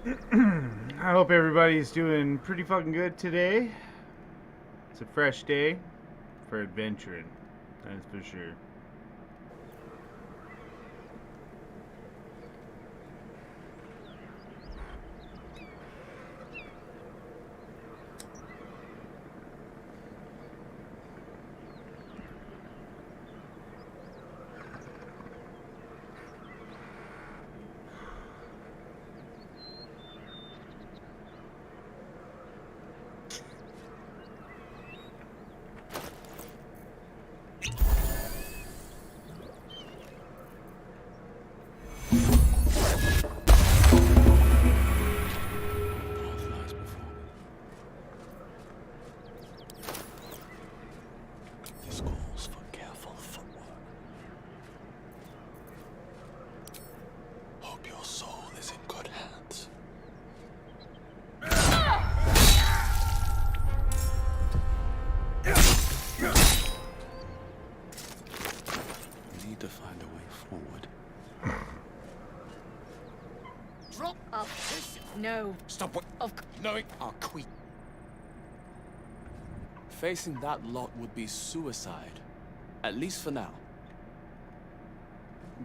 I hope everybody's doing pretty fucking good today. It's a fresh day for adventuring, that's for sure. No. Stop what? Knowing our queen. Facing that lot would be suicide. At least for now.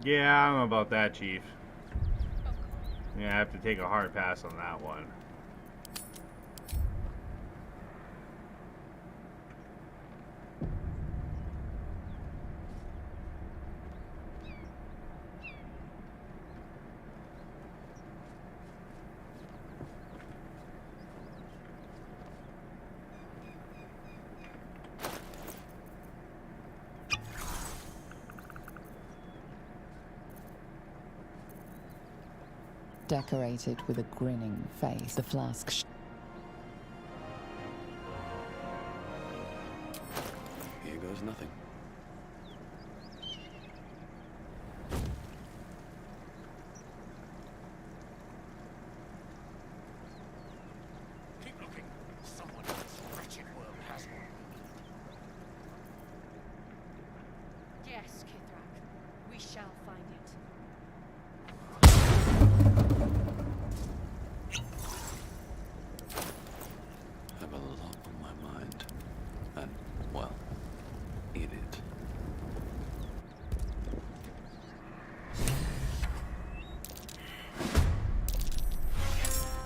Yeah, I don't know about that, Chief. Yeah, I have to take a hard pass on that one. Decorated with a grinning face, the flask Here goes nothing. Keep looking. Someone in this wretched world has one. Yes, Kithrak. We shall find it. I have a lot on my mind. And, well, in it.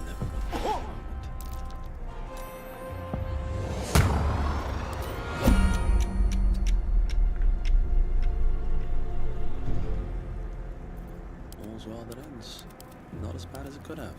Never got the moment. All's well that ends. Not as bad as it could have.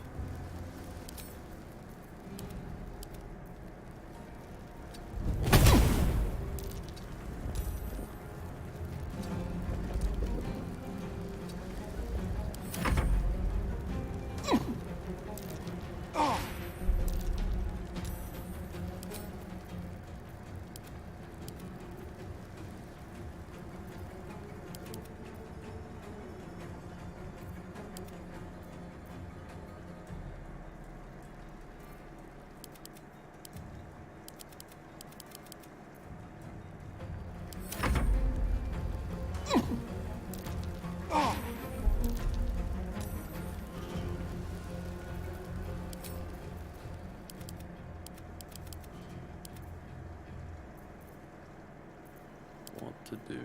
What to do?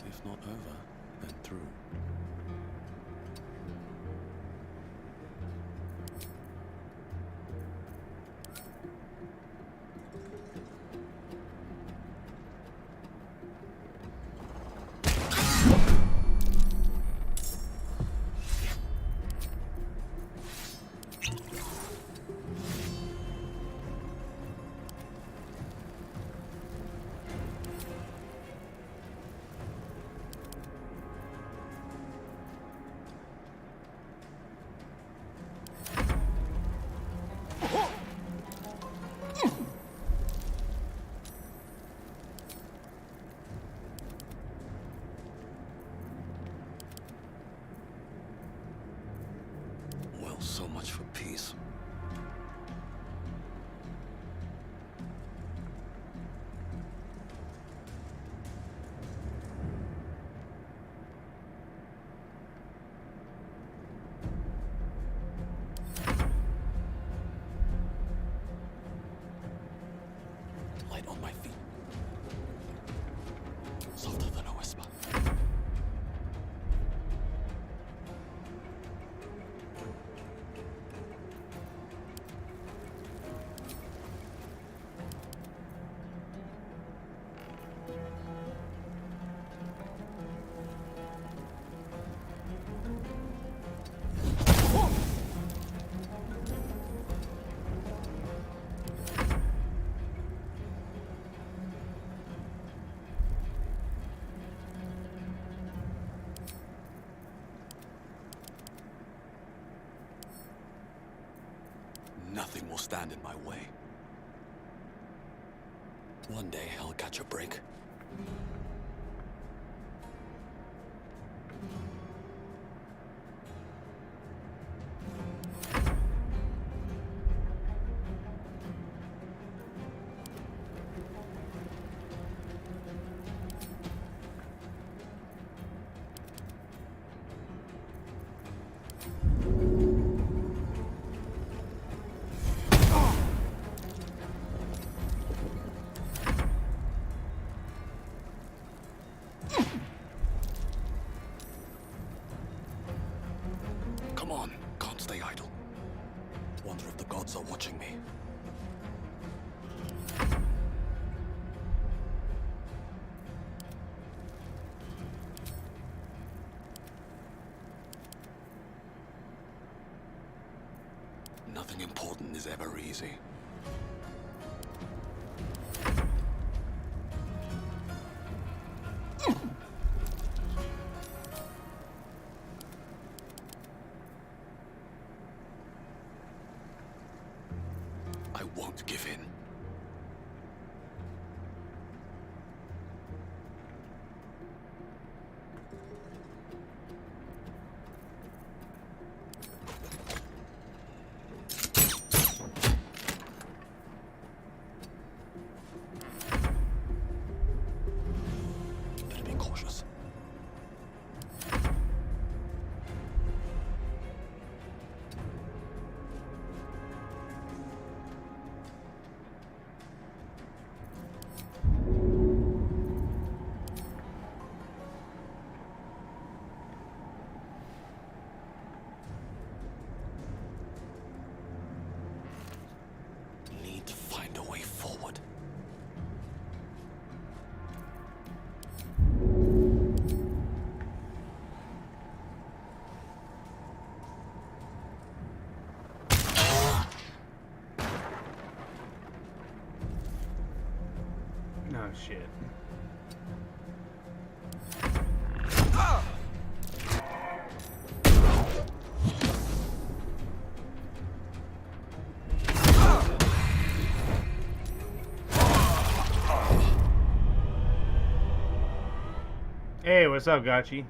If not over, then through. So much for peace. Light on my feet. Softer than a whisper. Nothing will stand in my way. One day I'll catch a break. Come on, can't stay idle. Wonder if the gods are watching me. Nothing important is ever easy. I won't give in. Better be cautious. Need to find a way forward. Oh shit. Hey, what's up, Gachi?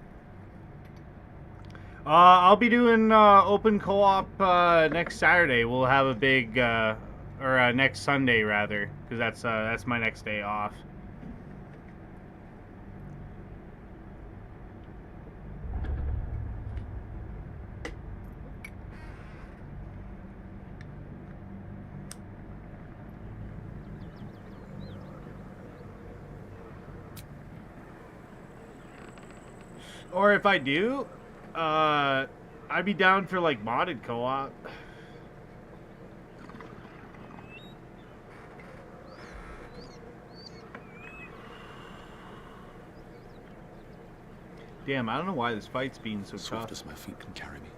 I'll be doing open co-op next Saturday. We'll have a big, or next Sunday rather, because that's my next day off. Or if I do, I'd be down for like modded co-op. Damn, I don't know why this fight's being so Soft tough. as my feet can carry me.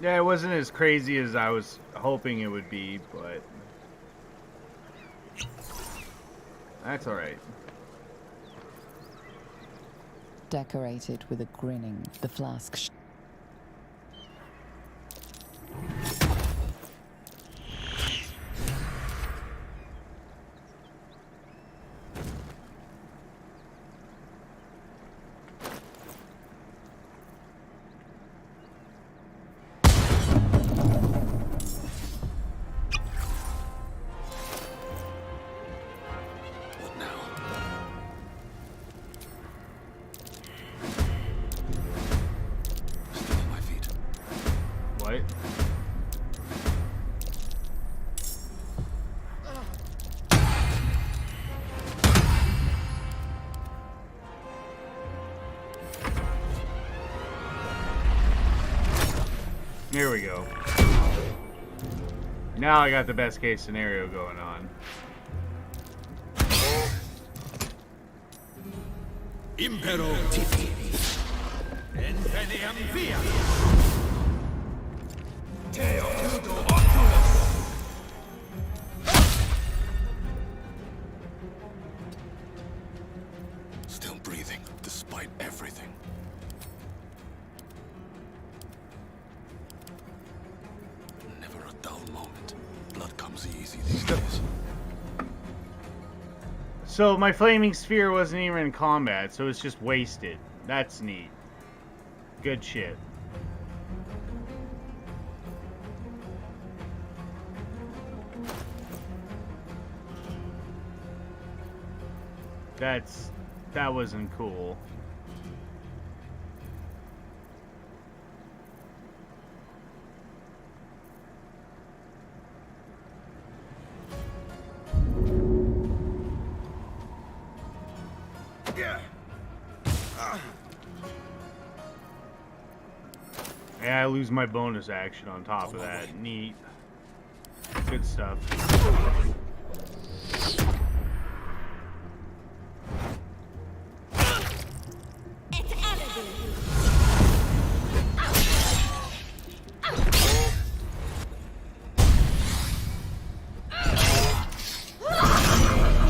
Yeah, it wasn't as crazy as I was hoping it would be, but that's alright. Decorated with a grinning, the flask There we go. Now I got the best case scenario going on. Impero tipi. Enveniam via. Teo Udo Oculus. Still breathing, despite everything. Never a dull moment. Blood comes easy these days. So my flaming sphere wasn't even in combat, so it's just wasted. That's neat. Good shit. That wasn't cool. Yeah, I lose my bonus action on top of that. Neat. Good stuff.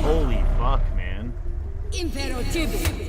Holy fuck, man. Impero tibi.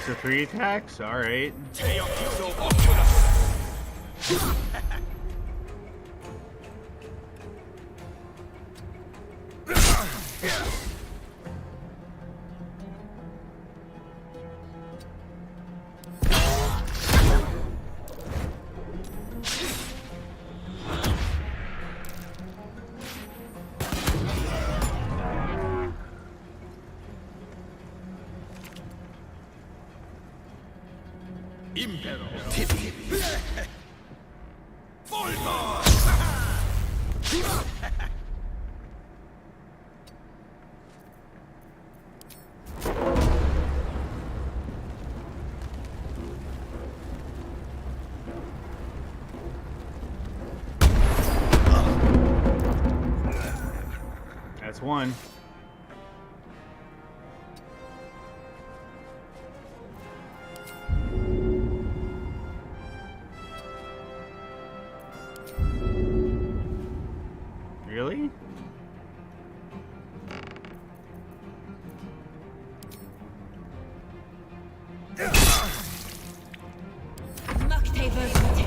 So 3 attacks? Alright. Teo Udo Oculus. Impero tipi. Voltor. That's one. Really? Nocte Verite.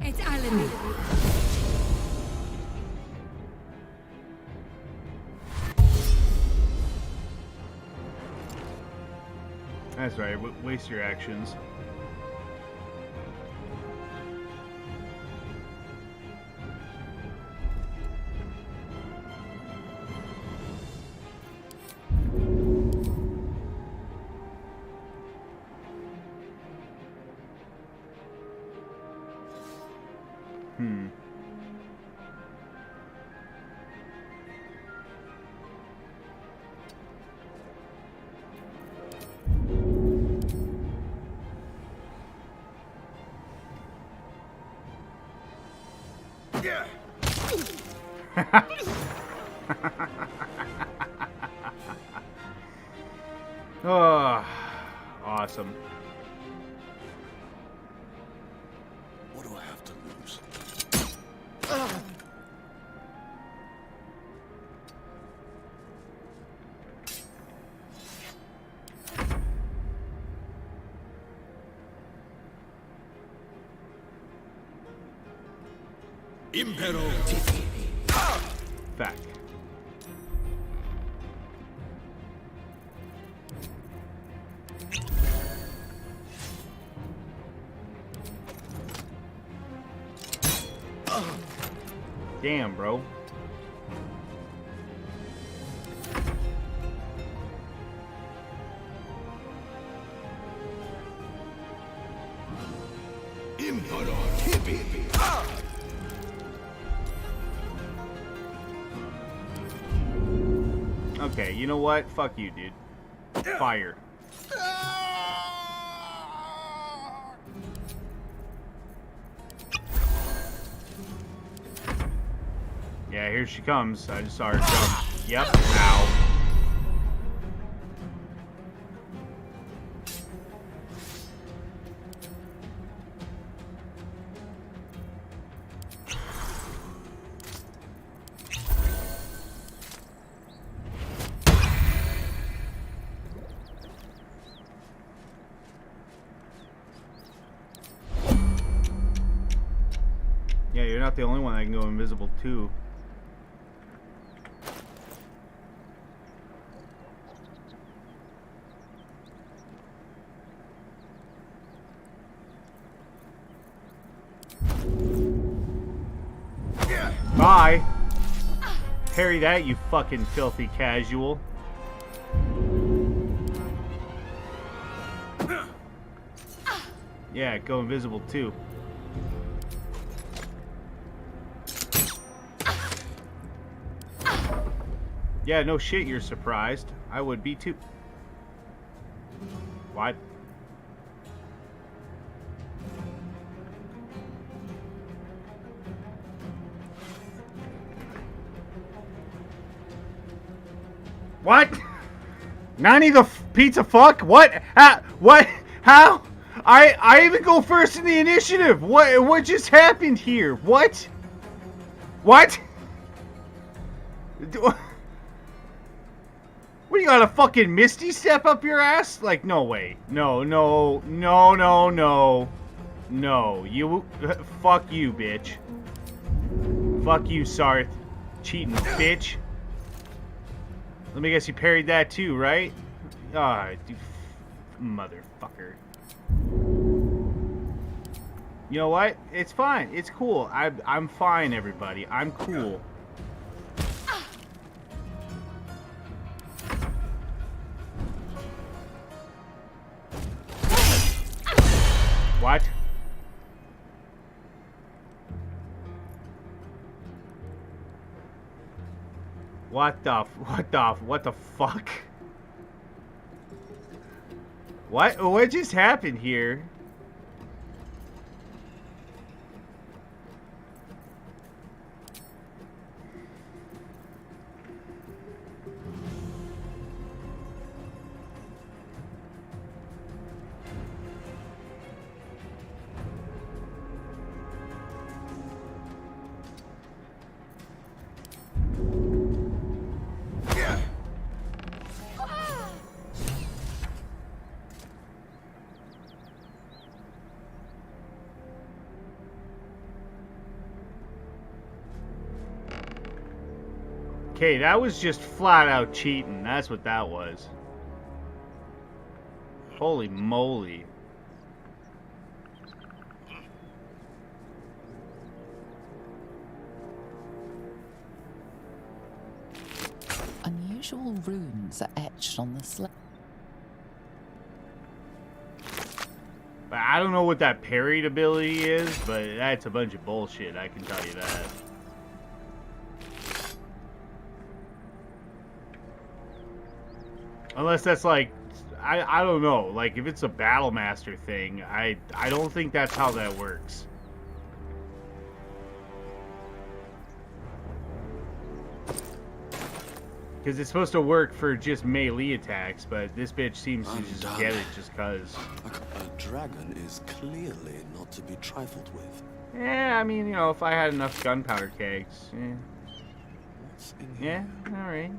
It's Alan. That's right. Waste your actions. Yeah. Oh, awesome. What do I have to lose? Impero tipi. Fact. Damn, bro. Impero tipi. Okay, you know what? Fuck you, dude. Fire. Yeah, here she comes. I just saw her jump. Yep. Ow. Yeah, you're not the only one that can go invisible too. Bye. Parry that, you fucking filthy casual. Yeah, go invisible too. Yeah, no shit, you're surprised. I would be too. What? What? Nani the pizza fuck? What? What? How? I even go first in the initiative. What just happened here? What? What? What, you got a fucking Misty step up your ass? Like, no way. No. No, you... Fuck you, bitch. Fuck you, Sarth. Cheating bitch. Let me guess you parried that too, right? Ah, you motherfucker. You know what? It's fine. It's cool. I'm fine, everybody. I'm cool. What? What the fuck? What just happened here? Okay, that was just flat out cheating. That's what that was. Holy moly. Unusual runes are etched on the slab. I don't know what that parried ability is, but that's a bunch of bullshit, I can tell you that. Unless that's like, I don't know, like if it's a Battle Master thing, I don't think that's how that works. Because it's supposed to work for just melee attacks, but this bitch seems to just get it just cause. A dragon is clearly not to be trifled with. Yeah, I mean, you know, if I had enough gunpowder kegs, yeah. What's in Yeah, here? alright.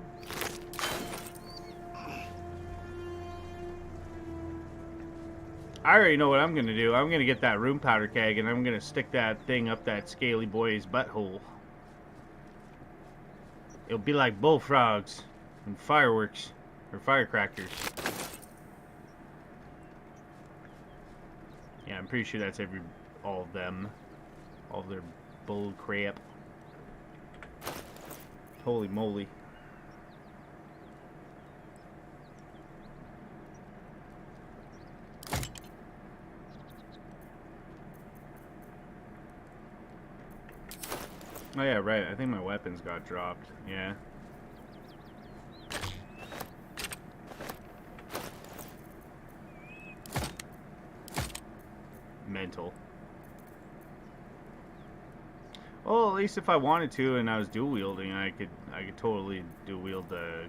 I already know what I'm gonna do. I'm gonna get that room powder keg and I'm gonna stick that thing up that scaly boy's butthole. It'll be like bullfrogs and fireworks or firecrackers. Yeah, I'm pretty sure that's all of them. All of their bull crap. Holy moly. Oh yeah, right. I think my weapons got dropped. Yeah. Mental. Well, at least if I wanted to and I was dual wielding, I could totally dual wield the.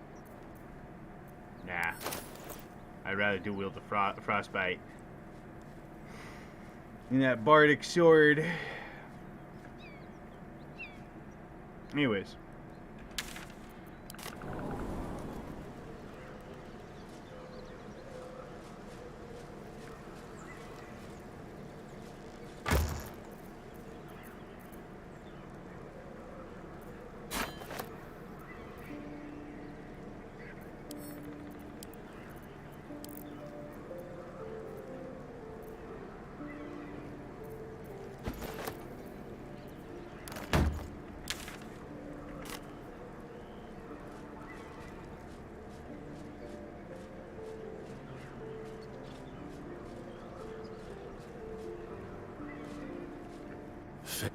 Nah. I'd rather dual wield the frostbite. And that bardic sword. Anyways.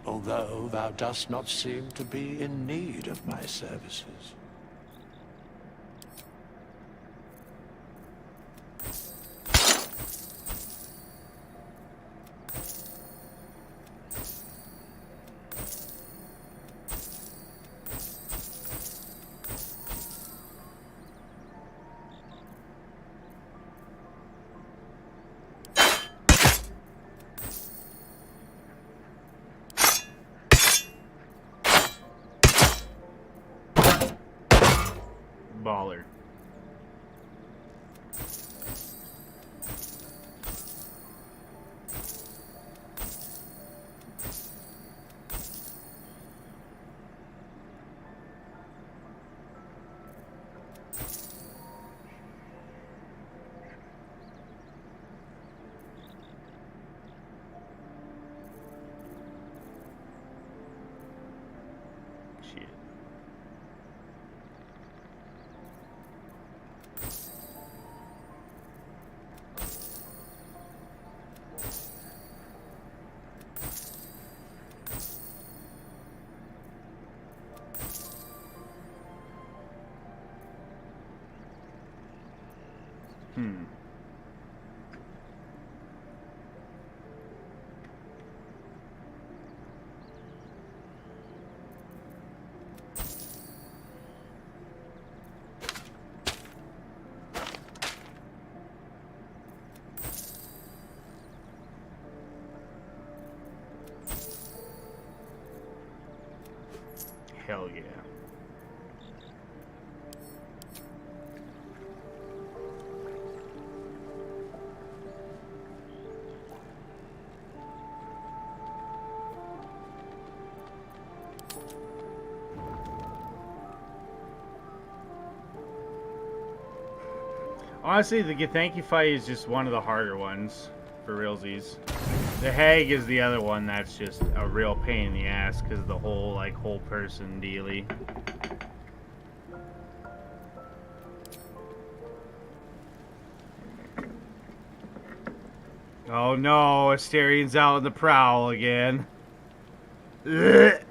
Although thou dost not seem to be in need of my services. Baller. Shit. Hell yeah. Honestly, the Githyanki fight is just one of the harder ones for realsies. The Hag is the other one that's just a real pain in the ass because of the whole like whole person dealy. Oh no, Asterian's out on the prowl again. Ugh.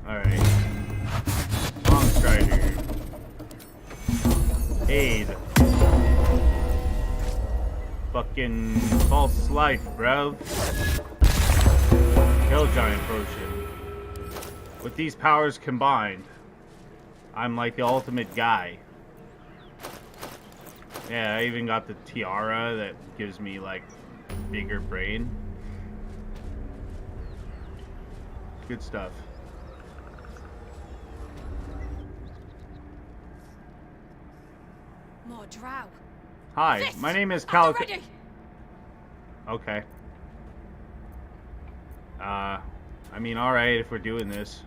Alright. Long Strider. Aid. Fucking false life, bro. Kill Giant Potion. With these powers combined, I'm like the ultimate guy. Yeah, I even got the tiara that gives me like bigger brain. Good stuff. More drow. Hi, This, my name is at the Calico. ready. Okay. I mean, alright if we're doing this.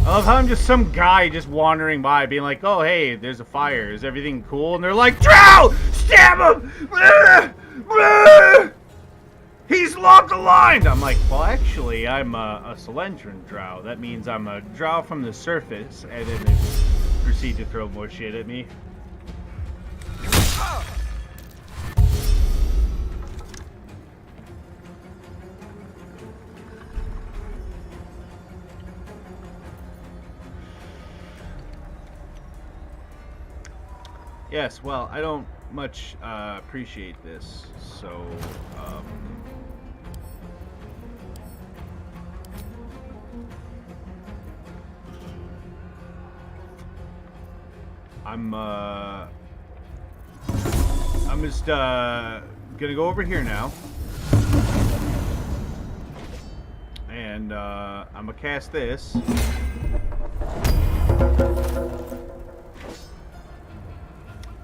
I love how I'm just some guy just wandering by being like, oh hey, there's a fire, is everything cool? And they're like, Drow! Stab him! He's locked aligned! I'm like, well actually, I'm a Solentran drow. That means I'm a drow from the surface, and then they proceed to throw more shit at me. Yes, well, I don't much appreciate this, so, I'm just, gonna go over here now. And, I'm gonna cast this.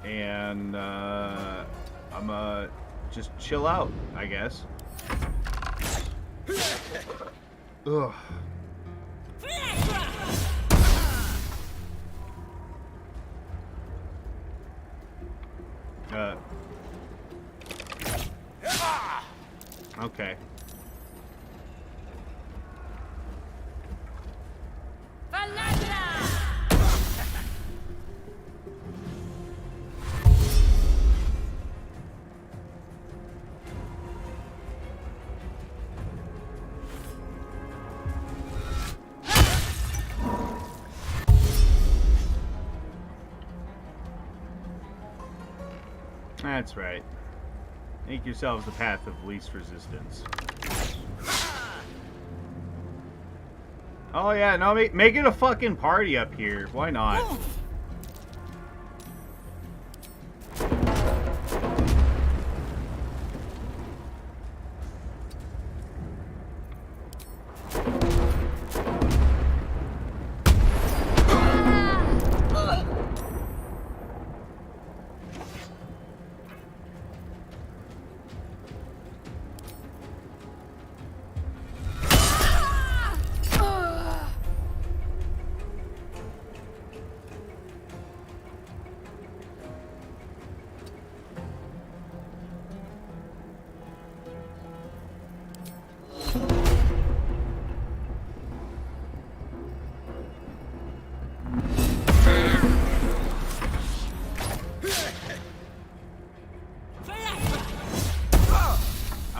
And, I'm gonna just chill out, I guess. Ugh. Okay. That's right. Make yourselves the path of least resistance. Oh yeah, no, make it a fucking party up here. Why not?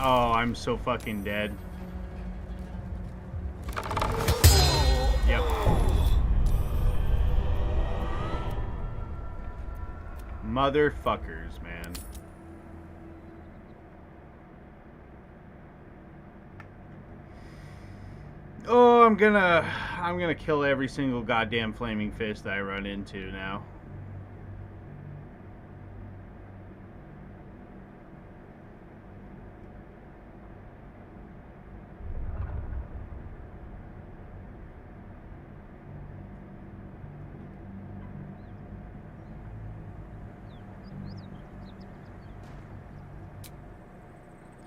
Oh, I'm so fucking dead. Yep. Motherfuckers, man. Oh, I'm gonna kill every single goddamn flaming fish that I run into now.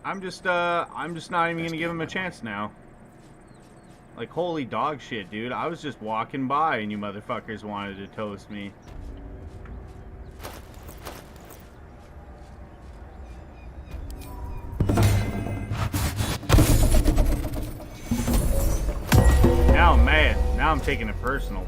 I'm just not even gonna give him a chance now. Like, holy dog shit, dude. I was just walking by and you motherfuckers wanted to toast me. Now I'm mad. Now I'm taking it personal.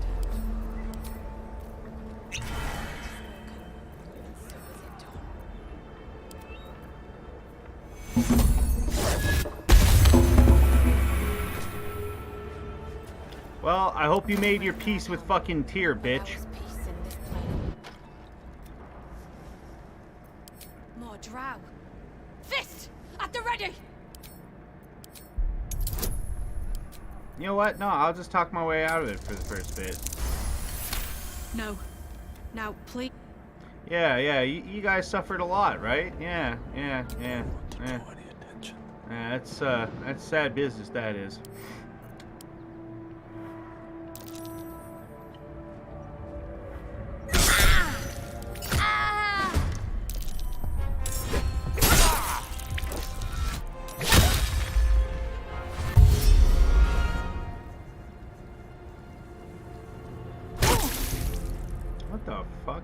Well, I hope you made your peace with fucking Tyr, bitch. There was peace in this planet. More drow. Fist at the ready. You know what? No, I'll just talk my way out of it for the first bit. No. Now, please. Yeah, you guys suffered a lot, right? Yeah. Want to draw any attention. That's sad business, that is. What the fuck?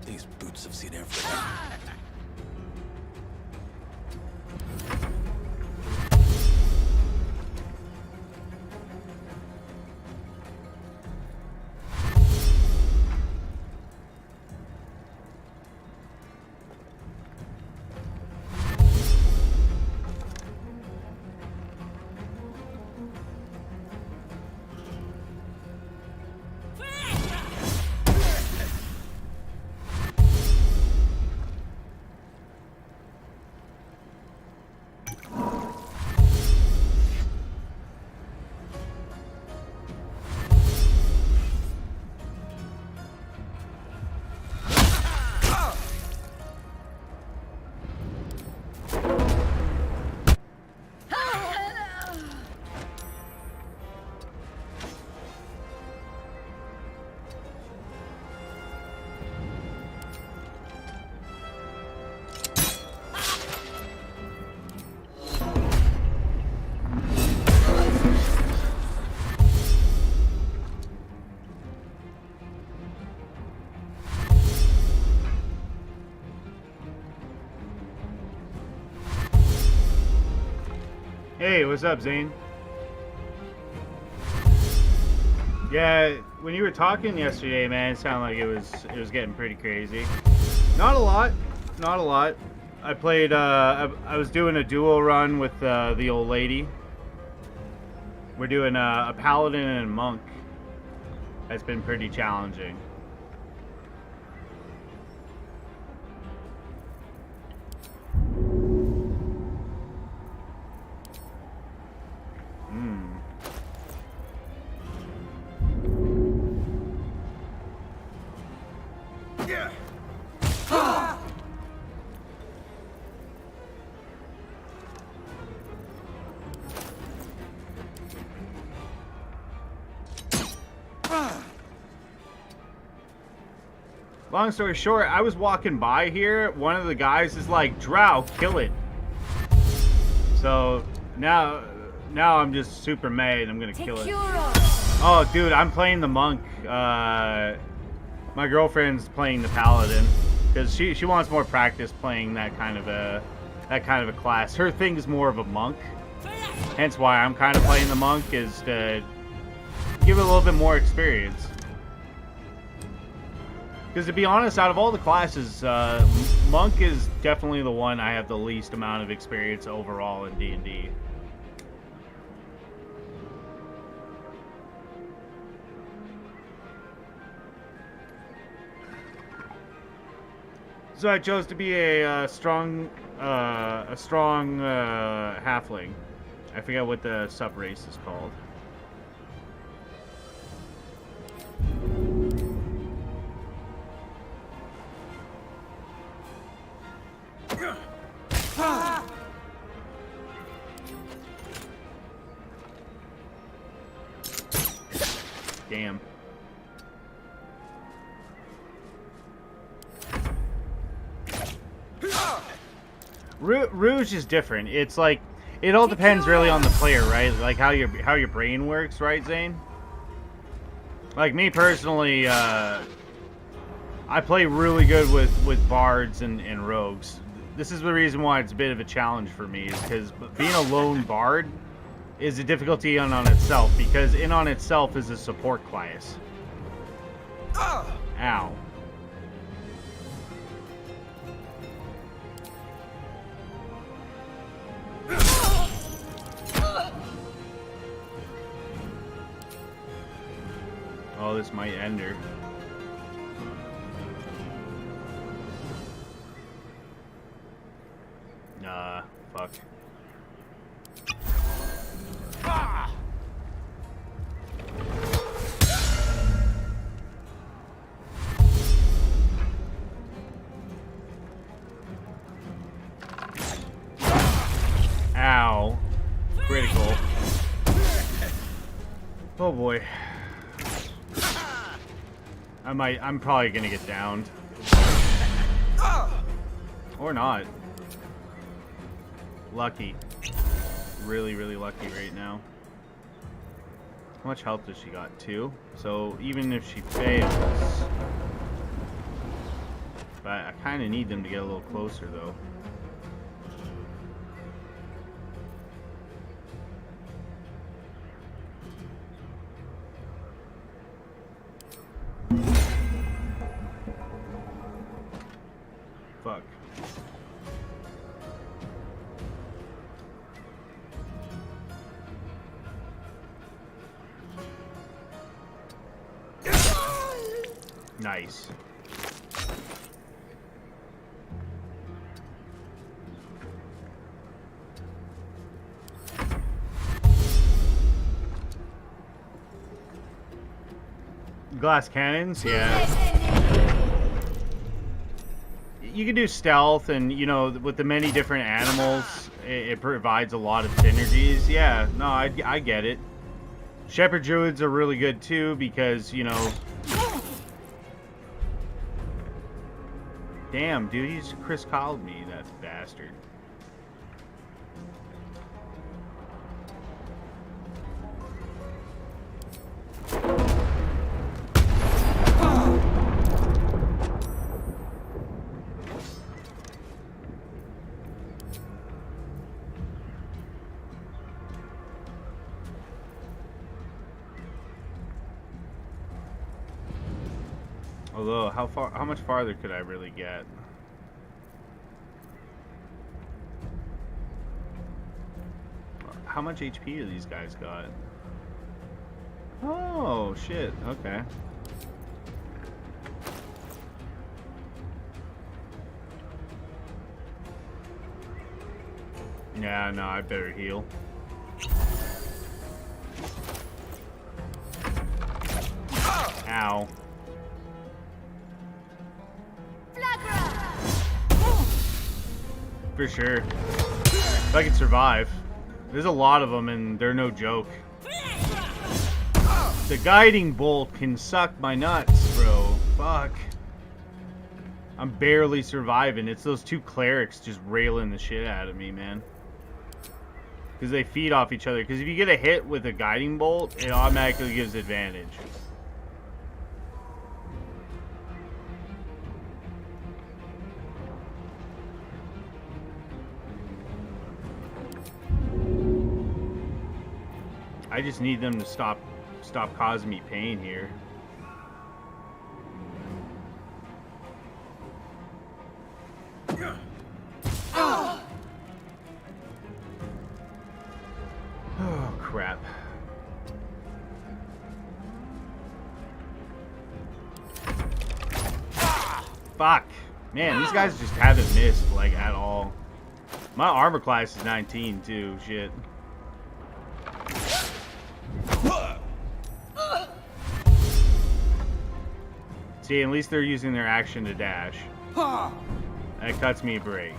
These boots have seen everything. Hey, what's up, Zane? Yeah, when you were talking yesterday, man, it sounded like it was getting pretty crazy. Not a lot. I played. I was doing a duo run with the old lady. We're doing a paladin and a monk. That's been pretty challenging. Long story short, I was walking by here. One of the guys is like, "Drow, kill it." So now I'm just super mad. I'm gonna kill it. Oh, dude, I'm playing the monk. My girlfriend's playing the paladin because she wants more practice playing that kind of a class. Her thing is more of a monk. Hence why I'm kind of playing the monk, is to give it a little bit more experience. Because to be honest, out of all the classes, monk is definitely the one I have the least amount of experience overall in D&D. So I chose to be a strong halfling. I forget what the sub-race is called. Damn. Rouge is different. It's like, it all depends really on the player, right? Like how your brain works, right, Zane? Like me personally, I play really good with bards and rogues. This is the reason why it's a bit of a challenge for me, is because being a lone bard is a difficulty in on itself, because in on itself is a support class. Ow. Oh, this might end her. Nah, fuck. Ow. Critical. Oh boy. I'm probably gonna get downed. Or not. Lucky. Really, really lucky right now. How much health does she got? 2? So even if she fails... But I kind of need them to get a little closer though. Fuck. Nice. Glass cannons, yeah. You can do stealth, and you know, with the many different animals, it provides a lot of synergies. Yeah, no, I get it. Shepherd druids are really good too, because you know. Damn, dude, he's Chris called me, that bastard. Although, how much farther could I really get? How much HP do these guys got? Oh, shit, okay. Yeah, no, I better heal. Ow. For sure. If I can survive. There's a lot of them and they're no joke. The guiding bolt can suck my nuts, bro. Fuck. I'm barely surviving. It's those two clerics just railing the shit out of me, man. Because they feed off each other. Because if you get a hit with a guiding bolt, it automatically gives advantage. I just need them to stop causing me pain here. Oh crap. Fuck. Man, these guys just haven't missed like at all. My armor class is 19 too, shit. See, at least they're using their action to dash. That cuts me a break.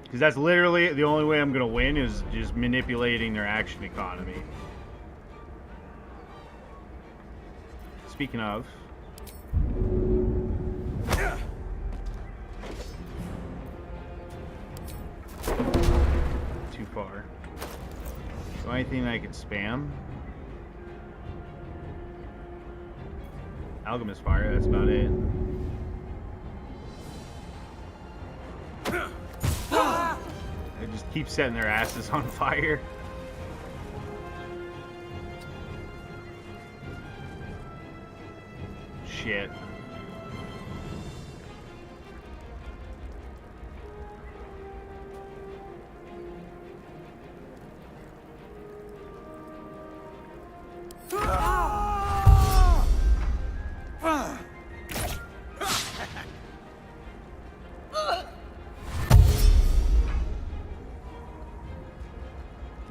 Because that's literally the only way I'm going to win is just manipulating their action economy. speaking of. Too far. So anything I could spam? Alchemist fire, that's about it. They just keep setting their asses on fire. Shit.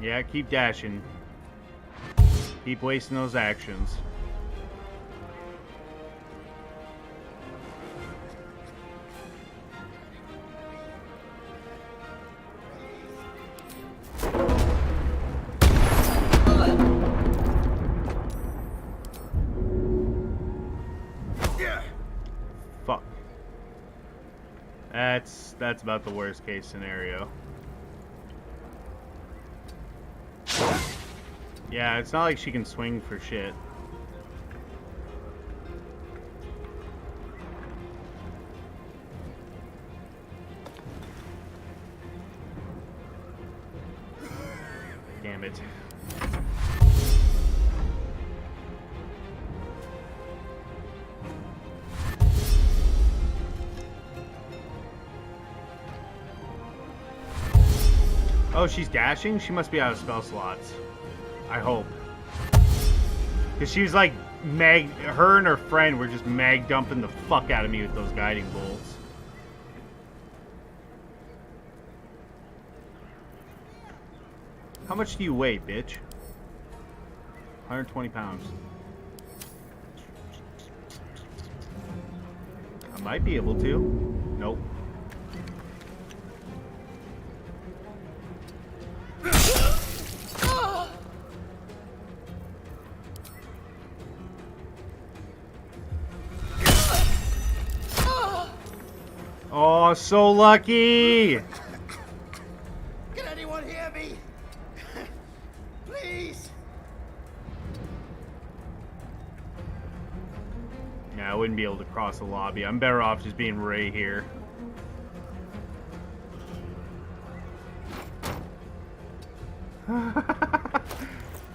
Yeah, keep dashing. Keep wasting those actions. Fuck. That's about the worst case scenario. Yeah, it's not like she can swing for shit. Damn it. Oh, she's dashing? She must be out of spell slots. I hope. Because she was like, her and her friend were just mag dumping the fuck out of me with those guiding bolts. How much do you weigh, bitch? 120 pounds. I might be able to. Nope. Oh, so lucky! Can anyone hear me? Please! Yeah, I wouldn't be able to cross the lobby. I'm better off just being Ray here. You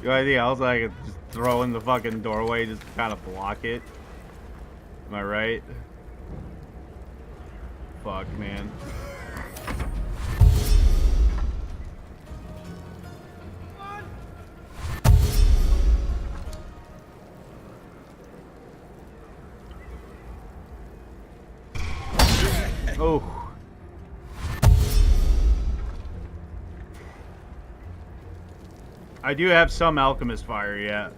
know anything else I could just throw in the fucking doorway, just kind of block it? Am I right? Fuck, man. Oh. I do have some alchemist fire, yeah.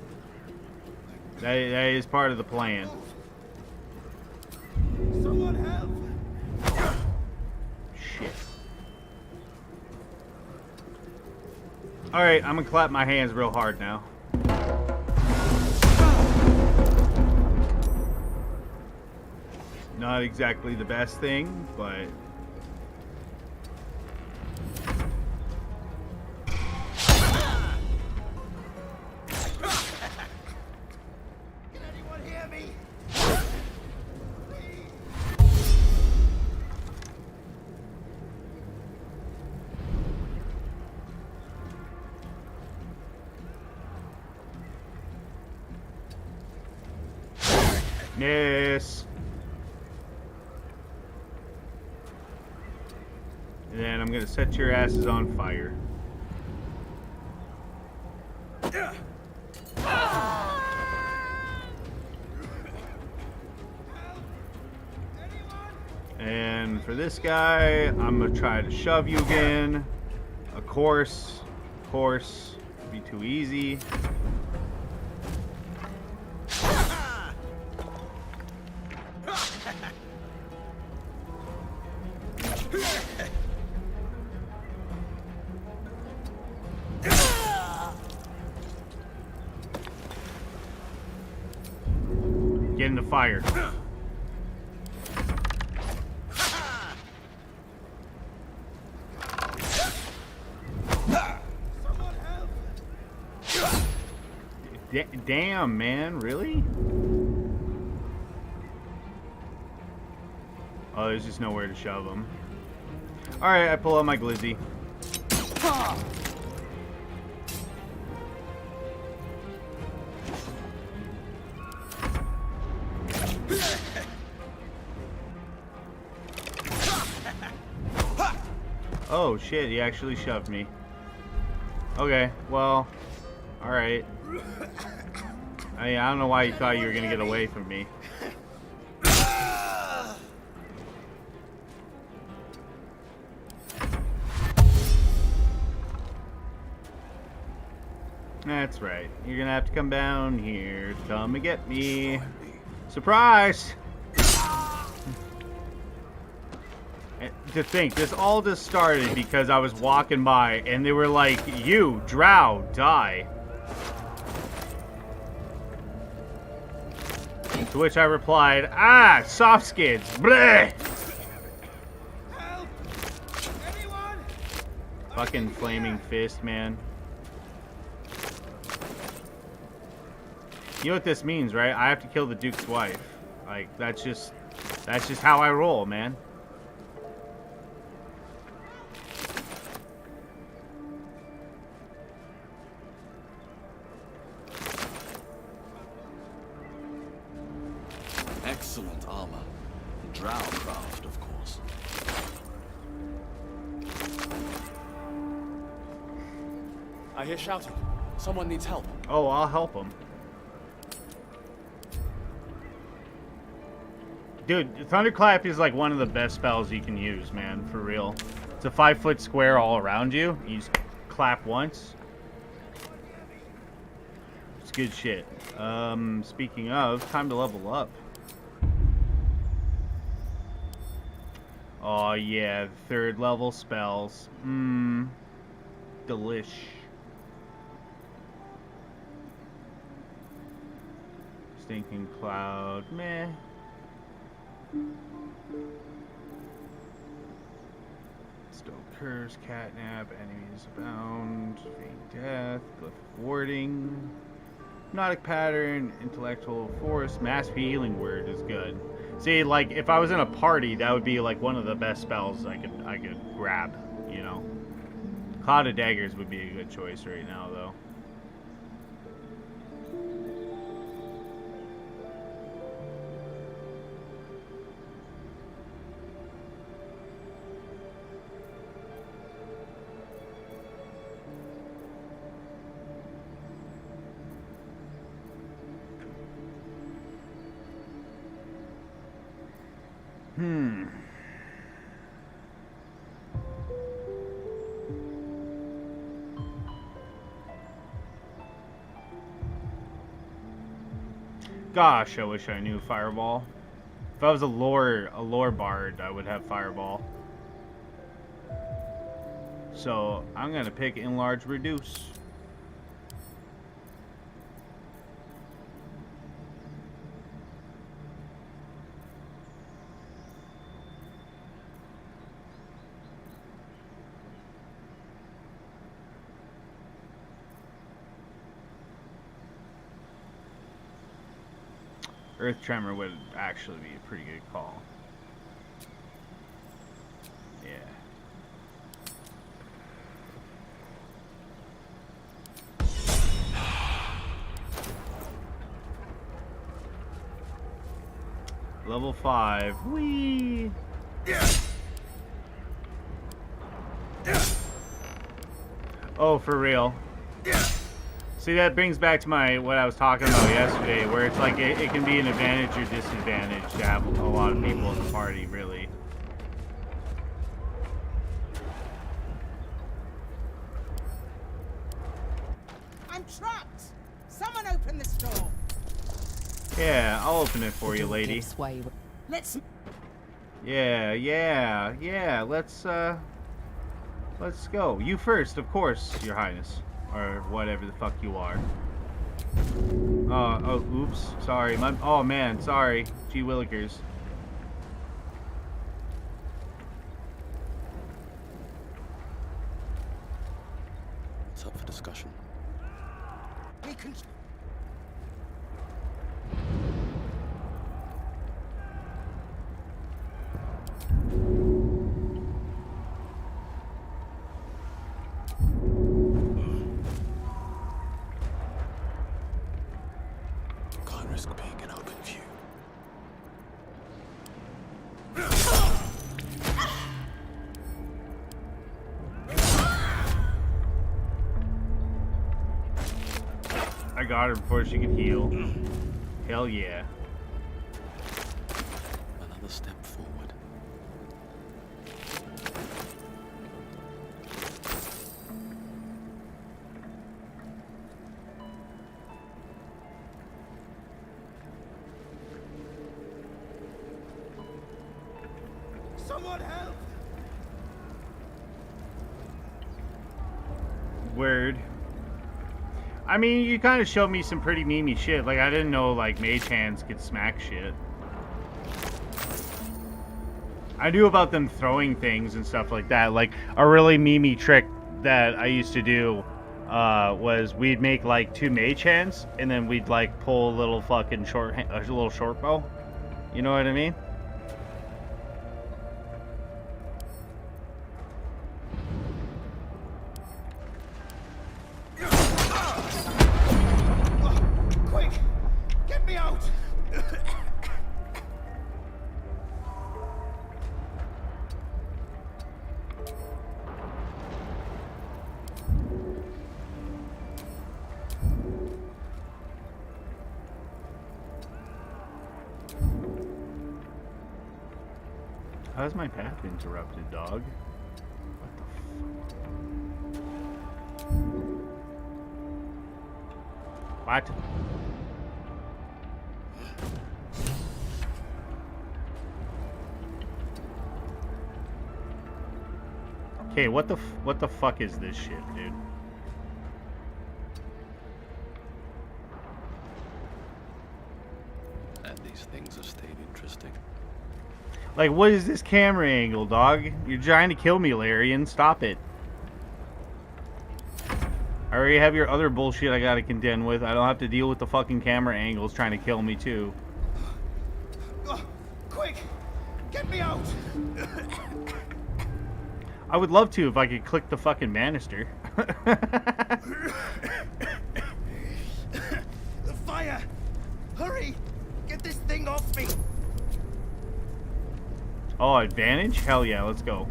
That is part of the plan. Someone help! Shit. Alright, I'm gonna clap my hands real hard now. Not exactly the best thing, but... Can anyone hear me? Miss. And then I'm gonna set your asses on fire. And for this guy, I'm gonna try to shove you again. Of course, be too easy. Get in the fire. Someone help! Damn, man, really? Oh, there's just nowhere to shove them. Alright, I pull out my glizzy. Oh shit, he actually shoved me. Okay, well, alright. I don't know why you thought you were gonna get away from me. That's right. You're gonna have to come down here to come and get me. Surprise! To think, this all just started because I was walking by and they were like, "You, drow, die." To which I replied, "Ah, soft skids, bleh!" Help! Anyone? Fucking flaming fist, man. You know what this means, right? I have to kill the Duke's wife. Like, that's just how I roll, man. Excellent armor. Drow craft, of course. I hear shouting. Someone needs help. Oh, I'll help him. Dude, Thunderclap is like one of the best spells you can use, man, for real. It's a 5-foot square all around you. You just clap once. It's good shit. Speaking of, time to level up. Oh yeah, 3rd level spells. Delish. Stinking Cloud, meh. Still Curse, Catnap, Enemies Abound, Feign Death, Glyph of Warding, Hypnotic Pattern, Intellectual Force, Mass Healing Word is good. See, like, if I was in a party, that would be, like, one of the best spells I could grab, you know? Cloud of Daggers would be a good choice right now, though. Gosh, I wish I knew Fireball. If I was a lore bard, I would have Fireball. So I'm gonna pick Enlarge Reduce. Earth Tremor would actually be a pretty good call. Yeah. Level 5. Whee! Oh, for real. See, that brings back to what I was talking about yesterday, where it's like it can be an advantage or disadvantage to have a lot of people in the party, really. I'm trapped! Someone open this door! Yeah, I'll open it for you, lady. Let's... Yeah, let's go. You first, of course, Your Highness. Or whatever the fuck you are. Oh, oops. Sorry. Oh, man. Sorry. Gee willikers. It's up for discussion. We can. Can't risk being in open view. I got her before she could heal. Hell yeah. Another step forward. Someone help! Word. I mean, you kind of showed me some pretty memey shit. Like, I didn't know, like, mage hands could smack shit. I knew about them throwing things and stuff like that. Like, a really memey trick that I used to do was we'd make, like, 2 mage hands, and then we'd, like, pull a little fucking a little short bow. You know what I mean? Quick! Get me out! How's my path interrupted, dog? What the f- What? Okay, what the fuck is this shit, dude? And these things have stayed interesting. Like, what is this camera angle, dog? You're trying to kill me, Larian. Stop it. I already have your other bullshit I gotta contend with. I don't have to deal with the fucking camera angles trying to kill me, too. Quick! Get me out! I would love to if I could click the fucking banister. The fire! Hurry! Get this thing off me! Oh, advantage? Hell yeah, let's go.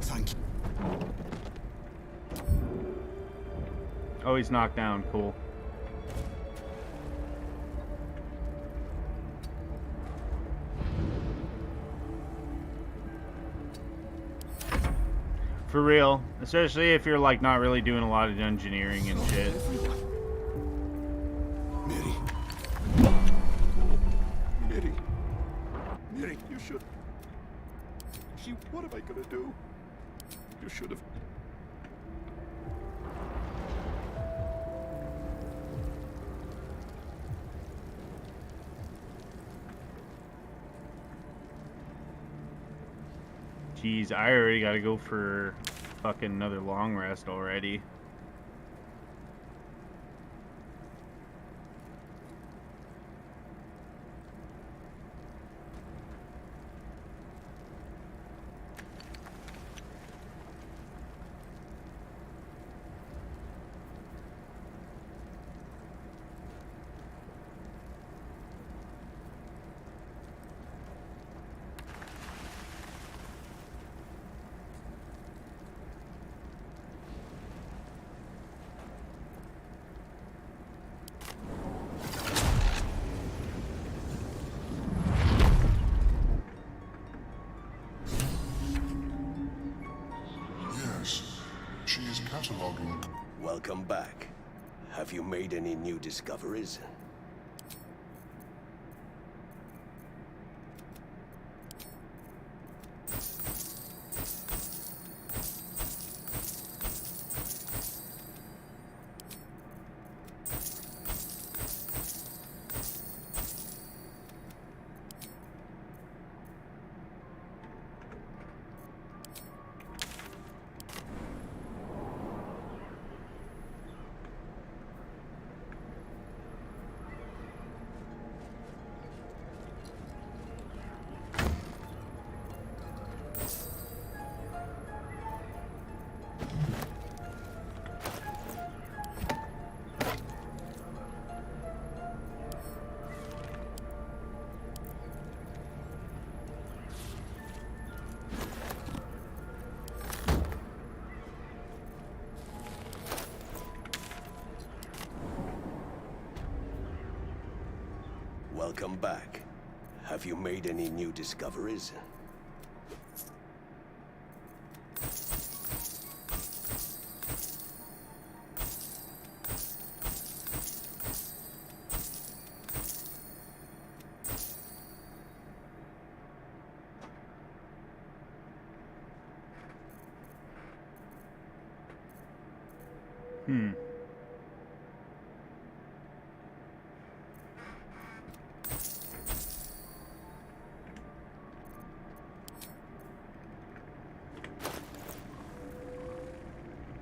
Thank you. Oh, he's knocked down. Cool. For real. Especially if you're, like, not really doing a lot of engineering and shit. Mary. Miri. Miri, you should... What am I gonna do? You should have... Jeez, I already gotta go for fucking another long rest already. She is cataloging. Welcome back. Have you made any new discoveries? Welcome back. Have you made any new discoveries?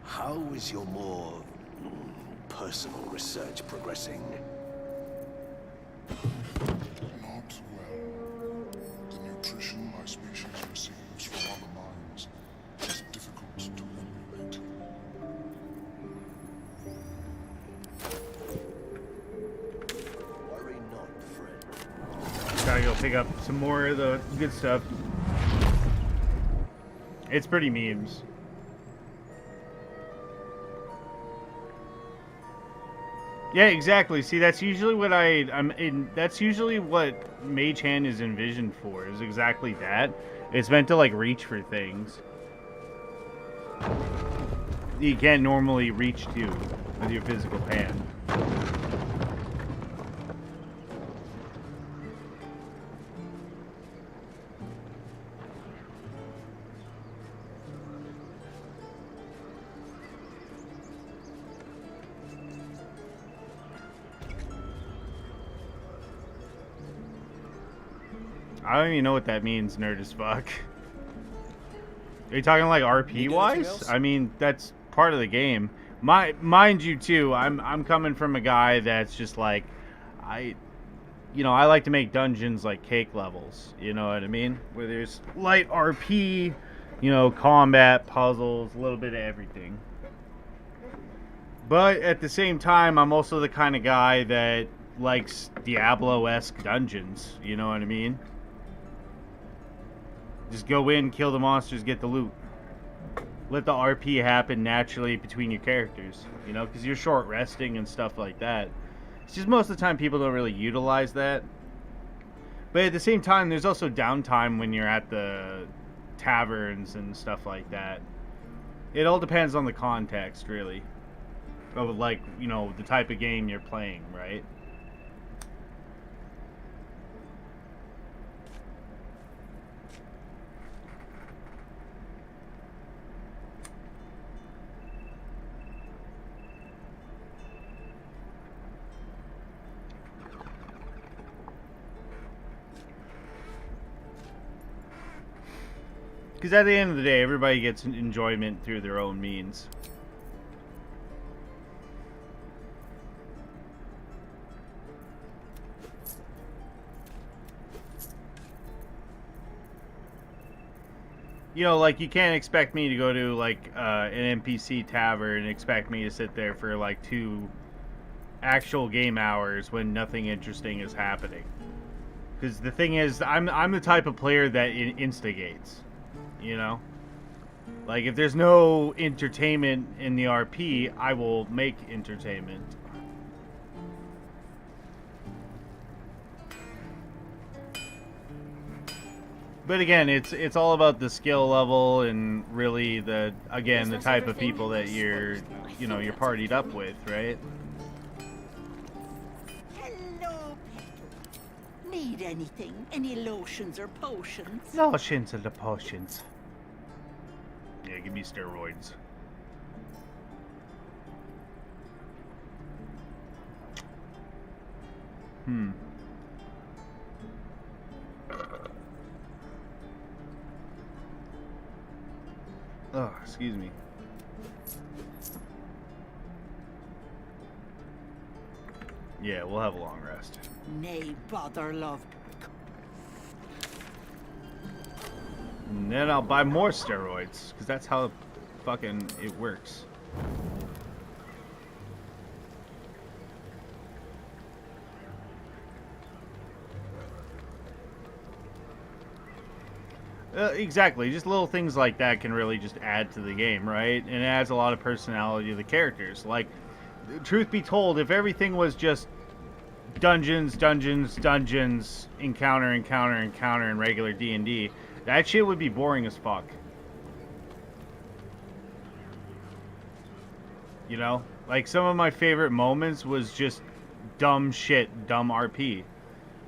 How is your more personal research progressing? Not well. The nutrition my species receives from other minds is difficult to emulate. Worry not, friend. Gotta go pick up some more of the good stuff. It's pretty memes. Yeah, exactly. See, that's usually what that's usually what Mage Hand is envisioned for, is exactly that. It's meant to, like, reach for things you can't normally reach to with your physical hand. I don't even know what that means, nerd as fuck. Are you talking like RP wise? I mean, that's part of the game. Mind you too, I'm coming from a guy that's just like, I like to make dungeons like cake levels, you know what I mean? Where there's light RP, combat, puzzles, a little bit of everything. But at the same time, I'm also the kind of guy that likes Diablo-esque dungeons, you know what I mean? Just go in, kill the monsters, get the loot. Let the RP happen naturally between your characters, because you're short resting and stuff like that. It's just most of the time people don't really utilize that. But at the same time, there's also downtime when you're at the taverns and stuff like that. It all depends on the context, really. Of, like, the type of game you're playing, right? Because at the end of the day, everybody gets enjoyment through their own means. Like, you can't expect me to go to, like, an NPC tavern and expect me to sit there for, like, 2 actual game hours when nothing interesting is happening. Because the thing is, I'm the type of player that instigates. Like, if there's no entertainment in the RP, I will make entertainment. But again, it's all about the skill level and really the type of people that you're partied up with, right? Hello, Petal. Need anything? Any lotions or potions? Lotions and the potions. Yeah, give me steroids. Oh, excuse me. Yeah, we'll have a long rest. Nay, bother, love. And then I'll buy more steroids, because that's how fucking it works. Exactly, just little things like that can really just add to the game, right? And it adds a lot of personality to the characters. Like, truth be told, if everything was just dungeons, encounter in regular D&D, that shit would be boring as fuck. You know? Like, some of my favorite moments was just dumb shit, dumb RP.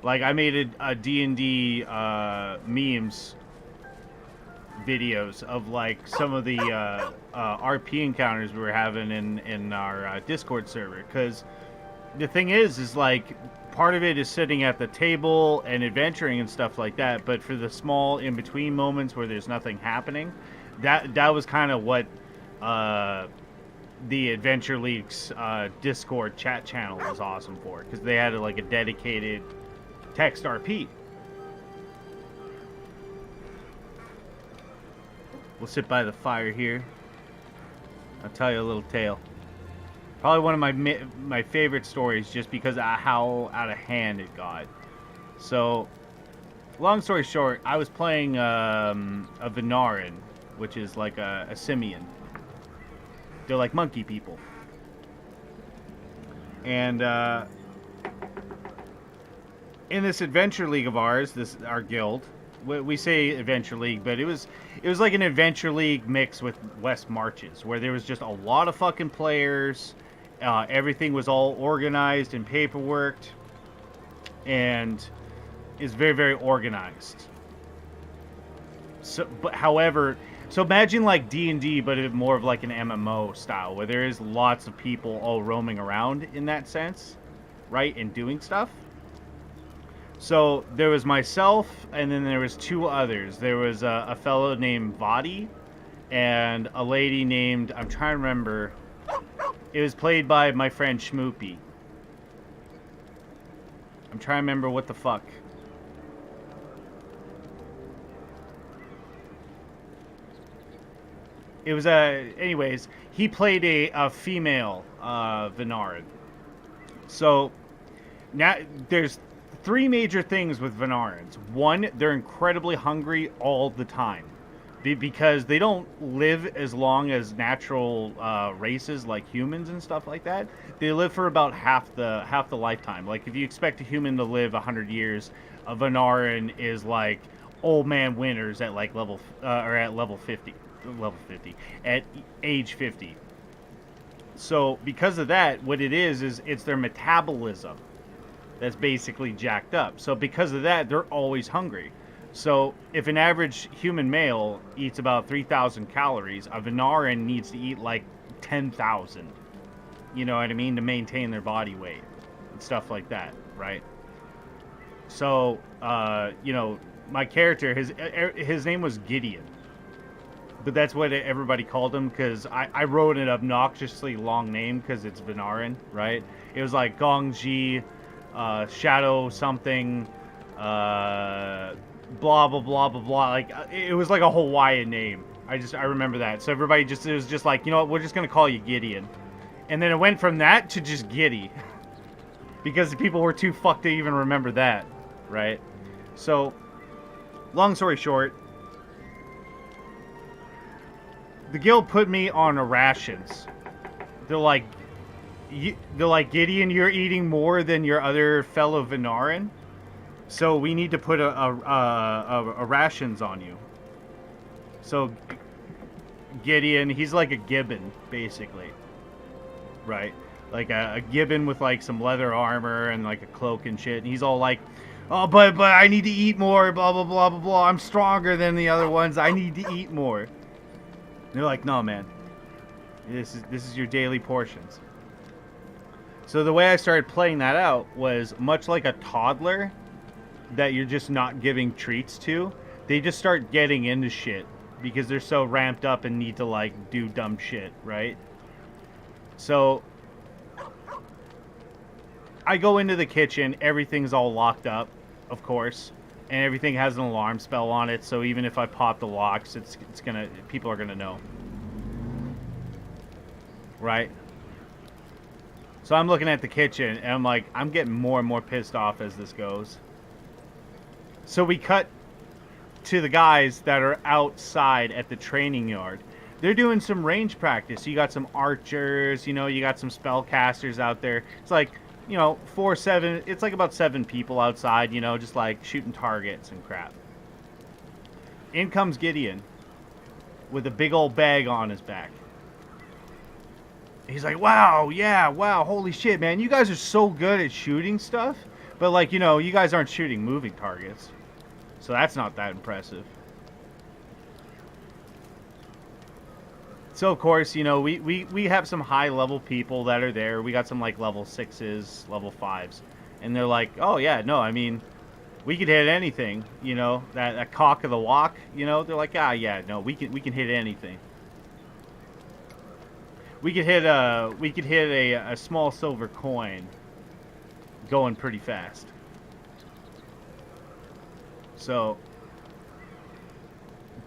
Like, I made a D&D memes videos of, like, some of the RP encounters we were having in our Discord server. Because the thing is like, part of it is sitting at the table and adventuring and stuff like that. But for the small in-between moments where there's nothing happening, that was kind of what the Adventure League's Discord chat channel was awesome for. Because they had, like, a dedicated text RP. We'll sit by the fire here. I'll tell you a little tale. Probably one of my favorite stories, just because of how out of hand it got. So, long story short, I was playing a Venarin, which is like a simian. They're like monkey people. And in this Adventure League of ours, our guild, we say Adventure League, but it was like an Adventure League mix with West Marches, where there was just a lot of fucking players. Everything was all organized and paperworked, and is very, very organized. So, but however, so imagine like D&D, but more of like an MMO style, where there is lots of people all roaming around in that sense, right, and doing stuff. So there was myself, and then there was two others. There was a fellow named Vadi, and a lady named, I'm trying to remember. It was played by my friend Schmoopy. I'm trying to remember what the fuck. It was anyways, he played a female Venarin. So now there's three major things with Venarins. One, they're incredibly hungry all the time. Because they don't live as long as natural races like humans and stuff like that. They live for about half the lifetime. Like, if you expect a human to live 100 years, a Venarin is like old man Winters at like level 50, at age 50. So because of that, what it is it's their metabolism that's basically jacked up. So because of that, they're always hungry. So, if an average human male eats about 3,000 calories, a Venarin needs to eat like 10,000. You know what I mean? To maintain their body weight and stuff like that, right? So, you know, my character, his name was Gideon. But that's what everybody called him, because I wrote an obnoxiously long name because it's Venarin, right? It was like Gongji, Shadow something, blah blah blah blah blah. Like, it was like a Hawaiian name. I remember that. So everybody it was just like, you know what, we're just gonna call you Gideon. And then it went from that to just Giddy. Because people were too fucked to even remember that, right? So, long story short, the guild put me on rations. They're like, Gideon, you're eating more than your other fellow Venarin. So we need to put a rations on you. So Gideon, he's like a gibbon, basically. Right? Like a gibbon with like some leather armor and like a cloak and shit. And he's all like, oh, but I need to eat more, blah, blah, blah, blah, blah. I'm stronger than the other ones. I need to eat more. And they're like, no, man. This is your daily portions. So the way I started playing that out was much like a toddler that you're just not giving treats to. They just start getting into shit because they're so ramped up and need to like do dumb shit, right? So I go into the kitchen, everything's all locked up, of course, and everything has an alarm spell on it, so even if I pop the locks, people are gonna know. Right? So I'm looking at the kitchen and I'm like, I'm getting more and more pissed off as this goes. So we cut to the guys that are outside at the training yard. They're doing some range practice. You got some archers, you know, you got some spellcasters out there. It's like, you know, 7, it's like about 7 people outside, you know, just like shooting targets and crap. In comes Gideon with a big old bag on his back. He's like, wow, yeah, wow, holy shit, man. You guys are so good at shooting stuff. But, like, you know, you guys aren't shooting moving targets. So that's not that impressive. So, of course, you know, we have some high-level people that are there. We got some, like, level 6s, level 5s. And they're like, oh, yeah, no, I mean, we could hit anything, you know. That cock of the walk, you know. They're like, ah, yeah, no, we can hit anything. We could hit a small silver coin going pretty fast. So,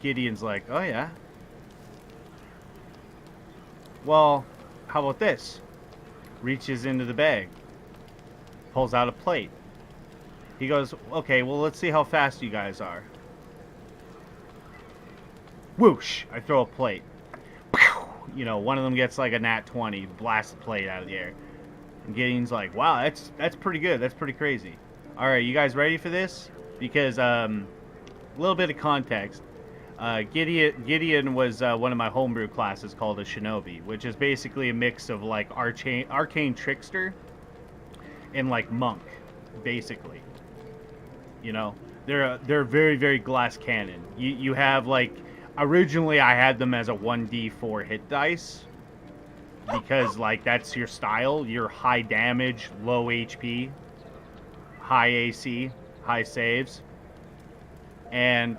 Gideon's like, oh, yeah. Well, how about this? Reaches into the bag. Pulls out a plate. He goes, okay, well, let's see how fast you guys are. Whoosh! I throw a plate. You know, one of them gets like a nat 20, blasts the plate out of the air. And Gideon's like, wow, that's pretty good. That's pretty crazy. All right, you guys ready for this? Because, a little bit of context. Gideon was one of my homebrew classes called a Shinobi, which is basically a mix of like arcane trickster and like monk, basically. You know, they're very, very glass cannon. You have like, originally I had them as a 1d4 hit dice because like that's your style. You're high damage, low HP, high AC, high saves, and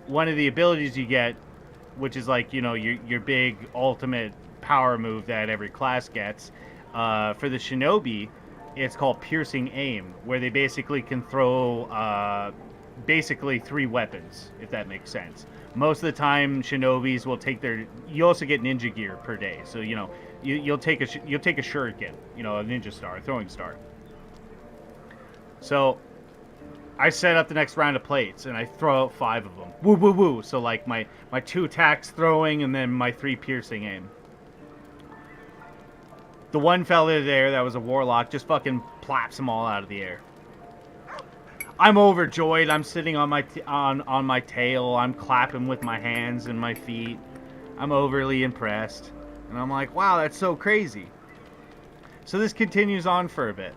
one of the abilities you get, which is like, you know, your big ultimate power move that every class gets, for the Shinobi, it's called Piercing Aim, where they basically can throw basically 3 weapons, if that makes sense. Most of the time, Shinobis will take their. You also get ninja gear per day, so you know you'll take a shuriken, you know, a ninja star, a throwing star. So I set up the next round of plates, and I throw out 5 of them. Woo, woo, woo. So, like, my 2 attacks throwing, and then my 3 piercing aim. The one fella there that was a warlock just fucking plaps them all out of the air. I'm overjoyed. I'm sitting on my on my tail. I'm clapping with my hands and my feet. I'm overly impressed. And I'm like, wow, that's so crazy. So this continues on for a bit.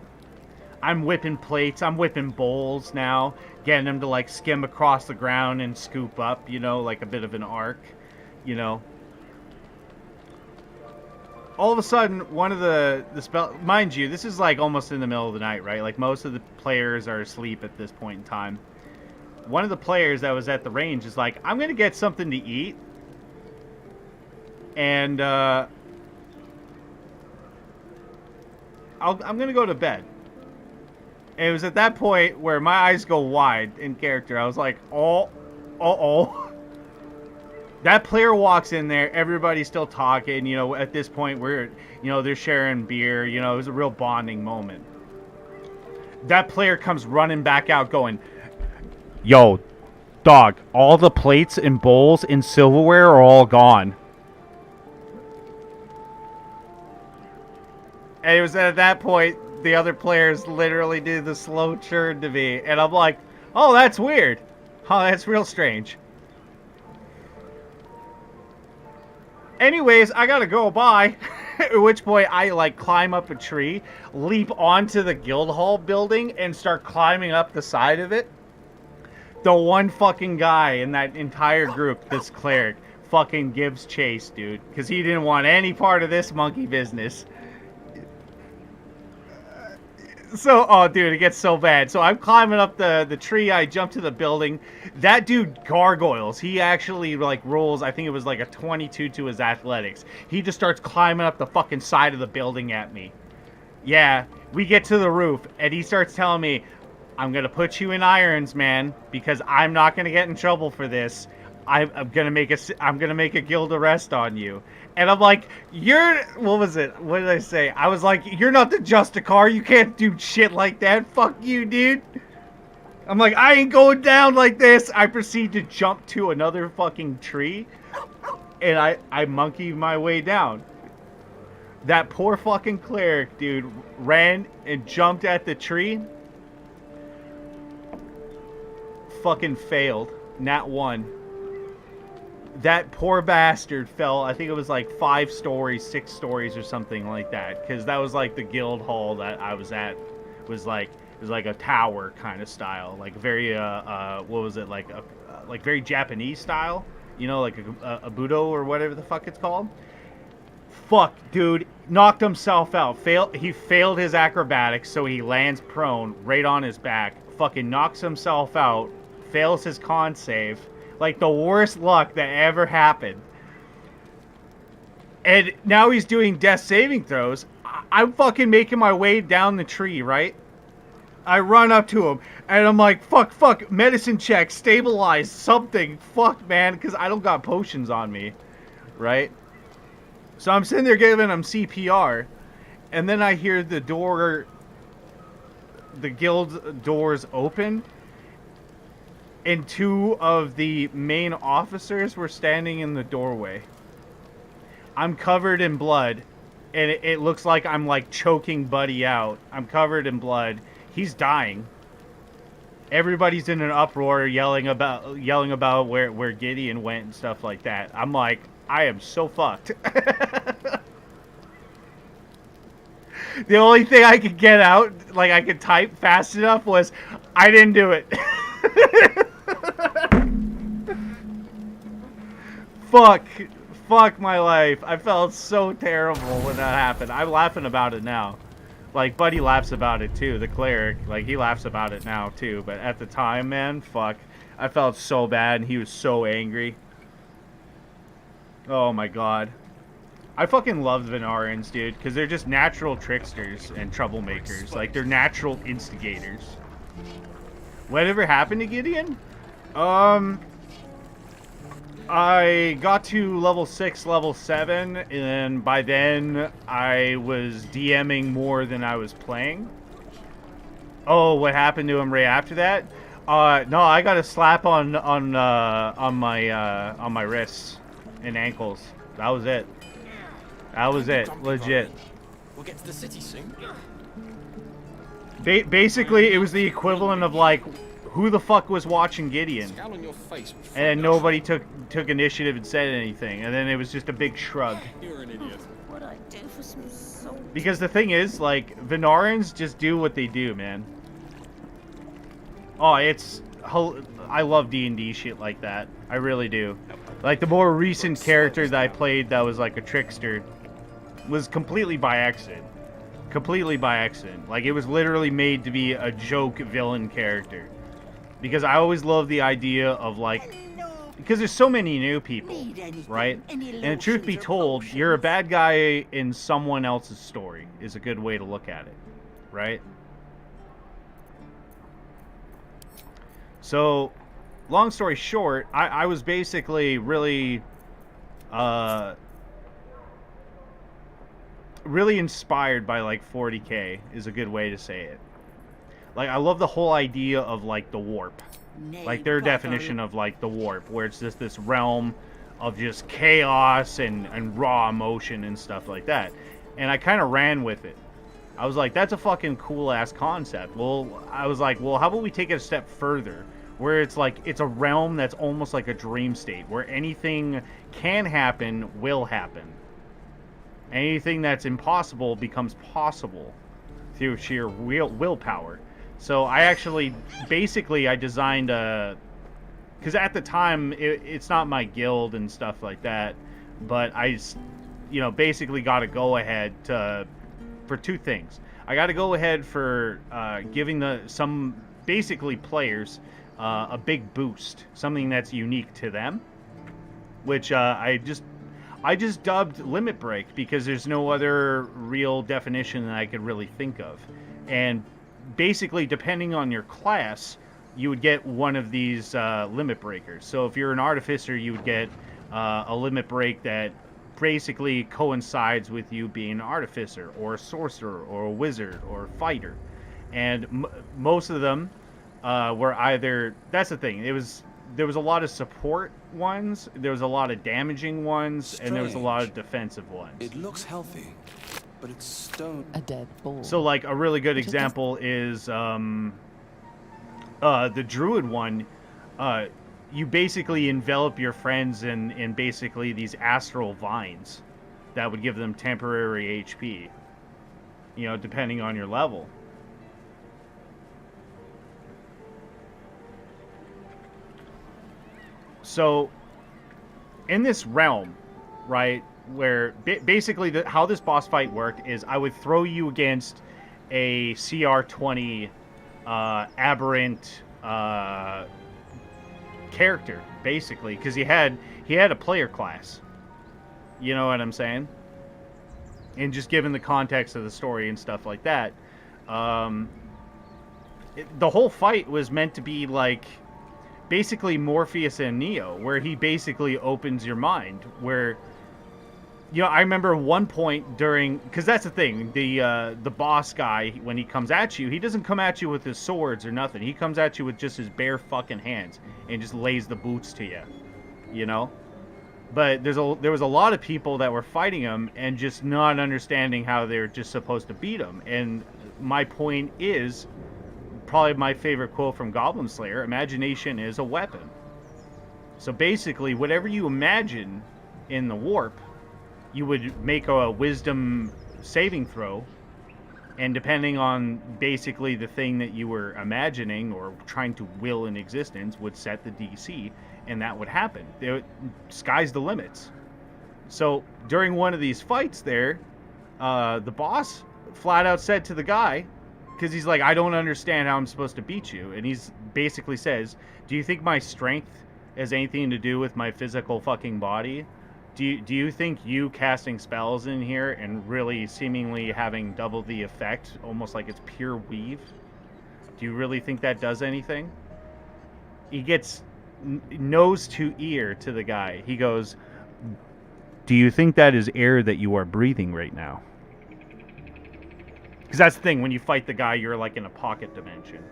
I'm whipping plates, I'm whipping bowls now, getting them to like skim across the ground and scoop up, you know, like a bit of an arc, you know. All of a sudden, one of the spell, mind you, this is like almost in the middle of the night, right? Like most of the players are asleep at this point in time. One of the players that was at the range is like, I'm going to get something to eat. And I'm going to go to bed. And it was at that point where my eyes go wide in character. I was like, oh. That player walks in there. Everybody's still talking. You know, at this point, you know, they're sharing beer. You know, it was a real bonding moment. That player comes running back out going, yo, dog, all the plates and bowls and silverware are all gone. And it was at that point, the other players literally do the slow churn to me. And I'm like, oh, that's weird. Oh, that's real strange. Anyways, I gotta go by. At which point, I, like, climb up a tree, leap onto the guild hall building, and start climbing up the side of it. The one fucking guy in that entire group, this cleric, fucking gives chase, dude. Because he didn't want any part of this monkey business. So, oh, dude, it gets so bad. So I'm climbing up the tree. I jump to the building. That dude gargoyles. He actually, like, rolls, I think it was like a 22 to his athletics. He just starts climbing up the fucking side of the building at me. Yeah, we get to the roof, and he starts telling me, I'm going to put you in irons, man, because I'm not going to get in trouble for this. I'm going to make a guild arrest on you. And I'm like, what was it? What did I say? I was like, you're not the Justicar. You can't do shit like that. Fuck you, dude. I'm like, I ain't going down like this. I proceed to jump to another fucking tree. And I monkey my way down. That poor fucking cleric, dude, ran and jumped at the tree. Fucking failed. Nat 1. That poor bastard fell, I think it was like 5 stories, 6 stories or something like that. Because that was like the guild hall that I was at. It was like a tower kind of style. Like very, what was it? Like very Japanese style. You know, like a Budo or whatever the fuck it's called. Fuck, dude. Knocked himself out. He failed his acrobatics, so he lands prone right on his back. Fucking knocks himself out. Fails his con save. Like the worst luck that ever happened. And now he's doing death saving throws. I'm fucking making my way down the tree, right? I run up to him, and I'm like, fuck, medicine check, stabilize, something. Fuck, man, because I don't got potions on me, right? So I'm sitting there giving him CPR, and then I hear the guild doors open, and 2 of the main officers were standing in the doorway. I'm covered in blood, and it looks like I'm like choking Buddy out. I'm covered in blood. He's dying. Everybody's in an uproar, yelling about where Gideon went and stuff like that. I'm like, I am so fucked. The only thing I could get out, like I could type fast enough, was, I didn't do it. Fuck my life. I felt so terrible when that happened. I'm laughing about it now. Like, Buddy laughs about it too, the cleric. Like, he laughs about it now too. But at the time, man, fuck. I felt so bad, and he was so angry. Oh my god. I fucking love the Venarians, dude, because they're just natural tricksters and troublemakers. Like, they're natural instigators. Whatever happened to Gideon? I got to level 6, level 7, and by then I was DMing more than I was playing. Oh, what happened to him right after that? No, I got a slap on my wrists and ankles. That was it. That was it, legit. We'll get to the city soon. Basically, it was the equivalent of like, who the fuck was watching Gideon? And nobody took initiative and said anything, and then it was just a big shrug. You're an idiot. What I do for some salt? Because the thing is, like, Venarians just do what they do, man. Oh, I love D&D shit like that. I really do. Like, the more recent character that I played that was like a trickster was completely by accident. Completely by accident. Like, it was literally made to be a joke villain character. Because I always love the idea of, like, because there's so many new people, right? And truth be told, you're a bad guy in someone else's story is a good way to look at it, right? So, long story short, I was basically really inspired by, like, 40K is a good way to say it. Like, I love the whole idea of, like, the warp. Like, their definition of, like, the warp, where it's just this realm of just chaos and raw emotion and stuff like that. And I kind of ran with it. I was like, that's a fucking cool-ass concept. Well, I was like, well, how about we take it a step further? Where it's like, it's a realm that's almost like a dream state, where anything can happen, will happen. Anything that's impossible becomes possible through sheer willpower. So I actually, basically, I designed a, because at the time, it's not my guild and stuff like that, but I, you know, basically got to go ahead for 2 things. I got to go ahead for giving some basically players a big boost, something that's unique to them, which I just dubbed Limit Break, because there's no other real definition that I could really think of. And basically, depending on your class, you would get one of these limit breakers. So if you're an artificer, you would get a limit break that basically coincides with you being an artificer, or a sorcerer, or a wizard, or a fighter. And most of them were either, that's the thing, there was a lot of support ones, there was a lot of damaging ones, and there was a lot of defensive ones. It looks healthy. But it's stone. A dead ball. So, like, a really good But it example is the druid one. You basically envelop your friends in basically these astral vines that would give them temporary HP, you know, depending on your level. So, in this realm, right, where basically how this boss fight worked is I would throw you against a CR20 aberrant character, basically, because he had a player class. You know what I'm saying? And just given the context of the story and stuff like that, the whole fight was meant to be like basically Morpheus and Neo, where he basically opens your mind. Where, you know, I remember one point during, because that's the thing, the boss guy, when he comes at you, he doesn't come at you with his swords or nothing. He comes at you with just his bare fucking hands and just lays the boots to you, you know. But there was a lot of people that were fighting him and just not understanding how they're just supposed to beat him. And my point is, probably my favorite quote from Goblin Slayer: imagination is a weapon. So basically, whatever you imagine in the warp, you would make a wisdom saving throw, and depending on basically the thing that you were imagining or trying to will in existence would set the DC, and that would happen. Sky's the limits. So during one of these fights there, the boss flat out said to the guy, because he's like, I don't understand how I'm supposed to beat you. And he's basically says, do you think my strength has anything to do with my physical fucking body? Do you think you casting spells in here and really seemingly having double the effect, almost like it's pure weave, do you really think that does anything? He gets nose to ear to the guy. He goes, do you think that is air that you are breathing right now? Because that's the thing, when you fight the guy, you're like in a pocket dimension.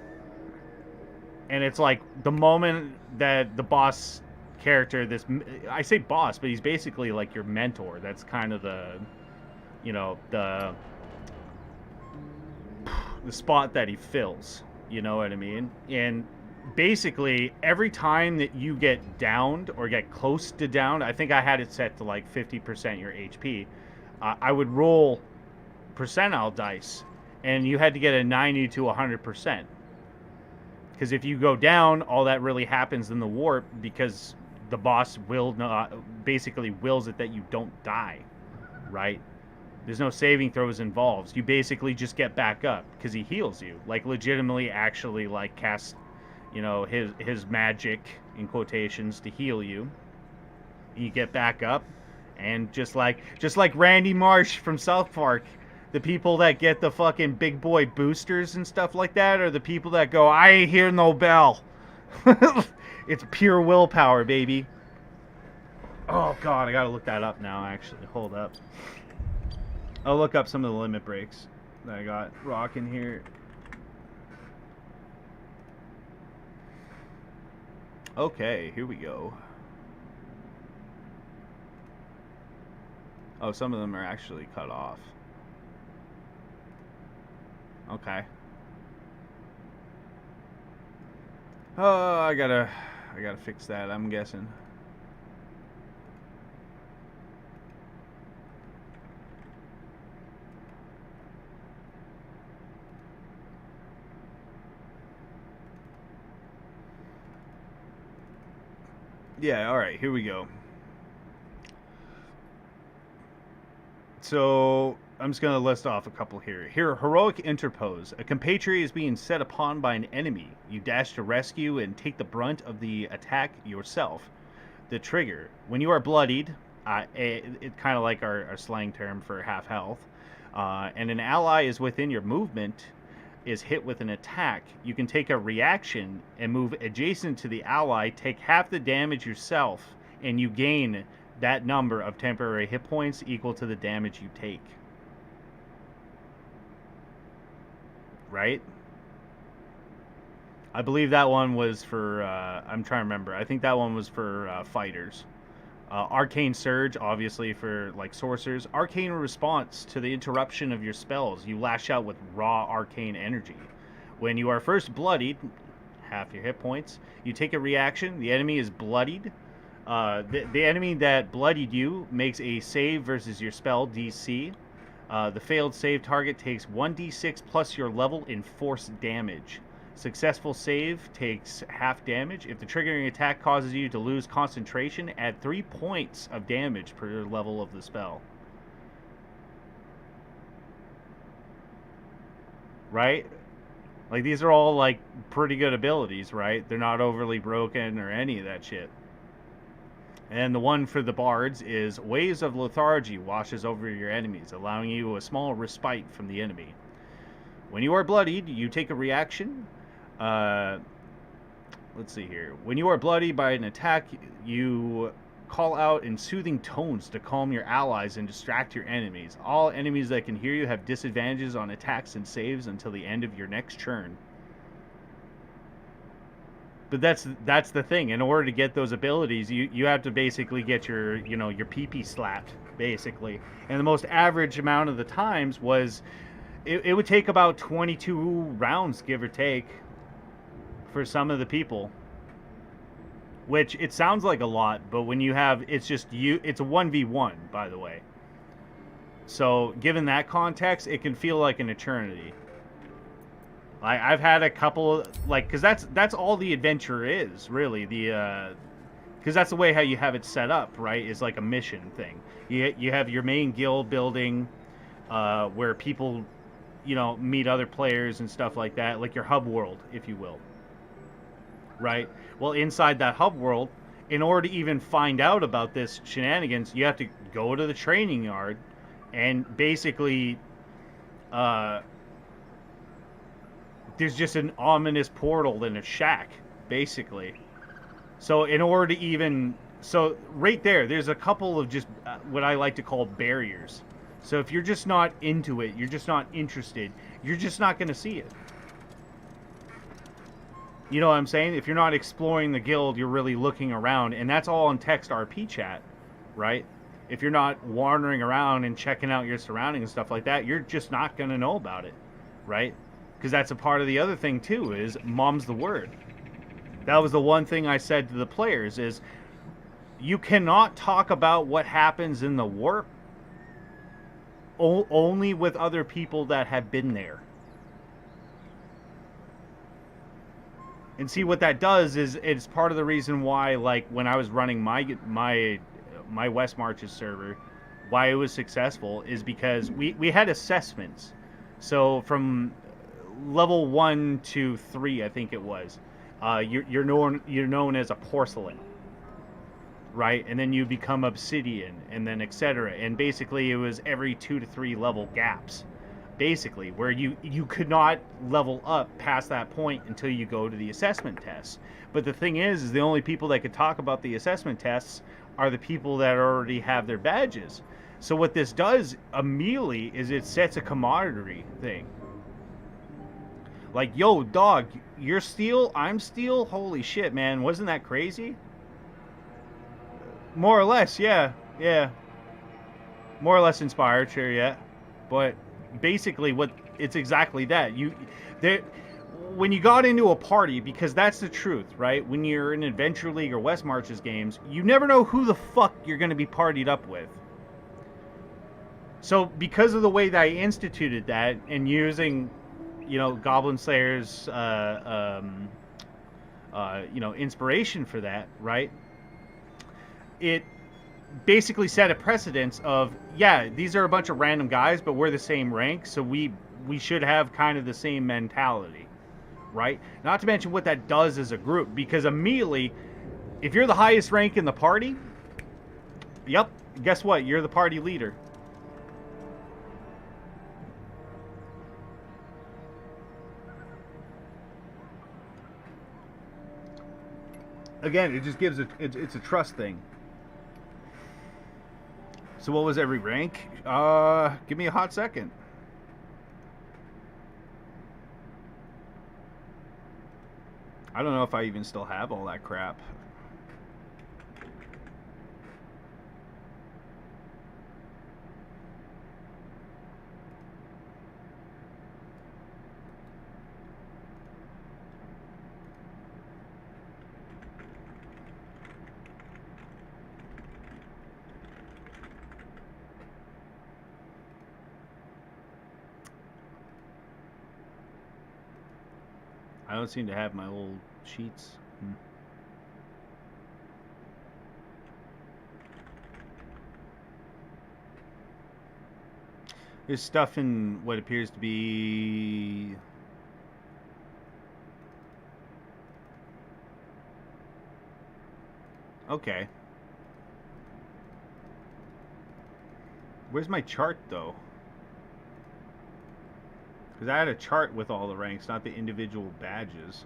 And it's like the moment that the boss character, this, I say boss, but he's basically like your mentor. That's kind of the, you know, the spot that he fills. You know what I mean? And basically, every time that you get downed or get close to downed, I think I had it set to like 50% your HP. I would roll percentile dice, and you had to get a 90 to 100%. Because if you go down, all that really happens in the warp, because the boss basically wills it that you don't die, right? There's no saving throws involved. You basically just get back up because he heals you, like legitimately, actually, like casts, you know, his magic in quotations to heal you. You get back up, and just like Randy Marsh from South Park, the people that get the fucking big boy boosters and stuff like that are the people that go, I ain't hear no bell. It's pure willpower, baby. Oh god, I gotta look that up now, actually. Hold up. I'll look up some of the limit breaks that I got rocking here. Okay, here we go. Oh, some of them are actually cut off. Okay. Oh, I gotta fix that, I'm guessing. Yeah, alright, here we go. So, I'm just going to list off a couple here. Here, heroic interpose. A compatriot is being set upon by an enemy. You dash to rescue and take the brunt of the attack yourself. The trigger. When you are bloodied, it's kind of like our slang term for half health, and an ally is within your movement, is hit with an attack, you can take a reaction and move adjacent to the ally, take half the damage yourself, and you gain that number of temporary hit points equal to the damage you take. Right? I believe that one was for, I'm trying to remember. I think that one was for fighters. Arcane Surge, obviously for like sorcerers. Arcane Response to the interruption of your spells. You lash out with raw arcane energy. When you are first bloodied, half your hit points, you take a reaction. The enemy is bloodied. The enemy that bloodied you makes a save versus your spell DC. The failed save target takes 1d6 plus your level in force damage. Successful save takes half damage. If the triggering attack causes you to lose concentration, add 3 points of damage per level of the spell. Right? Like, these are all, like, pretty good abilities, right? They're not overly broken or any of that shit. And the one for the bards is Waves of Lethargy washes over your enemies, allowing you a small respite from the enemy. When you are bloodied, you take a reaction. Let's see here. When you are bloodied by an attack, you call out in soothing tones to calm your allies and distract your enemies. All enemies that can hear you have disadvantages on attacks and saves until the end of your next turn. But that's the thing. In order to get those abilities, you have to basically get your your PP slapped, basically. And the most average amount of the times was it would take about 22 rounds, give or take, for some of the people. Which it sounds like a lot, but when you have it's a 1v1, by the way. So given that context, it can feel like an eternity. I've had a couple, like, because that's all the adventure is, really. Because that's the way how you have it set up, right? Is like a mission thing. You have your main guild building, where people, meet other players and stuff like that, like your hub world, if you will. Right? Well, inside that hub world, in order to even find out about this shenanigans, you have to go to the training yard, and basically, there's just an ominous portal in a shack, basically. So in order to even... So right there's a couple of just what I like to call barriers. So if you're just not into it, you're just not interested, you're just not going to see it. You know what I'm saying? If you're not exploring the guild, you're really looking around. And that's all in text RP chat, right? If you're not wandering around and checking out your surroundings and stuff like that, you're just not going to know about it, right? Because that's a part of the other thing, too, is mom's the word. That was the one thing I said to the players, is you cannot talk about what happens in the warp only with other people that have been there. And see, what that does is it's part of the reason why, like, when I was running my West Marches server, why it was successful is because we had assessments. So from level 1 to 3, I think it was, you're known as a porcelain, right? And then you become obsidian, and then etc. And basically, it was every 2 to 3 level gaps, basically, where you could not level up past that point until you go to the assessment tests. But the thing is the only people that could talk about the assessment tests are the people that already have their badges. So what this does immediately is it sets a camaraderie thing. Like, yo, dog, you're steel, I'm steel? Holy shit, man. Wasn't that crazy? More or less, yeah. Yeah. More or less inspired, sure, yeah. But basically, it's exactly that. When you got into a party, because that's the truth, right? When you're in Adventure League or West Marches games, you never know who the fuck you're going to be partied up with. So because of the way that I instituted that, and using... Goblin Slayer's, inspiration for that, right? It basically set a precedence of, yeah, these are a bunch of random guys, but we're the same rank, so we should have kind of the same mentality, right? Not to mention what that does as a group, because immediately, if you're the highest rank in the party, yep, guess what? You're the party leader. Again, it just gives it's a trust thing. So what was every rank? Give me a hot second. I don't know if I even still have all that crap. I don't seem to have my old sheets. There's stuff in what appears to be... Okay. Where's my chart, though? Because I had a chart with all the ranks, not the individual badges.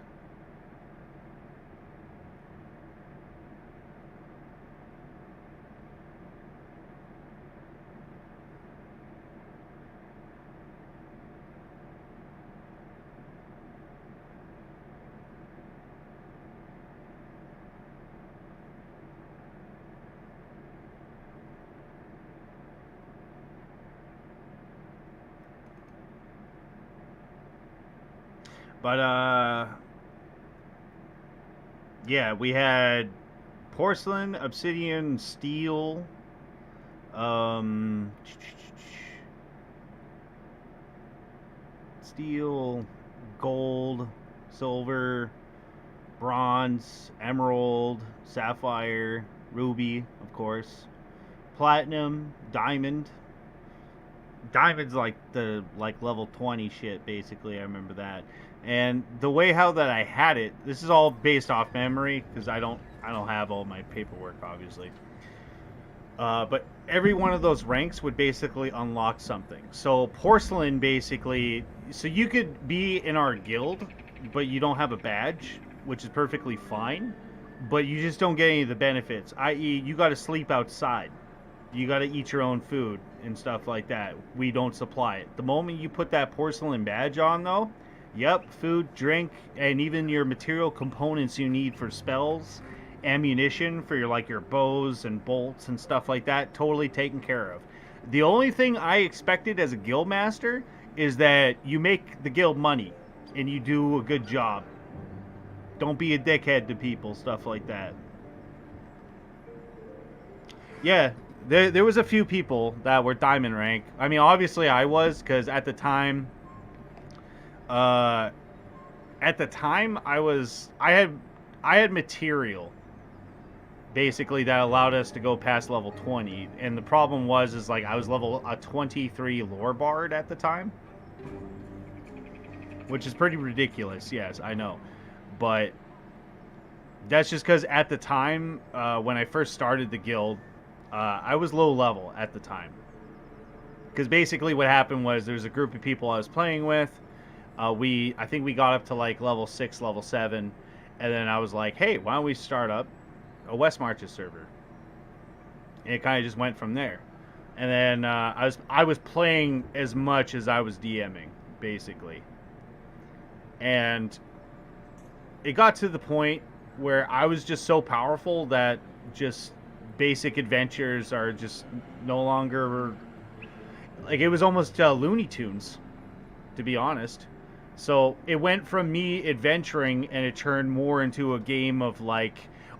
But, yeah, we had porcelain, obsidian, steel, steel, gold, silver, bronze, emerald, sapphire, ruby, of course, platinum, diamond. Diamond's like the level 20 shit, basically. I remember that. And the way how that I had it, this is all based off memory because I don't have all my paperwork, obviously. But every one of those ranks would basically unlock something. So porcelain, basically, so you could be in our guild, but you don't have a badge, which is perfectly fine. But you just don't get any of the benefits. I.e., you got to sleep outside. You got to eat your own food and stuff like that. We don't supply it. The moment you put that porcelain badge on, though, yep, food, drink, and even your material components you need for spells, ammunition for your bows and bolts and stuff like that, totally taken care of. The only thing I expected as a guild master is that you make the guild money and you do a good job. Don't be a dickhead to people, stuff like that. Yeah. There was a few people that were diamond rank. I mean, obviously I was, because at the time, I had material, basically, that allowed us to go past level 20. And the problem was I was level 23 lore bard at the time, which is pretty ridiculous. Yes, I know, but that's just because at the time, when I first started the guild, I was low level at the time. Because basically what happened was there's a group of people I was playing with. I think we got up to level 6, level 7. And then I was like, hey, why don't we start up a West Marches server? And it kind of just went from there. And then I was playing as much as I was DMing, basically. And it got to the point where I was just so powerful that just basic adventures are just no longer it was almost Looney Tunes, to be honest. So it went from me adventuring and it turned more into a game of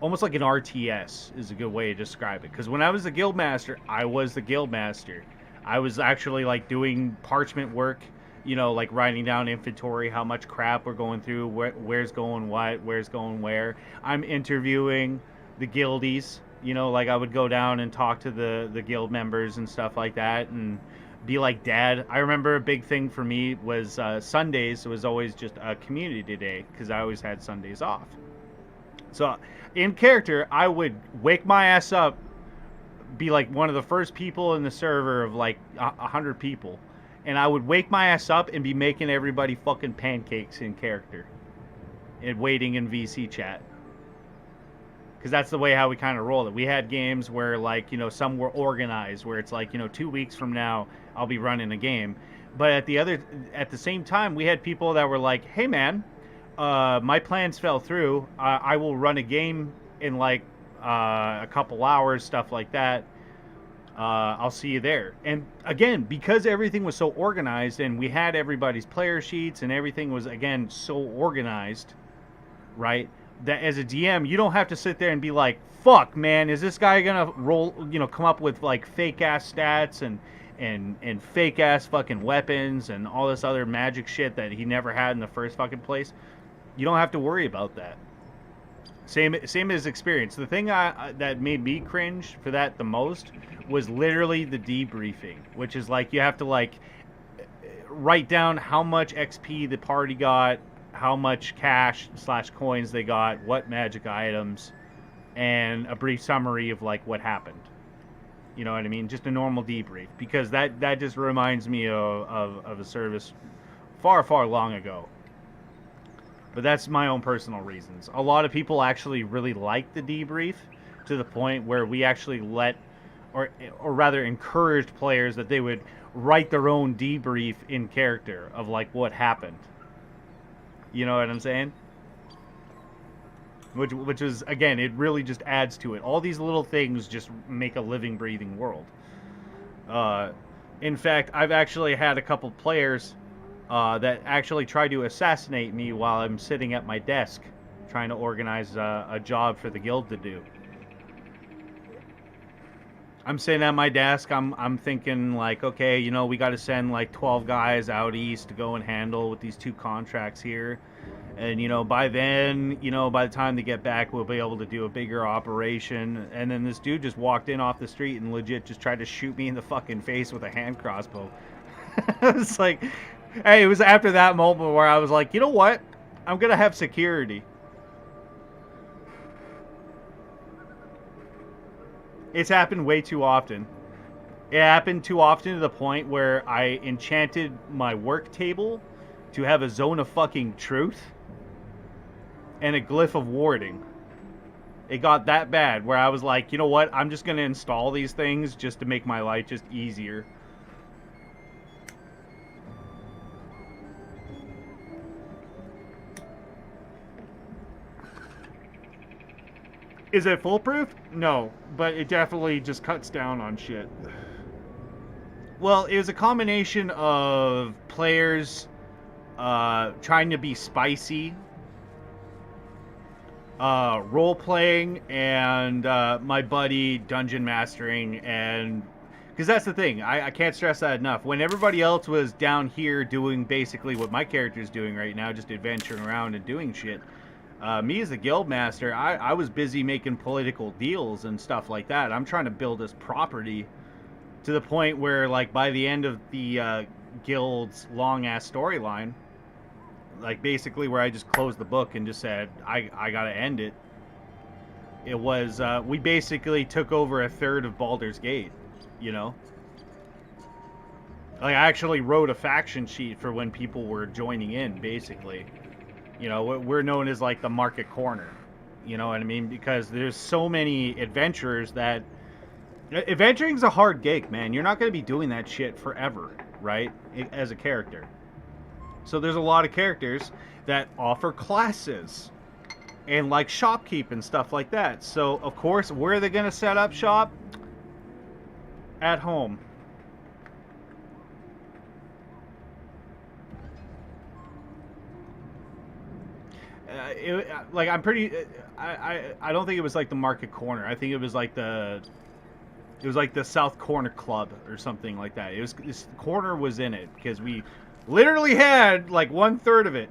almost like an RTS is a good way to describe it. Because when I was the guild master, I was the guild master. I was actually doing parchment work, writing down inventory, how much crap we're going through, where's going what, where's going where. I'm interviewing the guildies. I would go down and talk to the guild members and stuff like that and be like dad. I remember a big thing for me was Sundays was always just a community day because I always had Sundays off. So in character, I would wake my ass up, be one of the first people in the server of 100 people, and I would wake my ass up and be making everybody fucking pancakes in character and waiting in VC chat. Because that's the way how we kind of rolled it. We had games where, some were organized, where it's 2 weeks from now, I'll be running a game. But at the same time, we had people that were like, hey, man, my plans fell through. I will run a game in, a couple hours, stuff like that. I'll see you there. And, again, because everything was so organized and we had everybody's player sheets and everything was, again, so organized, right? That as a DM, you don't have to sit there and be like, fuck, man, is this guy gonna come up with fake ass stats and fake ass fucking weapons and all this other magic shit that he never had in the first fucking place? You don't have to worry about that. Same as experience. The thing that made me cringe for that the most was literally the debriefing, which is like you have to like write down how much XP the party got, how much cash / coins they got, what magic items, and a brief summary of like what happened. You know what I mean? Just a normal debrief, because that just reminds me of a service far, far long ago. But that's my own personal reasons. A lot of people actually really like the debrief, to the point where we actually or rather encouraged players that they would write their own debrief in character of like what happened. You know what I'm saying? Which is, again, it really just adds to it. All these little things just make a living, breathing world. In fact, I've actually had a couple players that actually tried to assassinate me while I'm sitting at my desk trying to organize a job for the guild to do. I'm sitting at my desk, I'm thinking like, okay, you know, we got to send like 12 guys out east to go and handle with these 2 contracts here. And, you know, by then, you know, by the time they get back, we'll be able to do a bigger operation. And then this dude just walked in off the street and legit just tried to shoot me in the fucking face with a hand crossbow. It's like, hey, it was after that moment where I was like, you know what? I'm going to have security. It's happened way too often. It happened too often to the point where I enchanted my work table to have a zone of fucking truth and a glyph of warding. It got that bad where I was like, you know what? I'm just going to install these things just to make my life just easier. Is it foolproof? No, but it definitely just cuts down on shit. Well, it was a combination of players trying to be spicy, role-playing, and my buddy dungeon mastering, and... Because that's the thing, I can't stress that enough. When everybody else was down here doing basically what my character's doing right now, just adventuring around and doing shit, me as a guild master, I was busy making political deals and stuff like that. I'm trying to build this property to the point where, like, by the end of the guild's long-ass storyline, like, basically where I just closed the book and just said, I gotta end it. It was, we basically took over a third of Baldur's Gate, you know? Like, I actually wrote a faction sheet for when people were joining in, basically. You know, we're known as, like, the market corner. You know what I mean? Because there's so many adventurers that... Adventuring's a hard gig, man. You're not going to be doing that shit forever, right? As a character. So there's a lot of characters that offer classes. And, like, shopkeep and stuff like that. So, of course, where are they going to set up shop? At home. Like, I'm pretty... I don't think it was, like, the market corner. I think it was, like, the... It was, like, the South Corner Club or something like that. It was... This corner was in it, because we literally had, like, 1/3 of it.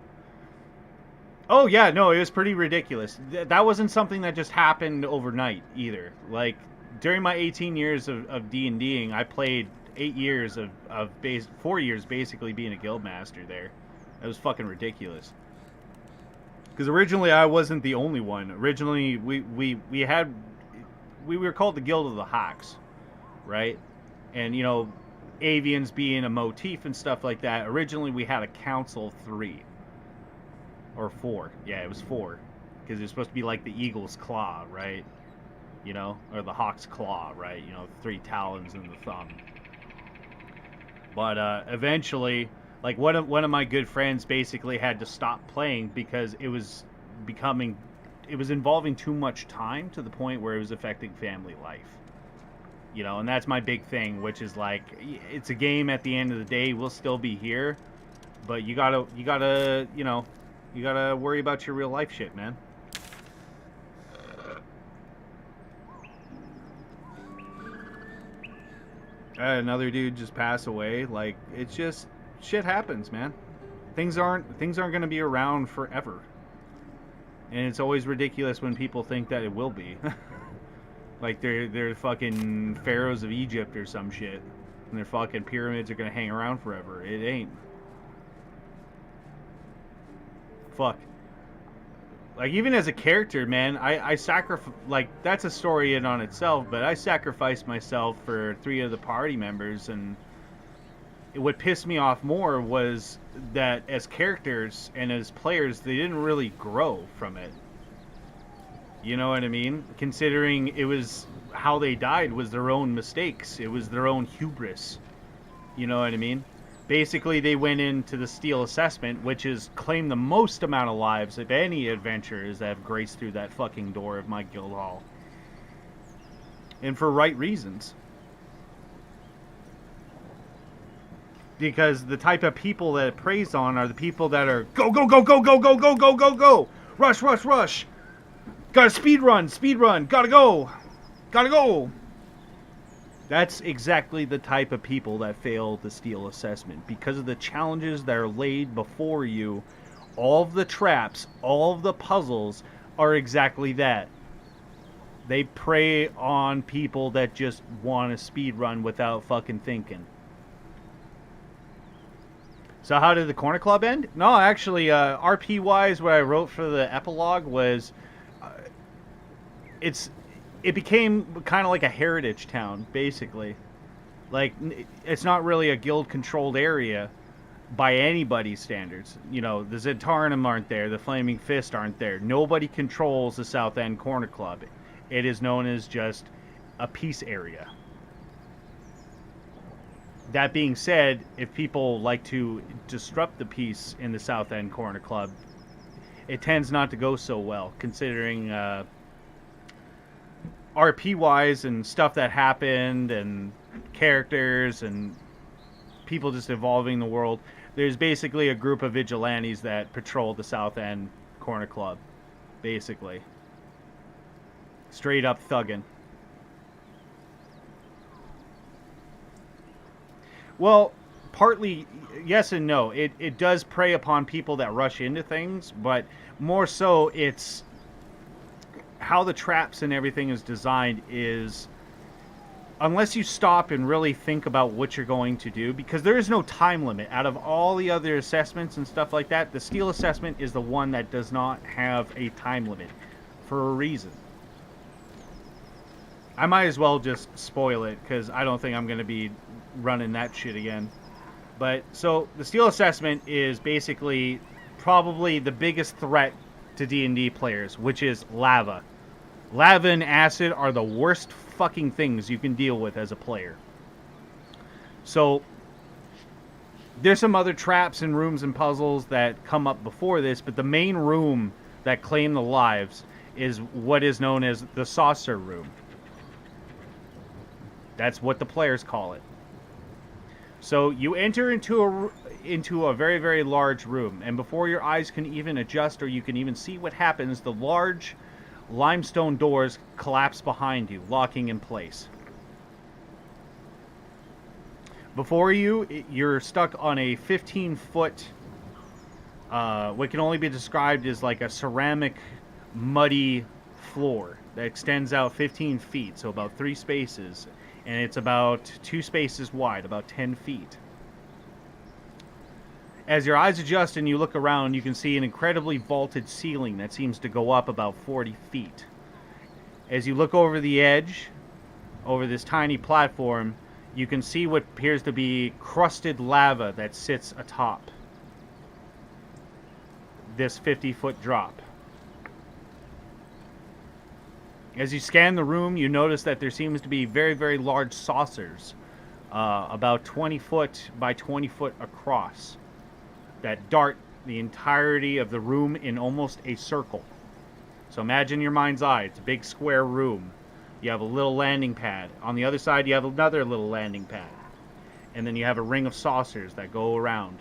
Oh, yeah, no, it was pretty ridiculous. That wasn't something that just happened overnight, either. Like, during my 18 years of D&Ding, I played 8 years 4 years, basically, being a guild master there. That was fucking ridiculous. Because originally I wasn't the only one. Originally we were called the Guild of the Hawks, right? And, you know, avians being a motif and stuff like that. Originally we had a council of 3 or 4. Yeah, it was 4 because it was supposed to be like the eagle's claw, right? You know, or the hawk's claw, right? You know, 3 talons in the thumb. But eventually, like, one of my good friends basically had to stop playing because it was involving too much time to the point where it was affecting family life. You know, and that's my big thing, which is like, it's a game at the end of the day. We'll still be here, but you gotta, you know, you gotta worry about your real life shit, man. Another dude just passed away. Like, it's just... Shit happens, man. Things aren't going to be around forever. And it's always ridiculous when people think that it will be. Like they're fucking pharaohs of Egypt or some shit. And their fucking pyramids are gonna hang around forever. It ain't. Fuck. Like, even as a character, man, I sacrifice, like, that's a story in on itself, but I sacrificed myself for 3 of the party members, and what pissed me off more was that as characters and as players, they didn't really grow from it. You know what I mean? Considering it was, how they died was their own mistakes. It was their own hubris. You know what I mean? Basically, they went into the Steel Assessment, which is claimed the most amount of lives of any adventurers that have graced through that fucking door of my guild hall. And for right reasons. Because the type of people that it preys on are the people that are go, go, go, go, go, go, go, go, go, go! Rush, rush, rush! Gotta speed run, gotta go! Gotta go! That's exactly the type of people that fail the Steel Assessment. Because of the challenges that are laid before you, all of the traps, all of the puzzles are exactly that. They prey on people that just want to speedrun without fucking thinking. So how did the Corner Club end? No, actually, RP-wise, what I wrote for the epilogue was... It became kind of like a heritage town, basically. Like, it's not really a guild-controlled area by anybody's standards. You know, the Zentarum aren't there, the Flaming Fist aren't there. Nobody controls the South End Corner Club. It is known as just a peace area. That being said, if people like to disrupt the peace in the South End Corner Club, it tends not to go so well, considering... RP-wise and stuff that happened and characters and people just evolving the world, there's basically a group of vigilantes that patrol the South End Corner Club, basically. Straight up thugging. Well, partly yes and no. It does prey upon people that rush into things, but more so it's... how the traps and everything is designed is, unless you stop and really think about what you're going to do, because there is no time limit. Out of all the other assessments and stuff like that, the Steel Assessment is the one that does not have a time limit, for a reason. I might as well just spoil it, because I don't think I'm going to be running that shit again. But, so, the Steel Assessment is basically probably the biggest threat to D&D players, which is lava. Lava and acid are the worst fucking things you can deal with as a player. So, there's some other traps and rooms and puzzles that come up before this, but the main room that claim the lives is what is known as the Saucer Room. That's what the players call it. So, you enter into a very, very large room, and before your eyes can even adjust or you can even see what happens, the large limestone doors collapse behind you, locking in place. Before you, you're stuck on a 15-foot, what can only be described as like a ceramic, muddy floor that extends out 15 feet, so about 3 spaces, and it's about 2 spaces wide, about 10 feet. As your eyes adjust and you look around, you can see an incredibly vaulted ceiling that seems to go up about 40 feet. As you look over the edge, over this tiny platform, you can see what appears to be crusted lava that sits atop this 50-foot drop. As you scan the room, you notice that there seems to be very, very large saucers, about 20 foot by 20 foot across, that dart the entirety of the room in almost a circle. So imagine your mind's eye. It's a big square room. You have a little landing pad. On the other side, you have another little landing pad. And then you have a ring of saucers that go around.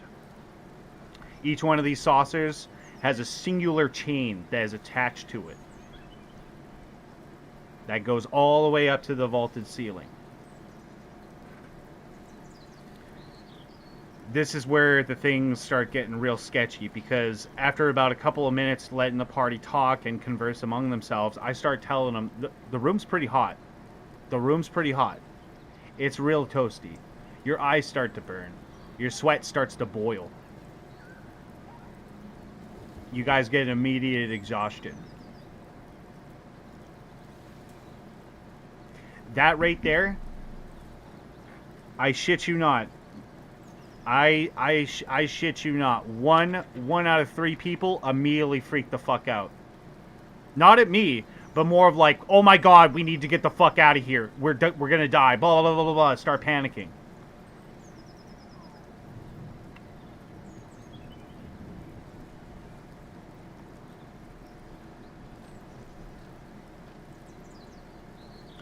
Each one of these saucers has a singular chain that is attached to it. That goes all the way up to the vaulted ceiling. this is where the things start getting real sketchy, because after about a couple of minutes letting the party talk and converse among themselves, I start telling them the room's pretty hot. The room's pretty hot. It's real toasty. Your eyes start to burn. Your sweat starts to boil. You guys get immediate exhaustion. That right there, I shit you not. I shit you not. One out of 3 people immediately freak the fuck out. Not at me, but more of like, oh my god, we need to get the fuck out of here. We're gonna die. Blah blah blah blah blah. Start panicking.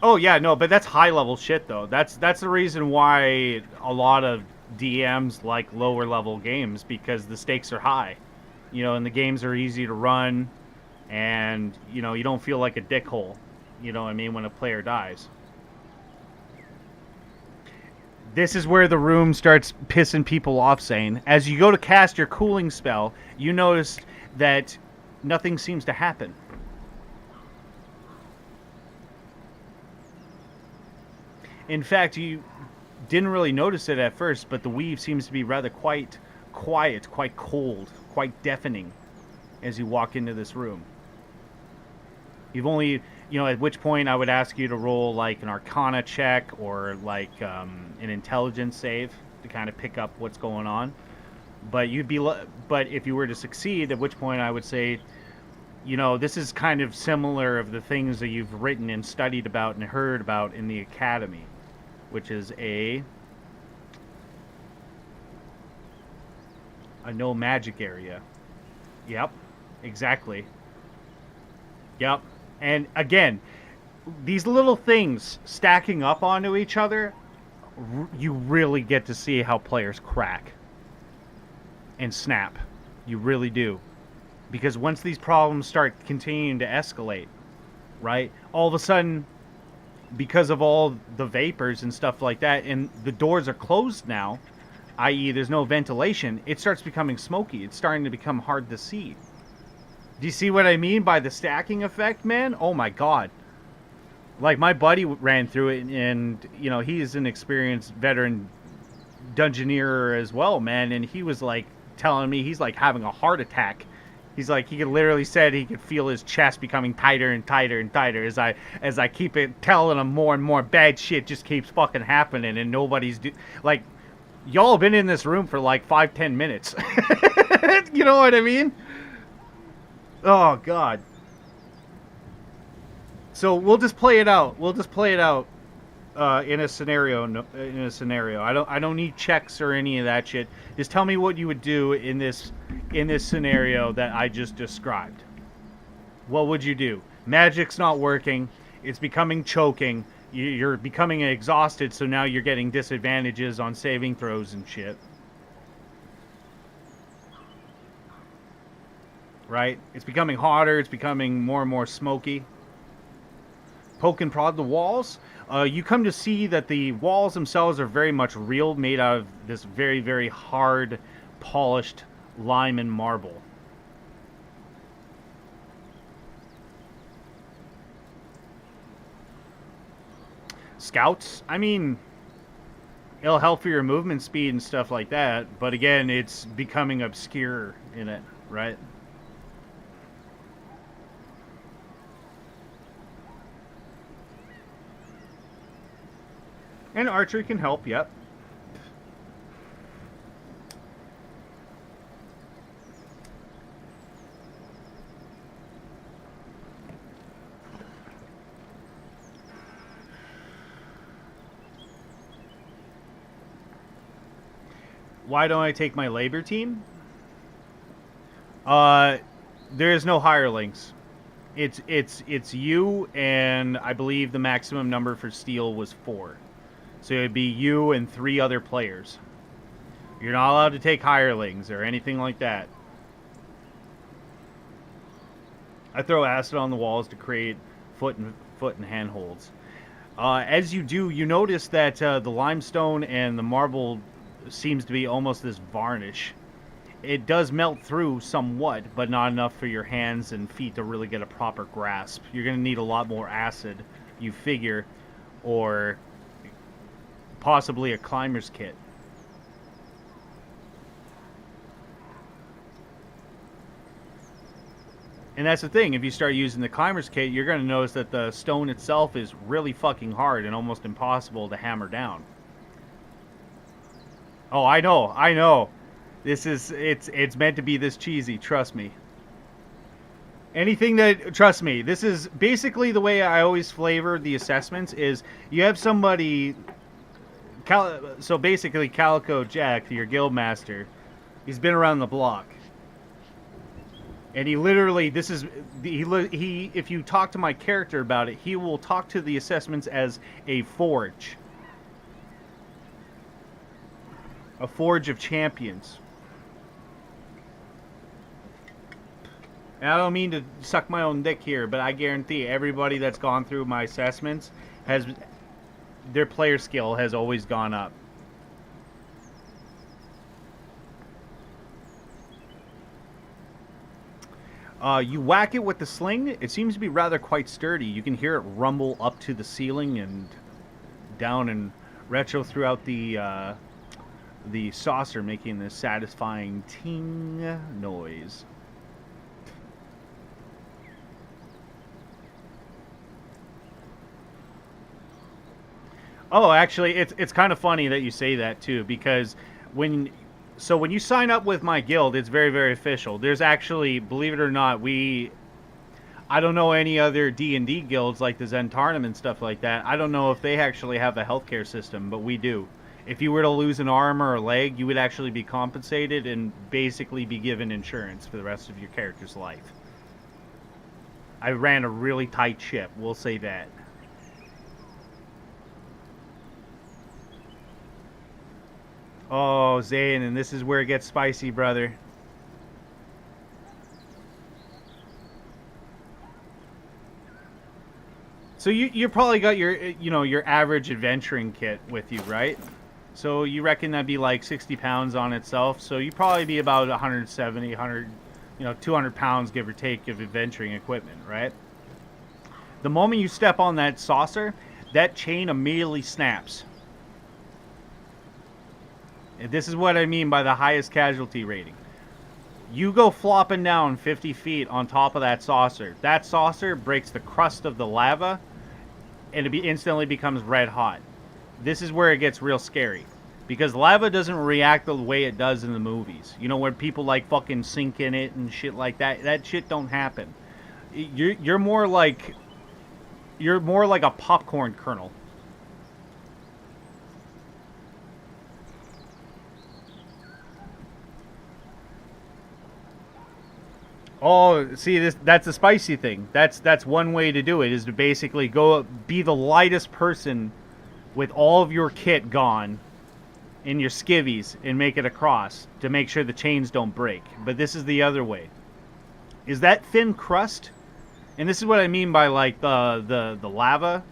Oh yeah, no, but that's high level shit though. That's the reason why a lot of DMs like lower level games, because the stakes are high. You know, and the games are easy to run, and you know, you don't feel like a dickhole. You know what I mean, when a player dies. This is where the room starts pissing people off, saying, as you go to cast your cooling spell, you notice that nothing seems to happen. In fact, you didn't really notice it at first, but the weave seems to be rather quite quiet, quite cold, quite deafening as you walk into this room. You've only, you know, at which point I would ask you to roll like an Arcana check or like an intelligence save to kind of pick up what's going on. But but if you were to succeed, at which point I would say, you know, this is kind of similar of the things that you've written and studied about and heard about in the academy, which is a no magic area. Yep, exactly. Yep. And again, these little things stacking up onto each other, you really get to see how players crack and snap. You really do. Because once these problems start continuing to escalate, right, all of a sudden, because of all the vapors and stuff like that, and the doors are closed now, i.e. there's no ventilation, it starts becoming smoky. It's starting to become hard to see. Do you see what I mean by the stacking effect, man? Oh my god. Like, my buddy ran through it, and, you know, he's an experienced veteran dungeoneer as well, man, and he was, like, telling me he's, like, having a heart attack. He's like, he could literally said he could feel his chest becoming tighter and tighter and tighter as I keep it telling him more and more bad shit just keeps fucking happening, and nobody's like, y'all have been in this room for like 5-10 minutes. You know what I mean? Oh god. So we'll just play it out. We'll just play it out in a scenario. In a scenario. I don't need checks or any of that shit. Just tell me what you would do in this scenario that I just described. What would you do? Magic's not working. It's becoming choking. You're becoming exhausted, so now you're getting disadvantages on saving throws and shit. Right? It's becoming hotter. It's becoming more and more smoky. Poke and prod the walls. You come to see that the walls themselves are very much real, made out of this very, very hard, polished lime and marble. Scouts, I mean, it'll help for your movement speed and stuff like that, but again, it's becoming obscure in it, right? And archery can help, yep. Why don't I take my labor team? There is no hirelings. It's you, and I believe the maximum number for steel was 4. So it'd be you and 3 other players. You're not allowed to take hirelings or anything like that. I throw acid on the walls to create foot and handholds. As you do, you notice that the limestone and the marble seems to be almost this varnish. It does melt through somewhat, but not enough for your hands and feet to really get a proper grasp. You're going to need a lot more acid, you figure, or possibly a climber's kit. And that's the thing, if you start using the climber's kit, you're going to notice that the stone itself is really fucking hard and almost impossible to hammer down. Oh, I know. It's meant to be this cheesy, trust me. Trust me, this is basically the way I always flavor the assessments is you have somebody, so basically Calico Jack, your guild master, he's been around the block. And he literally, if you talk to my character about it, he will talk to the assessments as a forge. A forge of champions. And I don't mean to suck my own dick here, but I guarantee everybody that's gone through my assessments their player skill has always gone up. You whack it with the sling, it seems to be rather quite sturdy. You can hear it rumble up to the ceiling and down and retro throughout the saucer, making this satisfying ting noise. Oh, actually, it's kind of funny that you say that too, because when you sign up with my guild, it's very, very official. There's actually, believe it or not, I don't know any other D&D guilds like the Zentarnum and stuff like that. I don't know if they actually have a healthcare system, but we do. If you were to lose an arm or a leg, you would actually be compensated and basically be given insurance for the rest of your character's life. I ran a really tight ship, we'll say that. Oh, Zayn, and this is where it gets spicy, brother. So you probably got your average adventuring kit with you, right? So you reckon that'd be like 60 pounds on itself. So you'd probably be about 170, 200 pounds, give or take, of adventuring equipment, right? The moment you step on that saucer, that chain immediately snaps. And this is what I mean by the highest casualty rating. You go flopping down 50 feet on top of that saucer. That saucer breaks the crust of the lava, and it instantly becomes red hot. This is where it gets real scary. Because lava doesn't react the way it does in the movies. You know, where people like fucking sink in it and shit like that. That shit don't happen. You're more like a popcorn kernel. Oh, see, that's a spicy thing. That's one way to do it, is to basically go be the lightest person with all of your kit gone in your skivvies and make it across to make sure the chains don't break. But this is the other way. Is that thin crust, and this is what I mean by like the lava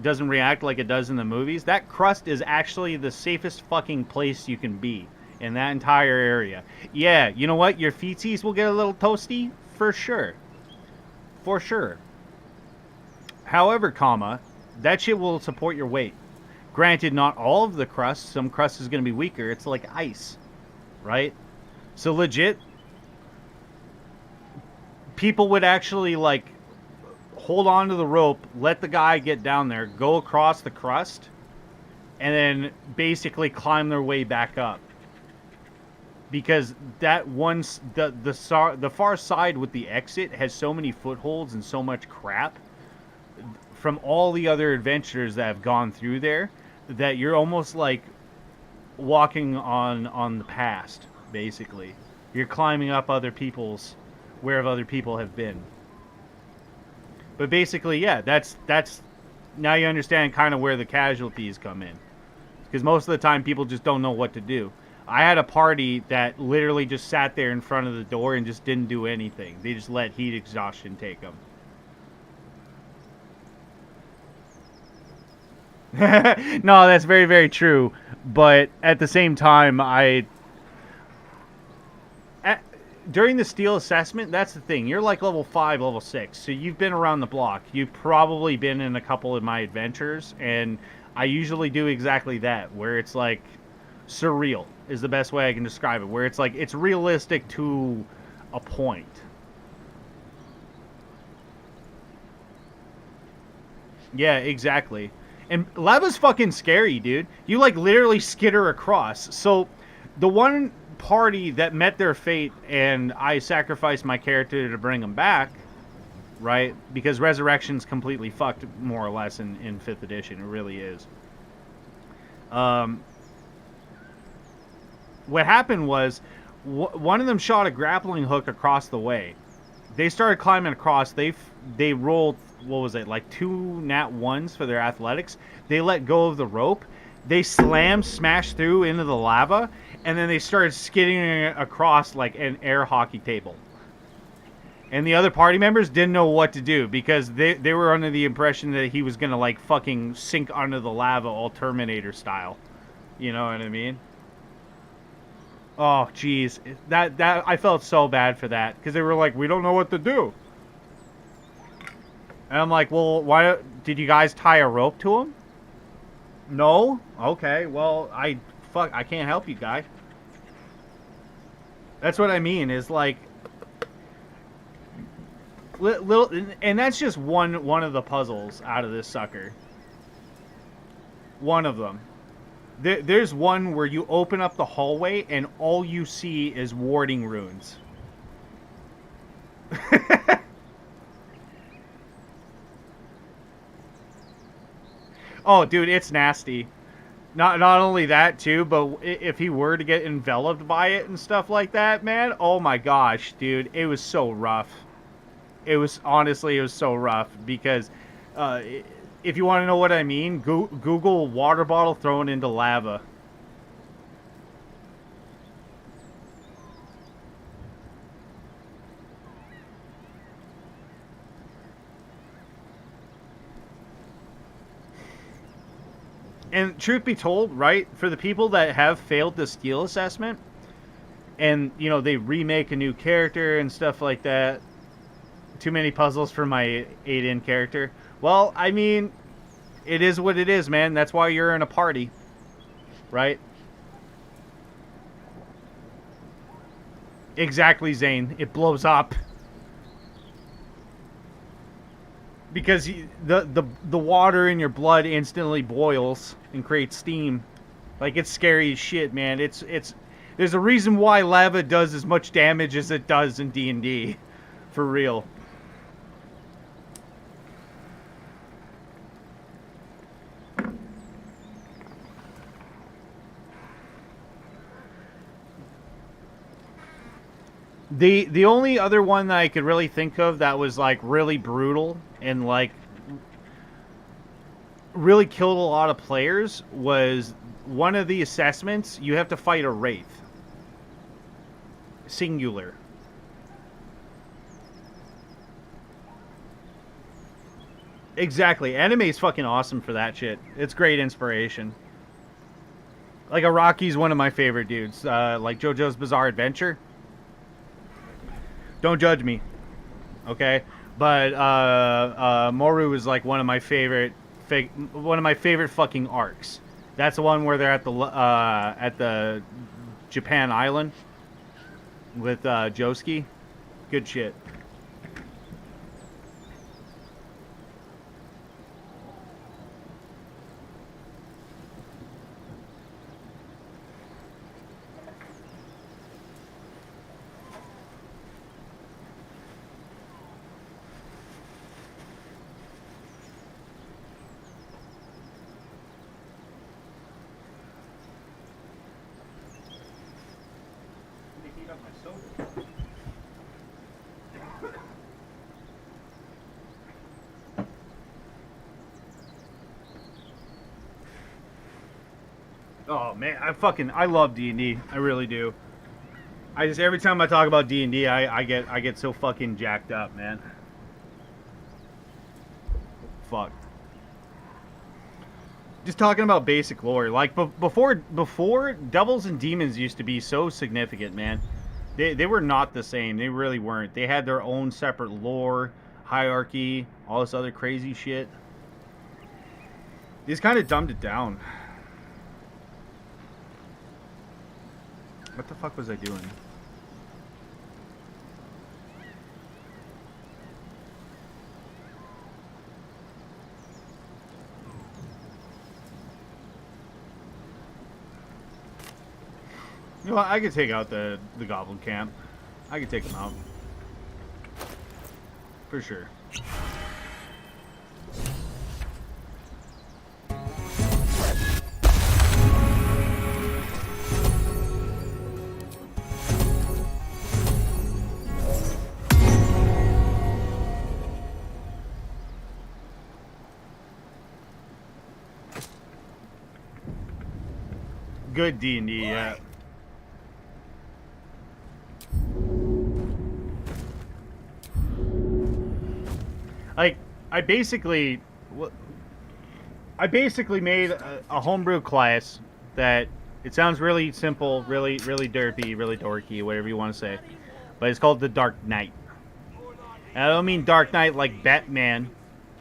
doesn't react like it does in the movies. That crust is actually the safest fucking place you can be in that entire area. Yeah, you know what? Your feetsies will get a little toasty, for sure. For sure. However, that shit will support your weight. Granted, not all of the crust. Some crust is going to be weaker. It's like ice, right? So legit, people would actually like hold on to the rope, let the guy get down there, go across the crust, and then basically climb their way back up. Because that the far side with the exit has so many footholds and so much crap from all the other adventurers that have gone through there, that you're almost like walking on the past, basically. You're climbing up wherever other people have been. But basically, yeah, that's now you understand kind of where the casualties come in. Because most of the time people just don't know what to do. I had a party that literally just sat there in front of the door and just didn't do anything. They just let heat exhaustion take them. No, that's very, very true. But at the same time, during the steel assessment, that's the thing. You're like level 5, level 6. So you've been around the block. You've probably been in a couple of my adventures. And I usually do exactly that, where it's like surreal is the best way I can describe it. Where it's like, it's realistic to a point. Yeah, exactly. And lava's fucking scary, dude. You like literally skitter across. So the one party that met their fate and I sacrificed my character to bring them back, right? Because Resurrection's completely fucked, more or less, in 5th edition. It really is. What happened was, one of them shot a grappling hook across the way. They started climbing across. They rolled, what was it, like 2 nat 1s for their athletics. They let go of the rope. They smashed through into the lava, and then they started skidding across like an air hockey table. And the other party members didn't know what to do because they were under the impression that he was gonna like fucking sink under the lava all Terminator style. You know what I mean? Oh, jeez. That I felt so bad for that because they were like, we don't know what to do. And I'm like, well, why did you guys tie a rope to him? No? Okay, well, I can't help you, guy. That's what I mean, is like little, and that's just one of the puzzles out of this sucker. One of them. There's one where you open up the hallway and all you see is warding runes. Oh, dude, it's nasty. Not only that, too, but if he were to get enveloped by it and stuff like that, man, oh my gosh, dude, it was so rough. It was, honestly, it was so rough because if you want to know what I mean, Google water bottle thrown into lava. And truth be told, right, for the people that have failed the skill assessment, and, you know, they remake a new character and stuff like that, too many puzzles for my 8-in character. Well, I mean, it is what it is, man. That's why you're in a party, right? Exactly, Zane. It blows up. Because the water in your blood instantly boils and creates steam. Like, it's scary as shit, man. There's a reason why lava does as much damage as it does in D&D. For real. The only other one that I could really think of that was like really brutal and like really killed a lot of players was one of the assessments. You have to fight a wraith. Singular. Exactly. Anime is fucking awesome for that shit. It's great inspiration. Like Araki's one of my favorite dudes. Like JoJo's Bizarre Adventure. Don't judge me, okay? But Moru is like one of my favorite fucking arcs. That's the one where they're at the Japan island with Josuke. Good shit. Oh man, I love D&D. I really do. I just, every time I talk about D&D, I get so fucking jacked up, man. Fuck. just talking about basic lore. Like before devils and demons used to be so significant, man. They were not the same. They really weren't. They had their own separate lore, hierarchy, all this other crazy shit. These kind of dumbed it down. What the fuck was I doing? You know what? I could take out the goblin camp. I could take them out. For sure. Good D&D, yeah. Like, I basically made a homebrew class that, it sounds really simple, really derpy, really dorky, whatever you want to say, but it's called the Dark Knight. And I don't mean Dark Knight like Batman,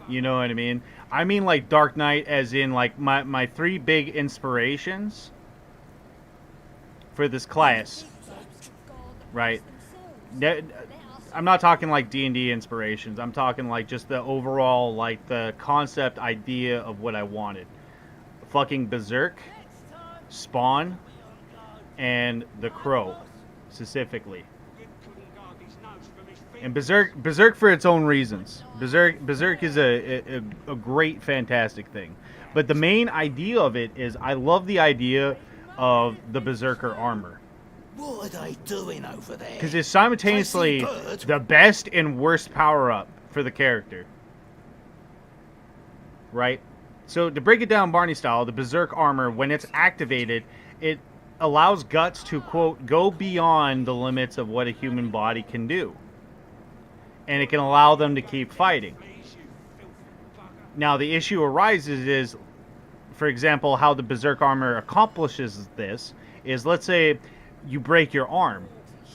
you know what I mean? I mean like Dark Knight as in like my 3 big inspirations for this class, right? I'm not talking like D&D inspirations. I'm talking like just the overall, like the concept idea of what I wanted. Fucking Berserk, Spawn, and The Crow, specifically. And Berserk for its own reasons. Berserk is a great, fantastic thing. But the main idea of it is I love the idea of the Berserker armor. What are they doing over there? Because it's simultaneously the best and worst power-up for the character. Right? So to break it down Barney style, the Berserk armor, when it's activated, it allows Guts to, quote, go beyond the limits of what a human body can do. And it can allow them to keep fighting. Now the issue arises is, for example, how the Berserk armor accomplishes this is, let's say you break your arm.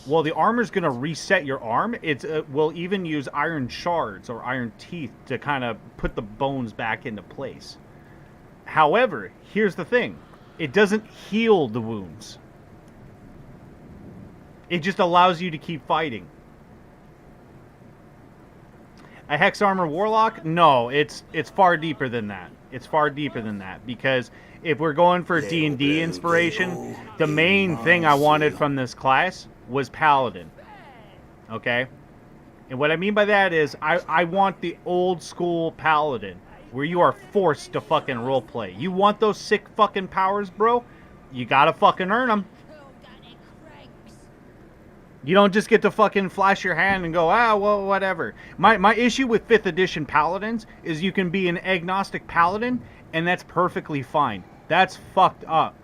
Well, the armor's going to reset your arm. It will even use iron shards or iron teeth to kind of put the bones back into place. However, here's the thing. It doesn't heal the wounds. It just allows you to keep fighting. A Hex Armor Warlock? No, it's far deeper than that. It's far deeper than that, because if we're going for D&D inspiration, the main thing I wanted from this class was Paladin. Okay? And what I mean by that is I want the old school Paladin, where you are forced to fucking roleplay. You want those sick fucking powers, bro? You gotta fucking earn them. You don't just get to fucking flash your hand and go, well, whatever. My issue with 5th edition Paladins is you can be an agnostic Paladin, and that's perfectly fine. That's fucked up.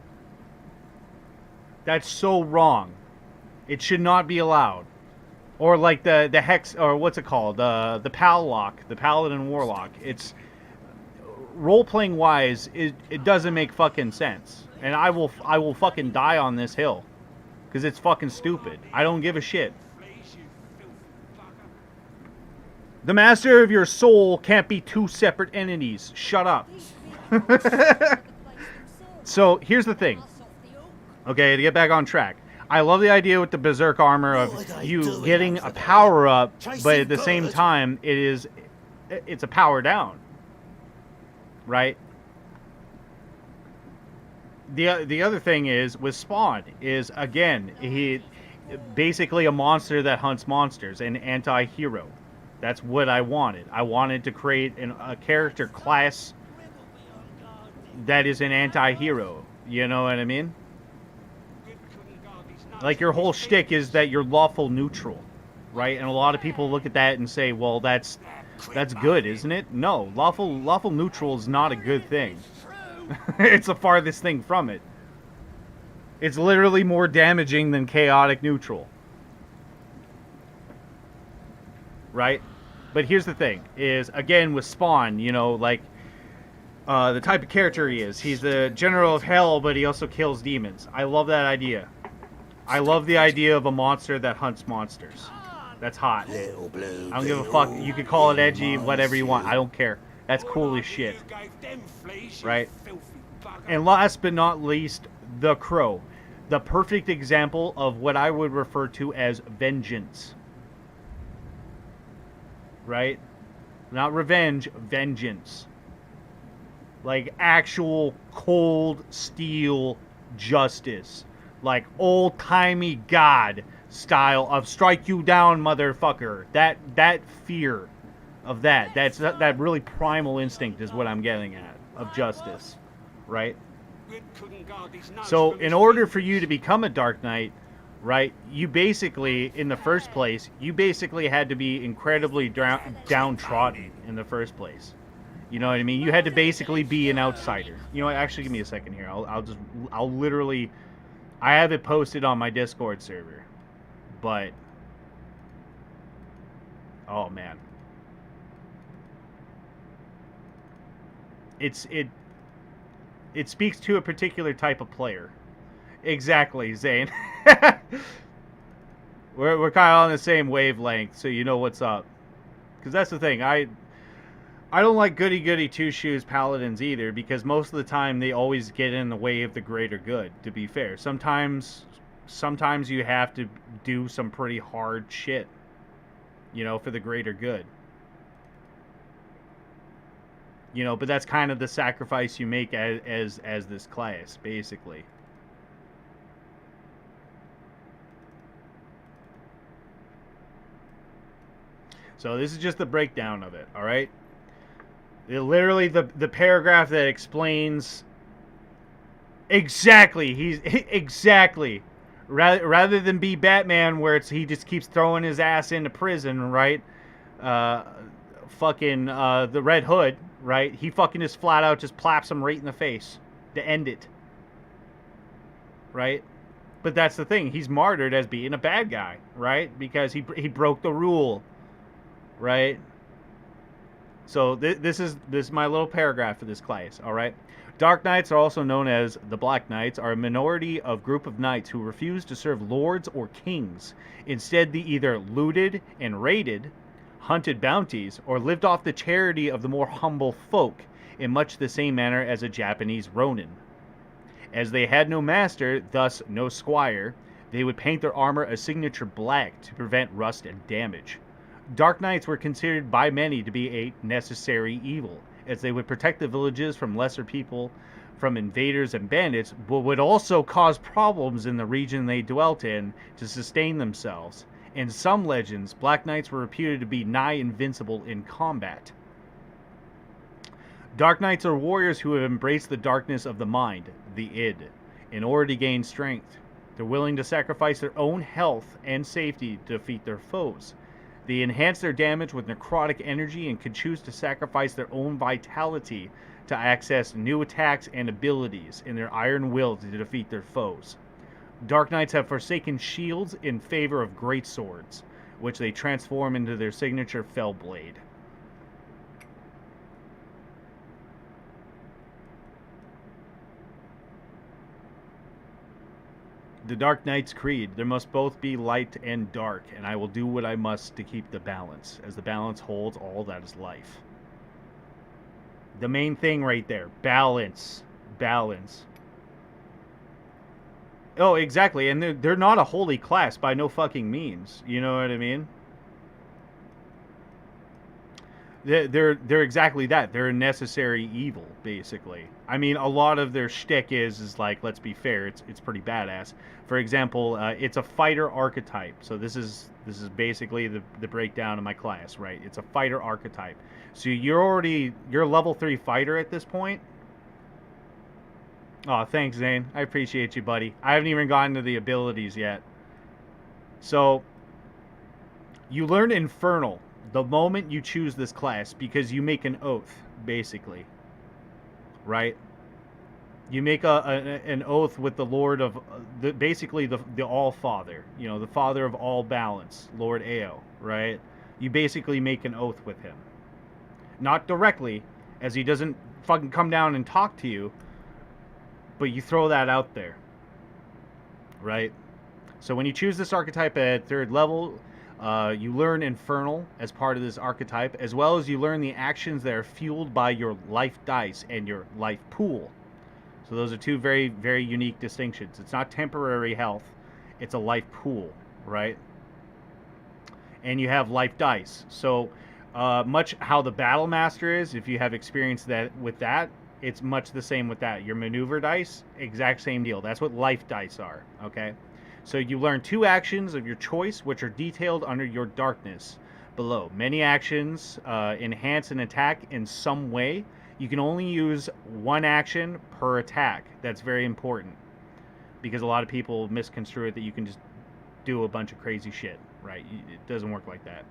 That's so wrong. It should not be allowed. Or like the Hex, or what's it called? The Pallock, the Paladin Warlock. It's, role-playing wise, it doesn't make fucking sense. And I will fucking die on this hill. Because it's fucking stupid. I don't give a shit. The master of your soul can't be 2 separate entities. Shut up. So, here's the thing. Okay, to get back on track. I love the idea with the Berserk armor of you getting a power up, but at the same time, it's a power down. Right? The other thing is with Spawn is, again, he basically a monster that hunts monsters, an anti-hero. That's what I wanted. I wanted to create a character class that is an anti-hero. You know what I mean? Like, your whole shtick is that you're lawful neutral, right? And a lot of people look at that and say, well, that's good, isn't it? No, lawful neutral is not a good thing. It's the farthest thing from it. It's literally more damaging than chaotic neutral. Right? But here's the thing, is, again, with Spawn, you know, like, the type of character he is. He's the general of hell, but he also kills demons. I love that idea. I love the idea of a monster that hunts monsters. That's hot. I don't give a fuck. You could call it edgy, whatever you want. I don't care. That's cool as shit. Right? And last but not least, the Crow. The perfect example of what I would refer to as vengeance. Right? Not revenge, vengeance. Like actual cold steel justice. Like old-timey God style of strike you down, motherfucker. That fear of that really primal instinct is what I'm getting at of justice, right? So in order for you to become a Dark Knight, right, you basically, in the first place, you basically had to be incredibly downtrodden in the first place. You know what I mean? You had to basically be an outsider. You know what? Actually, give me a second here. I'll literally, I have it posted on my Discord server, but, oh man. It speaks to a particular type of player. Exactly, Zane. We're kind of on the same wavelength, so you know what's up. Because that's the thing. I don't like goody-goody two-shoes paladins either, because most of the time they always get in the way of the greater good, to be fair. Sometimes you have to do some pretty hard shit, you know, for the greater good. You know, but that's kind of the sacrifice you make as this class, basically. So this is just the breakdown of it, all right? Literally the paragraph that explains exactly, exactly. Rather than be Batman where he just keeps throwing his ass into prison, right? The Red Hood, right? He fucking just flat out just plaps him right in the face to end it. Right? But that's the thing. He's martyred as being a bad guy, right? Because he broke the rule, right? So this is my little paragraph for this class, all right? Dark Knights are also known as the Black Knights, are a minority of group of knights who refuse to serve lords or kings. Instead, they either looted and raided, hunted bounties, or lived off the charity of the more humble folk in much the same manner as a Japanese ronin. As they had no master, thus no squire, they would paint their armor a signature black to prevent rust and damage. Dark Knights were considered by many to be a necessary evil, as they would protect the villages from lesser people, from invaders and bandits, but would also cause problems in the region they dwelt in to sustain themselves. In some legends, Black Knights were reputed to be nigh invincible in combat. Dark Knights are warriors who have embraced the darkness of the mind, the id, in order to gain strength. They're willing to sacrifice their own health and safety to defeat their foes. They enhance their damage with necrotic energy and can choose to sacrifice their own vitality to access new attacks and abilities in their iron will to defeat their foes. Dark Knights have forsaken shields in favor of great swords, which they transform into their signature fell blade. The Dark Knight's creed: there must both be light and dark, and I will do what I must to keep the balance, as the balance holds all that is life. The main thing right there, balance. Balance. Oh, exactly, and they're not a holy class by no fucking means. You know what I mean? They're exactly that. They're a necessary evil, basically. I mean, a lot of their shtick is like, let's be fair, it's pretty badass. For example, it's a fighter archetype. So this is basically the breakdown of my class, right? It's a fighter archetype. So you're a level 3 fighter at this point. Oh, thanks, Zane. I appreciate you, buddy. I haven't even gotten to the abilities yet. So you learn Infernal the moment you choose this class, because you make an oath, basically, right? You make an oath with the Lord of basically the All-Father, you know, the Father of all balance, Lord Ao, right? You basically make an oath with him, not directly, as he doesn't fucking come down and talk to you, but you throw that out there, right? So when you choose this archetype at 3rd level, you learn Infernal as part of this archetype, as well as you learn the actions that are fueled by your life dice and your life pool. So those are two very, very unique distinctions. It's not temporary health, it's a life pool, right? And you have life dice. So much how the Battle Master is, if you have experience with that, it's much the same with that. Your maneuver dice, exact same deal. That's what life dice are, okay? So you learn 2 actions of your choice, which are detailed under your darkness below. Many actions enhance an attack in some way. You can only use 1 action per attack. That's very important, because a lot of people misconstrue it that you can just do a bunch of crazy shit, right? It doesn't work like that.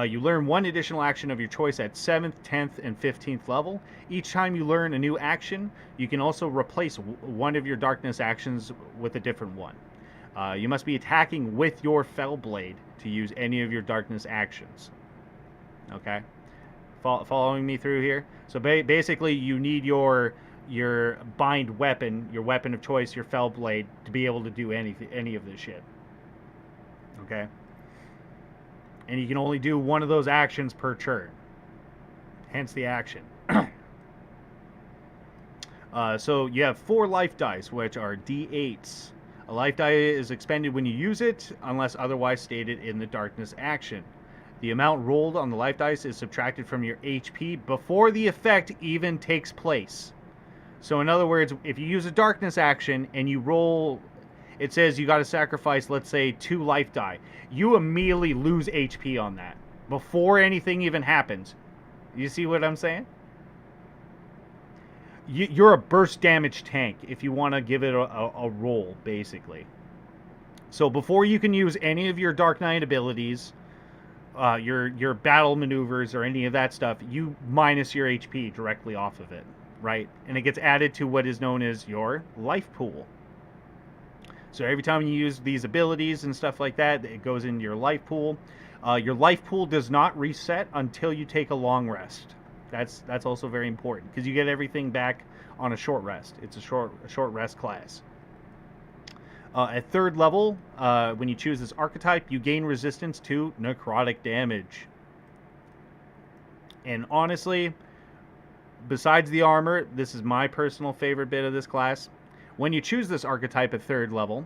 You learn 1 additional action of your choice at 7th, 10th, and 15th level. Each time you learn a new action, you can also replace one of your darkness actions with a different one. You must be attacking with your Fellblade to use any of your darkness actions. Okay? Following me through here? So basically, you need your bind weapon, your weapon of choice, your Fellblade, to be able to do any of this shit. Okay? And you can only do 1 of those actions per turn. Hence the action. So you have 4 life dice, which are D8s. A life die is expended when you use it, unless otherwise stated in the darkness action. The amount rolled on the life dice is subtracted from your HP before the effect even takes place. So in other words, if you use a darkness action and you roll, it says you got to sacrifice, let's say, 2 life die. You immediately lose HP on that before anything even happens. You see what I'm saying? You're a burst damage tank if you want to give it a roll, basically. So before you can use any of your Dark Knight abilities, your battle maneuvers or any of that stuff, you minus your HP directly off of it, right? And it gets added to what is known as your life pool. So every time you use these abilities and stuff like that, it goes into your life pool. Your life pool does not reset until you take a long rest. That's also very important, because you get everything back on a short rest. It's a short rest class. At 3rd level, when you choose this archetype, you gain resistance to necrotic damage. And honestly, besides the armor, this is my personal favorite bit of this class. When you choose this archetype at 3rd level,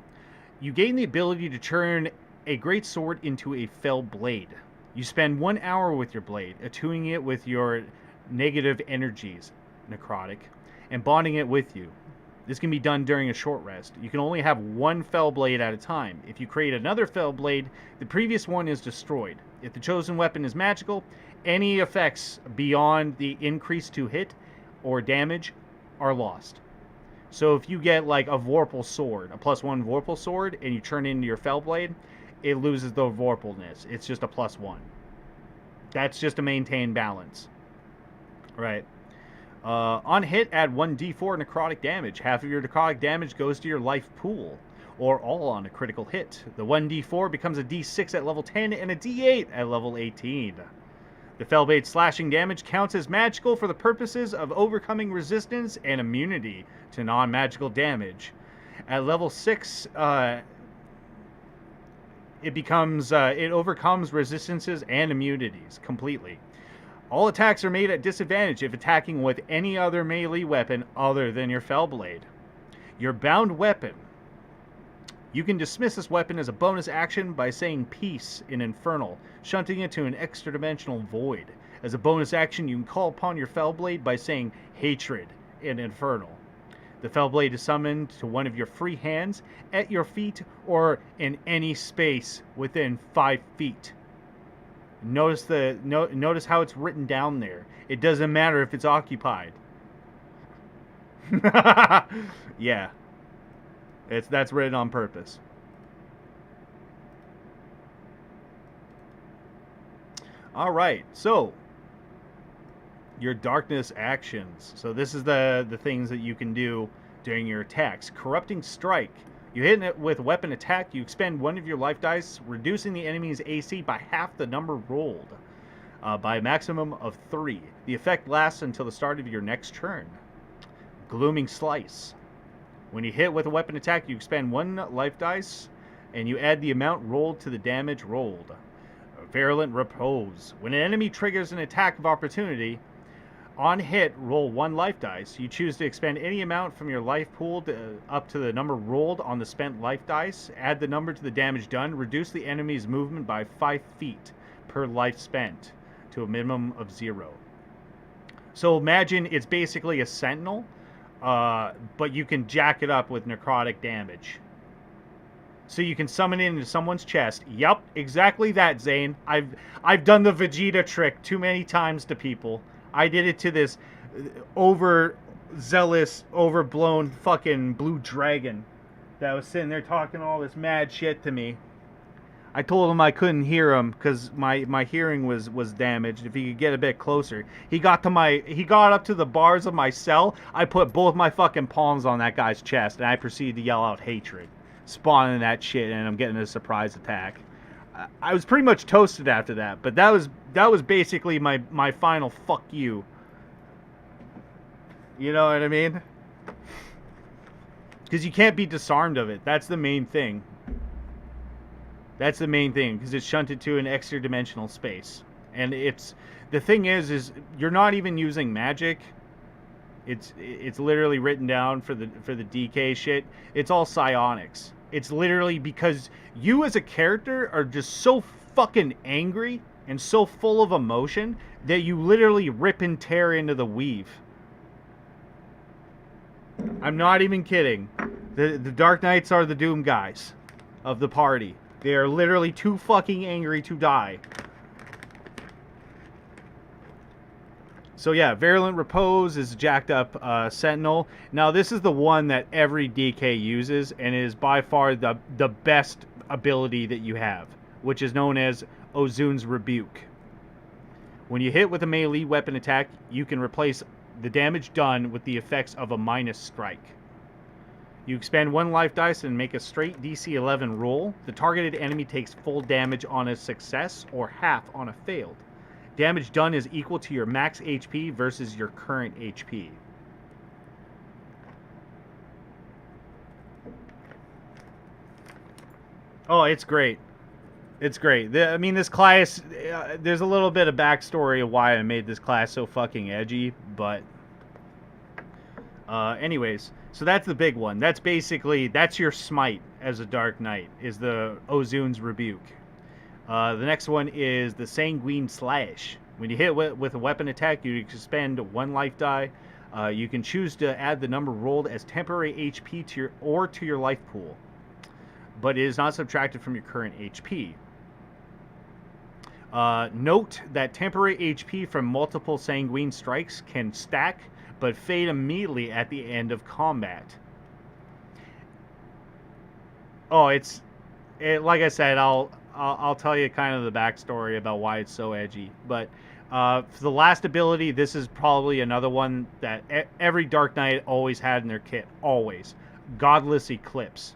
you gain the ability to turn a great sword into a fell blade. You spend 1 hour with your blade, attuning it with your negative energies, necrotic, and bonding it with you. This can be done during a short rest. You can only have 1 fell blade at a time. If you create another fell blade, the previous one is destroyed. If the chosen weapon is magical, any effects beyond the increase to hit or damage are lost. So if you get like a Vorpal sword, a +1 Vorpal sword, and you turn it into your fell blade, it loses the Vorpalness. It's just a +1. That's just to maintain balance. Right. On hit, add 1d4 necrotic damage. Half of your necrotic damage goes to your life pool, or all on a critical hit. The 1d4 becomes a d6 at level 10 and a d8 at level 18. The Fellblade slashing damage counts as magical for the purposes of overcoming resistance and immunity to non-magical damage. At level 6, it overcomes resistances and immunities completely. All attacks are made at disadvantage if attacking with any other melee weapon other than your Fellblade. Your bound weapon. You can dismiss this weapon as a bonus action by saying peace in Infernal, shunting it to an extra-dimensional void. As a bonus action, you can call upon your Fellblade by saying hatred in Infernal. The Fellblade is summoned to one of your free hands, at your feet, or in any space within 5 feet. Notice how it's written down there. It doesn't matter if it's occupied. Yeah. That's written on purpose. Alright, so your darkness actions. So this is the things that you can do during your attacks. Corrupting Strike. You hit it with weapon attack, you expend 1 of your life dice, reducing the enemy's AC by half the number rolled. by a maximum of 3. The effect lasts until the start of your next turn. Glooming Slice. When you hit with a weapon attack, you expend 1 life dice, and you add the amount rolled to the damage rolled. Virulent Repose. When an enemy triggers an attack of opportunity, on hit, roll 1 life dice. You choose to expend any amount from your life pool up to the number rolled on the spent life dice. Add the number to the damage done. Reduce the enemy's movement by 5 feet per life spent to a minimum of 0. So imagine it's basically a sentinel, but you can jack it up with necrotic damage. So you can summon it into someone's chest. Yup, exactly that, Zane. I've done the Vegeta trick too many times to people. I did it to this overzealous, overblown fucking blue dragon that was sitting there talking all this mad shit to me. I told him I couldn't hear him because my hearing was damaged. If he could get a bit closer, he got up to the bars of my cell. I put both my fucking palms on that guy's chest, and I proceeded to yell out hatred, spawning that shit, and I'm getting a surprise attack. I was pretty much toasted after that, but that was basically my final fuck you. You know what I mean? Because you can't be disarmed of it. That's the main thing. That's the main thing, because it's shunted to an extra dimensional space. And the thing is you're not even using magic. It's literally written down for the DK shit. It's all psionics. It's literally because you as a character are just so fucking angry and so full of emotion that you literally rip and tear into the weave. I'm not even kidding. The Dark Knights are the Doom guys of the party. They are literally too fucking angry to die. So yeah, Virulent Repose is jacked up Sentinel. Now this is the one that every DK uses and is by far the best ability that you have, which is known as Ozun's Rebuke. When you hit with a melee weapon attack, you can replace the damage done with the effects of a minus strike. You expend 1 life dice and make a straight DC 11 roll. The targeted enemy takes full damage on a success or half on a failed. Damage done is equal to your max HP versus your current HP. Oh, it's great. It's great. I mean, this class, there's a little bit of backstory of why I made this class so fucking edgy, but anyways, so that's the big one. That's your smite as a Dark Knight, is the Ozun's Rebuke. The next one is the Sanguine Slash. When you hit with a weapon attack, you expend 1 life die. You can choose to add the number rolled as temporary HP to your life pool, but it is not subtracted from your current HP. Note that temporary HP from multiple Sanguine strikes can stack, but fade immediately at the end of combat. Oh, like I said, I'll tell you kind of the backstory about why it's so edgy. But for the last ability, this is probably another one that every Dark Knight always had in their kit. Always. Godless Eclipse.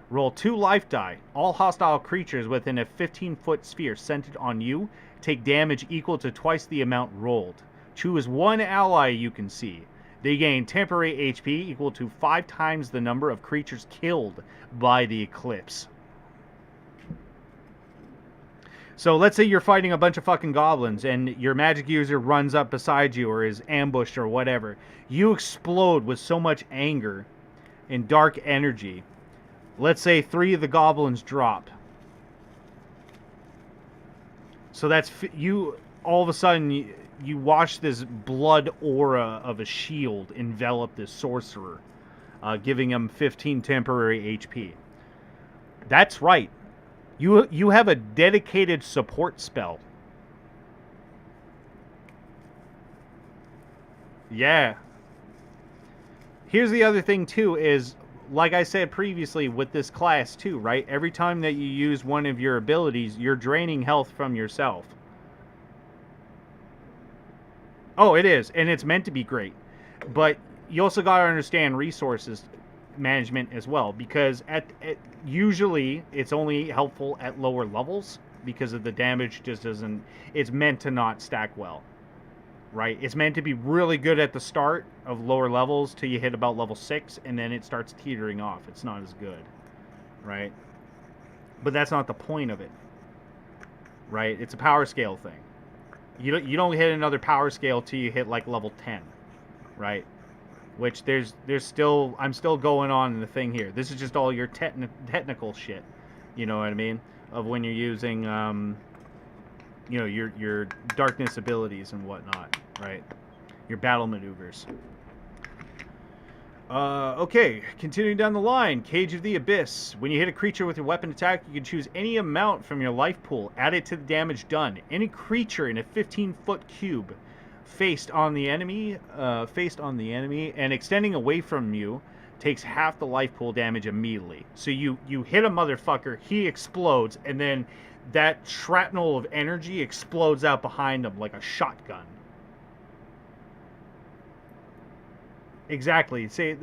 Roll 2 life die. All hostile creatures within a 15-foot sphere centered on you take damage equal to twice the amount rolled. Choose 1 ally you can see. They gain temporary HP equal to 5 times the number of creatures killed by the eclipse. So let's say you're fighting a bunch of fucking goblins and your magic user runs up beside you or is ambushed or whatever. You explode with so much anger and dark energy. Let's say 3 of the goblins drop. So that's you. All of a sudden, you watch this blood aura of a shield envelop this sorcerer, giving him 15 temporary HP. That's right. You have a dedicated support spell. Yeah. Here's the other thing too is, like I said previously with this class too, right? Every time that you use one of your abilities, you're draining health from yourself. Oh, it is, and it's meant to be great. But you also got to understand resources management as well, because usually it's only helpful at lower levels because of the damage just doesn't... It's meant to not stack well, right? It's meant to be really good at the start of lower levels till you hit about level 6, and then it starts teetering off. It's not as good, right? But that's not the point of it, right? It's a power scale thing. You don't hit another power scale till you hit like level 10, right? Which there's still... I'm still going on in the thing here. This is just all your technical shit. You know what I mean? Of when you're using, you know, your darkness abilities and whatnot, right? Your battle maneuvers. Okay, continuing down the line. Cage of the Abyss. When you hit a creature with your weapon attack, you can choose any amount from your life pool. Add it to the damage done. Any creature in a 15-foot cube faced on the enemy, and extending away from you, takes half the life pool damage immediately. So you hit a motherfucker, he explodes, and then that shrapnel of energy explodes out behind him like a shotgun. Exactly. See,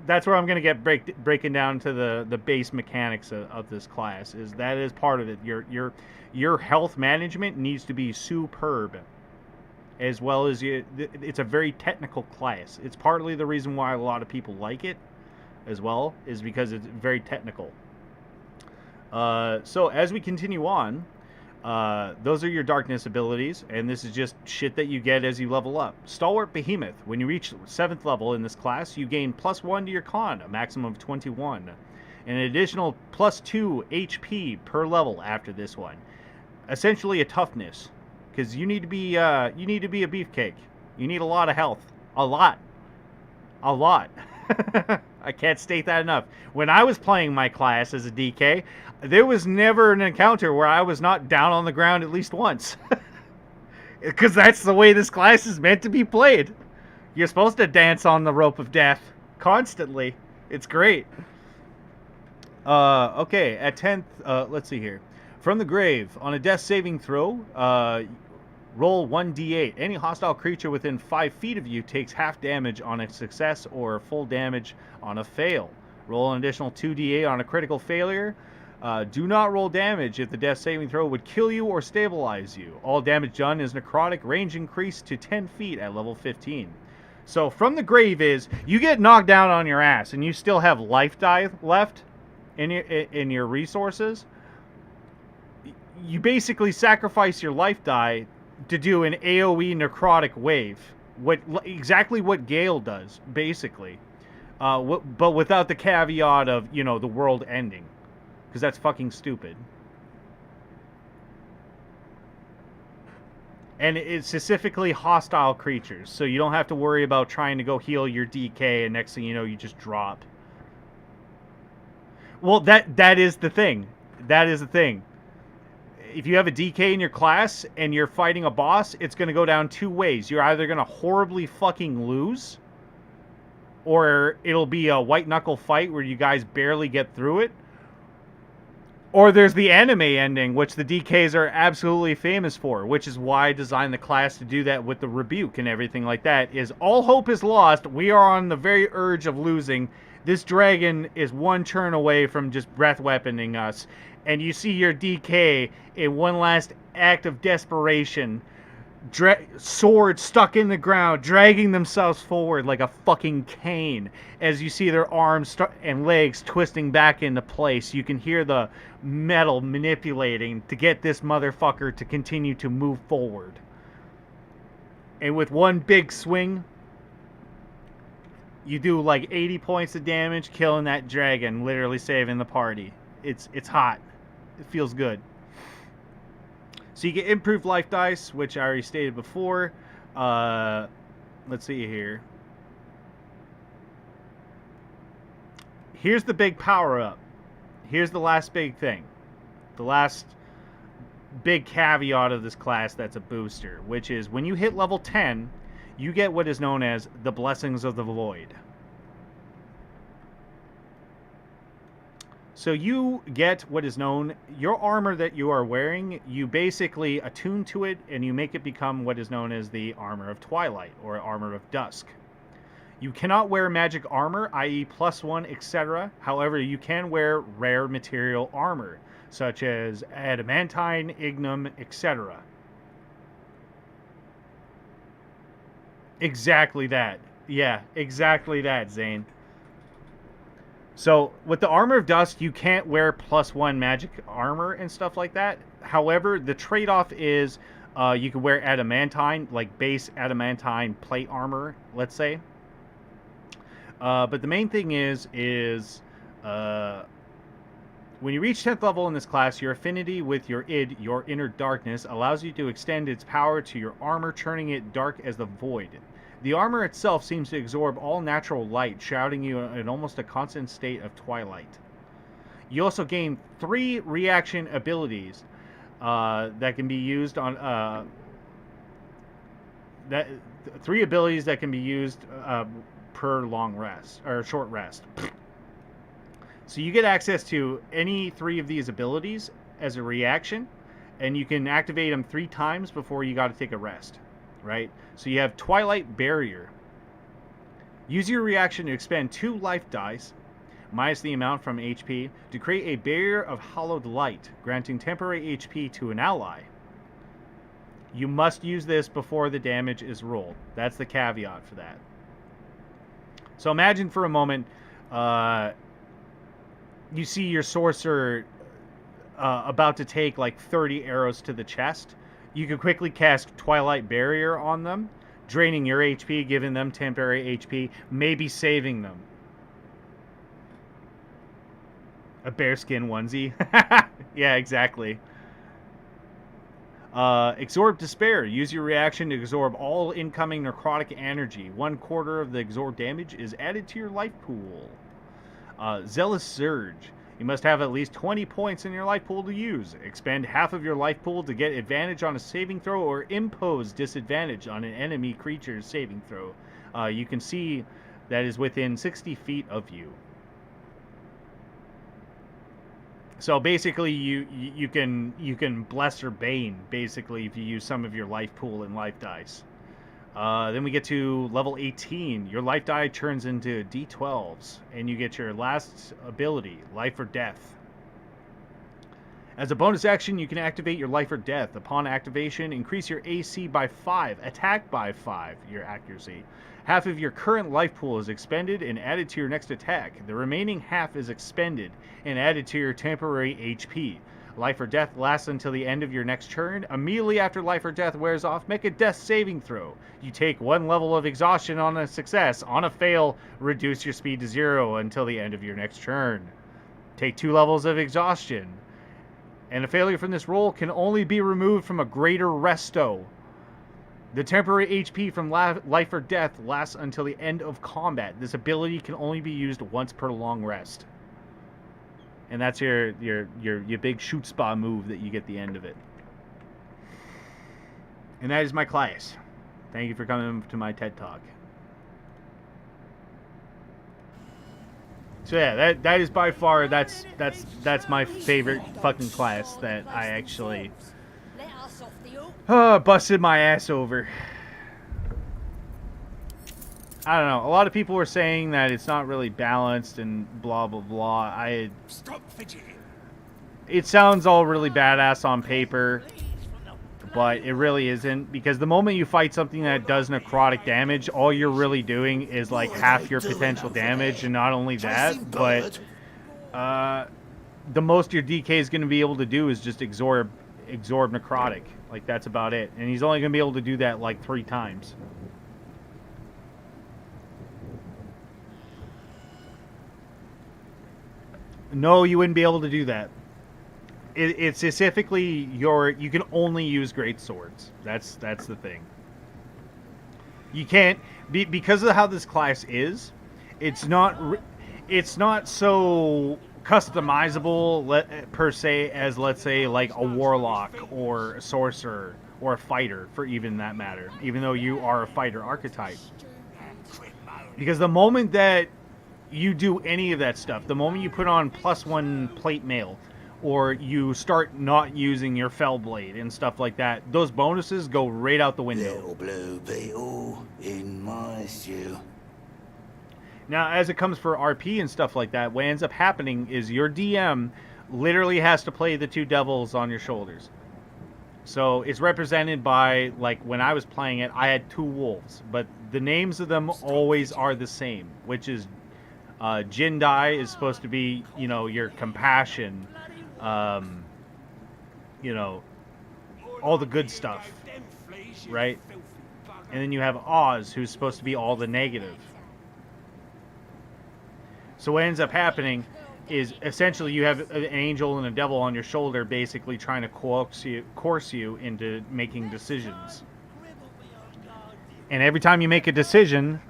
that's where I'm going to get breaking down to the base mechanics of this class. That is part of it. Your health management needs to be superb, as well as it's a very technical class. It's partly the reason why a lot of people like it as well, is because it's very technical. So as we continue on, those are your darkness abilities, and this is just shit that you get as you level up. Stalwart Behemoth. When you reach 7th level in this class, you gain +1 to your con, a maximum of 21, and an additional +2 HP per level after this one. Essentially a toughness, because you need to be a beefcake. You need a lot of health, a lot. I can't state that enough. When I was playing my class as a DK, there was never an encounter where I was not down on the ground at least once. Because that's the way this class is meant to be played. You're supposed to dance on the rope of death constantly. It's great. Okay, at 10th, let's see here. From the grave, on a death saving throw, roll 1d8. Any hostile creature within 5 feet of you takes half damage on a success or full damage on a fail. Roll an additional 2d8 on a critical failure. Do not roll damage if the death saving throw would kill you or stabilize you. All damage done is necrotic, range increased to 10 feet at level 15. So from the grave is, you get knocked down on your ass and you still have life die left in your resources. You basically sacrifice your life die to do an AoE necrotic wave. Exactly what Gale does, basically. But without the caveat of, you know, the world ending. Because that's fucking stupid. And it's specifically hostile creatures, so you don't have to worry about trying to go heal your DK, and next thing you know, you just drop. Well, that is the thing. That is the thing. If you have a DK in your class and you're fighting a boss, it's going to go down 2 ways. You're either going to horribly fucking lose, or it'll be a white knuckle fight where you guys barely get through it. Or there's the anime ending, which the DKs are absolutely famous for, which is why I designed the class to do that with the rebuke and everything like that, is all hope is lost. We are on the very urge of losing. This dragon is 1 turn away from just breath weaponing us. And you see your DK in one last act of desperation, sword stuck in the ground, dragging themselves forward like a fucking cane. As you see their arms and legs twisting back into place, you can hear the metal manipulating to get this motherfucker to continue to move forward. And with one big swing, you do like 80 points of damage, killing that dragon, literally saving the party. It's hot. It feels good. So you get improved life dice, which I already stated before. Let's see here. Here's the big power up. Here's the last big thing. The last big caveat of this class that's a booster, which is when you hit level 10, you get what is known as the Blessings of the Void. So you get what is known, your armor that you are wearing, you basically attune to it and you make it become what is known as the Armor of Twilight or Armor of Dusk. You cannot wear magic armor, i.e. +1, etc. However, you can wear rare material armor. such as adamantine, ignum, etc. Exactly that. Yeah, exactly that, Zane. So, with the Armor of Dust, you can't wear +1 magic armor and stuff like that. However, the trade-off is you can wear adamantine, like base adamantine plate armor, let's say. But the main thing is when you reach 10th level in this class, your affinity with your id, your inner darkness, allows you to extend its power to your armor, turning it dark as the void. The armor itself seems to absorb all natural light, shrouding you in almost a constant state of twilight. You also gain 3 reaction abilities that can be used on 3 abilities that can be used per long rest or short rest. So you get access to any 3 of these abilities as a reaction, and you can activate them 3 times before you got to take a rest, right? So you have Twilight Barrier. Use your reaction to expend 2 life dice, minus the amount from HP, to create a barrier of hallowed light, granting temporary HP to an ally. You must use this before the damage is rolled. That's the caveat for that. So imagine for a moment, you see your sorcerer about to take like 30 arrows to the chest. You can quickly cast Twilight Barrier on them, draining your HP, giving them temporary HP, maybe saving them. A bearskin onesie. Yeah, exactly. Absorb Despair. Use your reaction to absorb all incoming necrotic energy. 1/4 of the absorbed damage is added to your life pool. Zealous Surge. You must have at least 20 points in your life pool to use. Expend half of your life pool to get advantage on a saving throw or impose disadvantage on an enemy creature's saving throw. You can see that is within 60 feet of you. So basically, you can bless or bane basically if you use some of your life pool and life dice. Then we get to level 18. Your life die turns into D12s, and you get your last ability, Life or Death. As a bonus action, you can activate your Life or Death. Upon activation, increase your AC by 5, attack by 5, your accuracy. Half of your current life pool is expended and added to your next attack. The remaining half is expended and added to your temporary HP. Life or Death lasts until the end of your next turn. Immediately after Life or Death wears off, make a death saving throw. You take 1 level of exhaustion on a success. On a fail, reduce your speed to 0 until the end of your next turn. Take 2 levels of exhaustion. And a failure from this roll can only be removed from a greater resto. The temporary HP from Life or Death lasts until the end of combat. This ability can only be used once per long rest. And that's your big shoot spa move that you get at the end of it. And that is my class. Thank you for coming to my TED Talk. So yeah, that is by far that's my favorite fucking class that I actually busted my ass over. I don't know. A lot of people were saying that it's not really balanced and blah blah blah. Stop fidgeting. It sounds all really badass on paper, but it really isn't, because the moment you fight something that does necrotic damage, all you're really doing is like half your potential damage, and not only that, but the most your DK is going to be able to do is just absorb necrotic. Like, that's about it, and he's only going to be able to do that like 3 times. No, you wouldn't be able to do that. It's specifically you can only use great swords. That's the thing. You can't because of how this class is. It's not so customizable per se as, let's say, like a warlock or a sorcerer or a fighter, for even that matter. Even though you are a fighter archetype, because the moment that you do any of that stuff, the moment you put on +1 plate mail, or you start not using your fell blade and stuff like that, those bonuses go right out the window. Little blue beetle in my stew. Now, as it comes for RP and stuff like that, what ends up happening is your DM literally has to play the two devils on your shoulders. So it's represented by, like, when I was playing it, I had two wolves, but the names of them always are the same, which is Jindai is supposed to be, you know, your compassion, you know, all the good stuff, right? And then you have Oz, who's supposed to be all the negative. So what ends up happening is essentially you have an angel and a devil on your shoulder, basically trying to coerce you into making decisions. And every time you make a decision,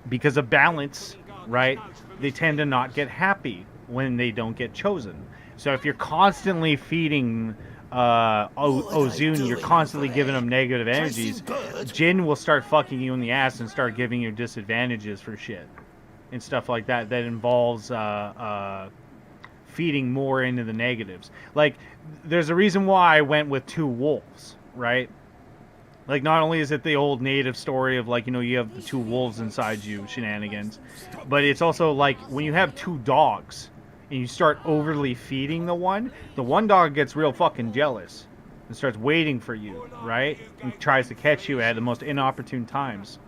because of balance, right, they tend to not get happy when they don't get chosen. So if you're constantly feeding Ozun, you're constantly giving them negative energies, Jin will start fucking you in the ass and start giving you disadvantages for shit and stuff like that involves feeding more into the negatives. Like, there's a reason why I went with two wolves, right? Like, not only is it the old native story of, like, you know, you have the two wolves inside you shenanigans, but it's also like when you have two dogs and you start overly feeding the one dog gets real fucking jealous and starts waiting for you, right? And tries to catch you at the most inopportune times.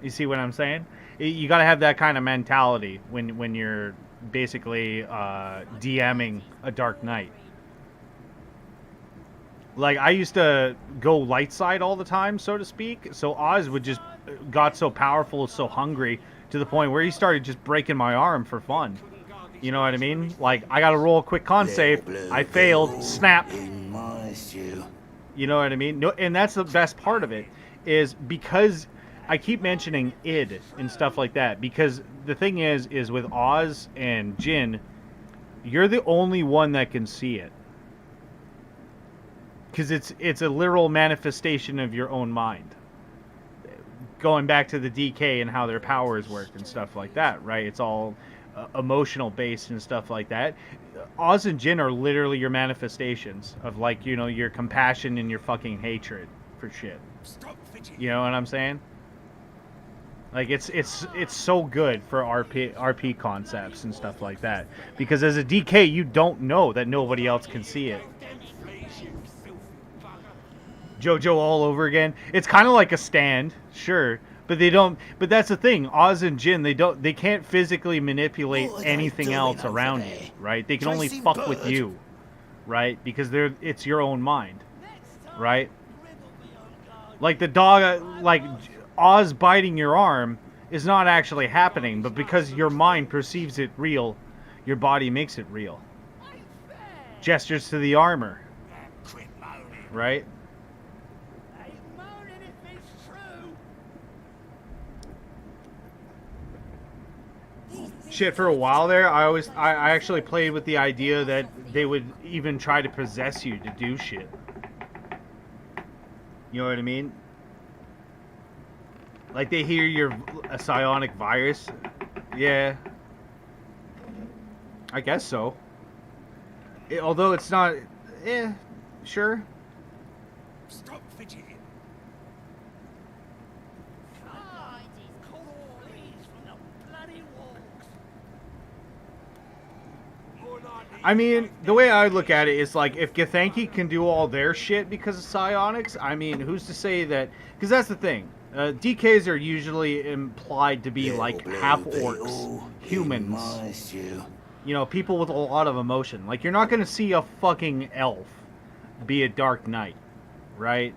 You see what I'm saying? You got to have that kind of mentality when you're basically DMing a Dark Knight. Like, I used to go light side all the time, so to speak. So Oz would just got so powerful, so hungry, to the point where he started just breaking my arm for fun. You know what I mean? Like, I got to roll a quick con save. I failed. Snap. You know what I mean? No, and that's the best part of it, is because I keep mentioning id and stuff like that, because the thing is with Oz and Jin, you're the only one that can see it. Because it's a literal manifestation of your own mind. Going back to the DK and how their powers work and stuff like that, right? It's all emotional based and stuff like that. Oz and Jin are literally your manifestations of, like, you know, your compassion and your fucking hatred for shit. You know what I'm saying? Like, it's so good for RP concepts and stuff like that. Because as a DK, you don't know that nobody else can see it. JoJo all over again. It's kind of like a stand, sure, but they don't. But that's the thing. Oz and Jin, they can't physically manipulate anything else around you, right? They can only fuck with you, right? Because it's your own mind, right? Like the dog, like Oz biting your arm is not actually happening, but because your mind perceives it real, your body makes it real. Gestures to the armor, right? Shit, for a while there, I actually played with the idea that they would even try to possess you to do shit. You know what I mean? Like, they hear you're a psionic virus. Yeah. I guess so. Although it's not... sure. Stop fidgeting. I mean, the way I look at it is, like, if Githyanki can do all their shit because of psionics, I mean, who's to say that... Because that's the thing. DKs are usually implied to be, like, half-orcs, humans. You know, people with a lot of emotion. Like, you're not going to see a fucking elf be a Dark Knight, right?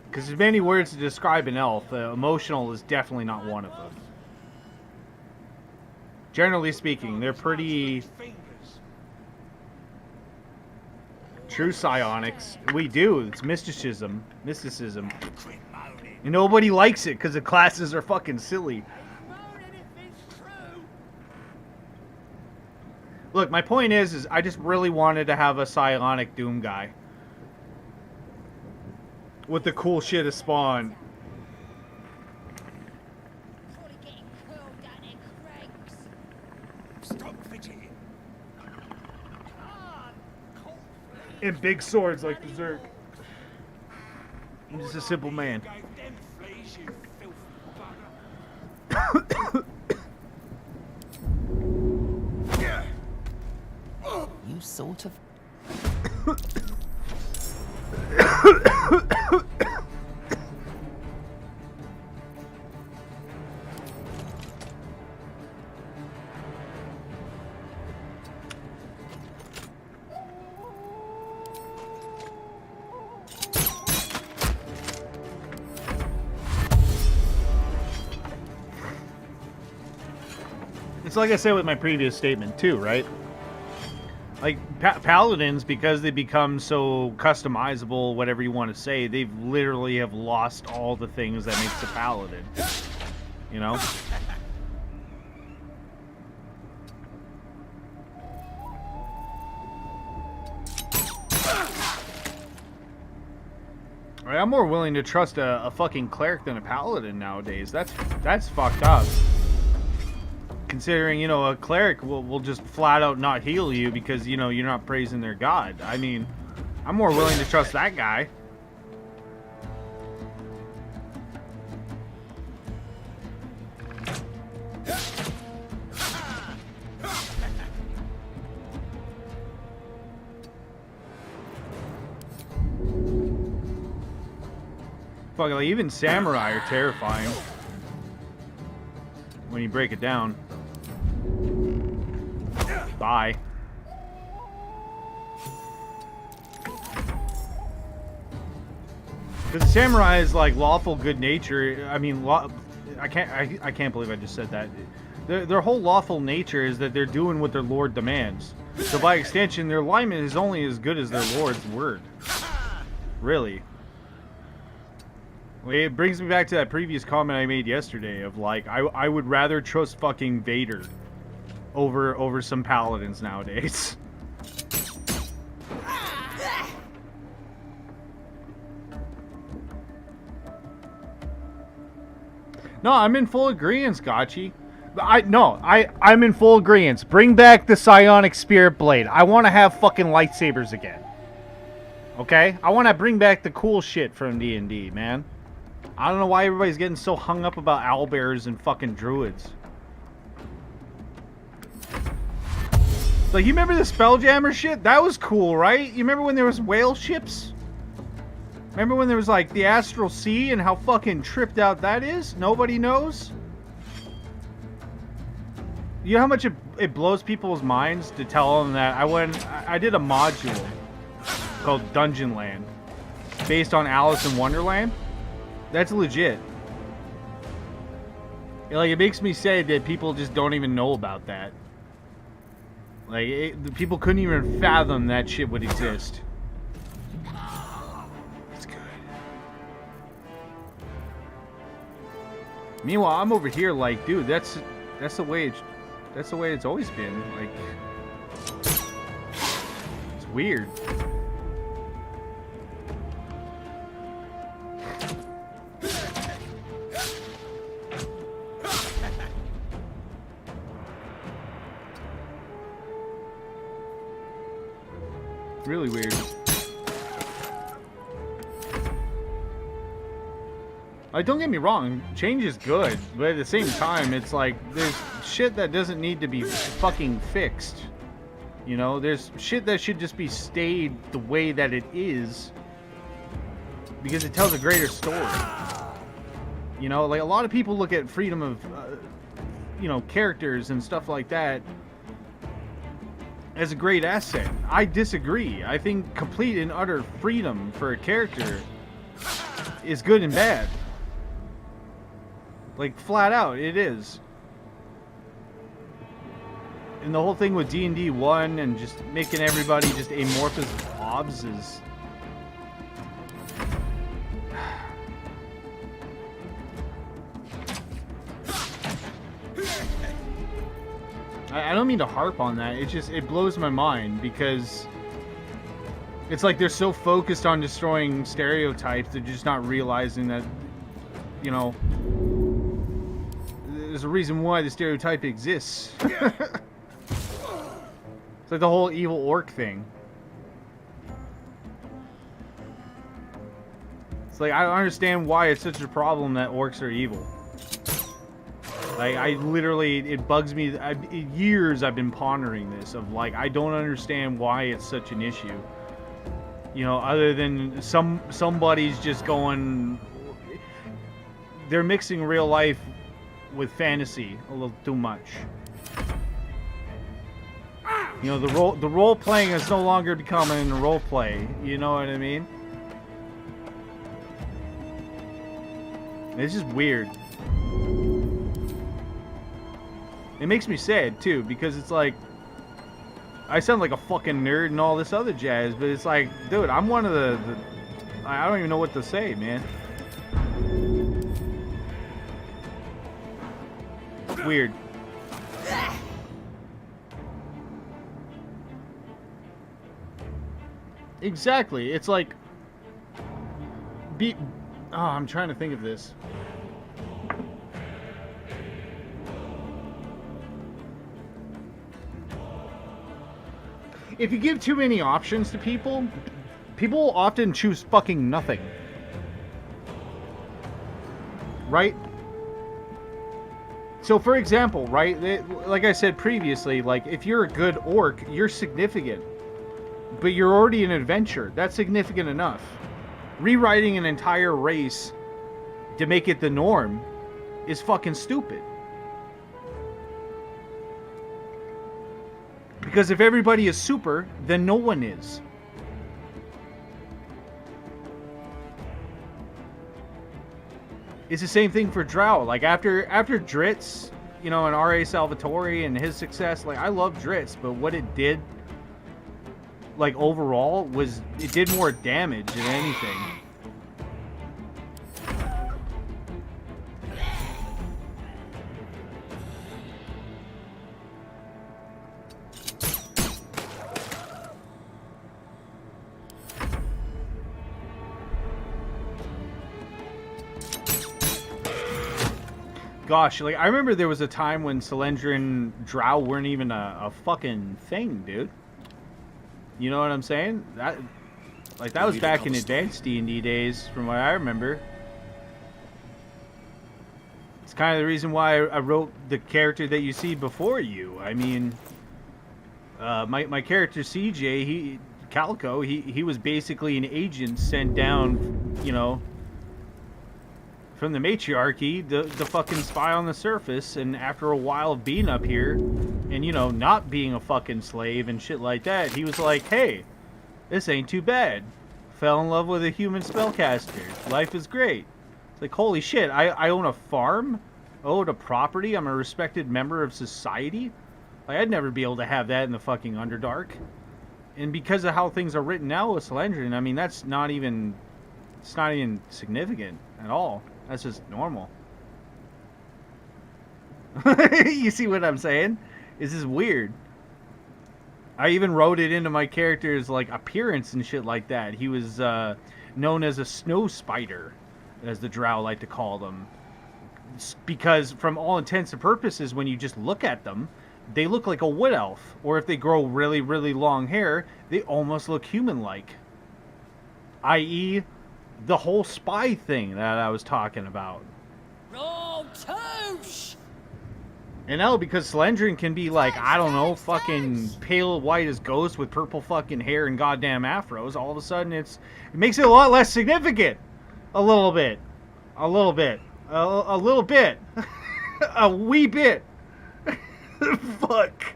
Because there's many words to describe an elf. Emotional is definitely not one of them. Generally speaking, they're pretty true psionics. We do. It's mysticism. And nobody likes it because the classes are fucking silly. Look, my point is I just really wanted to have a psionic Doom guy with the cool shit of Spawn. And big swords like Berserk. I'm just a simple man. sort of... It's like I said with my previous statement too, right? Like paladins, because they become so customizable, whatever you want to say, they've literally have lost all the things that makes a paladin. You know? I'm more willing to trust a fucking cleric than a paladin nowadays. That's fucked up. Considering, you know, a cleric will just flat out not heal you because, you know, you're not praising their god. I mean, I'm more willing to trust that guy. Fuck, like, even samurai are terrifying when you break it down. Bye. Because the samurai is like lawful good nature. I mean, I can't believe I just said that. Their whole lawful nature is that they're doing what their lord demands. So by extension, their alignment is only as good as their lord's word. Really. It brings me back to that previous comment I made yesterday of like, I would rather trust fucking Vader over some paladins nowadays. No, I'm in full agreement, Scotchy. I'm in full agreement. Bring back the psionic spirit blade. I want to have fucking lightsabers again. Okay? I want to bring back the cool shit from D&D, man. I don't know why everybody's getting so hung up about owlbears and fucking druids. Like, you remember the Spelljammer shit? That was cool, right? You remember when there was whale ships? Remember when there was, like, the Astral Sea and how fucking tripped out that is? Nobody knows? You know how much it blows people's minds to tell them that I did a module called Dungeon Land based on Alice in Wonderland? That's legit. Like, it makes me sad that people just don't even know about that. Like, the people couldn't even fathom that shit would exist. It's good. Meanwhile, I'm over here like, dude, that's the way it's always been. Like, it's weird. Really weird. Like, don't get me wrong, change is good, but at the same time, it's like, there's shit that doesn't need to be fucking fixed. You know, there's shit that should just be stayed the way that it is, because it tells a greater story. You know, like, a lot of people look at freedom of, you know, characters and stuff like that as a great asset. I disagree. I think complete and utter freedom for a character is good and bad. Like, flat out, it is. And the whole thing with D&D 1 and just making everybody just amorphous blobs is... I don't mean to harp on that. It blows my mind because it's like they're so focused on destroying stereotypes, they're just not realizing that, you know, there's a reason why the stereotype exists. It's like the whole evil orc thing. It's like, I don't understand why it's such a problem that orcs are evil. Like, I literally, it bugs me. Years I've been pondering this of like, I don't understand why it's such an issue. You know, other than somebody's just going, they're mixing real life with fantasy a little too much. You know, the role playing is no longer becoming a role play. You know what I mean? It's just weird. It makes me sad too, because it's like, I sound like a fucking nerd and all this other jazz, but it's like, dude, I'm one of the I don't even know what to say, man. It's weird. Exactly. It's like, I'm trying to think of this. If you give too many options to people, people will often choose fucking nothing. Right? So for example, right, like I said previously, like if you're a good orc, you're significant. But you're already an adventurer. That's significant enough. Rewriting an entire race to make it the norm is fucking stupid. Because if everybody is super, then no one is. It's the same thing for Drow. Like after Dritz, you know, and R.A. Salvatore and his success, like I love Dritz, but what it did, like overall, was it did more damage than anything. Gosh, like I remember there was a time when Selendrian Drow weren't even a fucking thing, dude. You know what I'm saying? That was back in advanced D&D days, from what I remember. It's kind of the reason why I wrote the character that you see before you. I mean, my character CJ, Calico, he was basically an agent sent down, you know, from the matriarchy, the fucking spy on the surface, and after a while of being up here, and, you know, not being a fucking slave and shit like that, he was like, hey, this ain't too bad. Fell in love with a human spellcaster. Life is great. It's like, holy shit, I own a farm? I own a property? I'm a respected member of society? Like, I'd never be able to have that in the fucking Underdark. And because of how things are written now with Selendrian, I mean, it's not even significant at all. That's just normal. You see what I'm saying? This is weird. I even wrote it into my character's like appearance and shit like that. He was known as a snow spider, as the Drow like to call them, because from all intents and purposes, when you just look at them, they look like a wood elf, or if they grow really, really long hair, they almost look human-like. I.e., the whole spy thing that I was talking about. Roll touche! And now, because Selendrian can be like, I don't know, fucking pale white as ghost with purple fucking hair and goddamn afros, all of a sudden it makes it a lot less significant. A little bit. A little bit. A little bit. A wee bit. Fuck.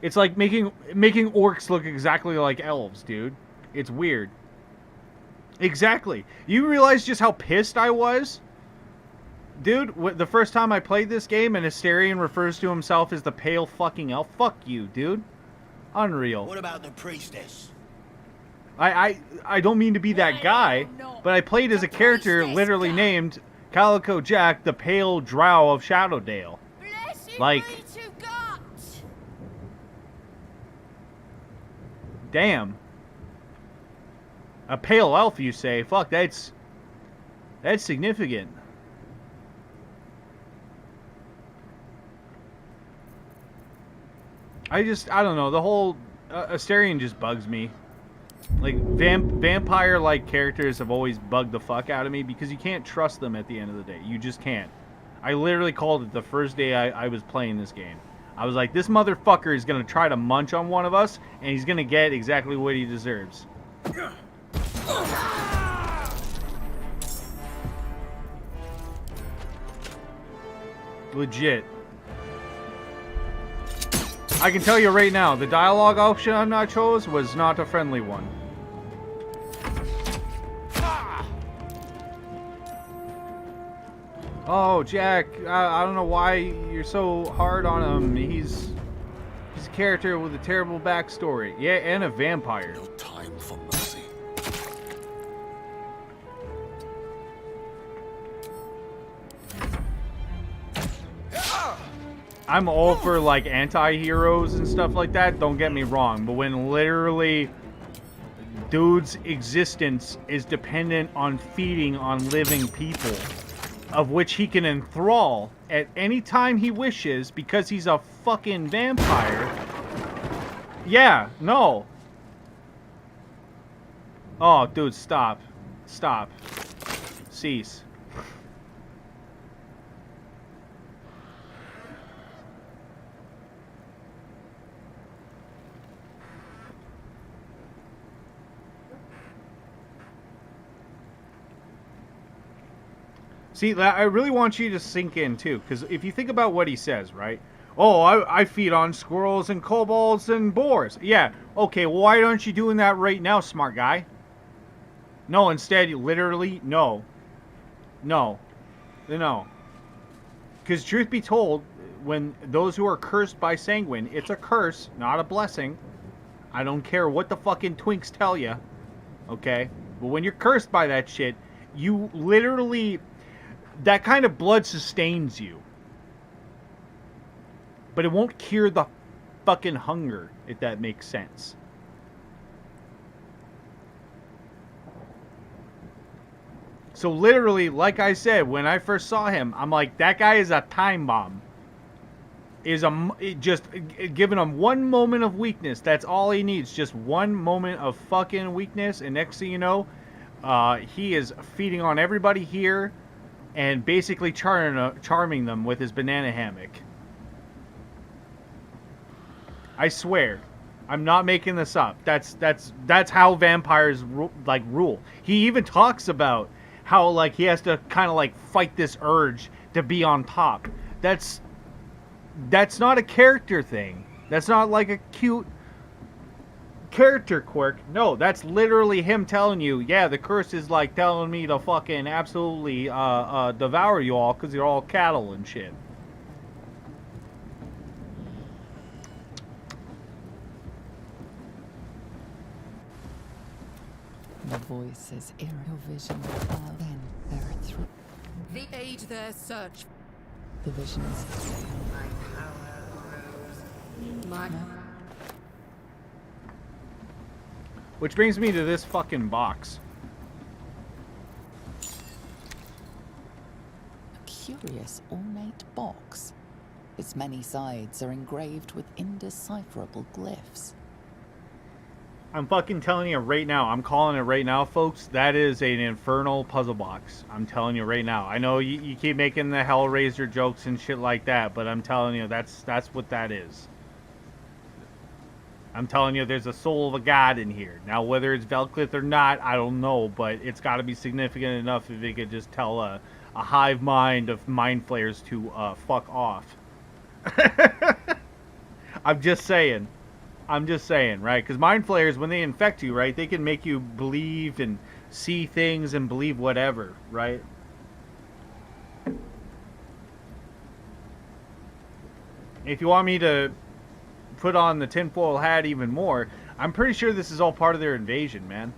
It's like making orcs look exactly like elves, dude. It's weird. Exactly. You realize just how pissed I was? Dude, the first time I played this game and Asterion refers to himself as the pale fucking elf. Fuck you, dude. Unreal. What about the priestess? I don't mean to be that guy, but I played as a character literally named Calico Jack, the Pale Drow of Shadowdale. Like, damn. A pale elf, you say? Fuck, that's significant. I don't know. The whole Astarion just bugs me. Like, vampire-like characters have always bugged the fuck out of me because you can't trust them at the end of the day. You just can't. I literally called it the first day I was playing this game. I was like, this motherfucker is going to try to munch on one of us, and he's going to get exactly what he deserves. Legit. I can tell you right now, the dialogue option I chose was not a friendly one. Oh, Jack, I don't know why you're so hard on him. He's a character with a terrible backstory. Yeah, and a vampire. No time for mercy. I'm all for, like, anti-heroes and stuff like that, don't get me wrong. But when literally dude's existence is dependent on feeding on living people, of which he can enthrall at any time he wishes because he's a fucking vampire. Yeah, no. Oh, dude, stop. Stop. Cease. See, I really want you to sink in, too, because if you think about what he says, right? Oh, I feed on squirrels and kobolds and boars. Yeah, okay, well, why aren't you doing that right now, smart guy? No, instead, literally, no. No. No. Because truth be told, when those who are cursed by Sanguine, it's a curse, not a blessing. I don't care what the fucking twinks tell you, okay? But when you're cursed by that shit, you literally... that kind of blood sustains you. But it won't cure the fucking hunger, if that makes sense. So literally, like I said, when I first saw him, I'm like, that guy is a time bomb. Just giving him one moment of weakness. That's all he needs. Just one moment of fucking weakness. And next thing you know, he is feeding on everybody here. And basically charming them with his banana hammock. I swear, I'm not making this up. That's how vampires rule. He even talks about how like he has to kind of like fight this urge to be on top. That's not a character thing. That's not like a cute character quirk. No, that's literally him telling you, yeah, the curse is like telling me to fucking absolutely devour you all because you're all cattle and shit. The voices, aerial vision, then there are three. The aid their search. The visions. My power grows. My... Which brings me to this fucking box. A curious, ornate box. Its many sides are engraved with indecipherable glyphs. I'm fucking telling you right now. I'm calling it right now, folks. That is an infernal puzzle box. I'm telling you right now. I know you keep making the Hellraiser jokes and shit like that, but I'm telling you, that's what that is. I'm telling you, there's a soul of a god in here. Now, whether it's Velklith or not, I don't know, but it's got to be significant enough if it could just tell a hive mind of mind flayers to fuck off. I'm just saying. Right? Because mind flayers, when they infect you, right, they can make you believe and see things and believe whatever, right? If you want me to put on the tinfoil hat even more, I'm pretty sure this is all part of their invasion, man.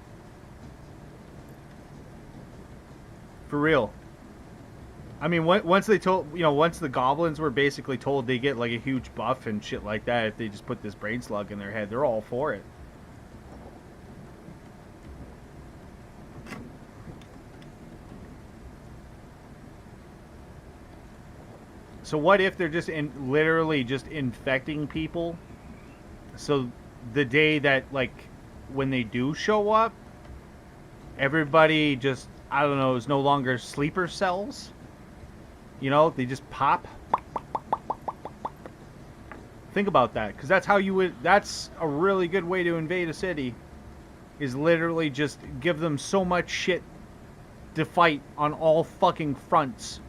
For real. I mean, once they told, once the goblins were basically told they get like a huge buff and shit like that if they just put this brain slug in their head, they're all for it. So what if they're just literally just infecting people So the day that, like, when they do show up, everybody just, I don't know, is no longer sleeper cells. You know, they just pop. Think about that, because that's how you would, that's a really good way to invade a city, is literally just give them so much shit to fight on all fucking fronts.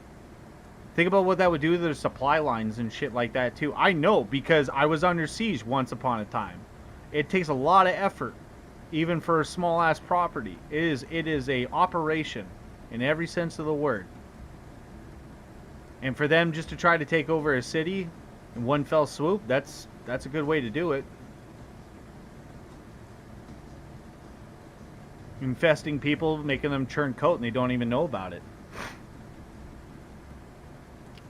Think about what that would do to their supply lines and shit like that too. I know, because I was under siege once upon a time. It takes a lot of effort, even for a small ass property. It is a operation in every sense of the word. And for them just to try to take over a city in one fell swoop, that's a good way to do it. Infesting people, making them turn coat, and they don't even know about it.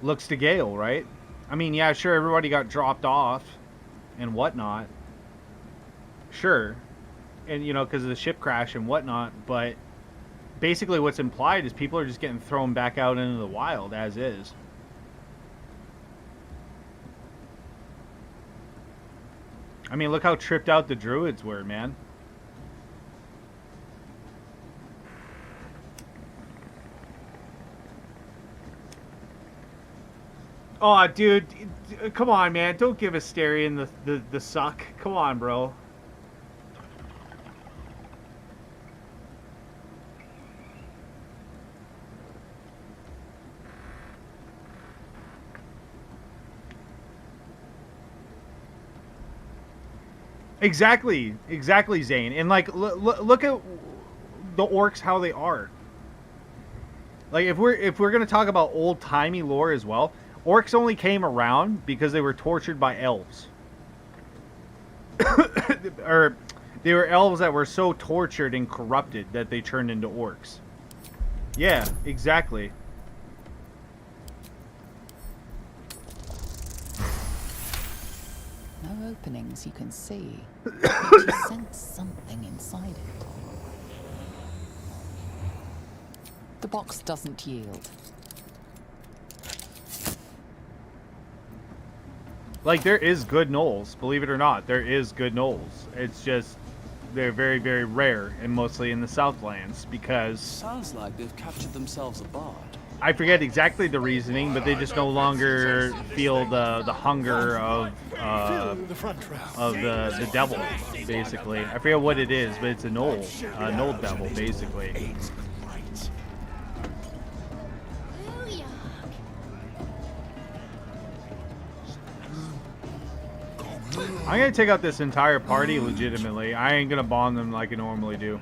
Looks to Gale, right? I mean, yeah, sure, everybody got dropped off and whatnot. Sure. And, you know, because of the ship crash and whatnot, but basically what's implied is people are just getting thrown back out into the wild as is. I mean, look how tripped out the druids were, man. Oh, dude, come on, man. Don't give Asterion the suck. Come on, bro. Exactly, Zane. And like, look at the orcs, how they are. Like, if we're gonna talk about old timey lore as well, orcs only came around because they were tortured by elves, or they were elves that were so tortured and corrupted that they turned into orcs. Yeah, exactly. No openings you can see, but you sense something inside it. The box doesn't yield. Like, there is good gnolls, believe it or not. There is good gnolls. It's just, they're very, very rare, and mostly in the Southlands, because... Sounds like they've captured themselves a bard. I forget exactly the reasoning, but they just no longer feel the hunger of the devil, basically. I forget what it is, but it's a gnoll devil, basically. I'm gonna take out this entire party legitimately. I ain't gonna bond them like I normally do.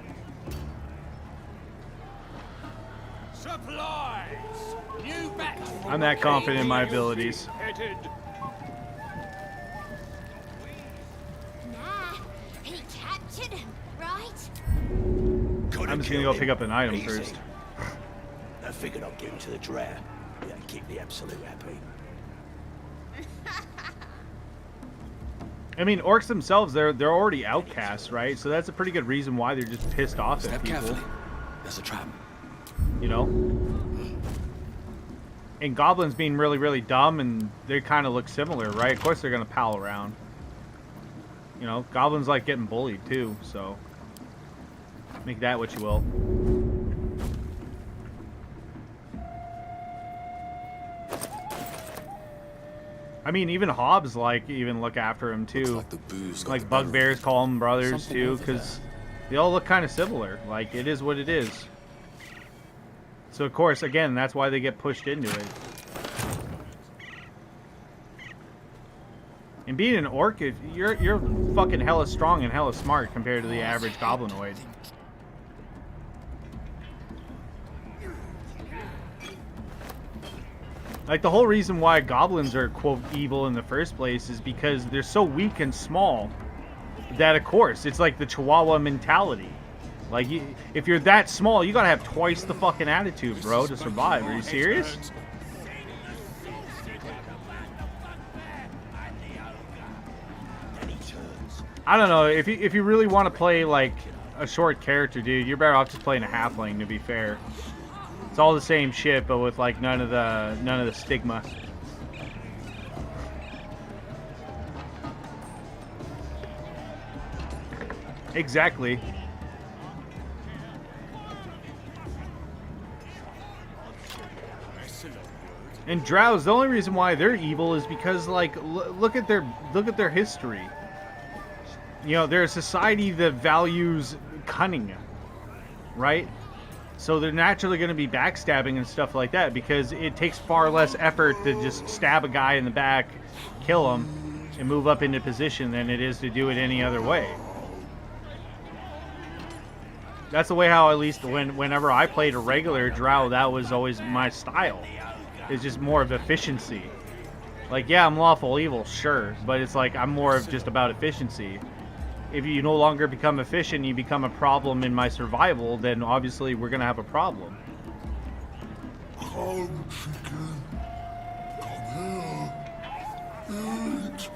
Supplies! New batch. I'm that confident in my abilities. Nah, he captured him, right? I'm just gonna go pick up an item first. I figured I'd get into the drow. Yeah, keep the absolute happy. I mean, orcs themselves, they're already outcasts, right? So that's a pretty good reason why they're just pissed off at people. Carefully. There's a trap. You know? And goblins being really, really dumb, and they kind of look similar, right? Of course they're going to pal around. You know, goblins like getting bullied, too, so... Make that what you will. I mean, even Hobbs, like, even look after him, too. Like bugbears call them brothers, too, because they all look kind of similar. Like, it is what it is. So, of course, again, that's why they get pushed into it. And being an orc, you're fucking hella strong and hella smart compared to the average goblinoid. Like, the whole reason why goblins are, quote, evil in the first place is because they're so weak and small that, of course, it's like the Chihuahua mentality. Like, if you're that small, you gotta have twice the fucking attitude, bro, to survive. Are you serious? I don't know. If you really want to play, like, a short character, dude, you're better off just playing a halfling, to be fair. It's all the same shit, but with like none of the stigma. Exactly. And drows, the only reason why they're evil is because, like, look at their history. You know, they're a society that values cunning, right? So they're naturally going to be backstabbing and stuff like that because it takes far less effort to just stab a guy in the back, kill him, and move up into position than it is to do it any other way. That's the way how, at least whenever I played a regular drow, that was always my style. It's just more of efficiency. Like, yeah, I'm lawful evil, sure, but it's like I'm more of just about efficiency. If you no longer become efficient, you become a problem in my survival, then obviously we're gonna have a problem. Come, chicken. Come here. Eat.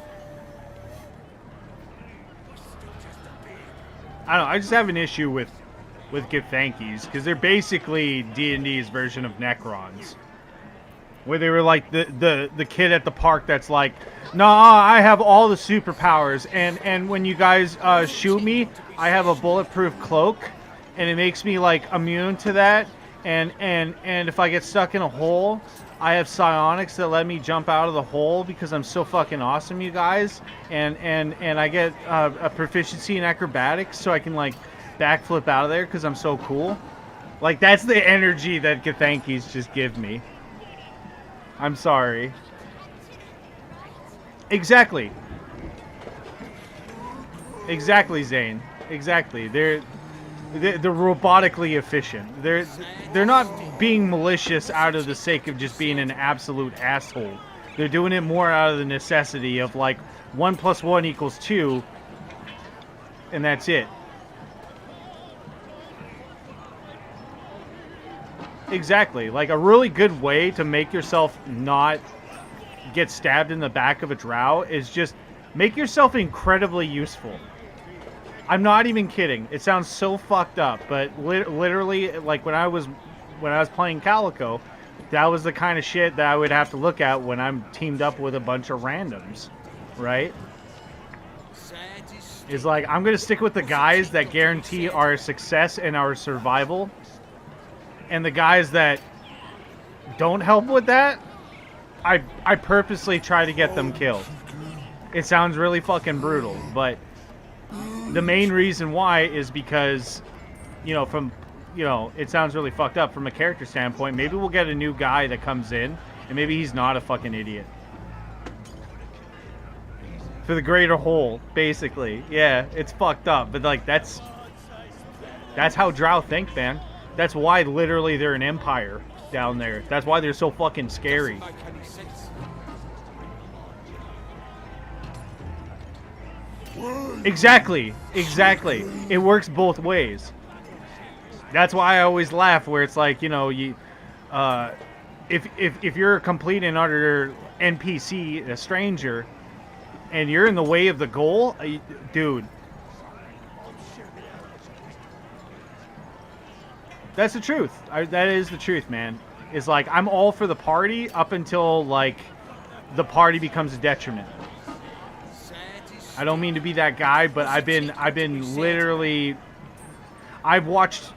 I don't know, I just have an issue with Githyanki's, because they're basically D&D's version of Necrons. Where they were like the kid at the park that's like, nah, I have all the superpowers, and when you guys shoot me, I have a bulletproof cloak, and it makes me like immune to that, and if I get stuck in a hole, I have psionics that let me jump out of the hole because I'm so fucking awesome, you guys, and I get a proficiency in acrobatics so I can like backflip out of there because I'm so cool. Like, that's the energy that Githyanki's just give me. I'm sorry. Exactly. Exactly, Zane. Exactly. They're robotically efficient. They're not being malicious out of the sake of just being an absolute asshole. They're doing it more out of the necessity of like 1 + 1 = 2, and that's it. Exactly. Like, a really good way to make yourself not get stabbed in the back of a drow is just make yourself incredibly useful. I'm not even kidding. It sounds so fucked up, but literally, like, when I was playing Calico, that was the kind of shit that I would have to look at when I'm teamed up with a bunch of randoms, right? It's like, I'm going to stick with the guys that guarantee our success and our survival, and the guys that don't help with that, I purposely try to get them killed. It sounds really fucking brutal, but the main reason why is because, you know, it sounds really fucked up from a character standpoint. Maybe we'll get a new guy that comes in, and maybe he's not a fucking idiot. For the greater whole, basically. Yeah, it's fucked up, but like, that's how drow think, man. That's why literally they're an empire down there. That's why they're so fucking scary. Exactly. Exactly. It works both ways. That's why I always laugh where it's like, you know, if you're a complete and utter NPC, a stranger, and you're in the way of the goal, dude. That's the truth. That is the truth, man. It's like, I'm all for the party up until, like, the party becomes a detriment. I don't mean to be that guy, but I've been literally... I've watched,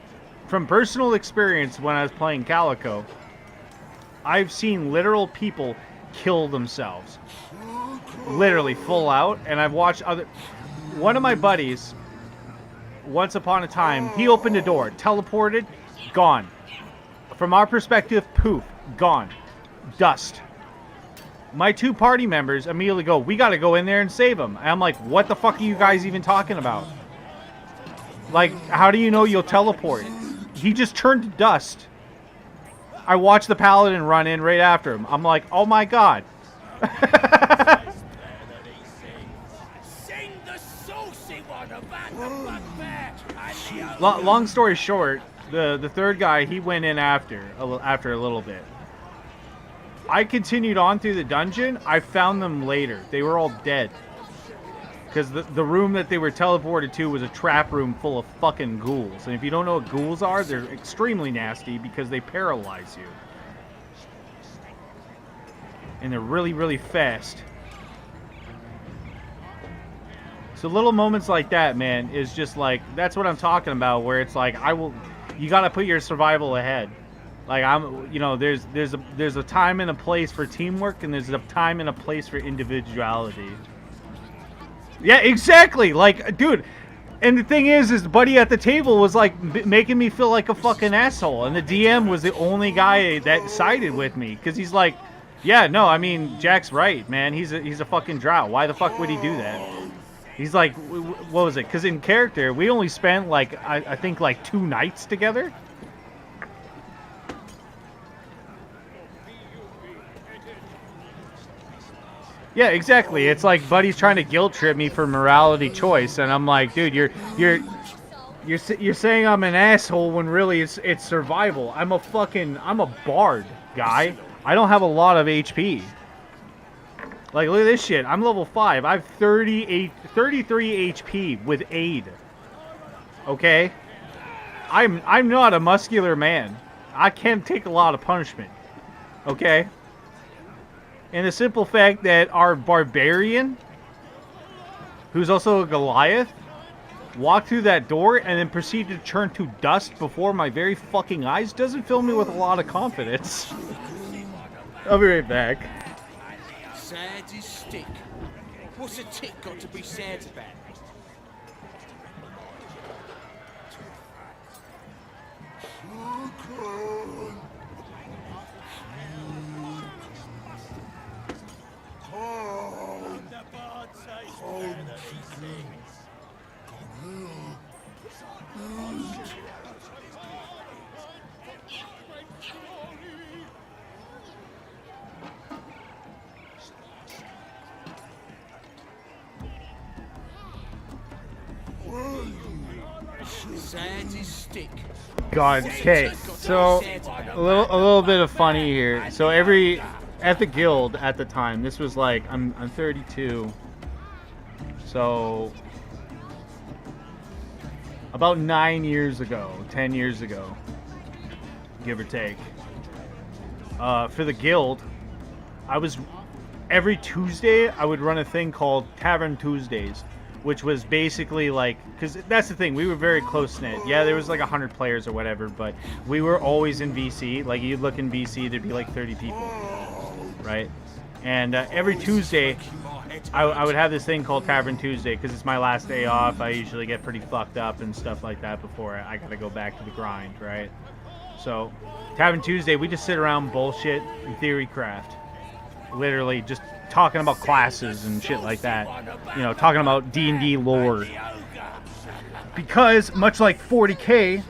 from personal experience when I was playing Calico, I've seen literal people kill themselves. Literally, full out. And I've watched other... One of my buddies, once upon a time, he opened a door, teleported, gone. From our perspective, poof, gone. Dust. My two party members immediately go, we gotta go in there and save him. And I'm like, what the fuck are you guys even talking about? Like, how do you know you'll teleport? He just turned to dust. I watched the paladin run in right after him. I'm like, oh my god. Long story short, the third guy, he went in after a little bit. I continued on through the dungeon. I found them later. They were all dead. Because the room that they were teleported to was a trap room full of fucking ghouls. And if you don't know what ghouls are, they're extremely nasty because they paralyze you. And they're really, really fast. So little moments like that, man, is just like, that's what I'm talking about, where it's like, you gotta put your survival ahead. Like, there's a time and a place for teamwork, and there's a time and a place for individuality. Yeah, exactly. Like, dude, and the thing is the buddy at the table was like making me feel like a fucking asshole, and the DM was the only guy that sided with me, because he's like, yeah, no, I mean, Jack's right, man. He's a fucking drow. Why the fuck would he do that? He's like, what was it? Because in character, we only spent like, I think like 2 nights together. Yeah, exactly. It's like Buddy's trying to guilt trip me for morality choice, and I'm like, dude, you're saying I'm an asshole when really it's survival. I'm a bard, guy. I don't have a lot of HP. Like, look at this shit. I'm level 5. I have 33 HP with aid. Okay? I'm not a muscular man. I can't take a lot of punishment. Okay? And the simple fact that our barbarian, who's also a Goliath, walked through that door and then proceeded to turn to dust before my very fucking eyes doesn't fill me with a lot of confidence. I'll be right back. Sad as stick. What's a tick got to be sad about? God, okay. So a little bit of funny here. So at the guild at the time, this was like I'm 32. So about 9 years ago, 10 years ago, give or take. For the guild, every Tuesday I would run a thing called Tavern Tuesdays, which was basically like, because that's the thing, we were very close-knit. Yeah, there was like 100 players or whatever, but we were always in VC. Like, you'd look in VC, there'd be like 30 people, right? And every Tuesday, I would have this thing called Tavern Tuesday, because it's my last day off. I usually get pretty fucked up and stuff like that before I gotta go back to the grind, right? So, Tavern Tuesday, we just sit around bullshit and theory craft. Literally, just talking about classes and shit like that. You know, talking about D&D lore. Because, much like 40K,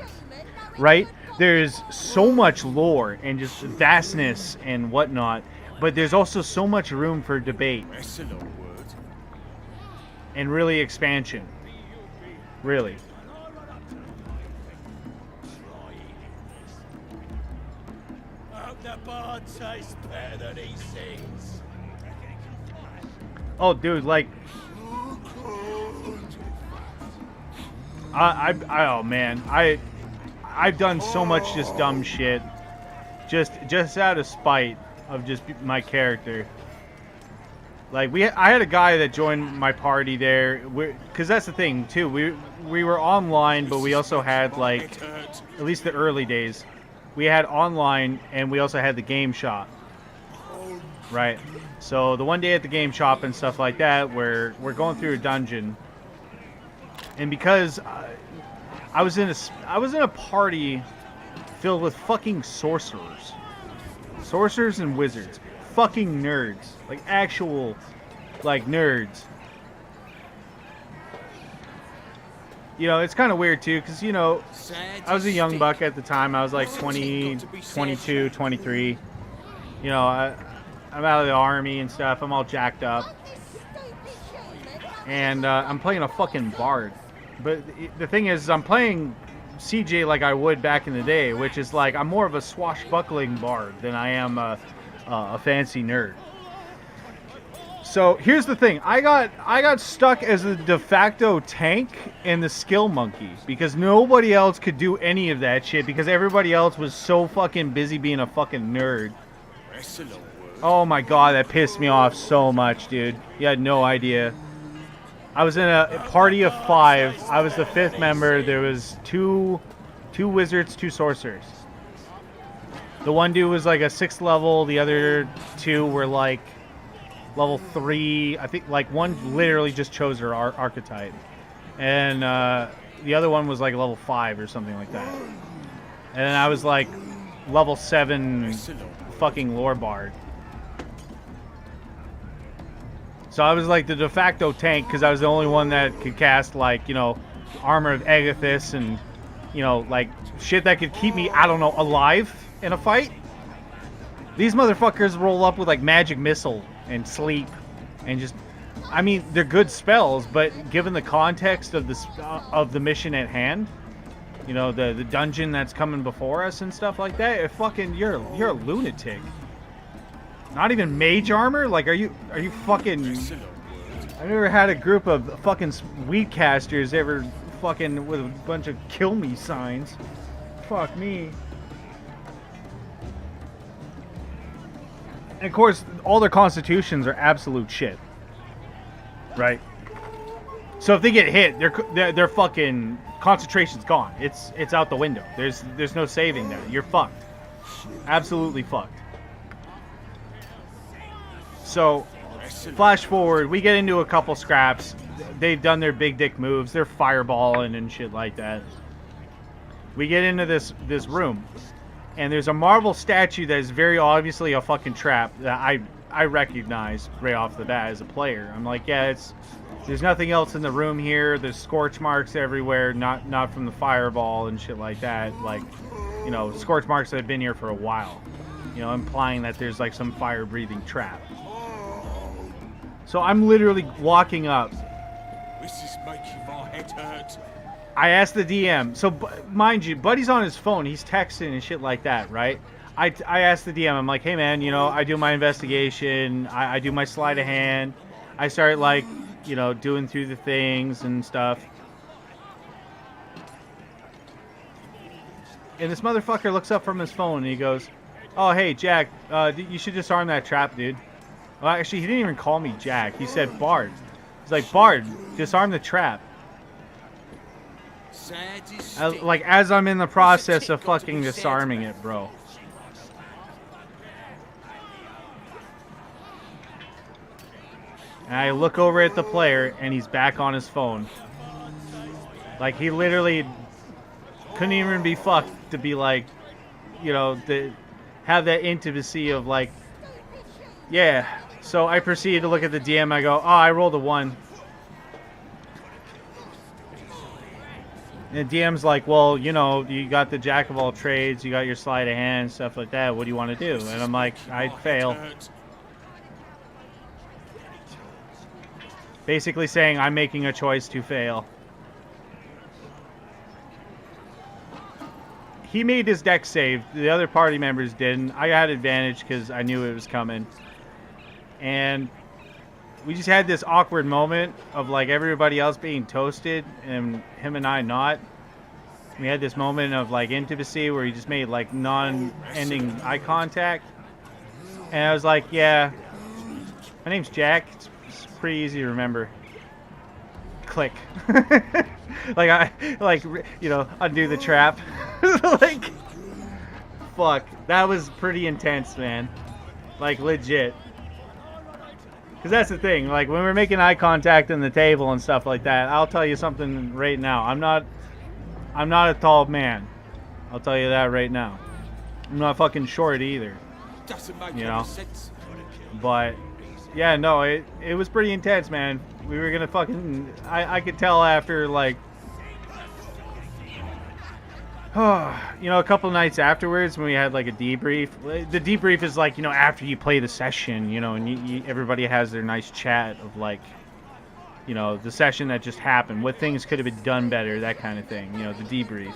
right, there's so much lore and just vastness and whatnot, but there's also so much room for debate. And really expansion. Really. Oh, dude, like, oh man, I've done so much just dumb shit, just out of spite of just my character. Like, I had a guy that joined my party there, because that's the thing too. We were online, but we also had, like, at least the early days, we had online, and we also had the game shop. Right. So the one day at the game shop and stuff like that, we're going through a dungeon, and because I was in a party filled with fucking sorcerers and wizards, fucking nerds, like actual like nerds. You know, it's kind of weird too, because, you know, I was a young buck at the time. I was like 20, 22, 23. You know, I'm out of the army and stuff. I'm all jacked up. And I'm playing a fucking bard. But the thing is, I'm playing CJ like I would back in the day, which is like, I'm more of a swashbuckling bard than I am a fancy nerd. So here's the thing. I got stuck as a de facto tank and the skill monkey, because nobody else could do any of that shit, because everybody else was so fucking busy being a fucking nerd. Oh my god, that pissed me off so much, dude. You had no idea. I was in a party of 5. I was the 5th member. There was two wizards, 2 sorcerers. The one dude was like a 6th level. The other 2 were like level 3. I think like one literally just chose her archetype, and the other one was like level 5 or something like that. And then I was like level 7 fucking lore bard. So I was like the de facto tank because I was the only one that could cast like, you know, Armor of Agathis and, you know, like shit that could keep me, I don't know, alive in a fight. These motherfuckers roll up with like magic missile and sleep and just, I mean, they're good spells, but given the context of this of the mission at hand, you know, the dungeon that's coming before us and stuff like that, it fucking you're a lunatic. Not even mage armor? Like, are you fucking? I've never had a group of fucking weed casters ever fucking with a bunch of kill me signs. Fuck me. And of course, all their constitutions are absolute shit. Right? So if they get hit, their fucking concentration's gone. It's out the window. There's no saving that. You're fucked. Absolutely fucked. So, flash forward, we get into a couple scraps. They've done their big dick moves. They're fireballing and shit like that. We get into this room, and there's a marble statue that is very obviously a fucking trap that I recognize right off the bat as a player. I'm like, yeah, there's nothing else in the room here. There's scorch marks everywhere, not from the fireball and shit like that. Like, you know, scorch marks that have been here for a while. You know, implying that there's like some fire-breathing trap. So I'm literally walking up. This is making my head hurt. I asked the DM. So, mind you, Buddy's on his phone. He's texting and shit like that, right? I asked the DM. I'm like, hey, man, you know, I do my investigation. I do my sleight of hand. I start, like, you know, doing through the things and stuff. And this motherfucker looks up from his phone and he goes, oh, hey, Jack, you should disarm that trap, dude. Well, actually, he didn't even call me Jack. He said Bard. He's like, Bard, disarm the trap. Like, as I'm in the process of fucking disarming it, bro. And I look over at the player, and he's back on his phone. Like, he literally couldn't even be fucked to be like, you know, to have that intimacy of like, yeah. So I proceeded to look at the DM. I go, oh, I rolled a 1. And the DM's like, well, you know, you got the jack of all trades, you got your sleight of hand, stuff like that. What do you want to do? And I'm like, I'd fail. Basically saying I'm making a choice to fail. He made his deck save. The other party members didn't. I had advantage because I knew it was coming. And we just had this awkward moment of like everybody else being toasted and him and I not. We had this moment of like intimacy where he just made like non-ending eye contact. And I was like, yeah, my name's Jack. It's pretty easy to remember. Click. You know, undo the trap. Like, fuck. That was pretty intense, man. Like, legit. Because that's the thing, like, when we're making eye contact on the table and stuff like that, I'll tell you something right now. I'm not a tall man. I'll tell you that right now. I'm not fucking short either. Doesn't make you know? sense. But, yeah, no, it was pretty intense, man. We were gonna fucking... I could tell after, like... you know, a couple nights afterwards when we had like a debrief. The debrief is like, you know, after you play the session, you know, and everybody has their nice chat of like, you know, the session that just happened, what things could have been done better, that kind of thing, you know, the debrief.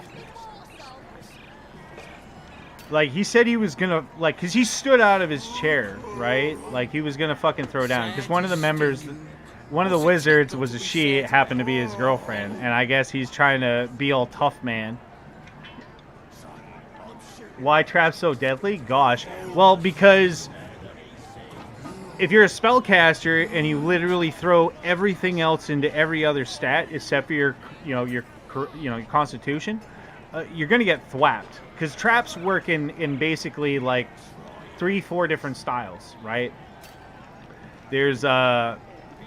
Like, he said he was gonna, like, because he stood out of his chair, right? Like, he was gonna fucking throw down. Because one of the members, one of the wizards was a she, it happened to be his girlfriend. And I guess he's trying to be all tough man. Why trap so deadly? Gosh. Well, because if you're a spellcaster and you literally throw everything else into every other stat except for your your constitution, you're gonna get thwapped because traps work in basically like 3-4 different styles, right? There's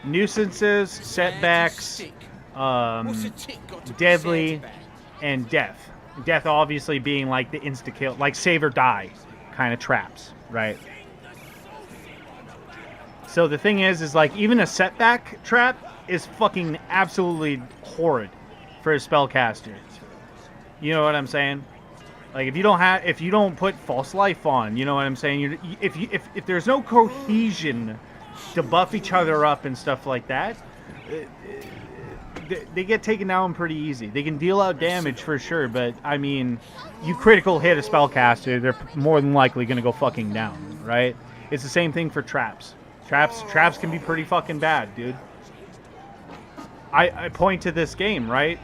nuisances, setbacks, deadly, and death. Death obviously being like the insta-kill, like save or die kind of traps, right? So the thing is like even a setback trap is fucking absolutely horrid for a spellcaster. You know what I'm saying? Like if you don't put false life on, you know what I'm saying? If there's no cohesion to buff each other up and stuff like that, they get taken down pretty easy. They can deal out damage for sure, but I mean, you critical hit a spellcaster, they're more than likely gonna go fucking down, right? It's the same thing for traps. Traps can be pretty fucking bad, dude. I point to this game, right?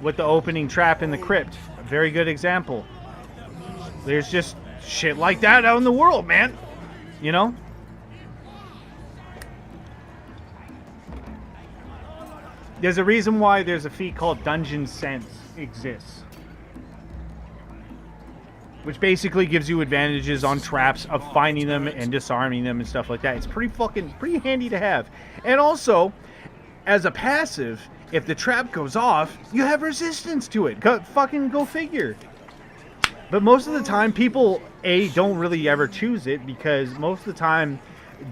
With the opening trap in the crypt. A very good example. There's just shit like that out in the world, man. You know? There's a reason why there's a feat called Dungeon Sense exists. Which basically gives you advantages on traps of finding them and disarming them and stuff like that. It's pretty handy to have. And also, as a passive, if the trap goes off, you have resistance to it. Go figure. But most of the time, people, don't really ever choose it because most of the time,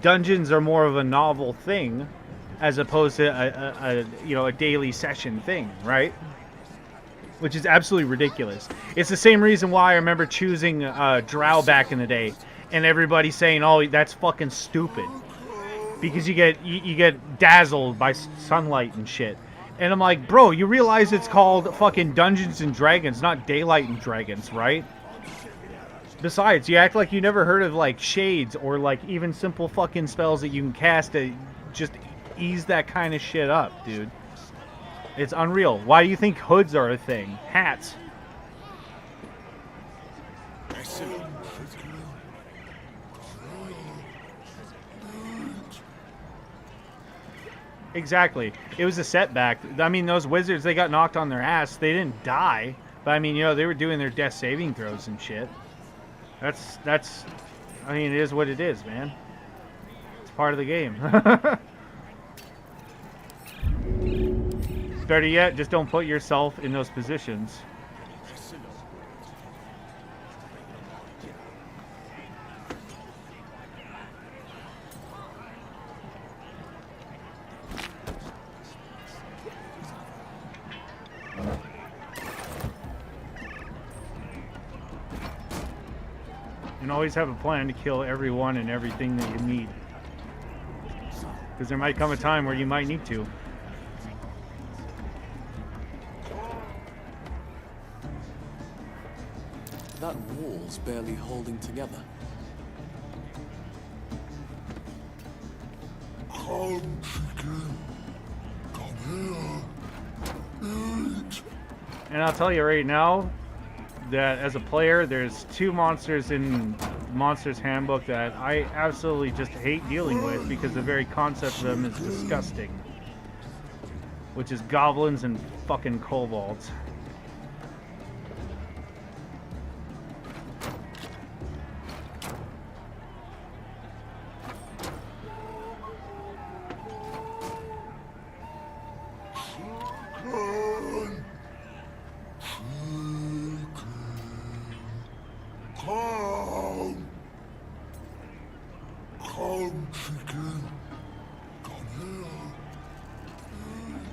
dungeons are more of a novel thing as opposed to a daily session thing, right? Which is absolutely ridiculous. It's the same reason why I remember choosing Drow back in the day, and everybody saying, "Oh, that's fucking stupid," because you get dazzled by sunlight and shit. And I'm like, bro, you realize it's called fucking Dungeons and Dragons, not Daylight and Dragons, right? Besides, you act like you never heard of like shades or like even simple fucking spells that you can cast to just ease that kind of shit up, dude. It's unreal. Why do you think hoods are a thing? Hats. Exactly. It was a setback. I mean, those wizards, they got knocked on their ass. They didn't die. But, I mean, they were doing their death saving throws and shit. That's... I mean, it is what it is, man. It's part of the game. Better yet, just don't put yourself in those positions. And always have a plan to kill everyone and everything that you need. Because there might come a time where you might need to. That wall's barely holding together. Come, chicken. Come here. Eat. And I'll tell you right now that as a player, there's 2 monsters in Monsters Handbook that I absolutely just hate dealing with because the very concept of them is disgusting. Which is goblins and fucking kobolds.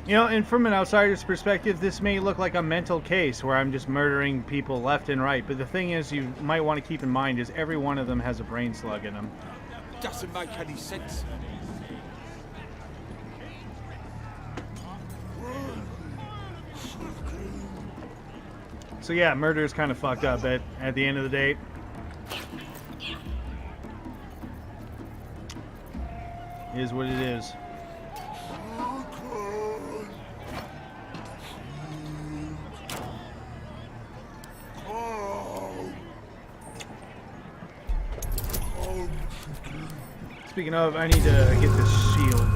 You know, and from an outsider's perspective, this may look like a mental case where I'm just murdering people left and right. But the thing is, you might want to keep in mind is every one of them has a brain slug in them. Doesn't make any sense. So yeah, murder is kind of fucked up at the end of the day. It is what it is. Speaking of, I need to get this shield.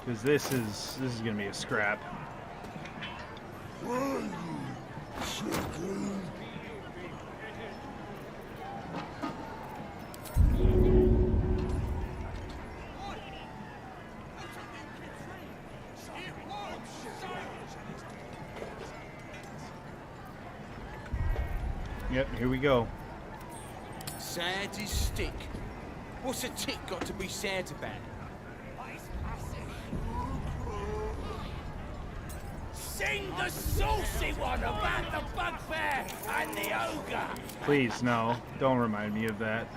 Because this is gonna be a scrap. Yep, here we go. Sad as stick. What's a tick got to be sad about? Sing the saucy one about the bugbear and the ogre. Please, no. Don't remind me of that.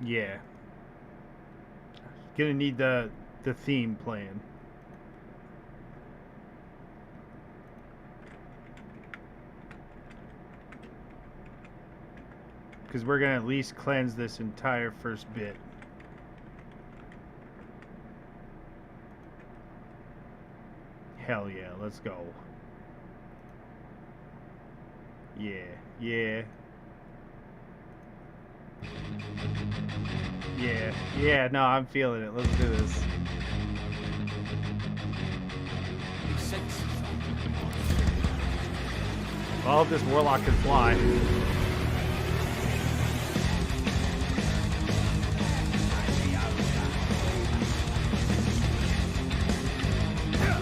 Yeah. Gonna need the theme playing. Because we're gonna at least cleanse this entire first bit. Hell yeah, let's go. Yeah, yeah. Yeah, no, I'm feeling it. Let's do this. I hope this warlock can fly.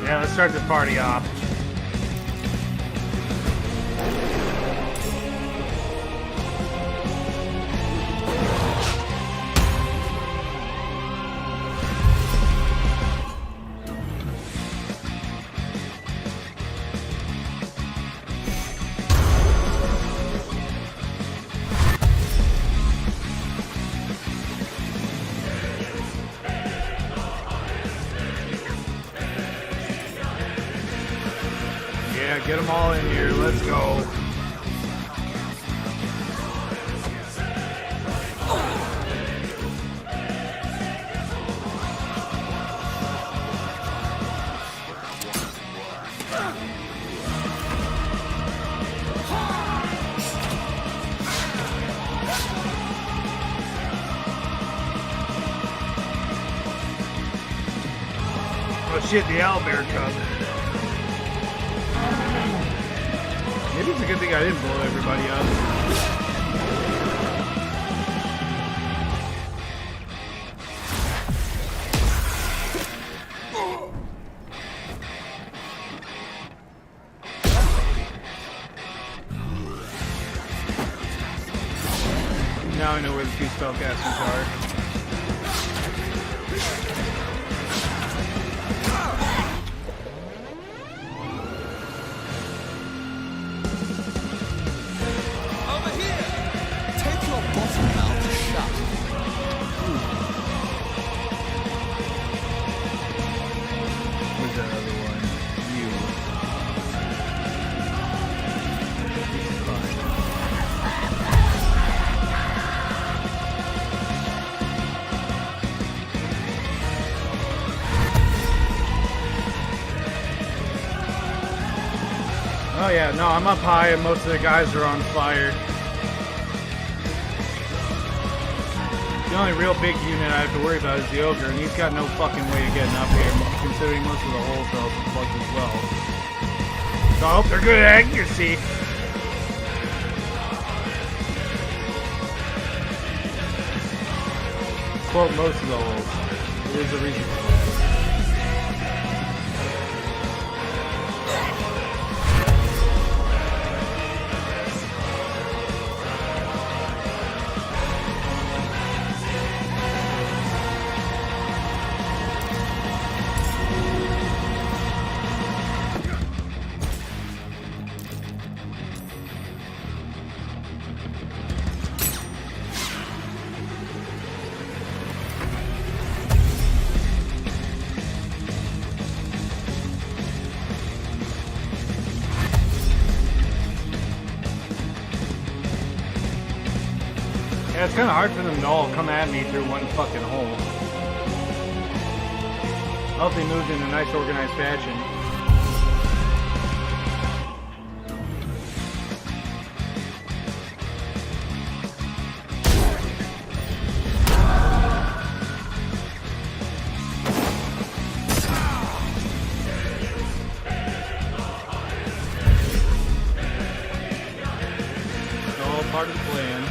Yeah, let's start this party off. Get them all in here. Let's go. Oh shit, the owlbear comes. Maybe it's a good thing I didn't blow everybody up. Now I know where the two spellcasters are. Oh yeah, no, I'm up high and most of the guys are on fire. The only real big unit I have to worry about is the ogre, and he's got no fucking way of getting up here, considering most of the holes are also plugged as well. So I hope they're good at accuracy. Quote, most of the holes. There's a reason for that. Yeah, it's kind of hard for them to all come at me through one fucking hole. I hope they moved in a nice organized fashion. It's all part of the plan.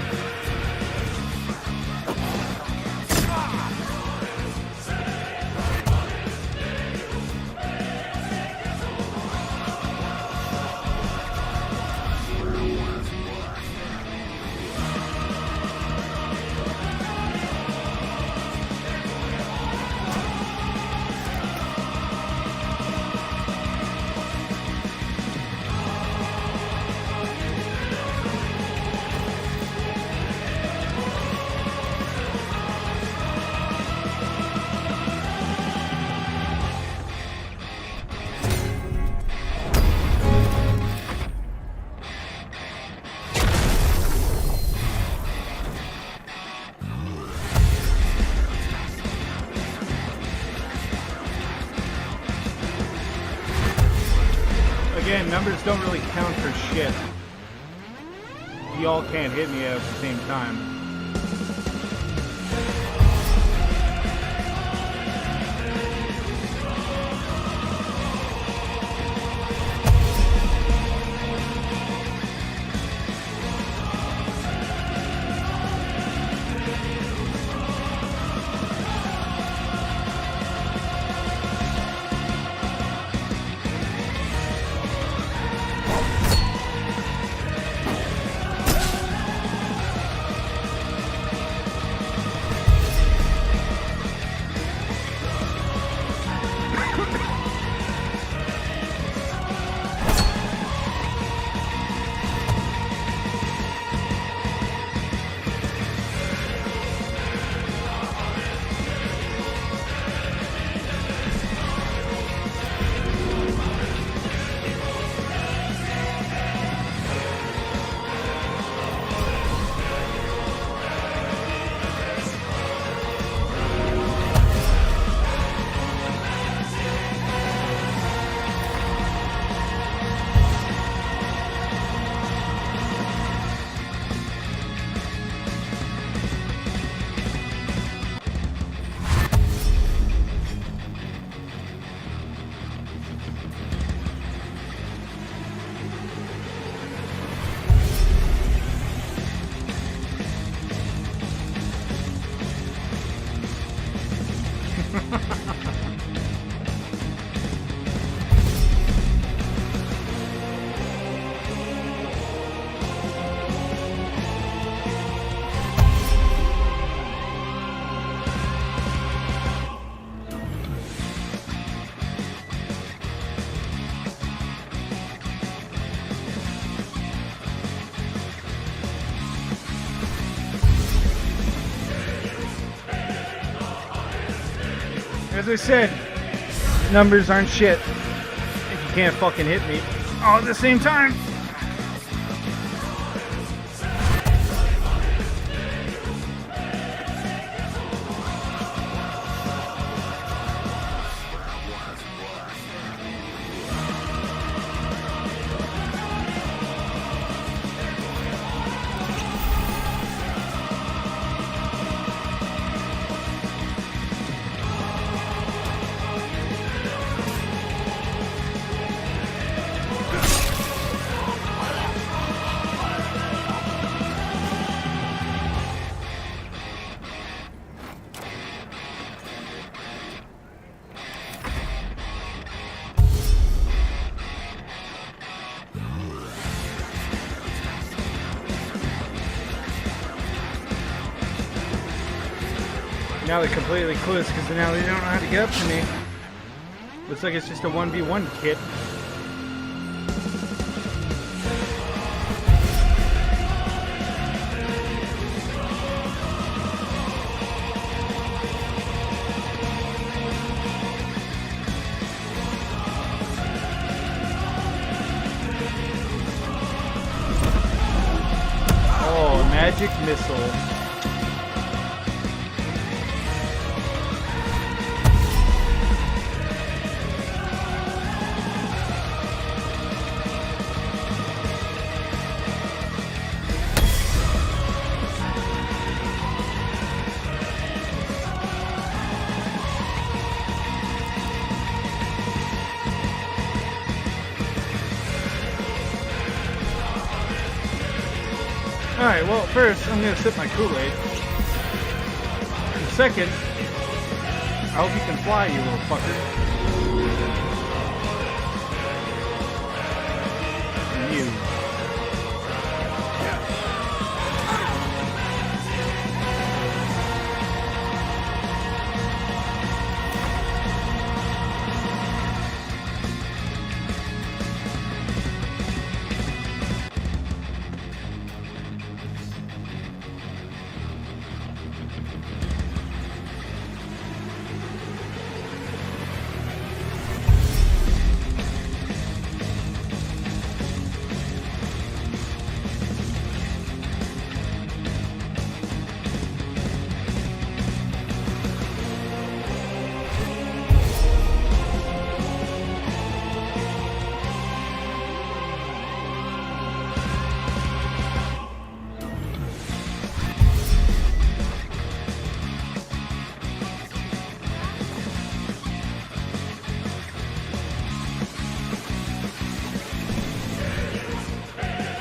Again, numbers don't really count for shit. Y'all can't hit me at the same time. As I said, numbers aren't shit if you can't fucking hit me all at the same time. Now they're completely clueless because now they don't know how to get up to me. Looks like it's just a 1v1 kit. Oh, magic missile. Alright, well, first, I'm gonna sip my Kool-Aid. And second, I hope you can fly, you little fucker. And you.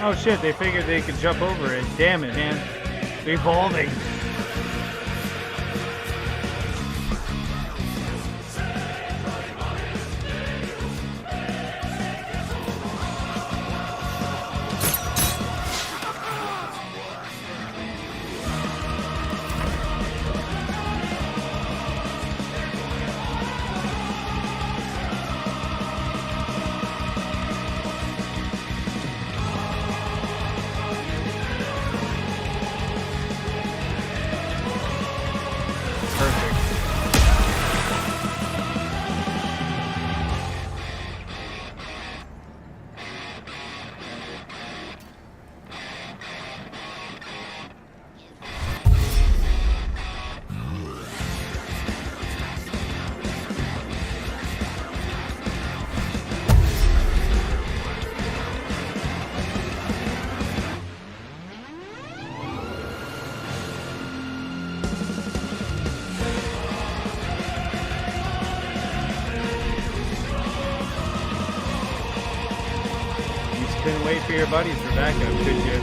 Oh shit, they figured they could jump over it. Damn it, man. They're evolving. Couldn't wait for your buddies for backup, could you?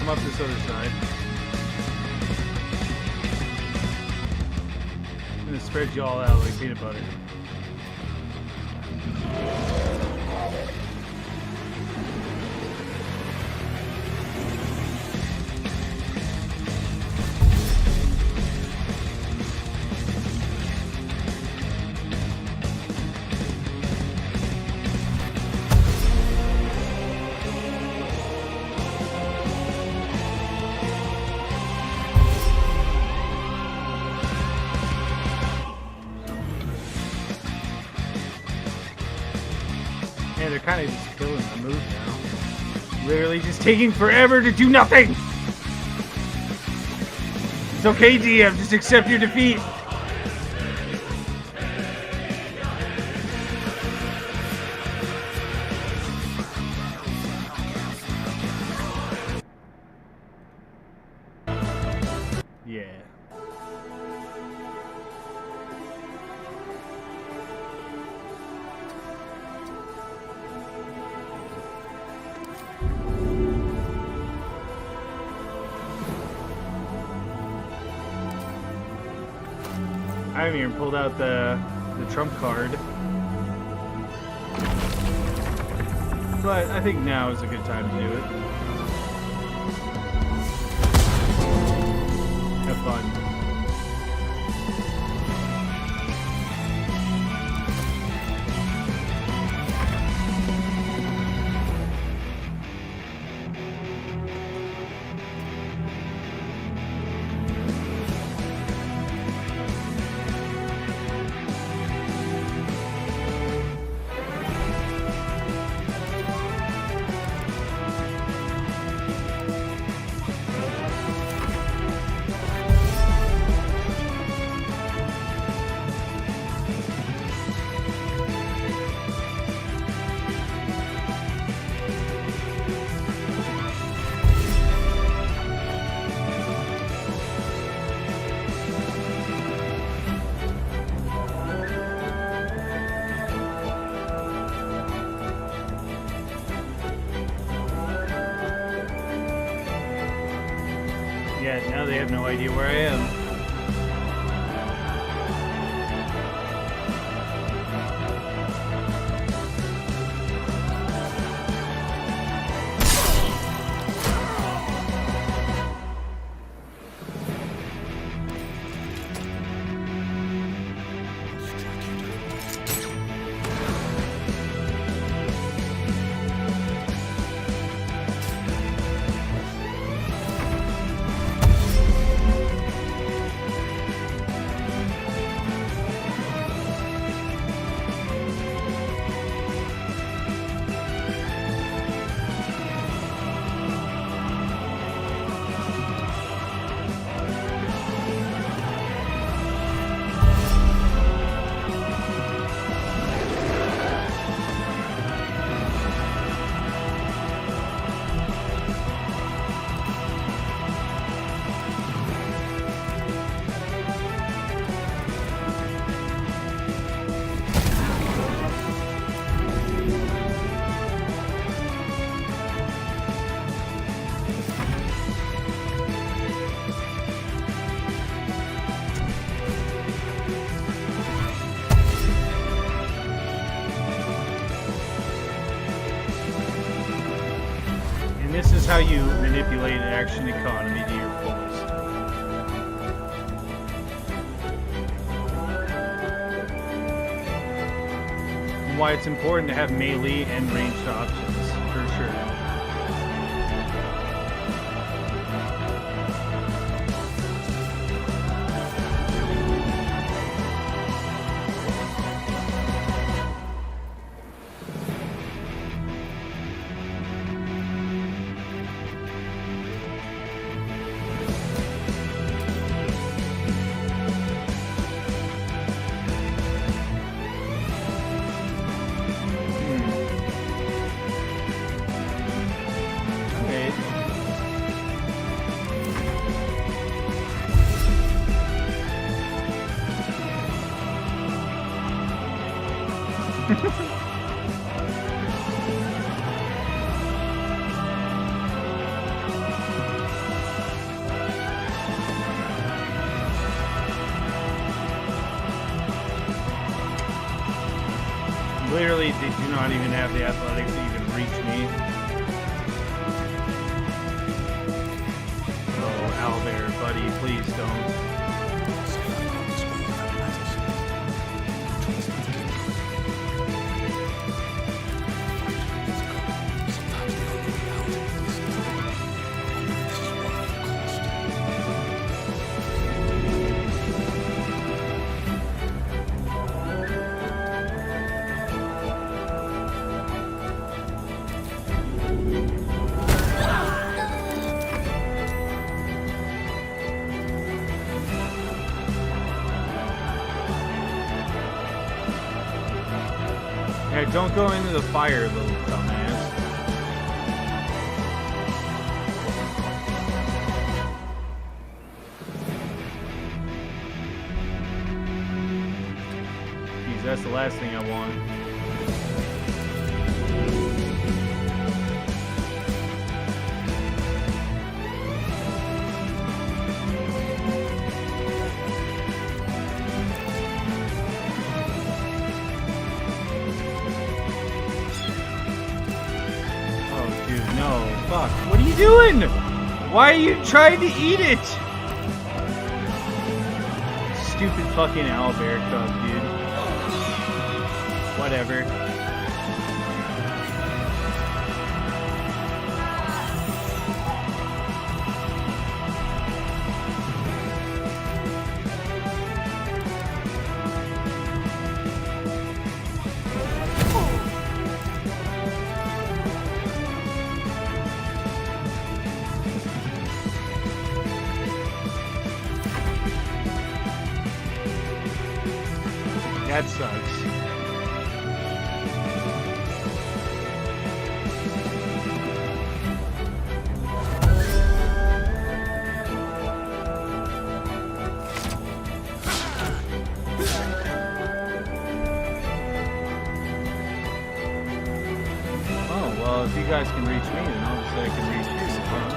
Up this other side. I'm gonna spread you all out like peanut butter. Man, they're kind of just killing the move now. Literally just taking forever to do nothing! It's okay, DM, just accept your defeat. Yeah. I haven't even pulled out the trump card. But I think now is a good time to do it. Yeah, now they have no idea where I am. This is how you manipulate an action economy to your fullest. And why it's important to have melee and ranged options, for sure. Literally, they do not even have the athletics to even reach me. Oh, Owlbear, buddy, please don't. Yeah, don't go into the fire, little dumbass. Jeez, that's the last thing I want. Fuck, what are you doing? Why are you trying to eat it? Stupid fucking owlbear cub, dude. Whatever. That sucks. Oh, well, if you guys can reach me, then obviously I can reach you. Huh?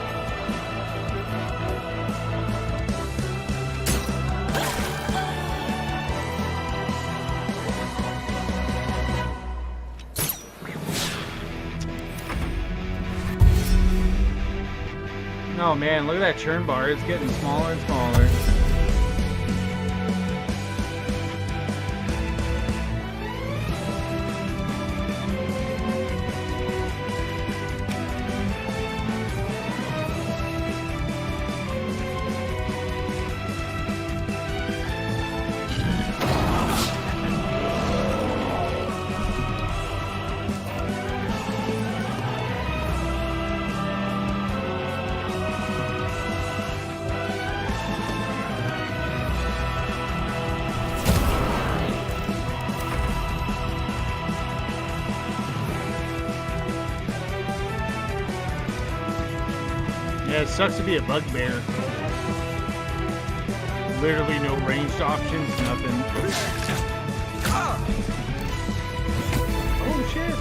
Oh man, look at that churn bar. It's getting smaller and smaller. Yeah, it sucks to be a bugbear. Literally no ranged options, nothing. Oh shit!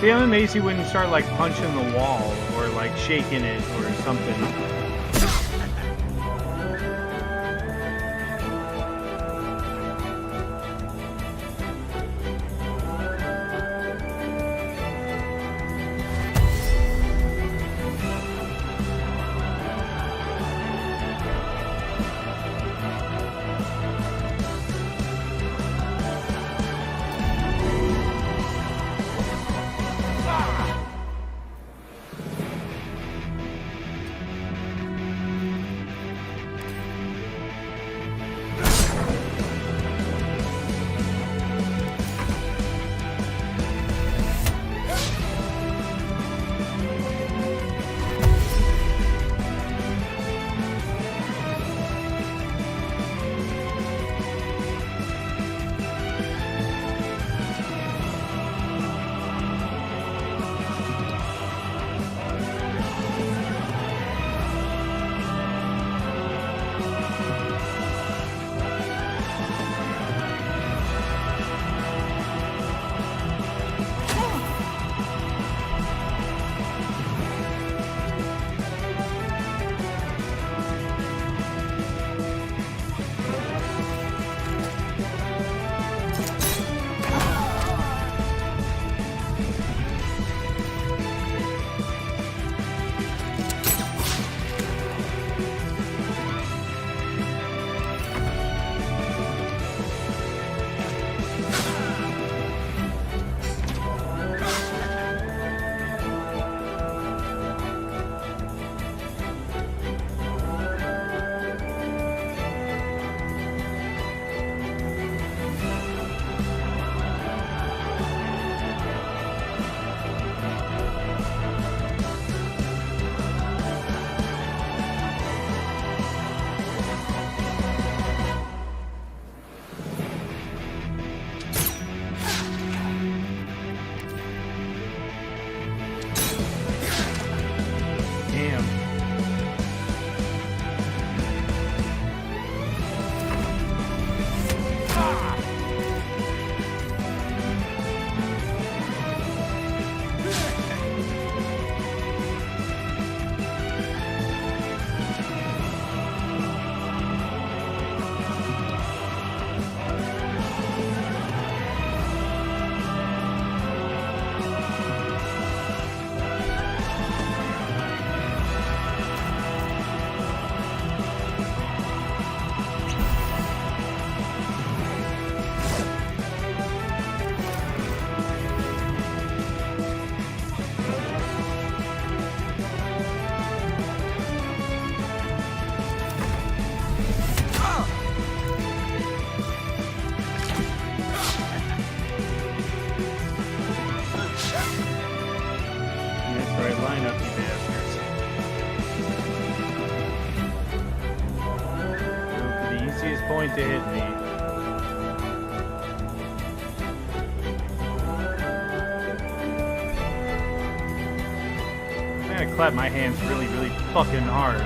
See, I'm amazed he wouldn't start like punching the wall or like shaking it or something. highest point to hit me. I gotta clap my hands really, really fucking hard.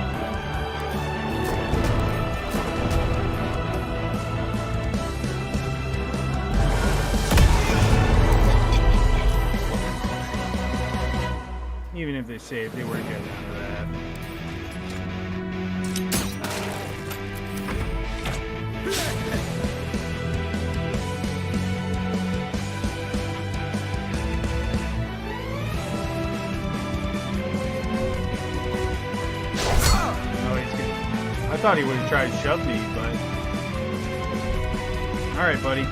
Even if they saved, they weren't getting out of that. I thought he would have tried to shove me, but... Alright, buddy.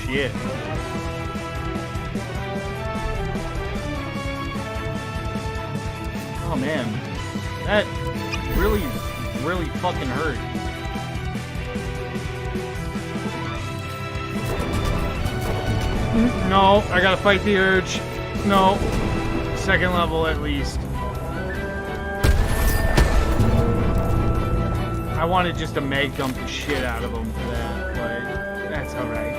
Shit. Oh man, that really, really fucking hurt. No, I gotta fight the urge. No, second level at least. I wanted just to mag dump the shit out of him for that, but that's alright.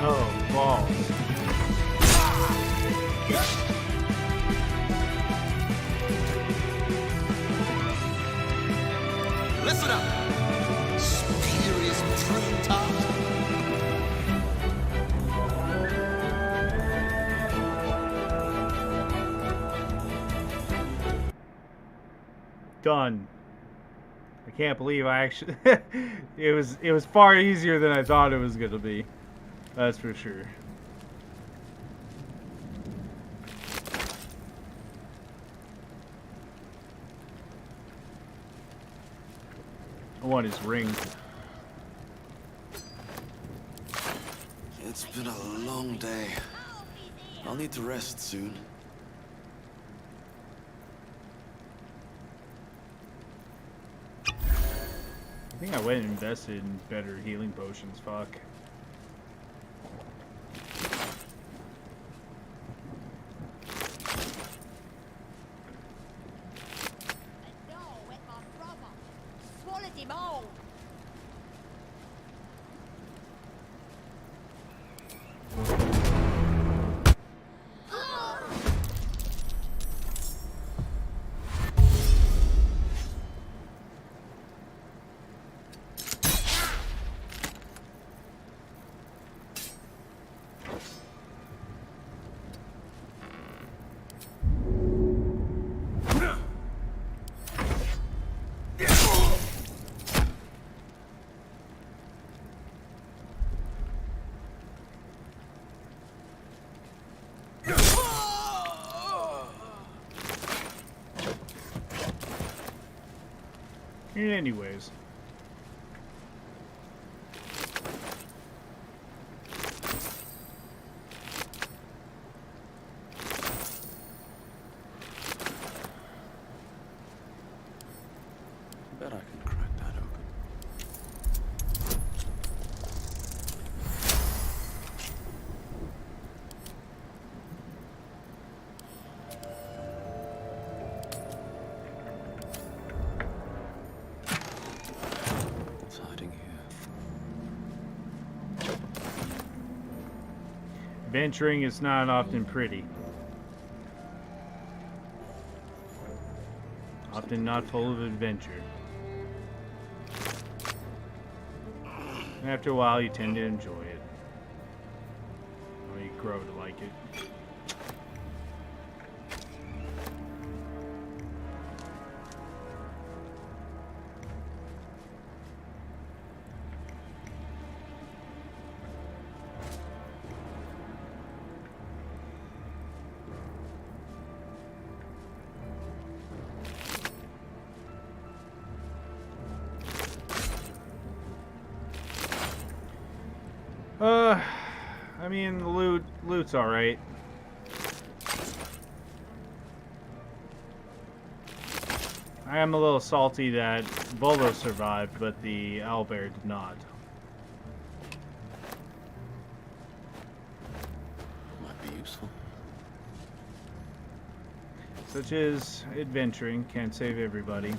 Oh, balls. Listen up! Spear is true top. Done. I can't believe I actually it was far easier than I thought it was gonna be. That's for sure. I want his ring. It's been a long day. I'll need to rest soon. I think I went and invested in better healing potions, fuck. Anyways. Bet I can crack that open. What's hiding here? Venturing is not often pretty. Often not full of adventure. After a while, you tend to enjoy it. Or you grow to like it. I mean, the loot's alright. I am a little salty that Volo survived, but the owlbear did not. Might be useful. Such as adventuring, can't save everybody.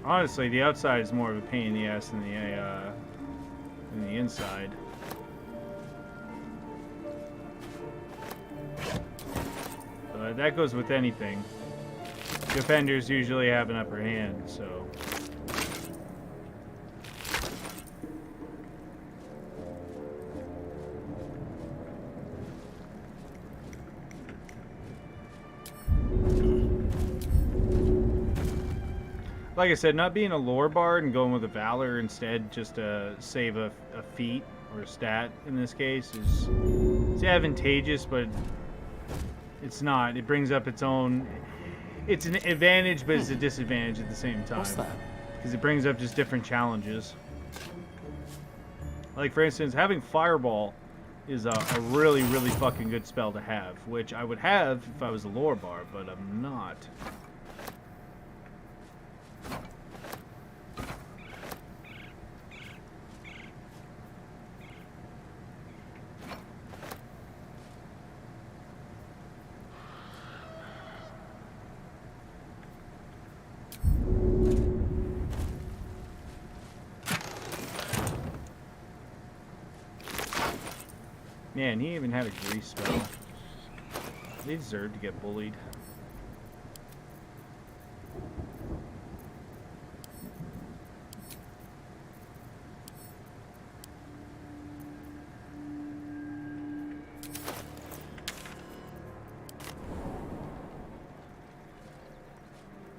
Honestly, the outside is more of a pain in the ass than the inside. But that goes with anything. defenders usually have an upper hand, so. Like I said, not being a lore bard and going with a valor instead, just to save a feat or a stat in this case, is it's advantageous, but it's not. It brings up its own. It's an advantage, but it's a disadvantage at the same time. What's that? Because it brings up just different challenges. Like for instance, having Fireball is a really, really fucking good spell to have, which I would have if I was a lore bard, but I'm not. Man, he even had a grease spell. They deserve to get bullied.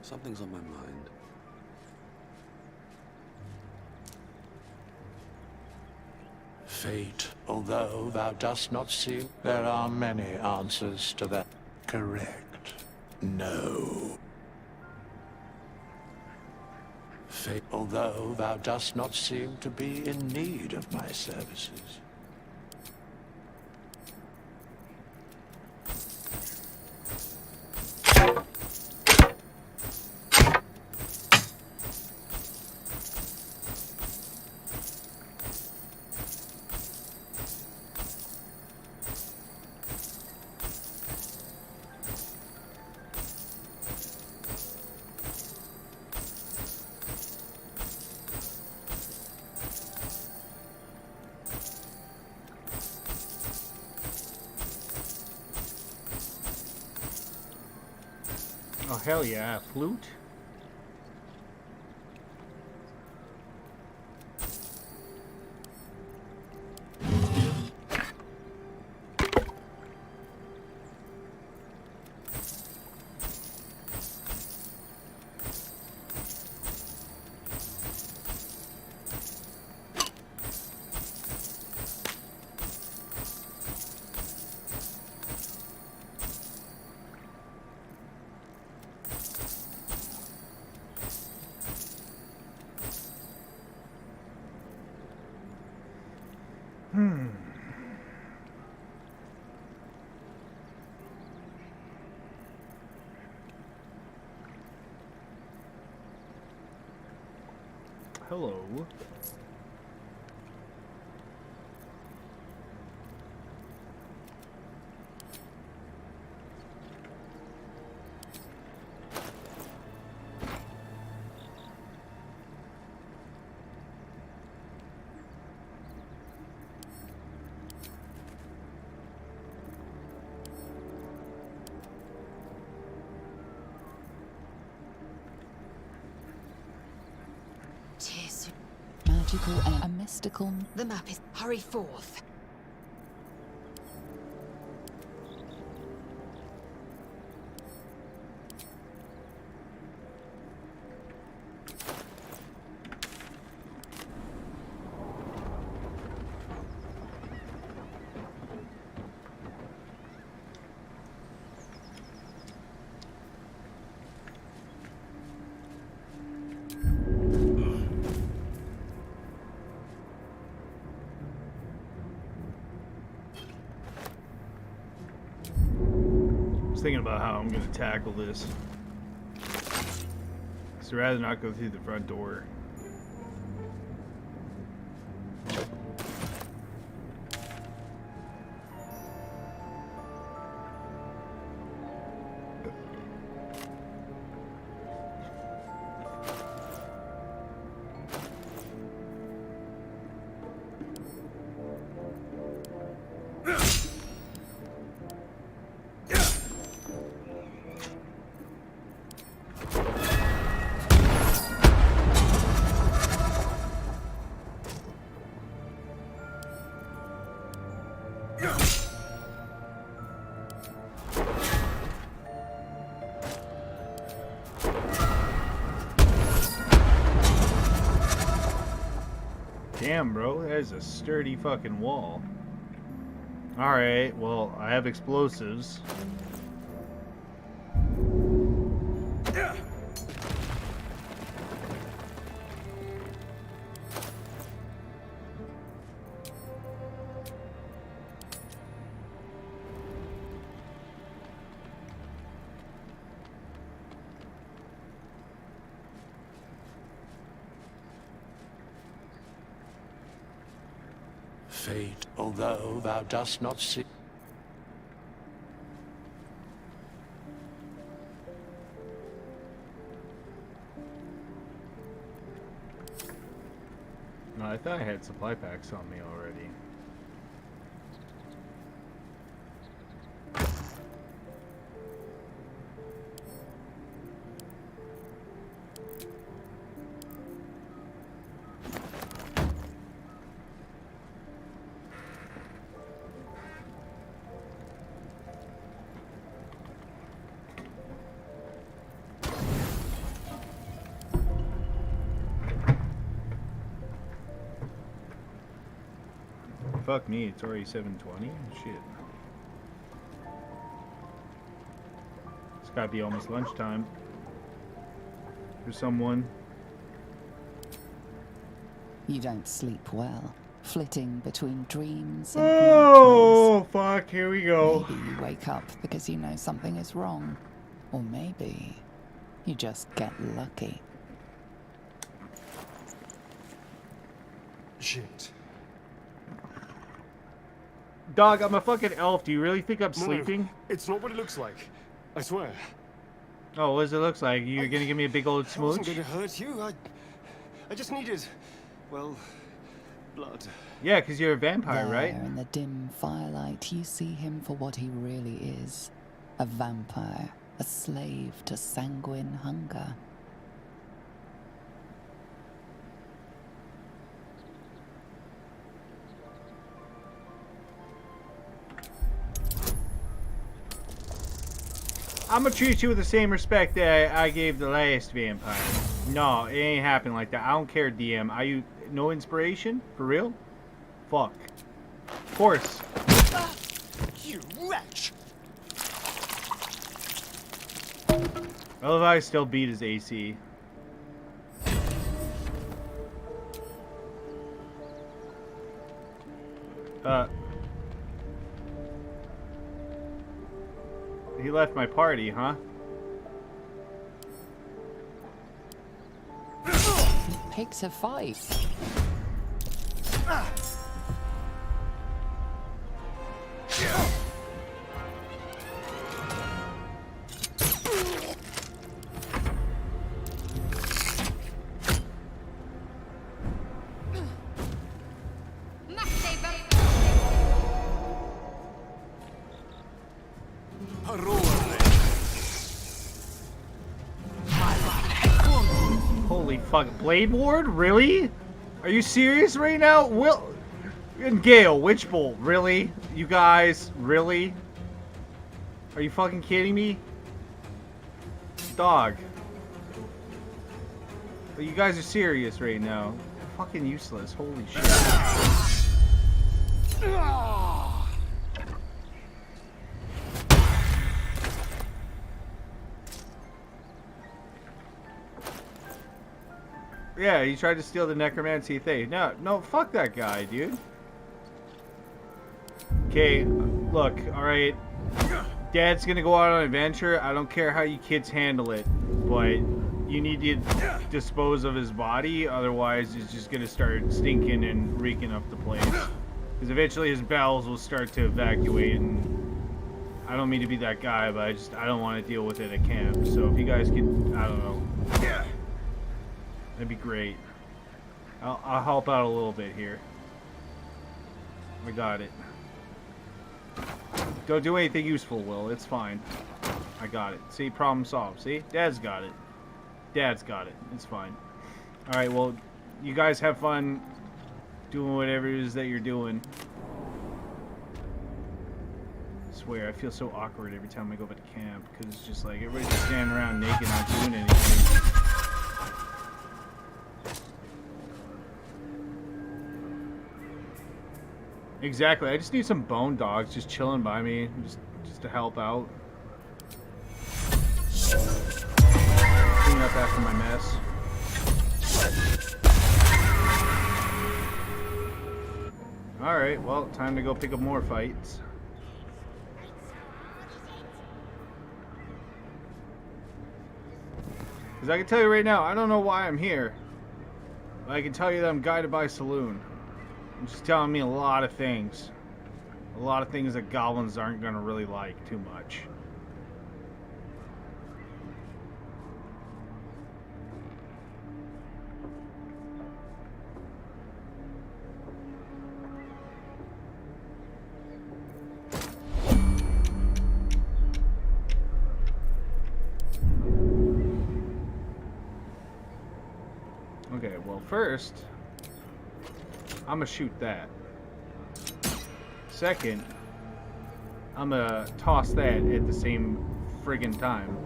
Something's on my mind. Fate, although thou dost not see, there are many answers to that. Correct. No. Fate, although thou dost not seem to be in need of my services. Oh, hell yeah. Flute? Hello. Magical and a mystical. The map is. Hurry forth. Thinking about how I'm going to tackle this. So rather not go through the front door. Damn, bro, that is a sturdy fucking wall. Alright, well, I have explosives. Fate, although thou dost not see. No, I thought I had supply packs on me already. Fuck me, it's already 7:20? Shit. It's gotta be almost lunchtime. For someone. You don't sleep well, flitting between dreams and Oh, fuck, here we go. maybe you wake up because you know something is wrong. Or maybe you just get lucky. Shit. Dog, I'm a fucking elf. Do you really think I'm No, sleeping? it's not what it looks like. I swear. Oh, what does it look like? You're gonna give me a big old I wasn't smooch? going to hurt you. I just needed, well, blood. Yeah, because you're a vampire, There, right? in the dim firelight, you see him for what he really is. A vampire, a slave to sanguine hunger. I'm gonna treat you with the same respect that I gave the last vampire. No, it ain't happening like that. I don't care, DM. Are you no inspiration? For real? Fuck. Of course. You wretch! I love how I still beat his AC. He left my party, huh? Pick to fight. Holy fuck, Blade Ward? Really? Are you serious right now? Will and Gale, Witch Bolt, really? You guys, really? Are you fucking kidding me? Dog. You guys are serious right now. Fucking useless, holy shit. Yeah, he tried to steal the necromancy thing. No, fuck that guy, dude. Okay, look, alright. Dad's gonna go out on an adventure. I don't care how you kids handle it, but you need to dispose of his body, otherwise it's just gonna start stinking and reeking up the place. Because eventually his bowels will start to evacuate, and I don't mean to be that guy, but I don't want to deal with it at camp. So if you guys could, I don't know. That'd be great. I'll help out a little bit here. I got it. Don't do anything useful, Will. It's fine. I got it. See, problem solved. See? Dad's got it. Dad's got it. It's fine. Alright, well, you guys have fun doing whatever it is that you're doing. I swear, I feel so awkward every time I go back to camp, because it's just like, everybody's just standing around naked, not doing anything. Exactly. I just need some bone dogs just chilling by me, just to help out. Clean up after my mess. Alright, well, time to go pick up more fights. Because I can tell you right now, I don't know why I'm here. But I can tell you that I'm guided by Saloon. It's just telling me a lot of things. A lot of things that goblins aren't going to really like too much. Okay, well first, I'm gonna shoot that. Second, I'm gonna toss that at the same friggin' time.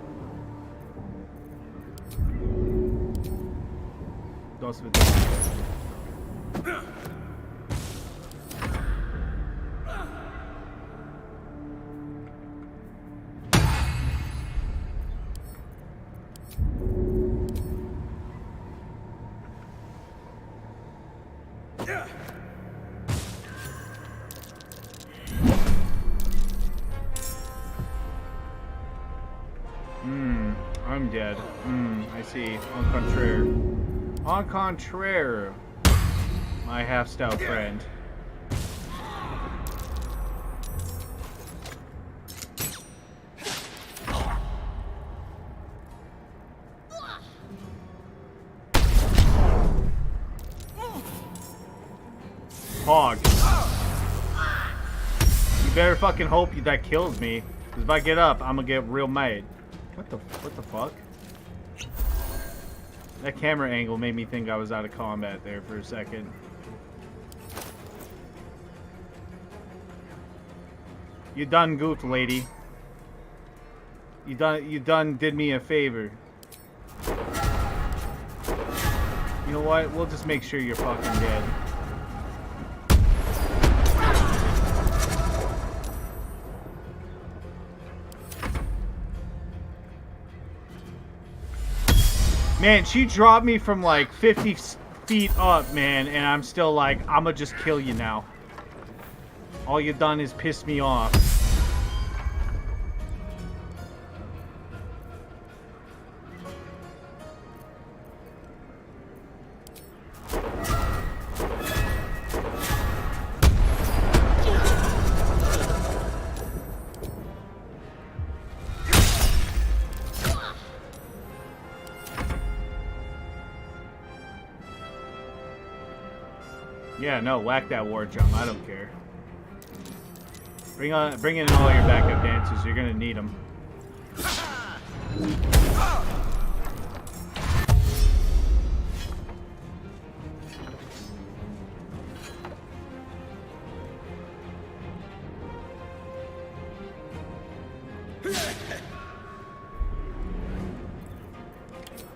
Dos with that. I'm dead. I see. En contraire. En contraire, my half-stout friend. Hog. You better fucking hope that kills me. Because if I get up, I'm gonna get real mad. What the fuck? That camera angle made me think I was out of combat there for a second. You done goofed, lady. You done did me a favor. You know what? We'll just make sure you're fucking dead. Man, she dropped me from like 50 feet up, man, and I'm still like, I'ma just kill you now. All you done is piss me off. Yeah, no, whack that war drum. I don't care. Bring in all your backup dancers. You're gonna need them.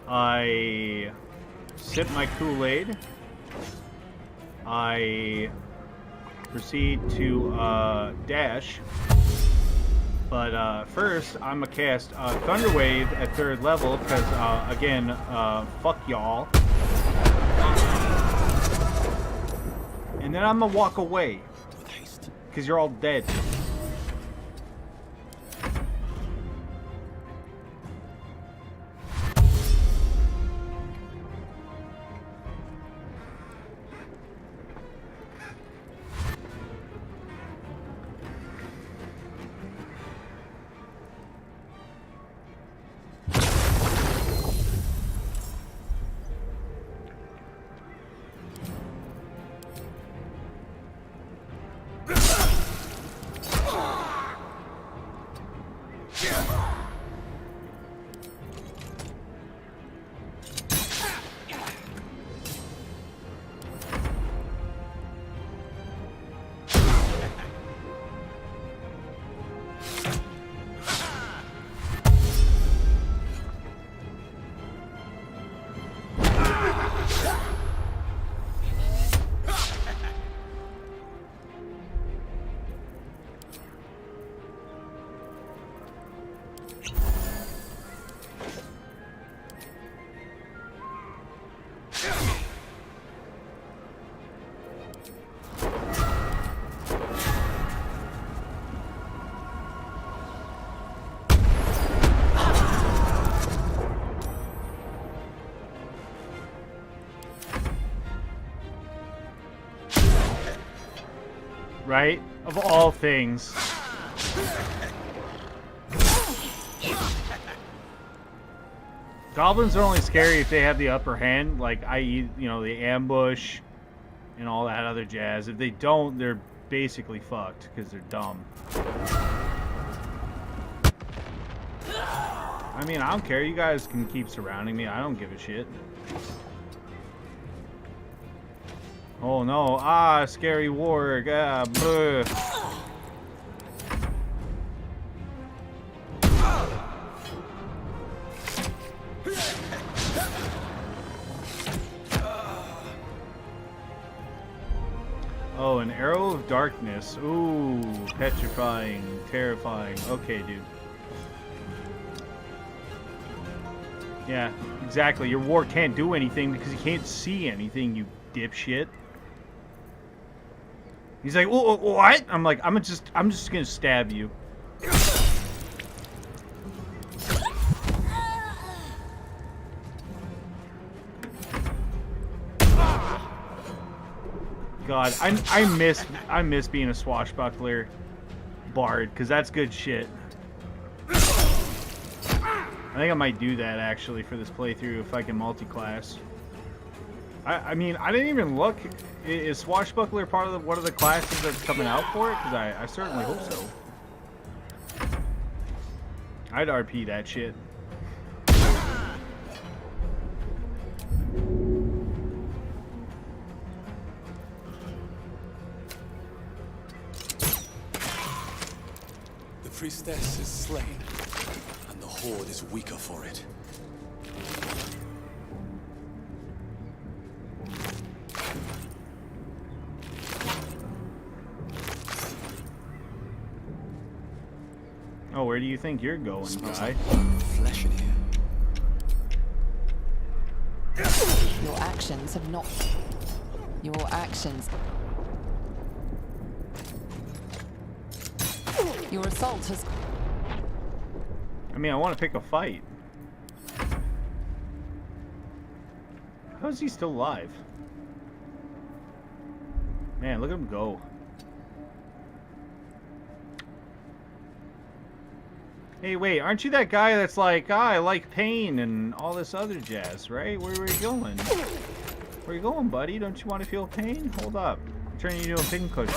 I sip my Kool-Aid. I proceed to dash, but first I'm gonna cast Thunder Wave at 3rd level because again, fuck y'all. And then I'm gonna walk away because you're all dead. right? Of all things. Goblins are only scary if they have the upper hand, like i.e., you know, the ambush and all that other jazz. If they don't, they're basically fucked because they're dumb. I mean, I don't care. You guys can keep surrounding me. I don't give a shit. Oh no. Ah, scary warg. Ah, bleh. Oh, an arrow of darkness. Ooh, petrifying, terrifying. Okay, dude. Yeah, exactly. Your war can't do anything because he can't see anything, you dipshit. He's like, what? I'm like, I'm just gonna stab you. God, I miss being a swashbuckler bard because that's good shit. I think I might do that actually for this playthrough if I can multi-class. I mean, I didn't even look. Is swashbuckler part of one of the classes that's coming out for it? Because I certainly hope so. I'd RP that shit. The priestess is slain, and the horde is weaker for it. Oh, where do you think you're going, guy? Flesh in here. Your actions have not... Your actions... Your assault has... I mean, I want to pick a fight. How is he still alive? Man, look at him go. Hey, wait, aren't you that guy that's like, I like pain and all this other jazz, right? Where are you going? Where are you going, buddy? Don't you want to feel pain? Hold up. I'm turning you into a pincushion.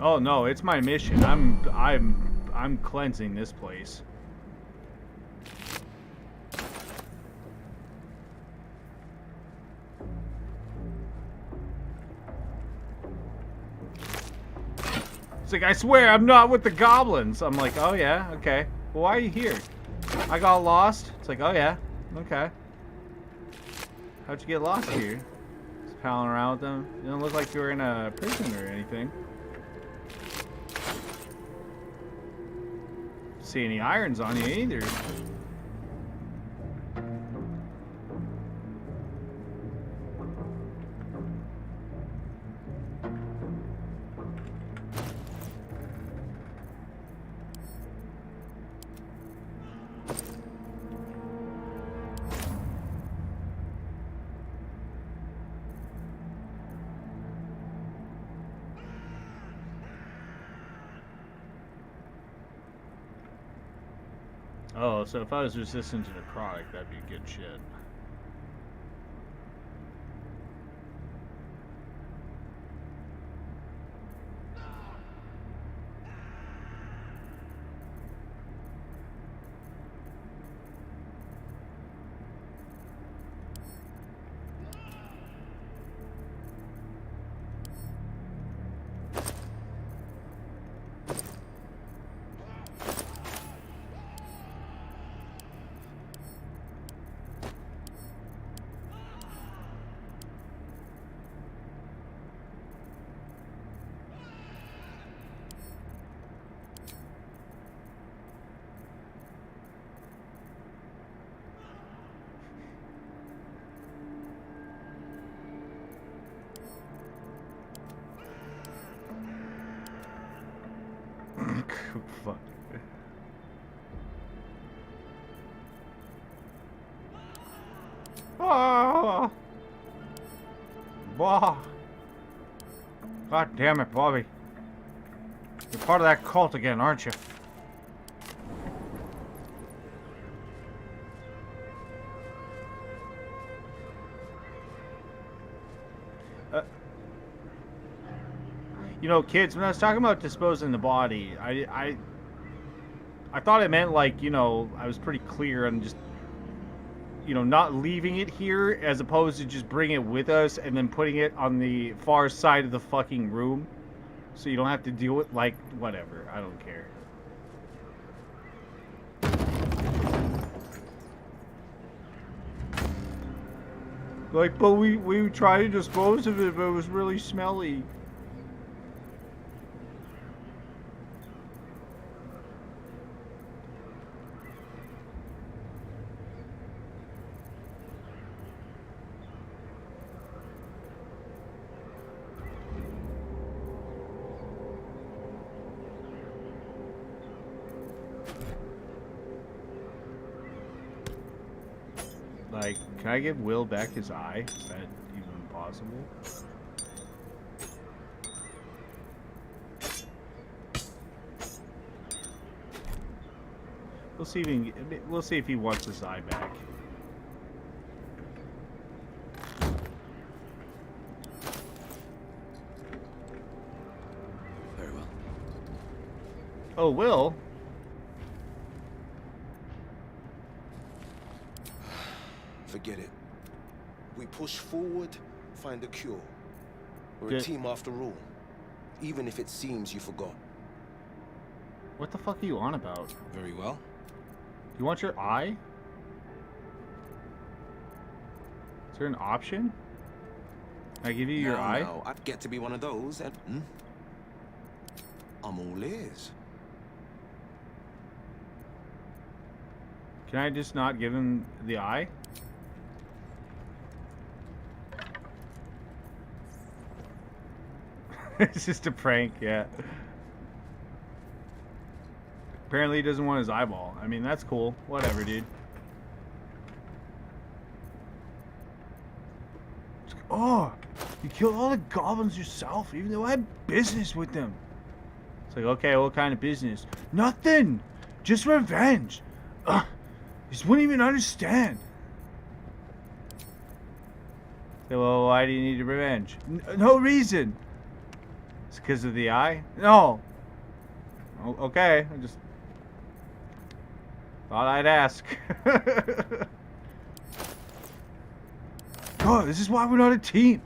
Oh no, it's my mission. I'm cleansing this place. It's like, I swear I'm not with the goblins. I'm like, oh yeah, okay. Well, why are you here? I got lost. It's like, oh yeah, okay. How'd you get lost here? Just palling around with them. You don't look like you were in a prison or anything. See any irons on you either. Oh, so if I was resistant to necrotic, that'd be good shit. Fuck. Bah. Bah. God damn it, Bobby. You're part of that cult again, aren't you? You know, kids, when I was talking about disposing the body, I thought it meant, like, you know, I was pretty clear on just, you know, not leaving it here as opposed to just bringing it with us and then putting it on the far side of the fucking room so you don't have to deal with, like, whatever. I don't care. Like, but we tried to dispose of it, but it was really smelly. Like, can I give Will back his eye? Is that even possible? We'll see if he wants his eye back. Very well. Oh, Will? Forget it. We push forward, find a cure. We're a Good. team after all. Even if it seems you forgot. What the fuck are you on about? Very well. You want your eye? Is there an option? Can I give you your eye? No, I'd get to be one of those and... I'm all ears. Can I just not give him the eye? It's just a prank, yeah. Apparently he doesn't want his eyeball. I mean, that's cool. Whatever, dude. Oh, you killed all the goblins yourself, even though I had business with them. It's like, okay, what kind of business? Nothing! Just revenge! Ugh, you just wouldn't even understand. Okay, well, why do you need revenge? No reason! It's because of the eye? No! Okay, I just thought I'd ask. God, this is why we're not a team.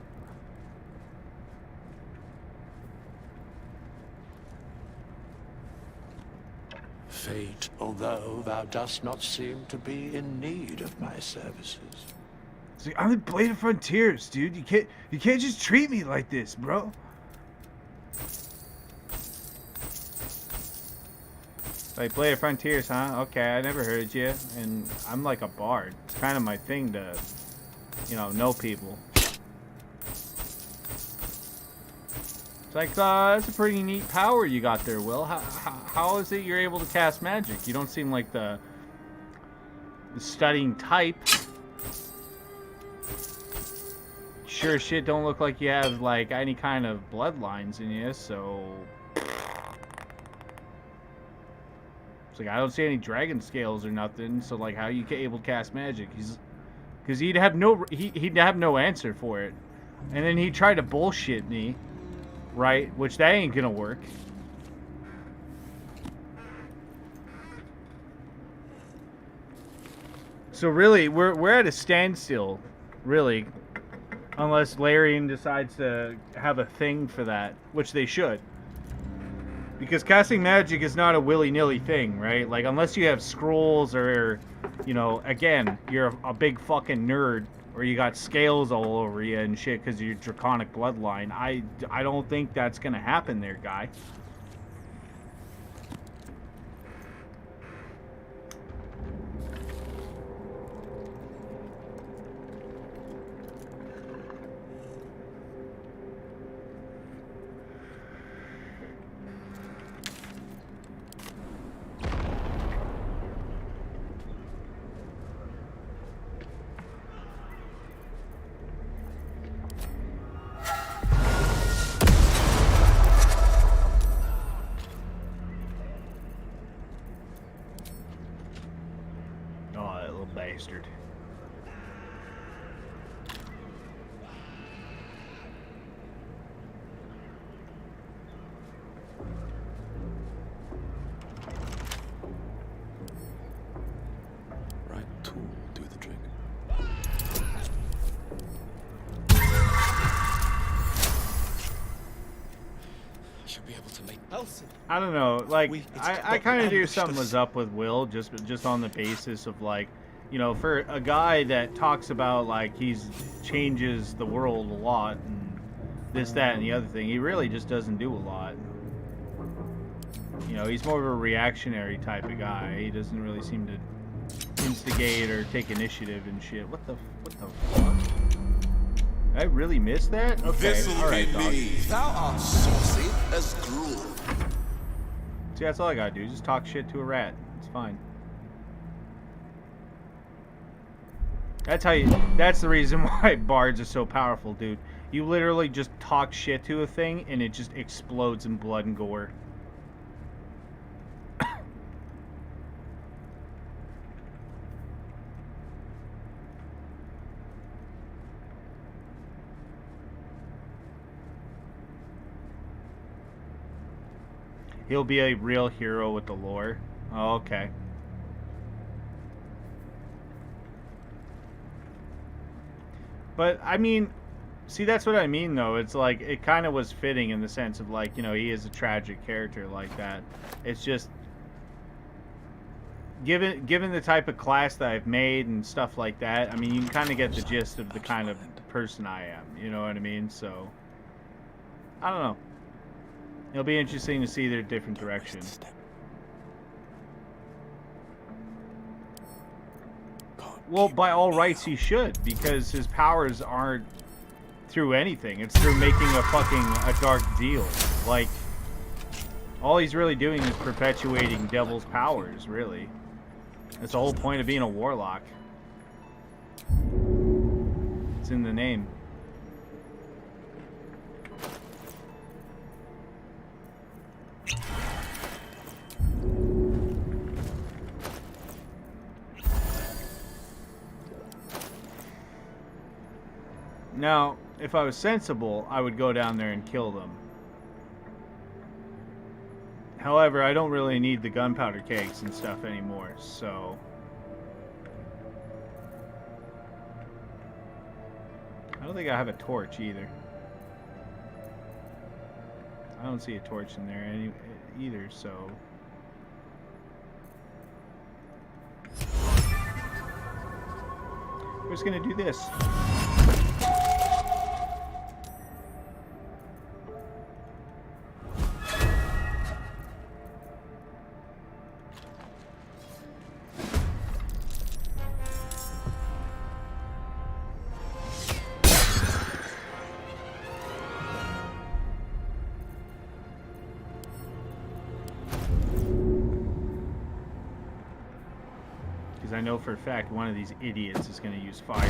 Fate, although thou dost not seem to be in need of my services. See, I'm the Blade of Frontiers, dude. You can't just treat me like this, bro. Like, Blade of Frontiers, huh? Okay, I never heard you. And I'm like a bard. It's kind of my thing to, you know people. It's like, that's a pretty neat power you got there, Will. How is it you're able to cast magic? You don't seem like the studying type. Sure as shit don't look like you have, like, any kind of bloodlines in you, so... It's like, I don't see any dragon scales or nothing, so, like, how are you able to cast magic? Because he'd have no answer for it. And then he tried to bullshit me, right? Which that ain't gonna work. So really, we're at a standstill, really. Unless Larian decides to have a thing for that, which they should. Because casting magic is not a willy-nilly thing, right? Like, unless you have scrolls or, you know, again, you're a big fucking nerd, or you got scales all over you and shit because of your draconic bloodline. I don't think that's gonna happen there, guy. bastard. Right tool do the trick. Should be able to make Elsie. I don't know, like, It's I got kind of do ambushed something us. was up with Will, just on the basis of, like, you know, for a guy that talks about, like, he's changes the world a lot, and this, that, and the other thing, he really just doesn't do a lot. You know, he's more of a reactionary type of guy. He doesn't really seem to instigate or take initiative and shit. What the fuck? I really missed that? Okay, alright, dog. Thou art saucy as gruel. See, that's all I gotta do. Just talk shit to a rat. It's fine. That's the reason why bards are so powerful, dude. You literally just talk shit to a thing and it just explodes in blood and gore. He'll be a real hero with the lore. Oh, okay. But, I mean, see, that's what I mean, though. It's like, it kind of was fitting in the sense of, like, you know, he is a tragic character like that. It's just, given the type of class that I've made and stuff like that, I mean, you can kind of get the gist of the kind of person I am. You know what I mean? So, I don't know. It'll be interesting to see their different directions. Well, by all rights, he should, because his powers aren't through anything. It's through making a dark deal. Like, all he's really doing is perpetuating devil's powers, really. That's the whole point of being a warlock. It's in the name. Now, if I was sensible, I would go down there and kill them. However, I don't really need the gunpowder kegs and stuff anymore, so... I don't think I have a torch either. I don't see a torch in there either, so... We're just gonna do this. I know for a fact one of these idiots is going to use fire.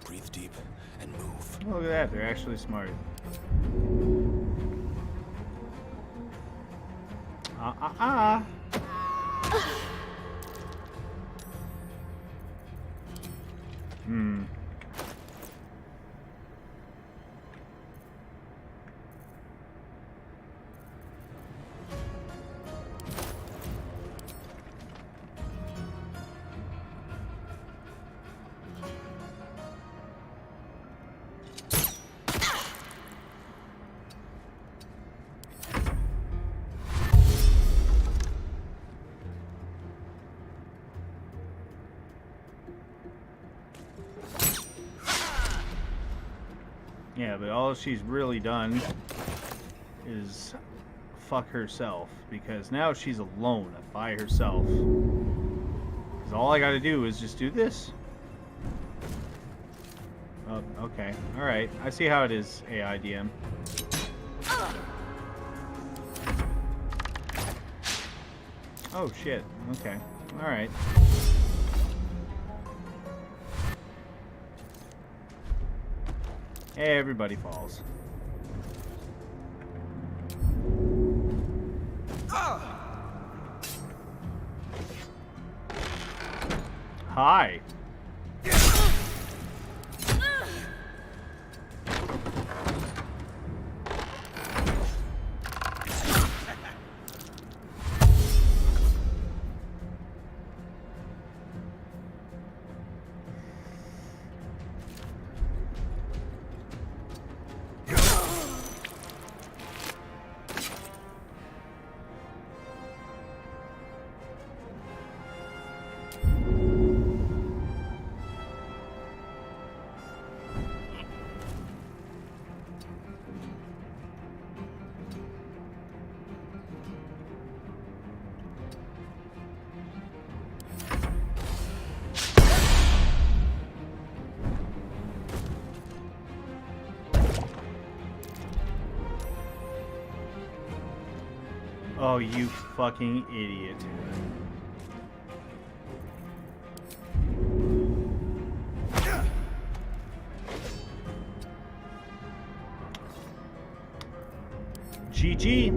Breathe deep and move. Look at that, they're actually smart. Yeah, but all she's really done is fuck herself, because now she's alone by herself. Because all I gotta do is just do this. Oh, okay. Alright. I see how it is, AI DM. Oh, shit. Okay. Alright. Hey, everybody falls. Hi. Oh, you fucking idiot. GG.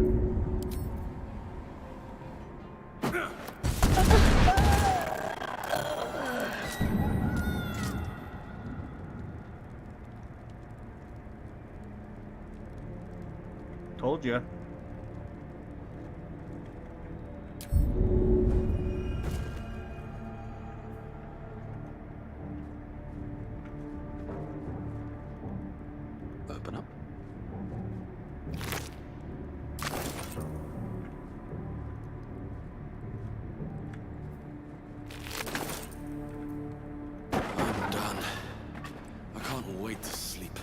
Told ya. Open up. I'm done. I can't wait to sleep.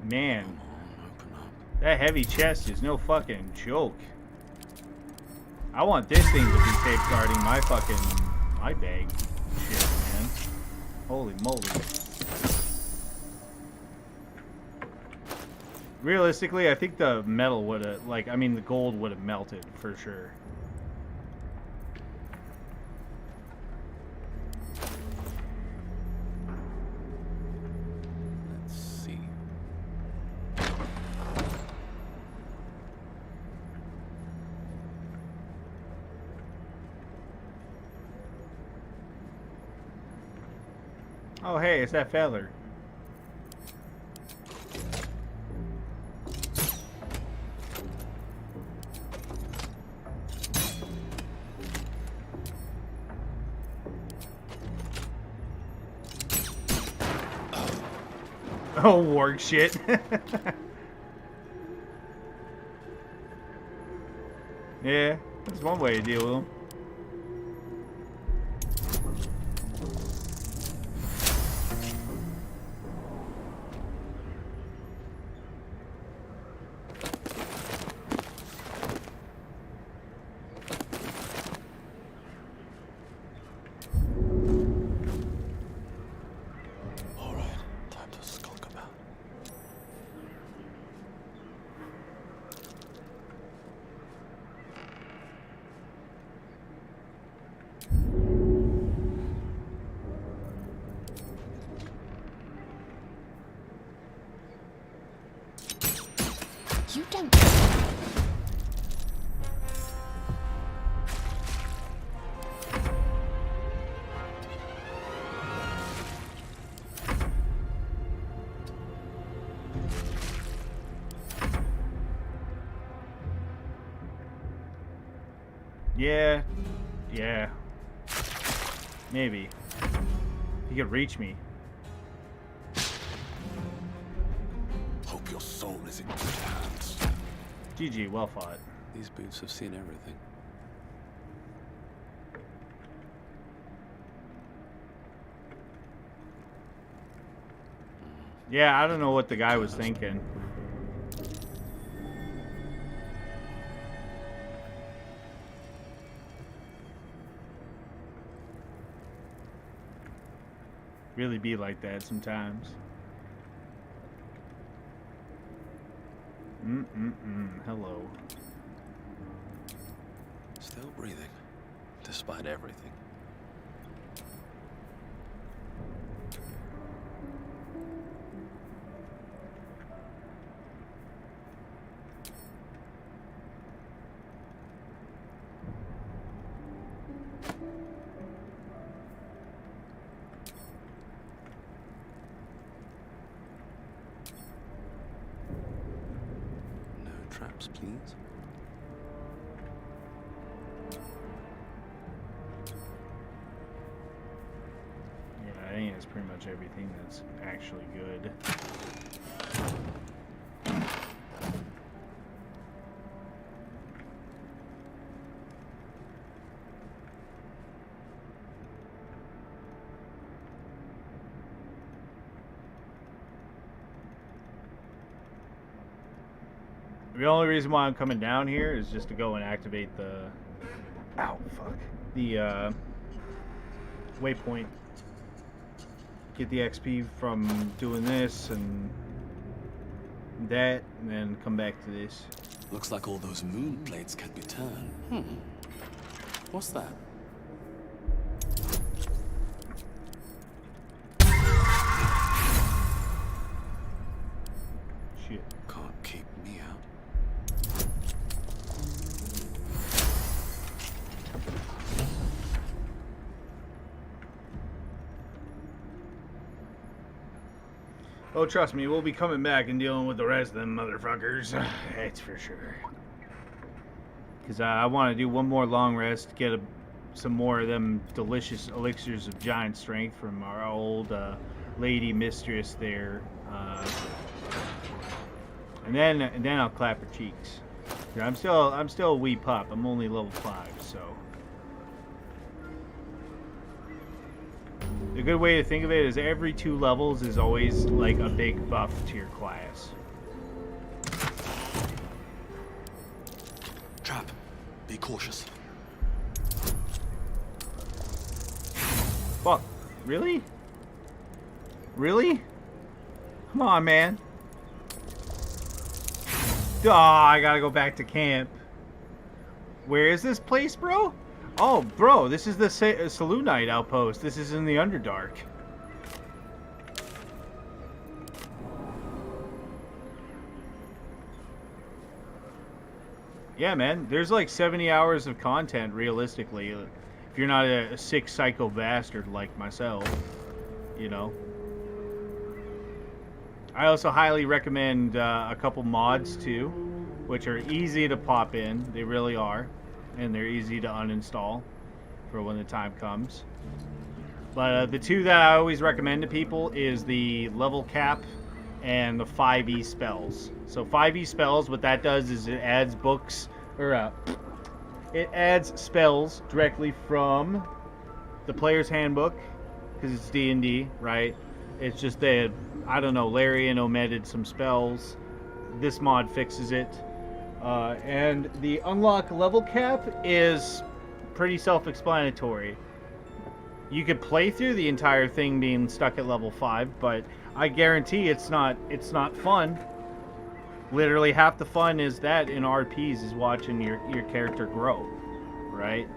Man, Come on, open up. that heavy chest is no fucking joke. I want this thing to be safeguarding my bag shit, man. Holy moly. Realistically, I think the metal would have, the gold would have melted for sure. Let's see. Oh, hey, it's that feather. Oh, warg shit. Yeah, that's one way to deal with them. All right, time to skulk about. You don't. Yeah. Yeah. Maybe. He could reach me. Hope your soul is in good hands. GG, well fought. These boots have seen everything. Yeah, I don't know what the guy was thinking. Really be like that sometimes. Hello. Still breathing, despite everything. No traps, please. Yeah, I think that's pretty much everything that's actually good. The only reason why I'm coming down here is just to go and activate the... Ow, fuck. The, waypoint. Get the XP from doing this and that, and then come back to this. Looks like all those moon plates can be turned. What's that? Shit. Can't keep me out. Oh, trust me, we'll be coming back and dealing with the rest of them motherfuckers. That's for sure. Because I want to do one more long rest, get some more of them delicious elixirs of giant strength from our old lady mistress there. And then I'll clap her cheeks. Yeah, I'm still a wee pup. I'm only level 5, so. A good way to think of it is every 2 levels is always like a big buff to your class. Trap. Be cautious. Fuck. Really? Really? Come on, man. Oh, I gotta go back to camp. Where is this place, bro? Oh, bro, this is the Selûnite outpost. This is in the Underdark. Yeah, man, there's like 70 hours of content, realistically. If you're not a sick psycho bastard like myself, you know. I also highly recommend a couple mods, too, which are easy to pop in. They really are. And they're easy to uninstall for when the time comes. But the 2 that I always recommend to people is the level cap and the 5e spells. So 5e spells, what that does is it adds books, or it adds spells directly from the player's handbook, because it's D&D, right? It's just that, I don't know, Larian omitted some spells. This mod fixes it. And the unlock level cap is pretty self-explanatory. You could play through the entire thing being stuck at level 5, but I guarantee it's not fun. Literally half the fun is that in RPs is watching your character grow, right?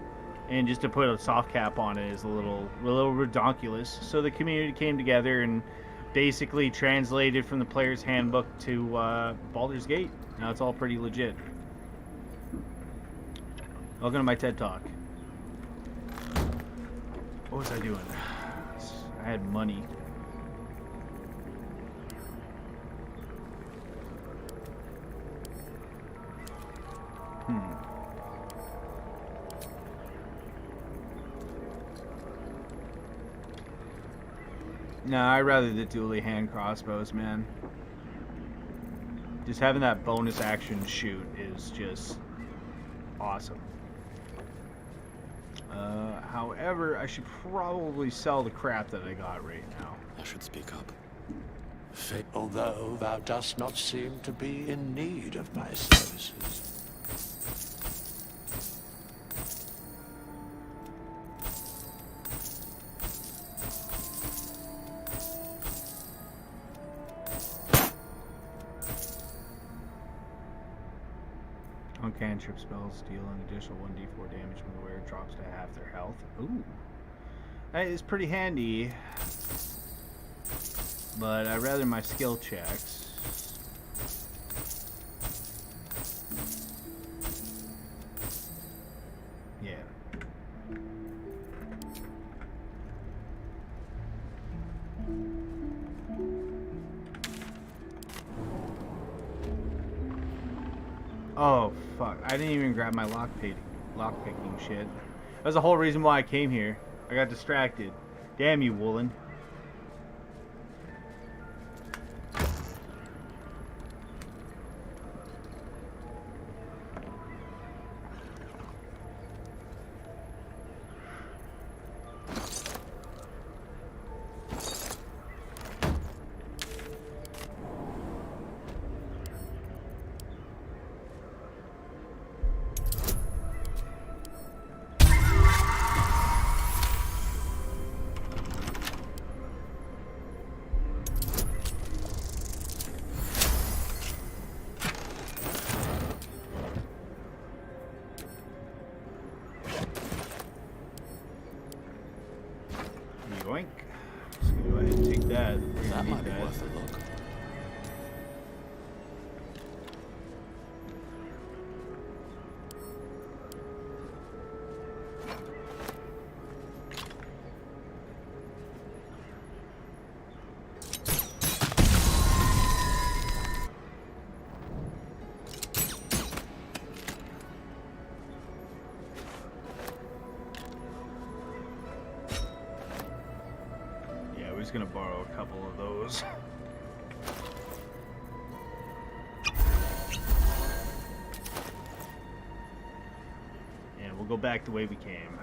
And just to put a soft cap on it is a little redonkulous. So the community came together and basically translated from the player's handbook to Baldur's Gate. Now it's all pretty legit. Welcome to my TED Talk. What was I doing? I had money. Nah, I'd rather the dually hand crossbows, man. Just having that bonus action shoot is just awesome. However, I should probably sell the crap that I got right now. I should speak up. Although thou dost not seem to be in need of my services. On cantrip spells deal an additional 1d4 damage when the wearer drops to half their health. Ooh. That is pretty handy. But I'd rather my skill checks. Yeah. Oh, fuck. I didn't even grab my lockpicking shit. That's the whole reason why I came here. I got distracted. Damn you, Woolen. Yoink. Just gonna go ahead and take that. That might be worth a look. Just gonna borrow a couple of those. And we'll go back the way we came.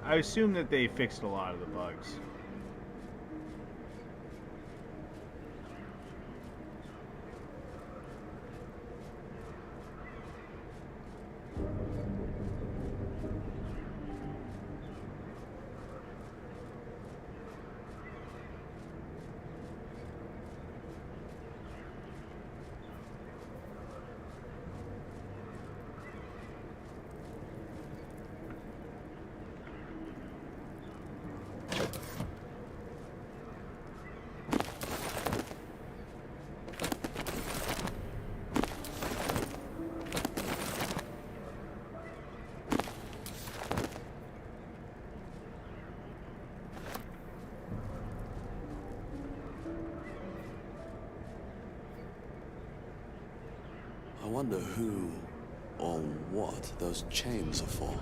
I assume that they fixed a lot of the bugs. I wonder who or what those chains are for.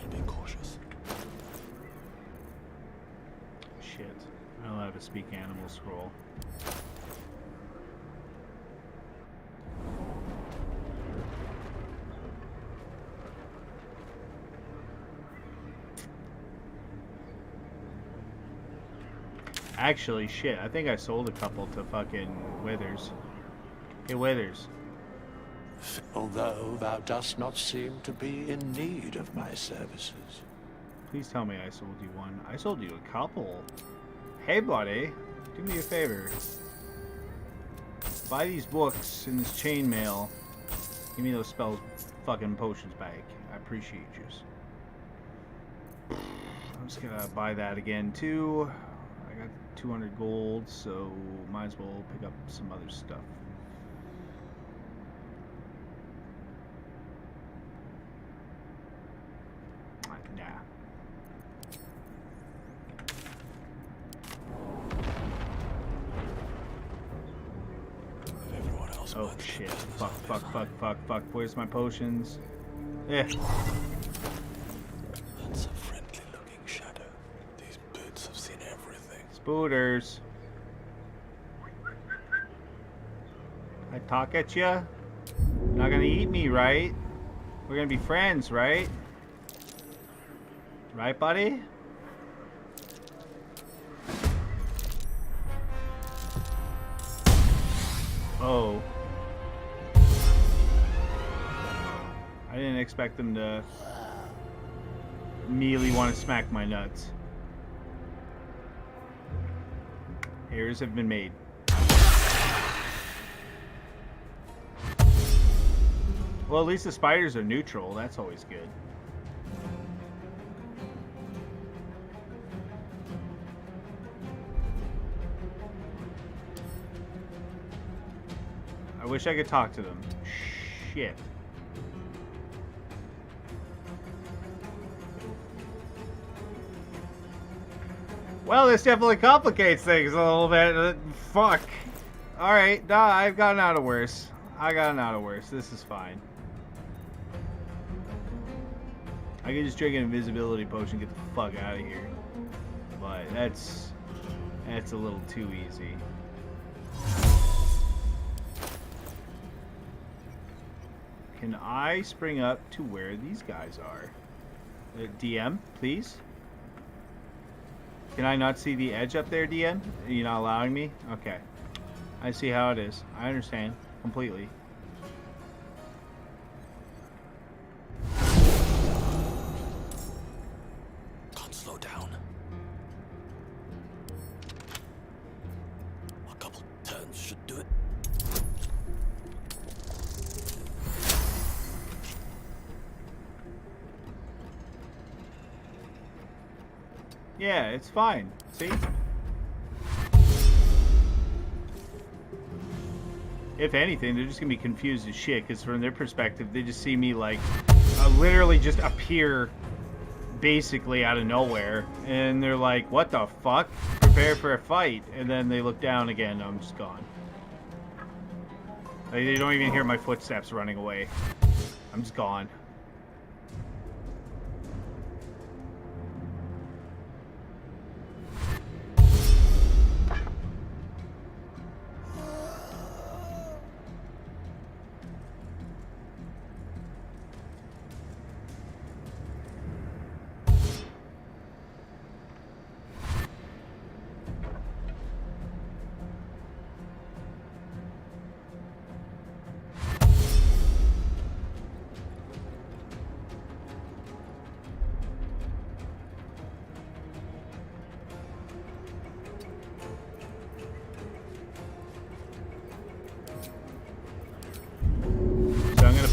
Be cautious. Shit. I don't have a speak animal scroll. Actually, shit, I think I sold a couple to fucking Withers. Hey, Withers. Although thou dost not seem to be in need of my services. Please tell me I sold you one. I sold you a couple. Hey, buddy. Do me a favor. Buy these books in this chainmail. Give me those spells fucking potions back. I appreciate you. I'm just gonna buy that again, too. I got 200 gold, so might as well pick up some other stuff. Nah. Oh shit. Fuck, fuck, fuck, fuck, fuck. Where's my potions? Eh. That's a friendly looking shadow. These boots have seen everything. Spooters. I talk at ya? Not gonna eat me, right? We're gonna be friends, right? Right, buddy? Oh. I didn't expect them to immediately want to smack my nuts. Errors have been made. Well, at least the spiders are neutral. That's always good. I wish I could talk to them. Shit. Well, this definitely complicates things a little bit. Fuck. Alright, nah, I've gotten out of worse. I gotten out of worse. This is fine. I can just drink an invisibility potion and get the fuck out of here. But that's a little too easy. Can I spring up to where these guys are? DM, please? Can I not see the edge up there, DM? Are you not allowing me? Okay. I see how it is. I understand completely. Can't slow down. A couple turns should do it. Yeah, it's fine. See? If anything, they're just gonna be confused as shit, because from their perspective, they just see me, like, literally just appear basically out of nowhere. And they're like, what the fuck? Prepare for a fight. And then they look down again, I'm just gone. Like, they don't even hear my footsteps running away. I'm just gone.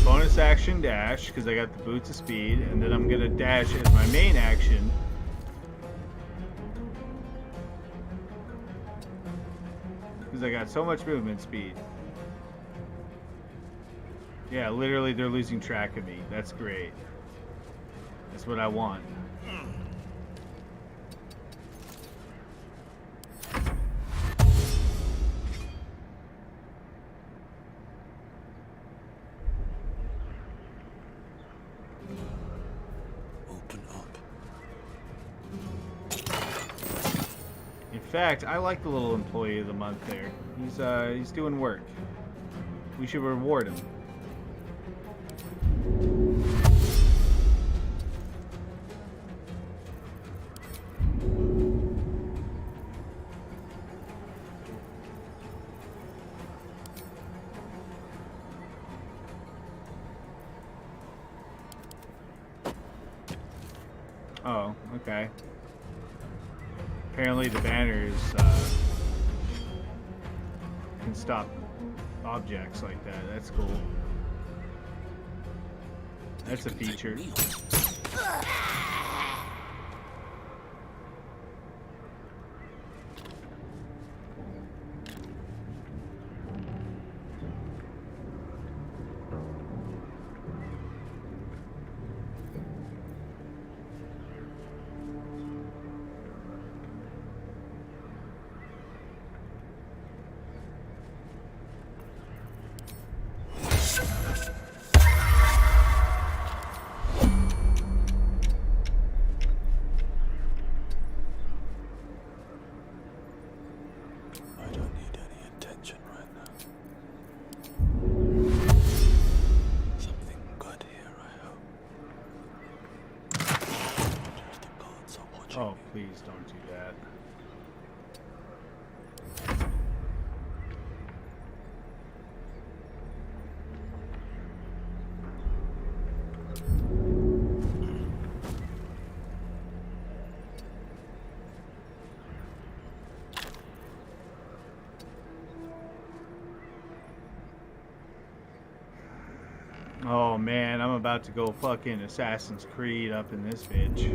Bonus action dash, because I got the boots of speed, and then I'm gonna dash as my main action. Because I got so much movement speed. Yeah, literally they're losing track of me. That's great. That's what I want. In fact, I like the little employee of the month there. He's doing work. We should reward him. Oh, okay. Apparently the banners can stop objects like that. That's cool. That's a feature. I don't need any attention right now. Something good here, I hope. Just the gods are watching Oh, me. please don't do that. Oh man, I'm about to go fucking Assassin's Creed up in this bitch.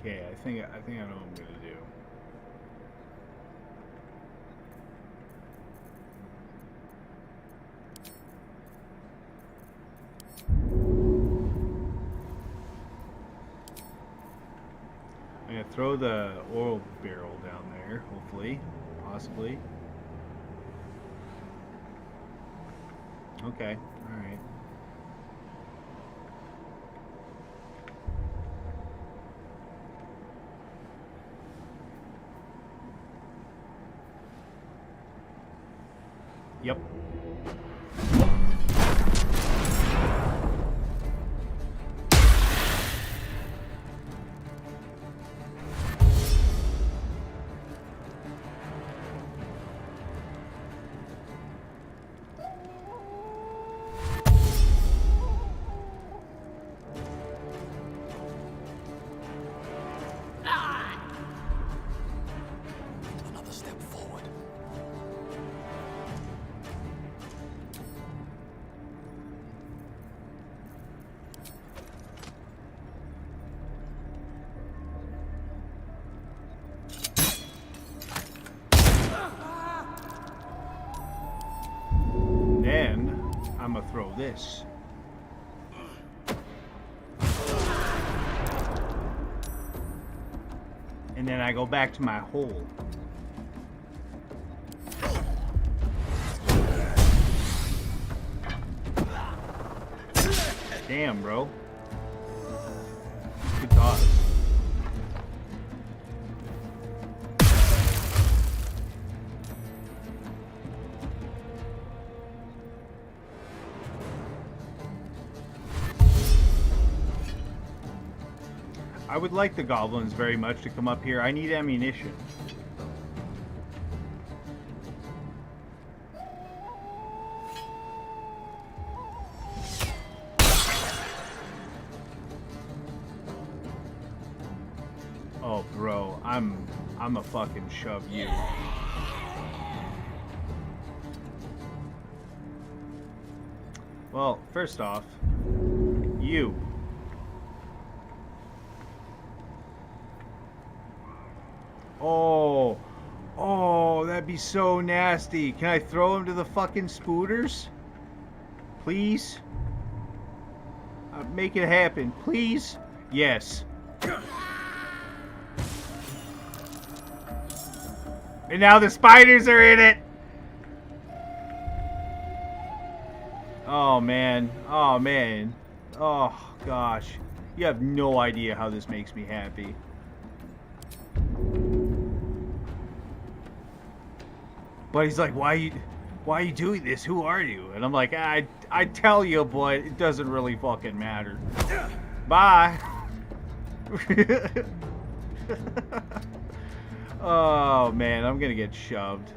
Okay, I think I know what I'm gonna do. I'm gonna throw the oil barrel down there, hopefully, possibly. Okay, all right. Yep. Another step forward. Then I'm gonna throw this. And then I go back to my hole. Damn, bro. Good toss. I would like the goblins very much to come up here. I need ammunition. Oh, bro, I'm a fucking shove you. Well, first off, you. Oh, that'd be so nasty. Can I throw him to the fucking spooters? Please? Make it happen, please. Yes. And now the spiders are in it. Oh man. Oh man. Oh gosh. You have no idea how this makes me happy. But he's like, why are you doing this? Who are you? And I'm like, I tell you, but it doesn't really fucking matter. Bye. Oh man, I'm gonna get shoved.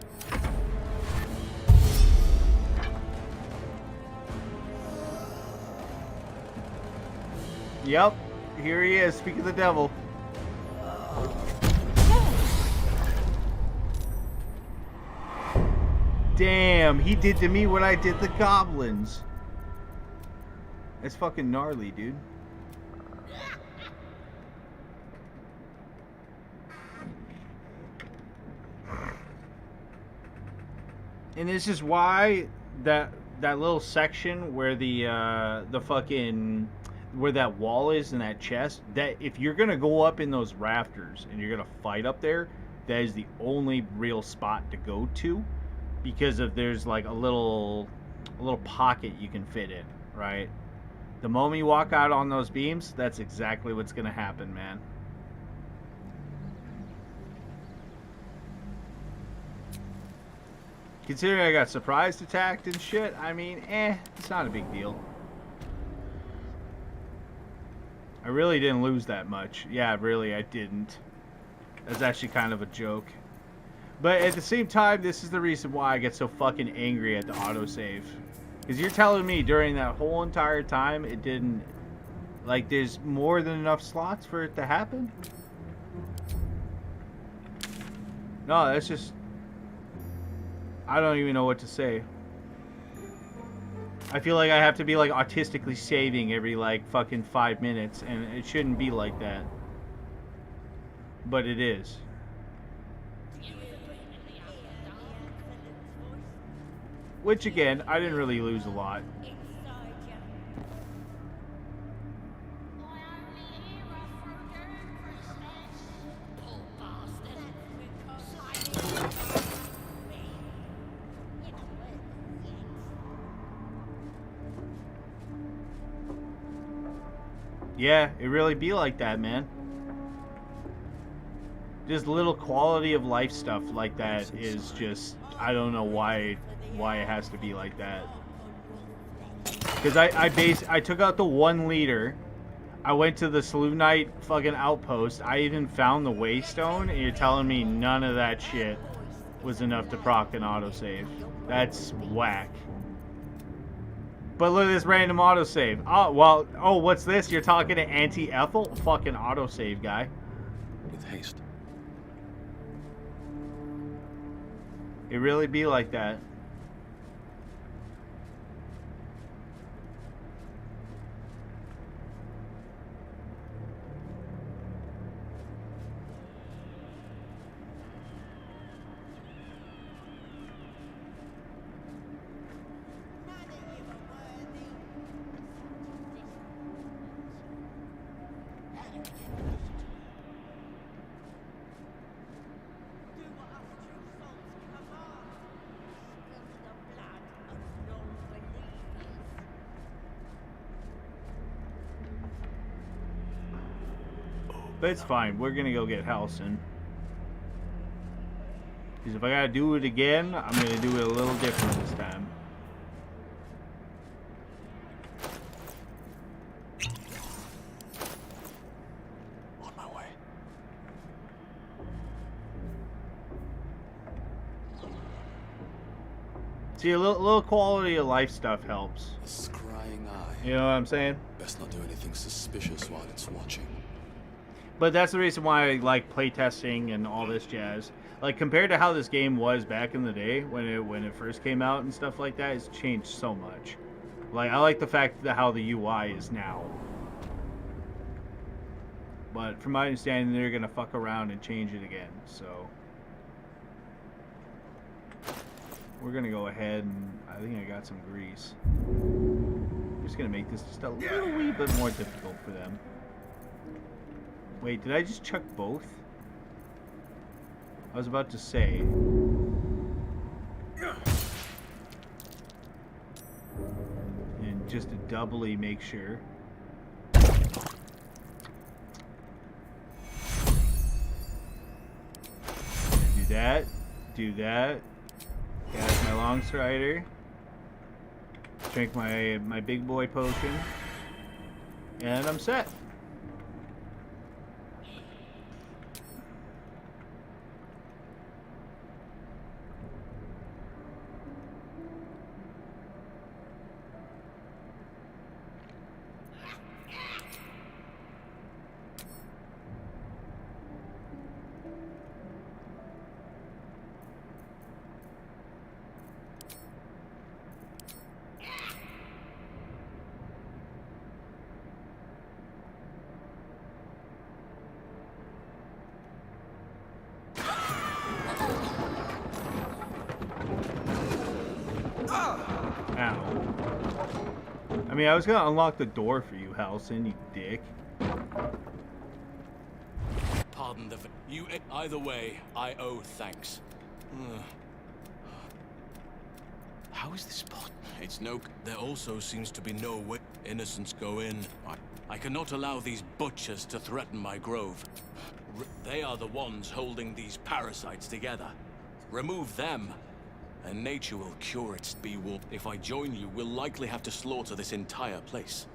Yep, here he is. Speak of the devil. Damn, he did to me what I did the goblins. That's fucking gnarly, dude. And this is why that little section where the fucking where that wall is in that chest, that if you're gonna go up in those rafters and you're gonna fight up there, that is the only real spot to go to, because if there's like a little pocket you can fit in, right? The moment you walk out on those beams, that's exactly what's gonna happen, man. Considering I got surprise attacked and shit, I mean, it's not a big deal. I really didn't lose that much. Yeah, really, I didn't. That's actually kind of a joke. But at the same time, this is the reason why I get so fucking angry at the autosave. Because you're telling me during that whole entire time, it didn't... Like, there's more than enough slots for it to happen? No, that's just... I don't even know what to say. I feel like I have to be like autistically saving every like fucking 5 minutes, and it shouldn't be like that. But it is. Which again, I didn't really lose a lot. Yeah, it really be like that, man. Just little quality of life stuff like that is just, I don't know why it has to be like that. Because I took out the 1 leader. I went to the Slew Knight fucking outpost. I even found the Waystone, and you're telling me none of that shit was enough to proc an autosave. That's whack. But look at this random autosave. Oh, well, oh, what's this? You're talking to Anti-Ethel? Fucking autosave guy. With haste. It really be like that. But it's fine. We're gonna go get Halcyon. Because if I gotta do it again, I'm gonna do it a little different this time. On my way. See, a little quality of life stuff helps. A scrying eye. You know what I'm saying? Best not do anything suspicious while it's watching. But that's the reason why I like playtesting and all this jazz. Like, compared to how this game was back in the day, when it first came out and stuff like that, it's changed so much. Like, I like the fact that how the UI is now. But from my understanding, they're gonna fuck around and change it again, so... We're gonna go ahead and... I think I got some grease. just gonna make this just a little wee bit more difficult for them. Wait, did I just chuck both? I was about to say. And just to doubly make sure. Do that. Do that. Got my long strider. Drink my big boy potion. And I'm set. I mean, I was gonna unlock the door for you, Halson, you dick. Pardon the... You... Either way, I owe thanks. How is this possible? It's no... There also seems to be no way innocents go in. I cannot allow these butchers to threaten my grove. They are the ones holding these parasites together. Remove them, and nature will cure its be-wolf. If I join you, we'll likely have to slaughter this entire place.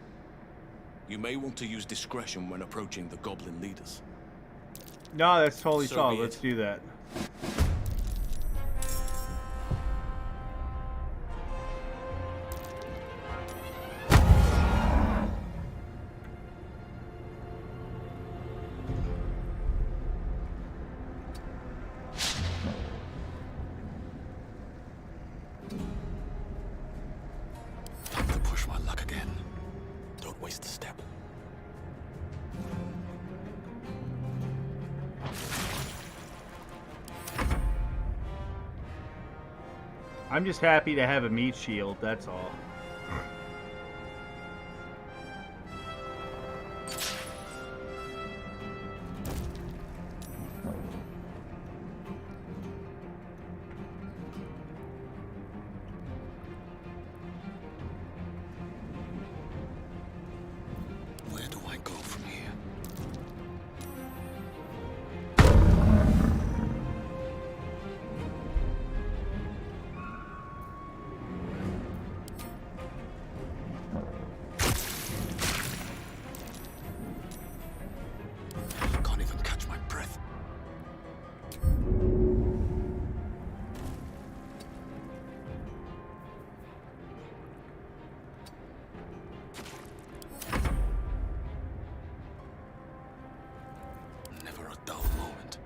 You may want to use discretion when approaching the goblin leaders. No, that's totally So solid. be Let's it. do that. Time to push my luck again. Don't waste a step. I'm just happy to have a meat shield, that's all. Where do I go from here? I can't even catch my breath. Never a dull moment.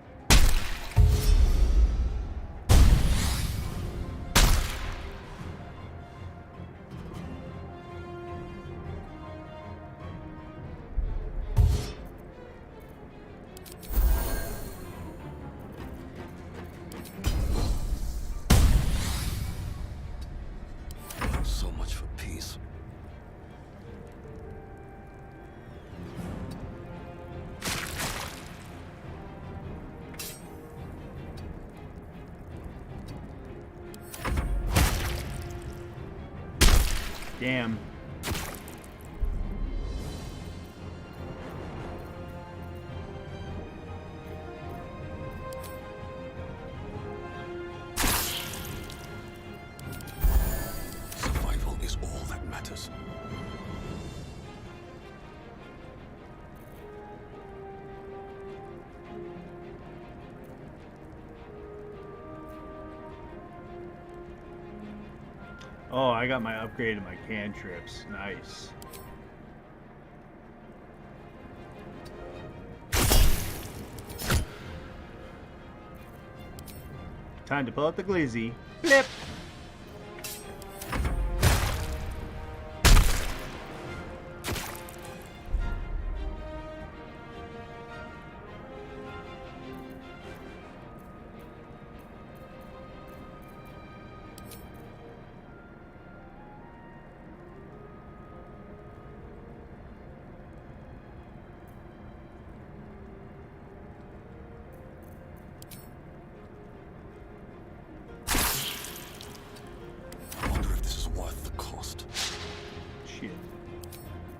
So much for peace. Damn. Survival is all that matters. Oh, I got my upgrade to my cantrips. Nice. Time to pull out the glizzy. Flip!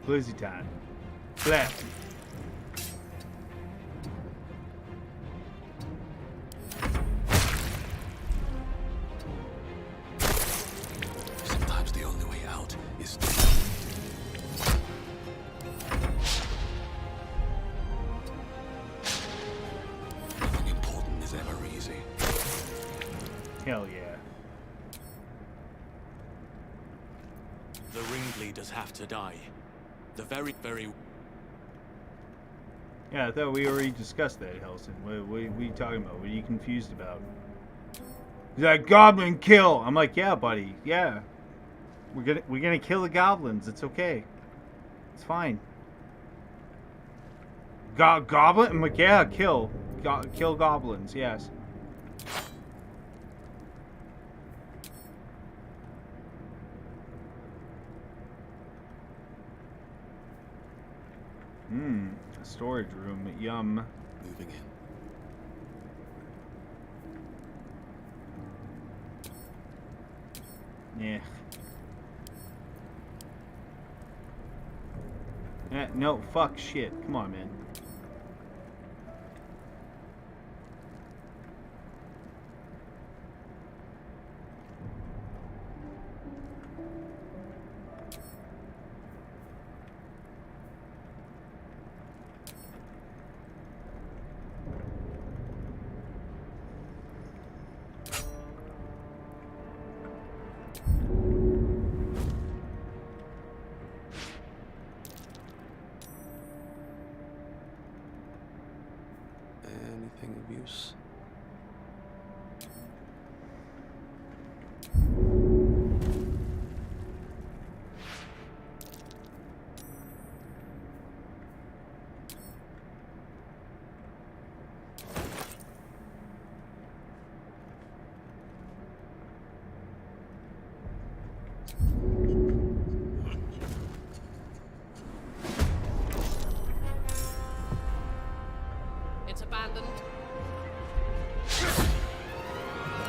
Glizzy time. Flap. Sometimes the only way out is nothing important is ever easy. Hell yeah. The ringleaders have to die. The very... Yeah, I thought we already discussed that, Helson. What are you talking about? What are you confused about? He's like, goblin kill! I'm like, yeah, buddy, yeah. We're gonna kill the goblins. It's okay. It's fine. Goblin? I'm like, yeah, kill. Kill goblins, yes. Storage room. Yum. Moving in. Yeah. No, fuck shit. Come on, man. Anything of use? It's abandoned.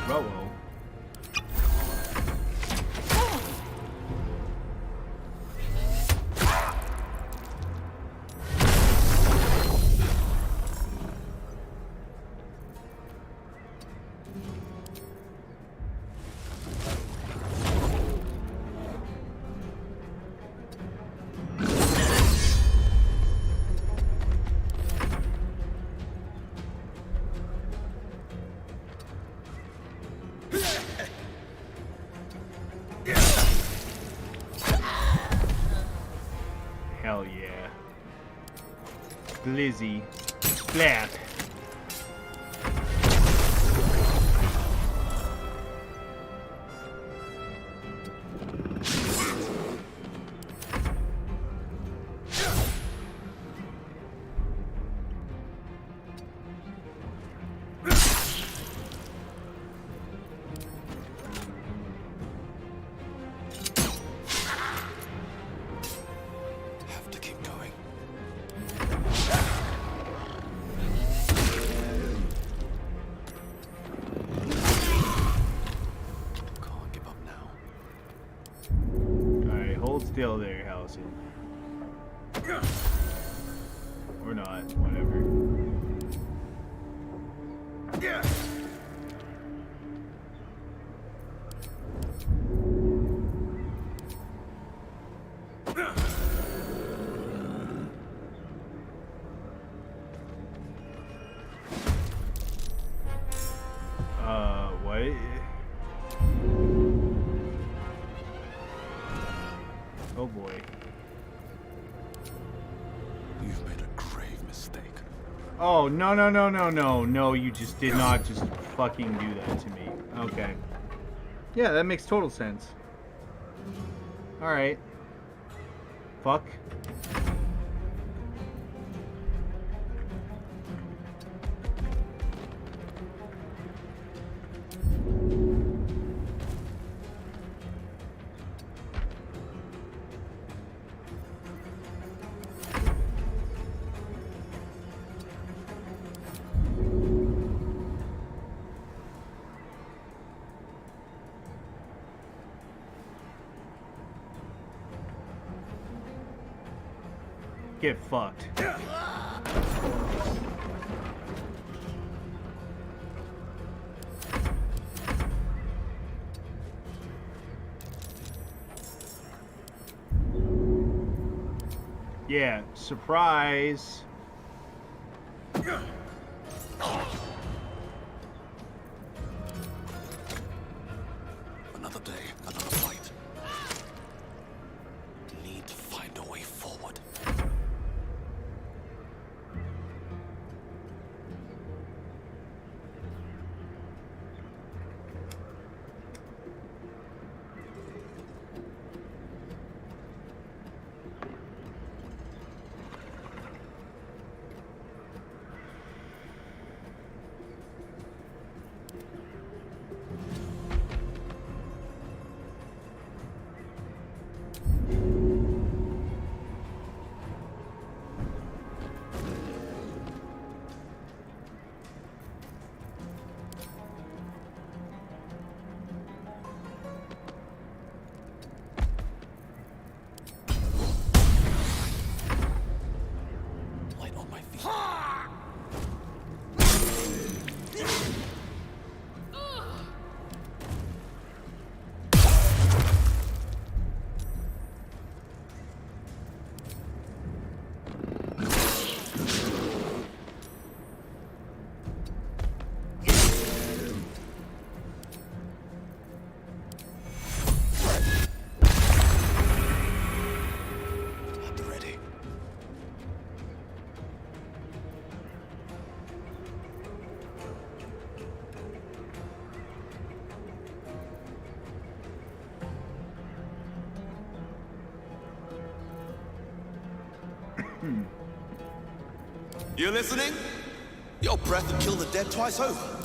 Rowo. Hell yeah. Glizzy. Flap. Have to keep going. Can't give up now. Alright, hold still there, Halcyon. Or not, whatever. What? Oh boy. You've made a grave mistake. Oh, no, you just did not just fucking do that to me. Okay. Yeah, that makes total sense. Alright. Fuck. Get fucked. Yeah, surprise. Another day, another fight. Need to find a way forward. Light on my feet. At the ready. You listening? Your breath will kill the dead twice over.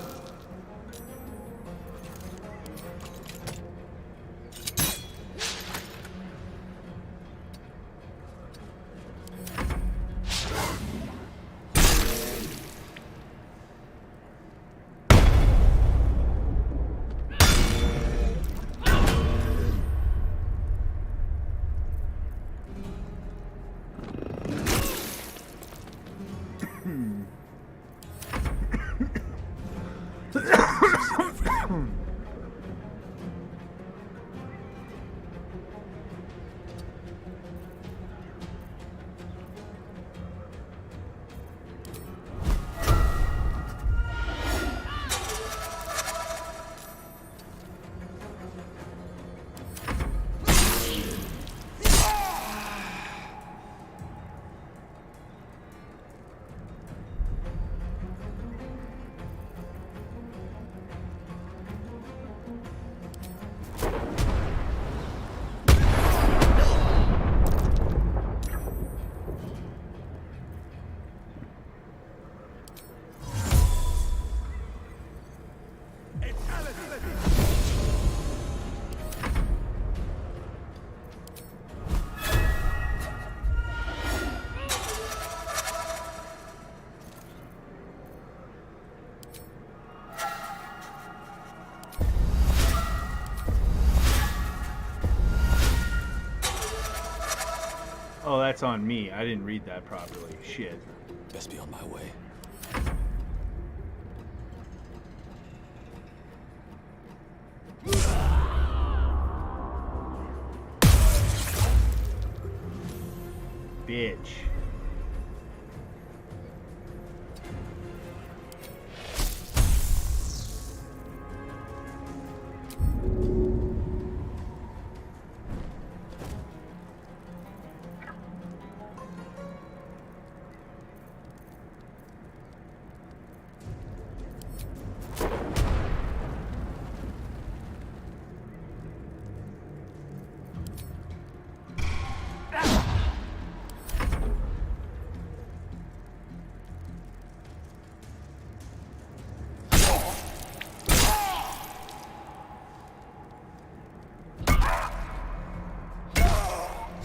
Oh, that's on me. I didn't read that properly. Shit. Best be on my way. Bitch.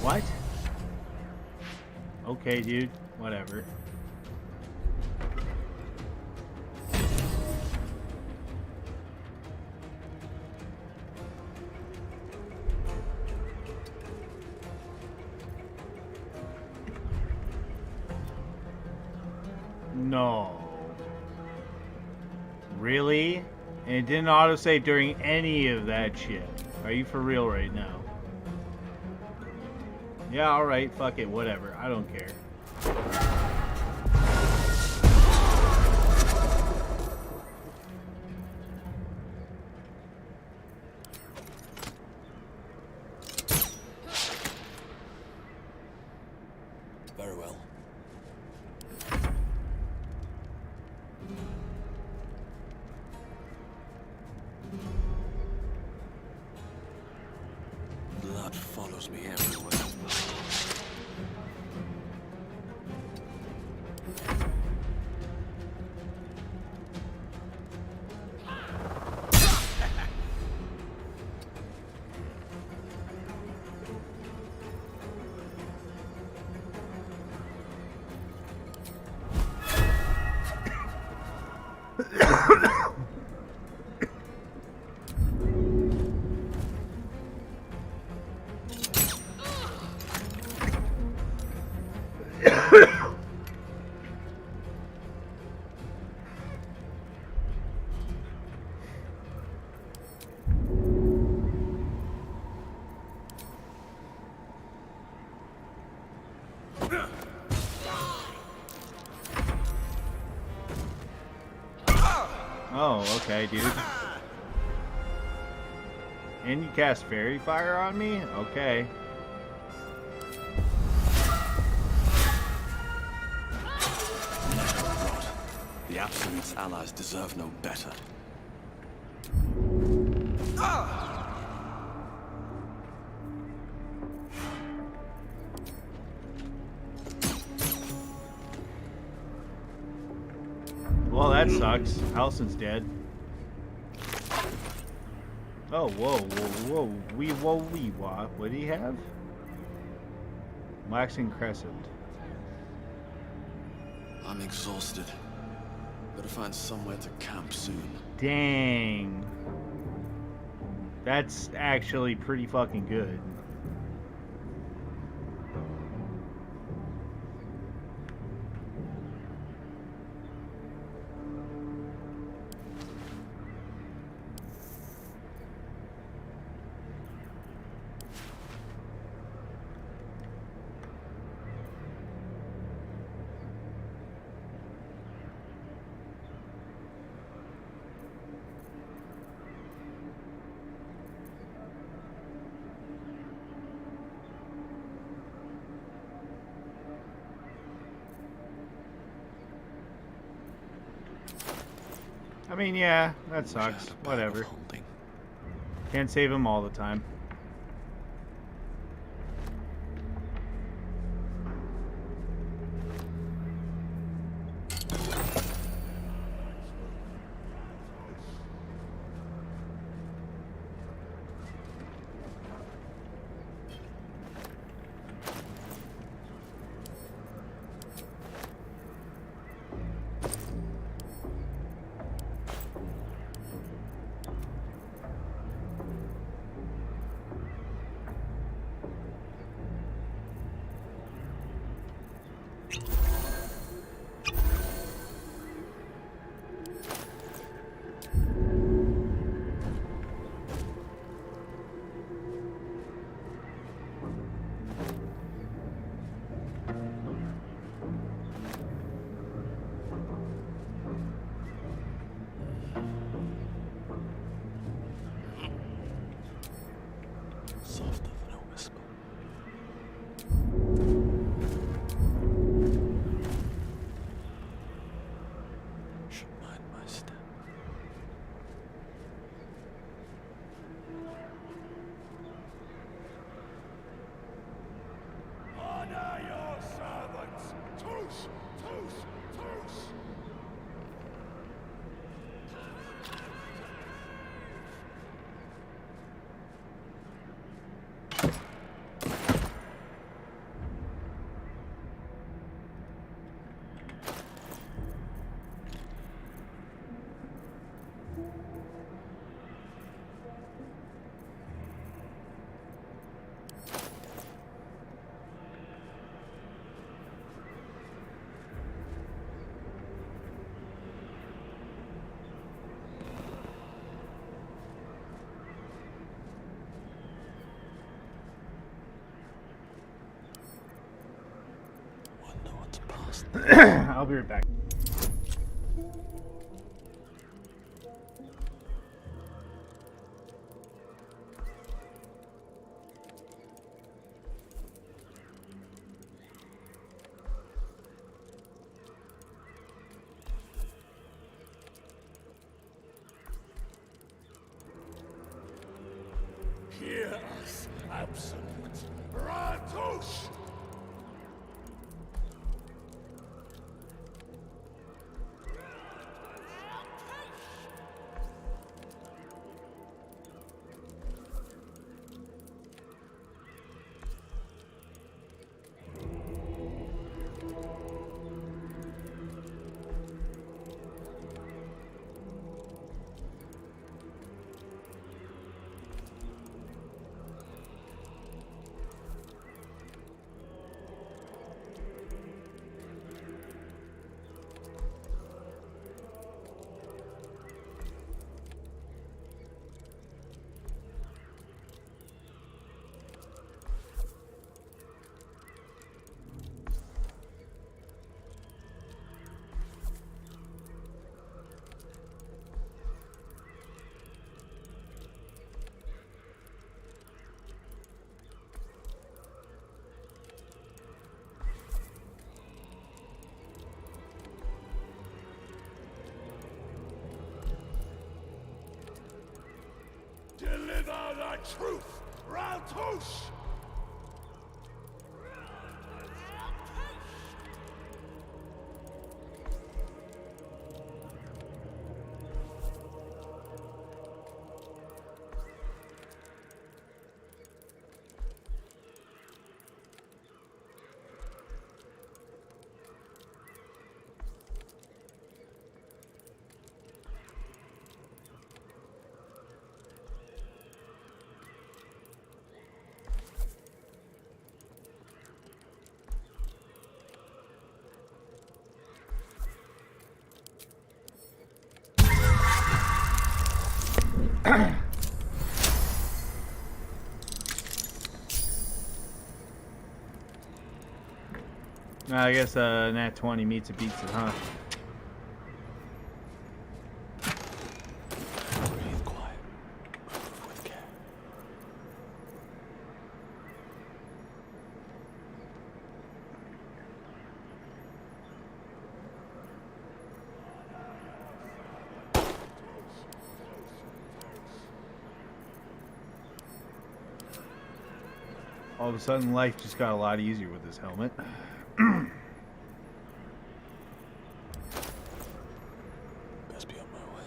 What? Okay, dude. Whatever. No. Really? And it didn't autosave during any of that shit. Are you for real right now? Yeah, alright, fuck it, whatever. I don't care. Very well. Blood follows me everywhere. Oh, okay, dude. And you cast fairy fire on me? Okay. The Absolute's allies deserve no better. Well, that sucks. Halsin's dead. Oh, whoa, whoa, whoa. Wee wah. What do you have? Waxing Crescent. I'm exhausted. Better find somewhere to camp soon. Dang. That's actually pretty fucking good. I mean, yeah, that sucks. Whatever. Can't save him all the time. past. I'll be right back. Hear us, absolute Ratush! Deliver the truth, Ratush! I guess Nat 20 meets it beats it, huh? Breathe quiet. Move with care. All of a sudden, life just got a lot easier with this helmet. Best be on my way.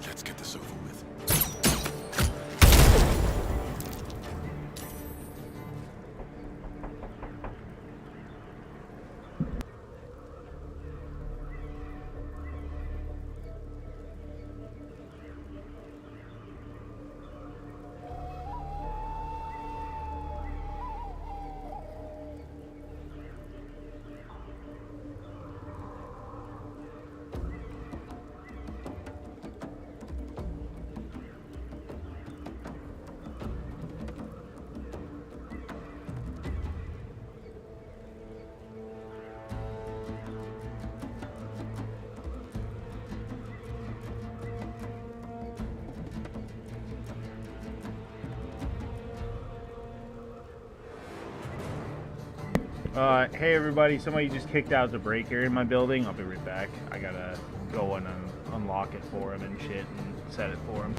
Let's get this over with. Hey everybody, somebody just kicked out the break here in my building. I'll be right back. I gotta go and unlock it for him and shit and set it for him.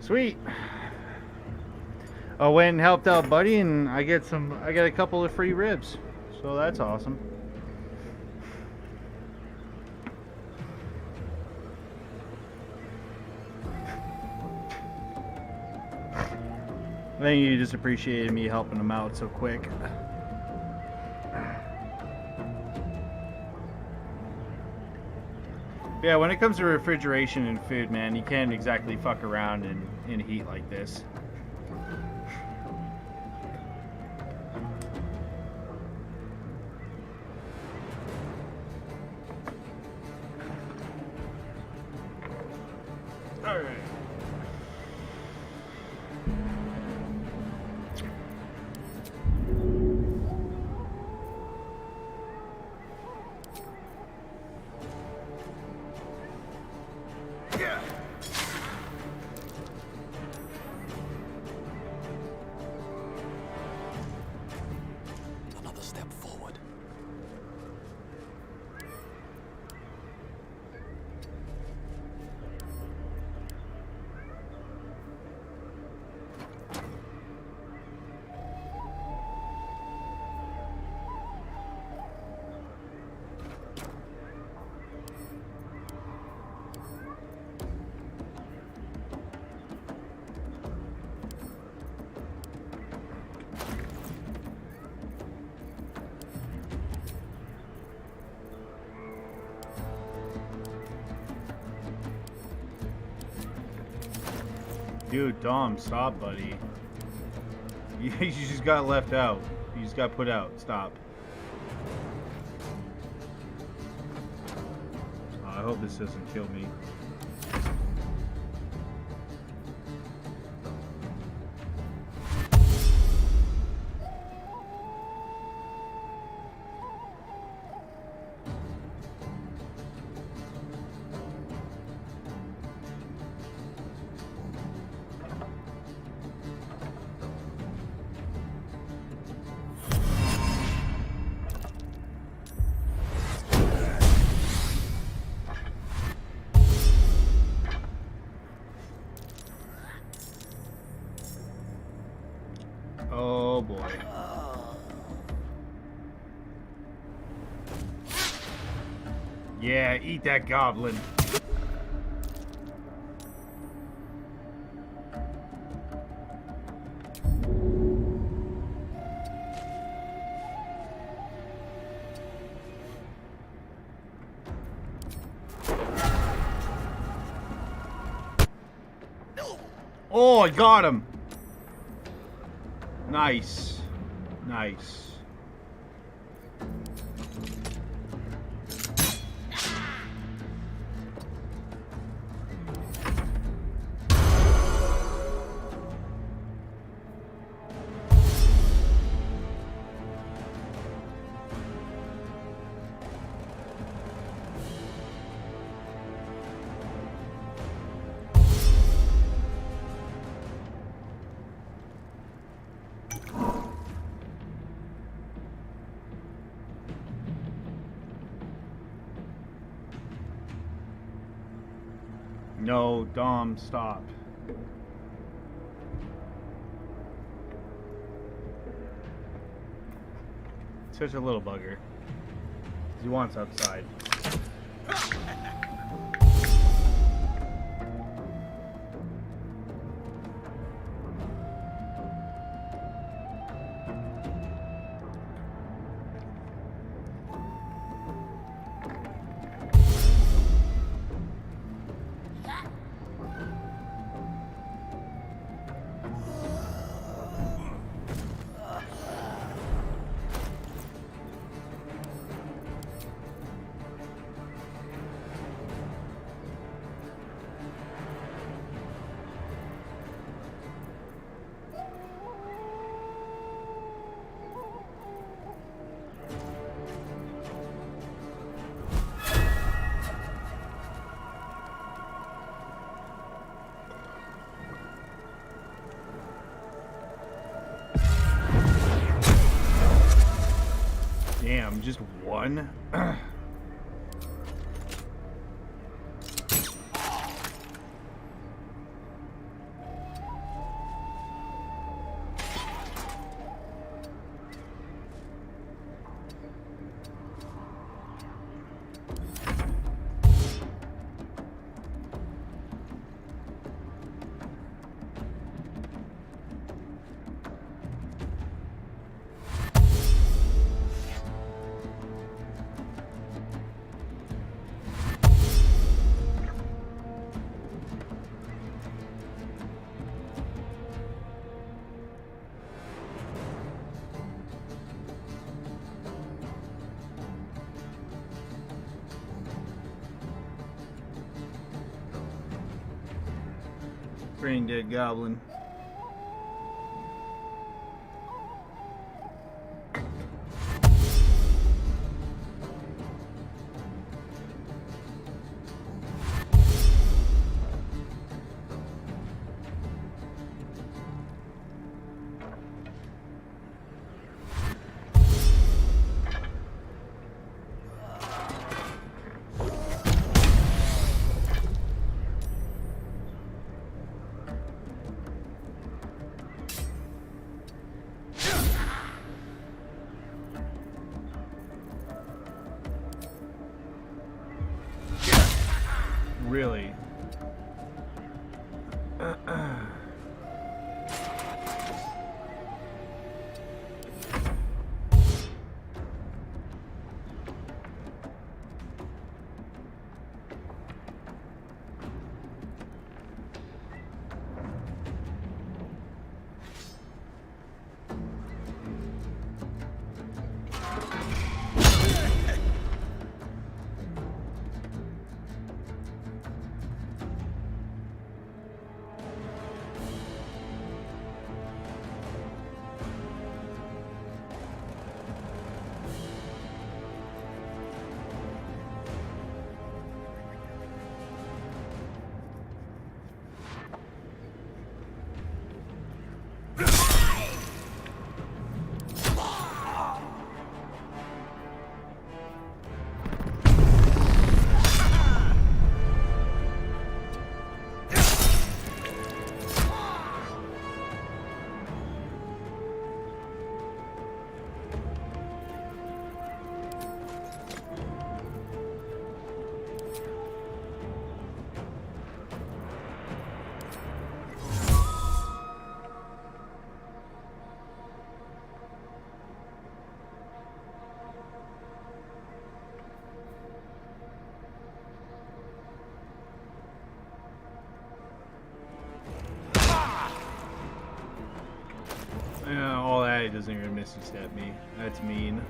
Sweet. I went and helped out Buddy, and I got a couple of free ribs. So that's awesome. I think you just appreciated me helping him out so quick. Yeah, when it comes to refrigeration and food, man, you can't exactly fuck around in heat like this. All right. Another step forward. Dude, Dom, stop, buddy. You just got left out. You just got put out. Stop. I hope this doesn't kill me. Oh boy. Yeah, eat that goblin. Oh, I got him. Nice. Nice. No, Dom, stop. Such a little bugger. He wants outside. Damn, just one? Brain dead goblin. Really? Yeah, all that, he doesn't even misty step me. That's mean.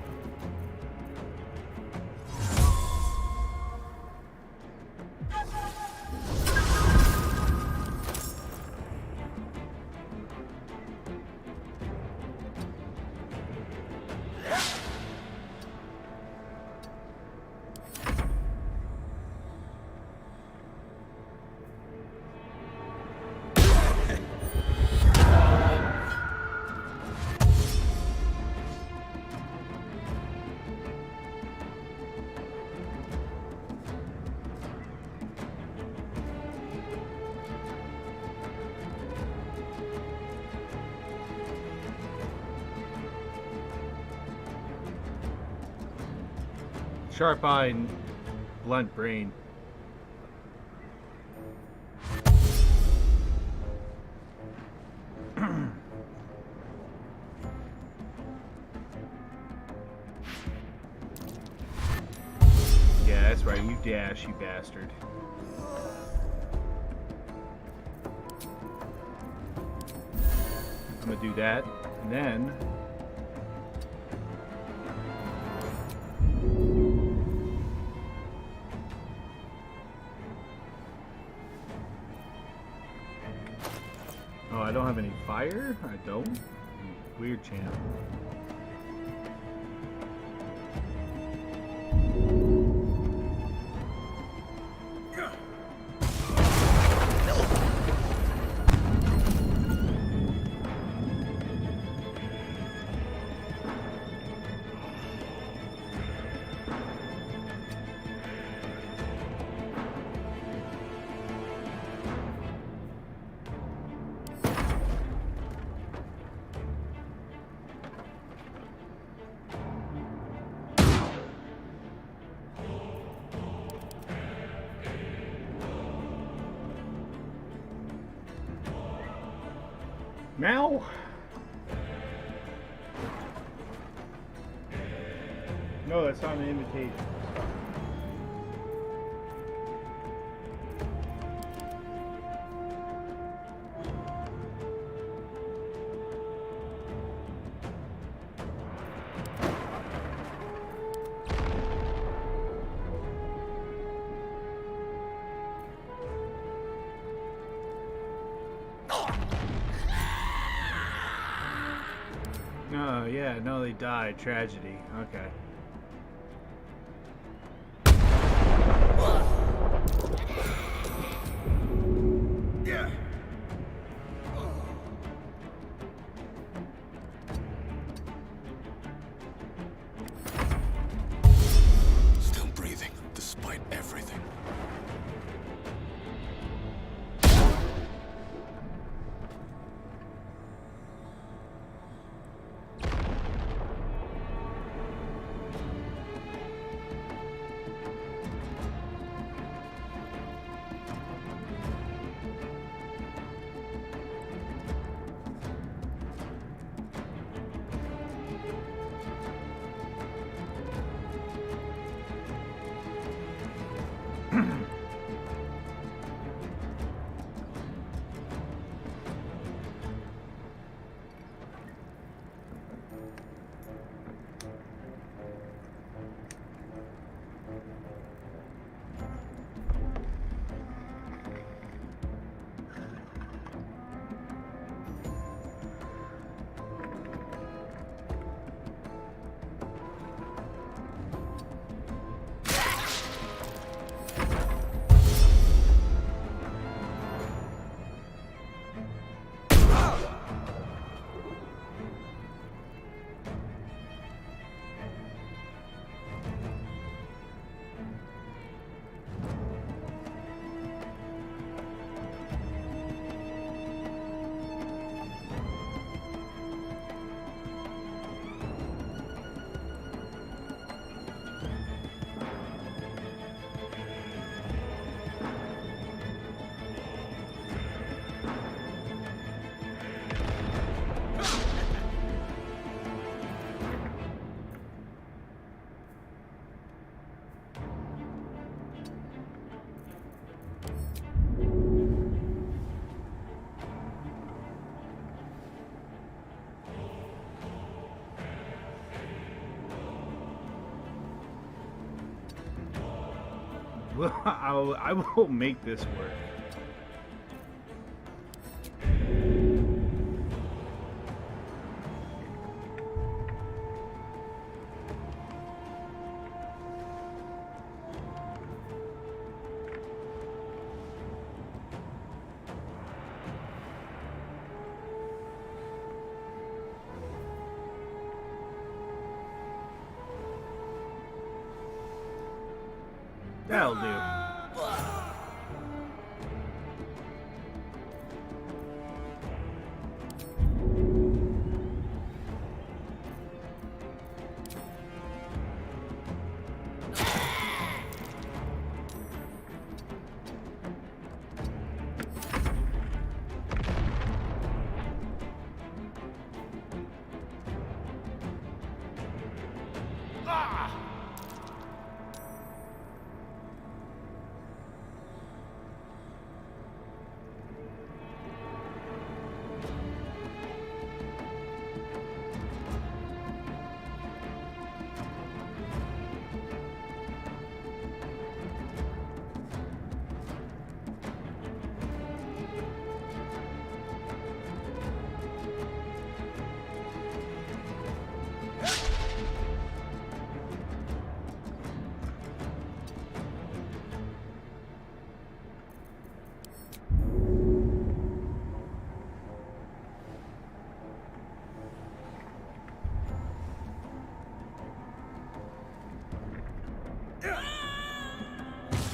Sharp eye and blunt brain. Yeah, that's right. You dash, you bastard. I'm gonna do that, and then oh, I don't have any fire? I don't? Weird champ. Now? No, that's not an invitation. Oh, yeah, no, they died. Tragedy. Okay. Still breathing, despite everything. I will make this work. That'll do.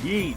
Yeet.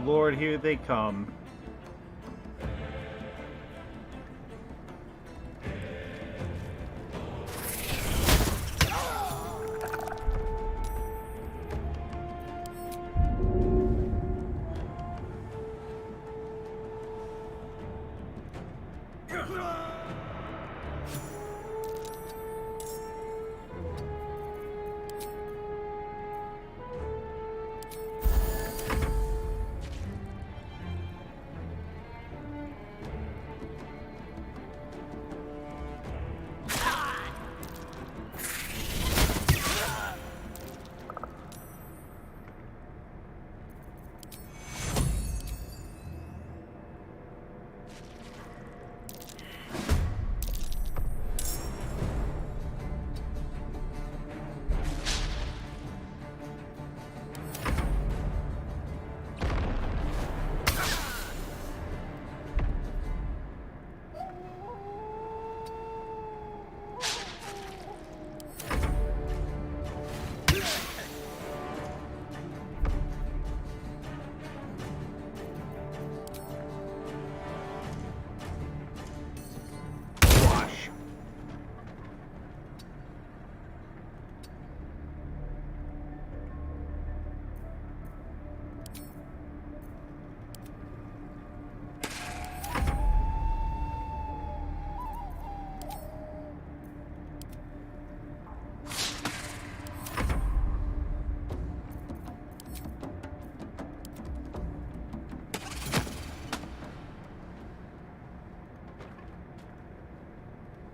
Lord, here they come.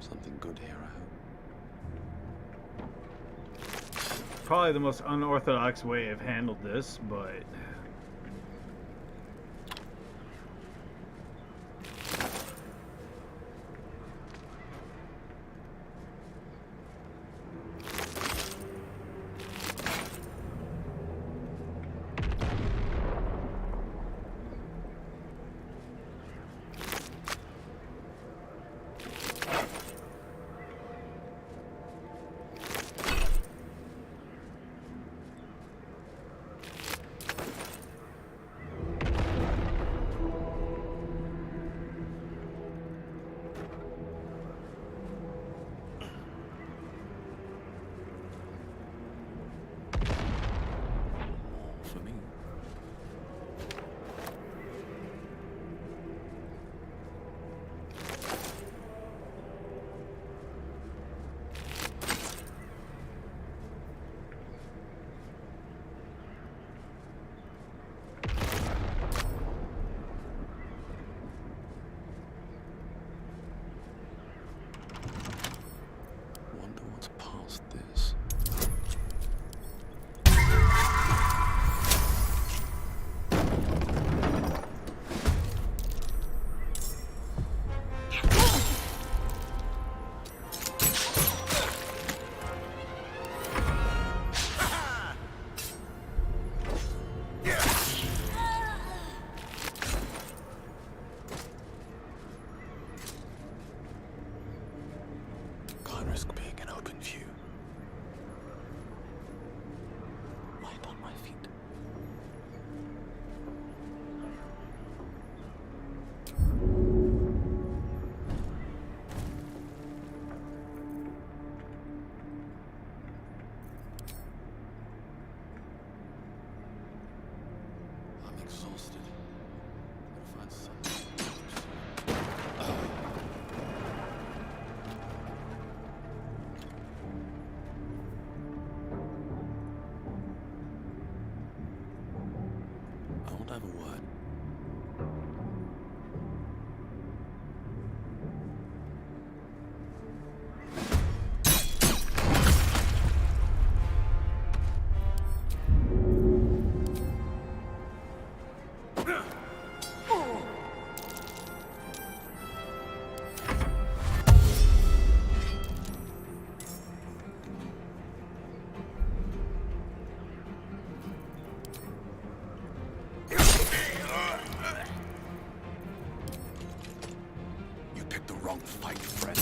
Something good here, I hope. Probably the most unorthodox way I've handled this, but... For me. Wonder what's past this. Can't risk being in open view. Light on my feet. I'm exhausted. Gotta find something. I want to have a word. You picked the wrong fight, friend.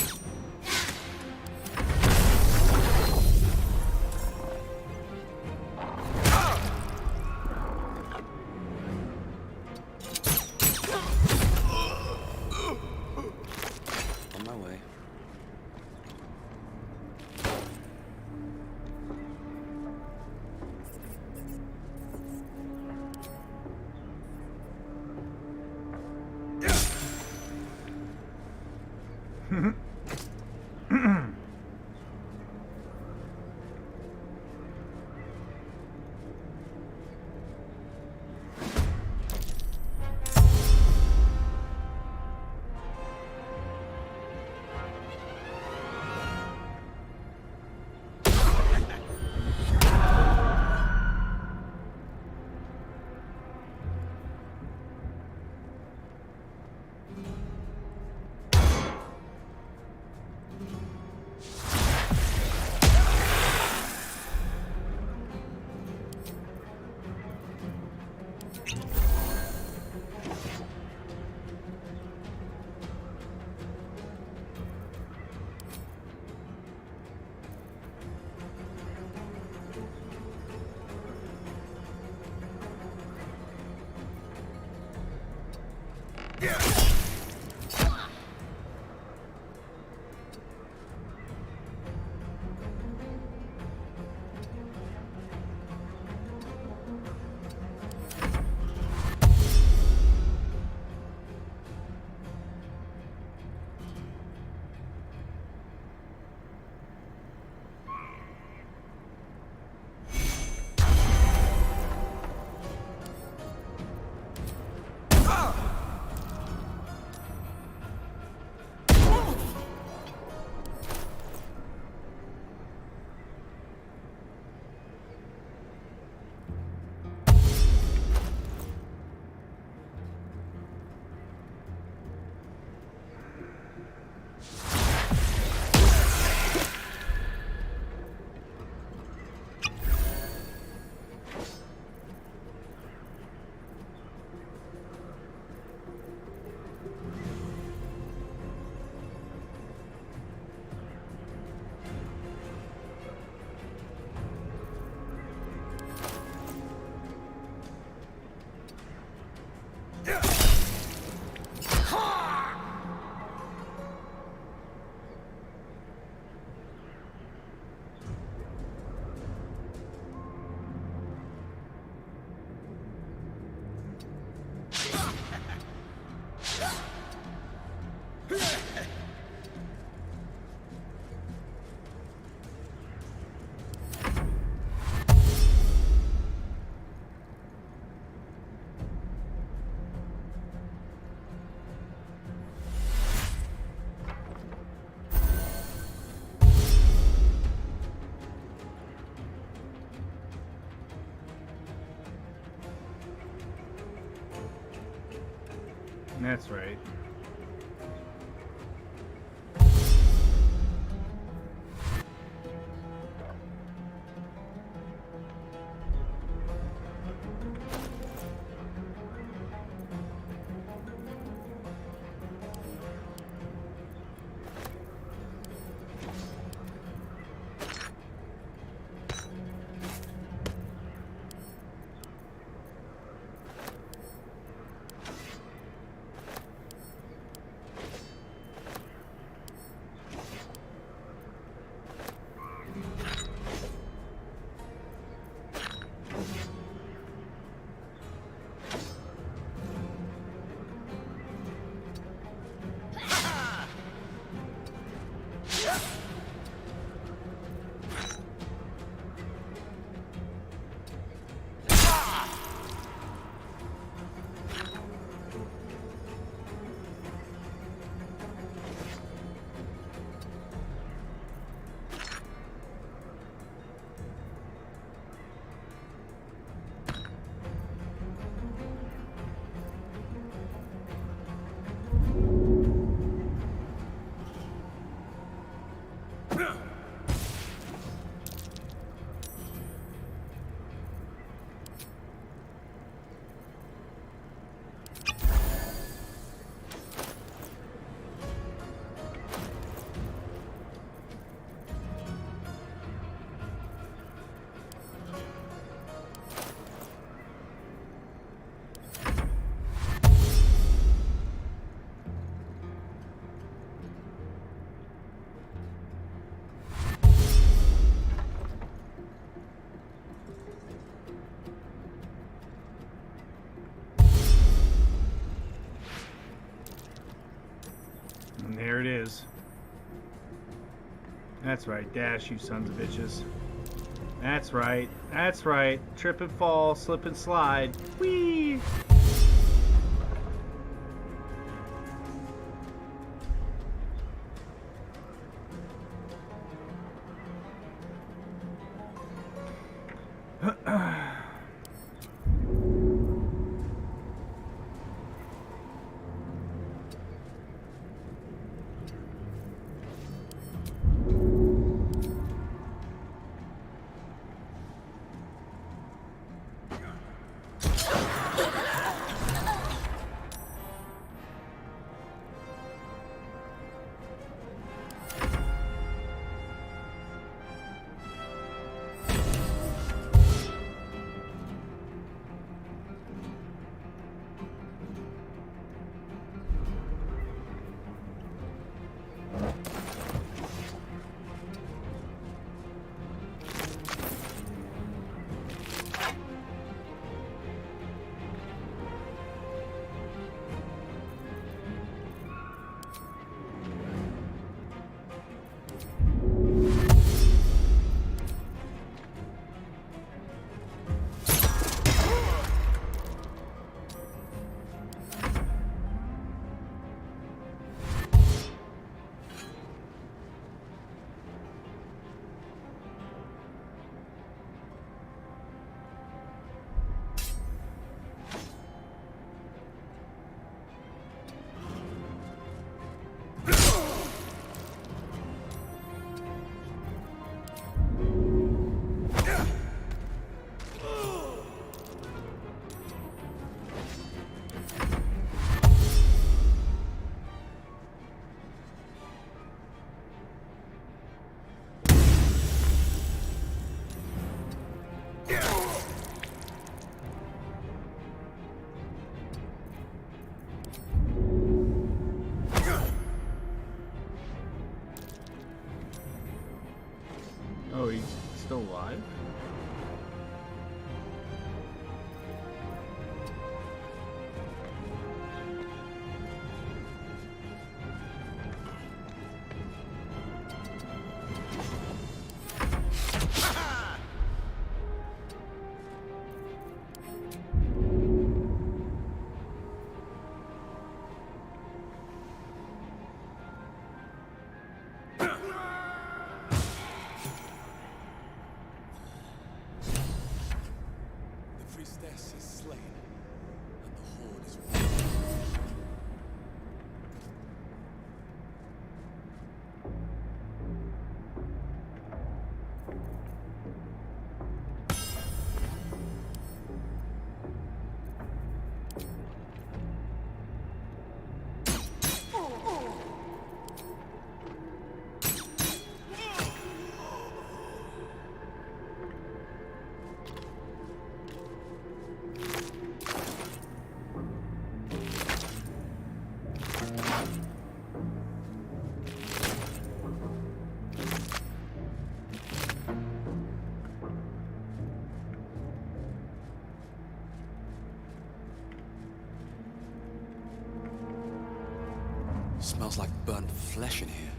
That's right. And there it is. That's right, dash, you sons of bitches. That's right, that's right. Trip and fall, slip and slide. Whee! Oh, he's still alive? Priestess is slain, and the horde is won. Smells like burnt flesh in here.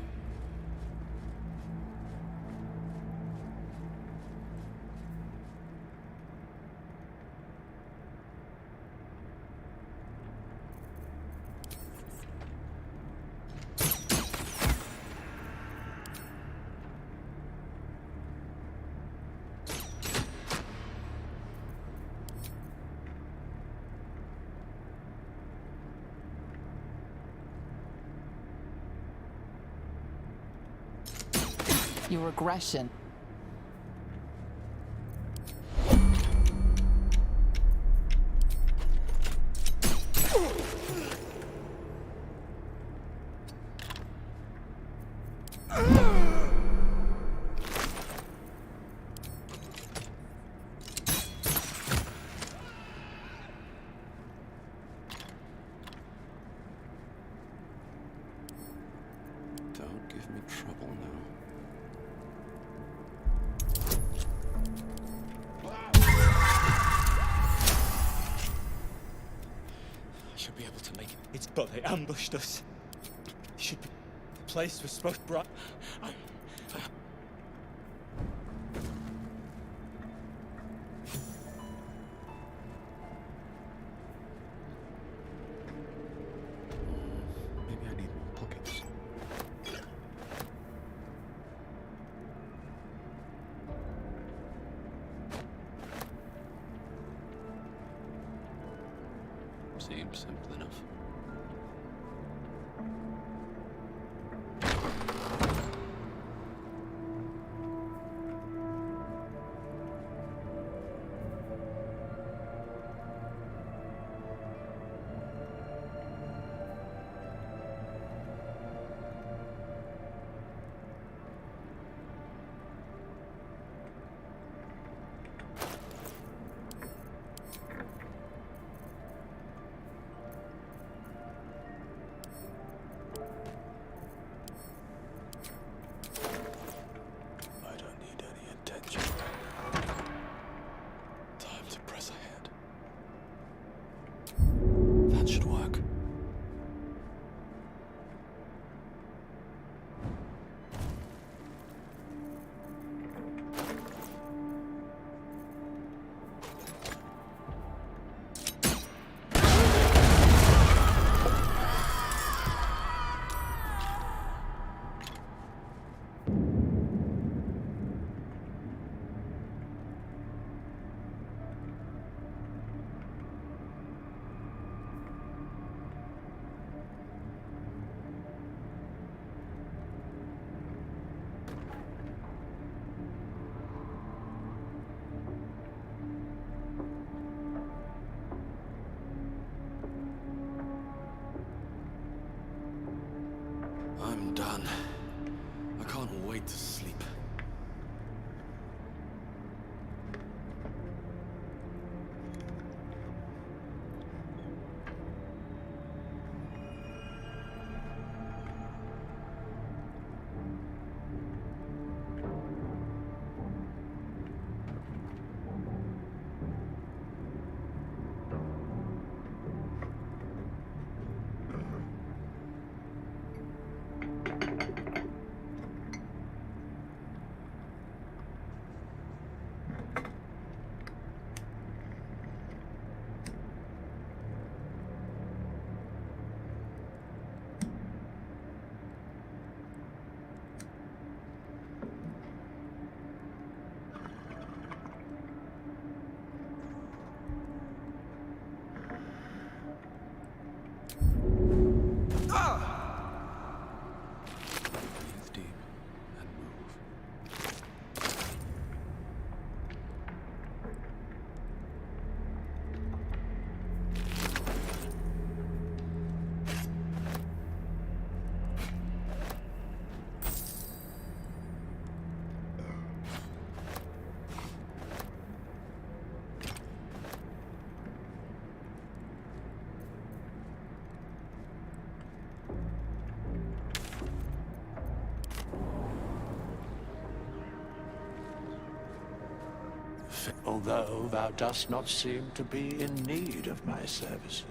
Your aggression. Don't give me trouble now. Should be able to make it. It's but they ambushed us. Should be. The place was supposed bright. Maybe I need more pockets. Seems simple enough. I don't need any attention right now. Time to press ahead. That should work. I'm done. I can't wait to sleep. Breathe deep and move. Although thou dost not seem to be in need of my services.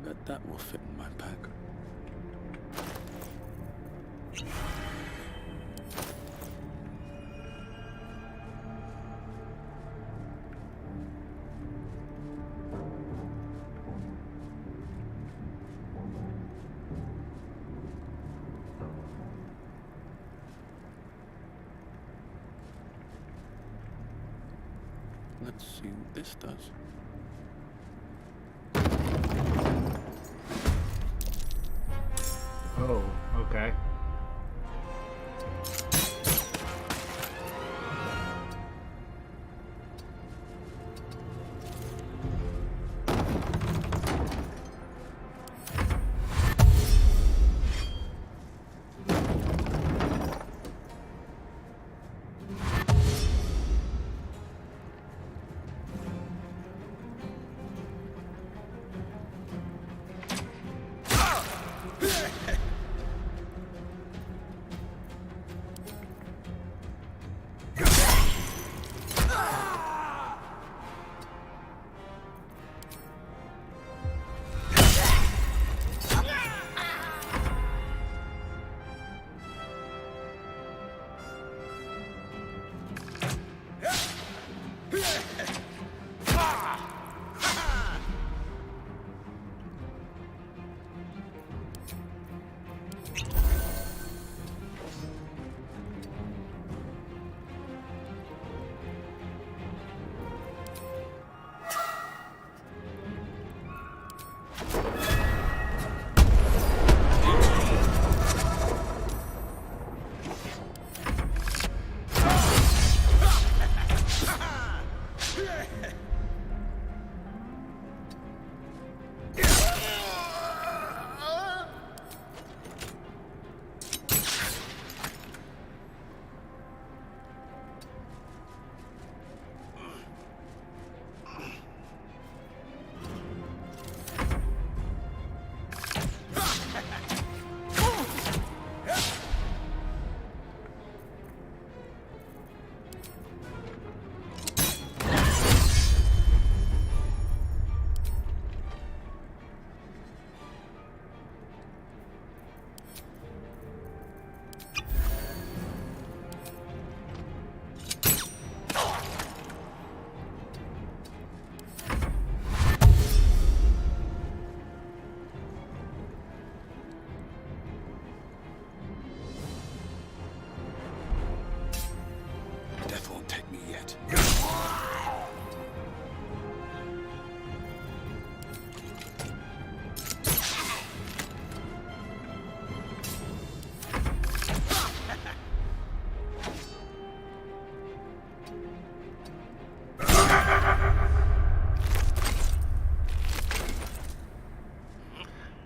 bet that will fit in my pack. Let's see what this does. Oh, okay.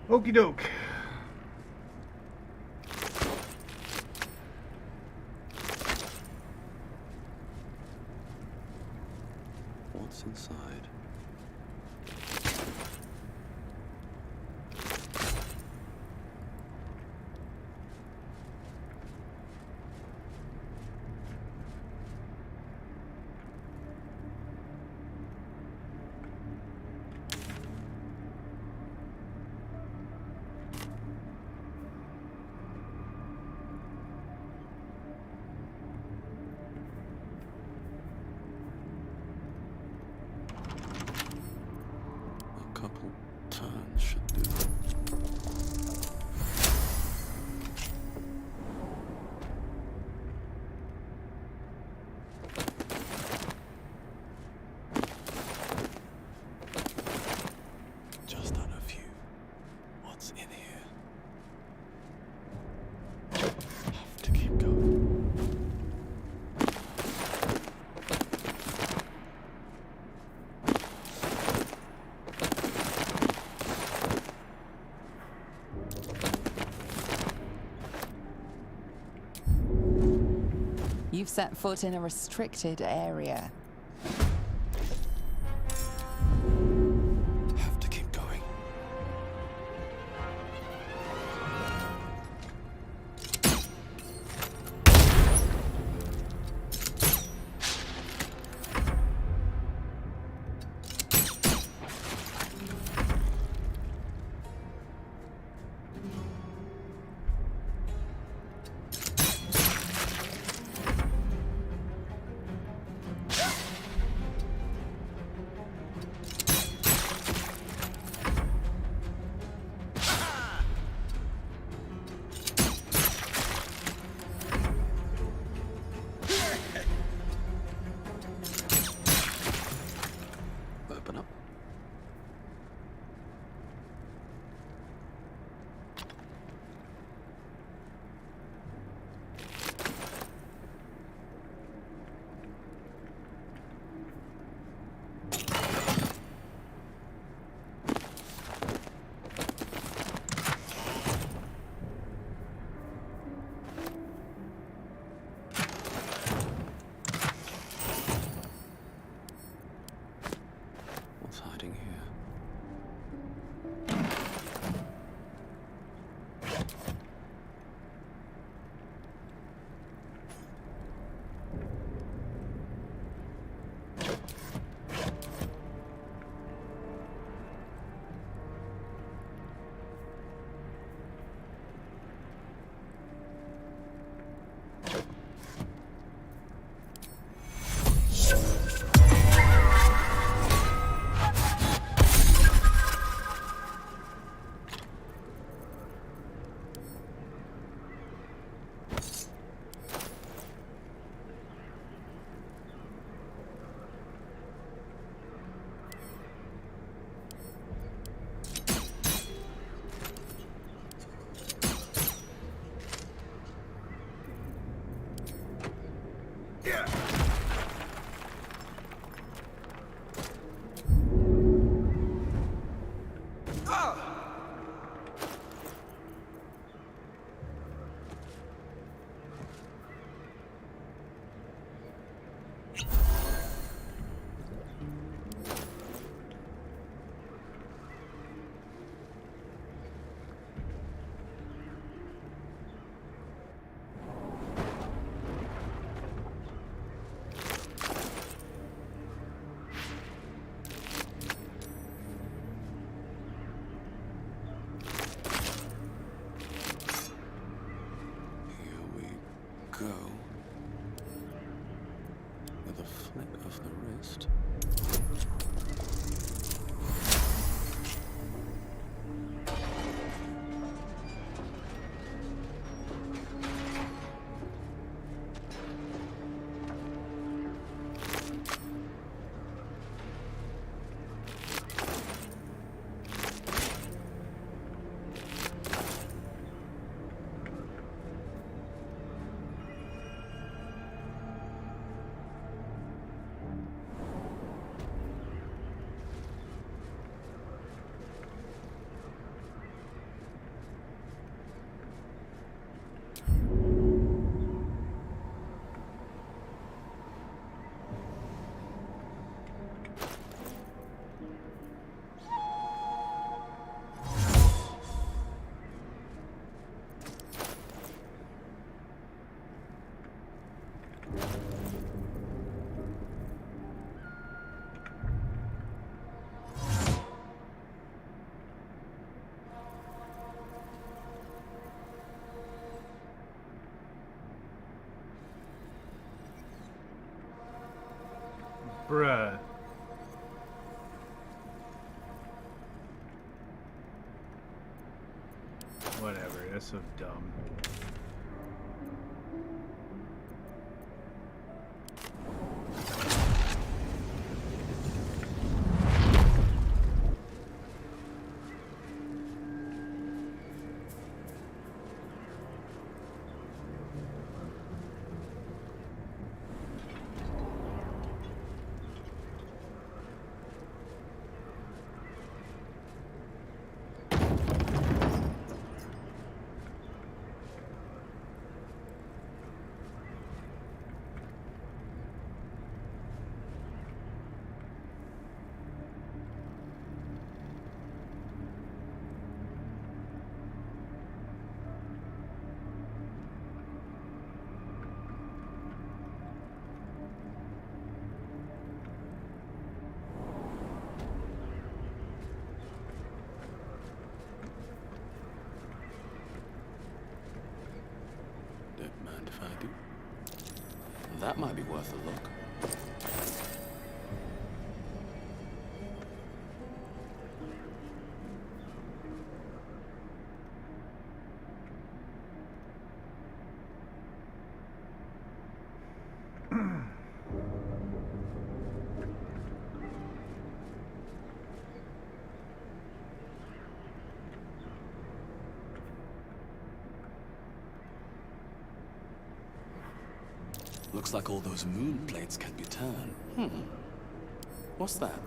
Okie doke. What's inside? Couple turns should do. Just on a view. What's in here? Have to keep going. You've set foot in a restricted area. Have to keep going. open up. What's hiding here? Go with a flick of the wrist. Bruh. Whatever, that's so dumb. Don't mind if I do. That might be worth a look. Looks like all those moon plates can be turned. What's that?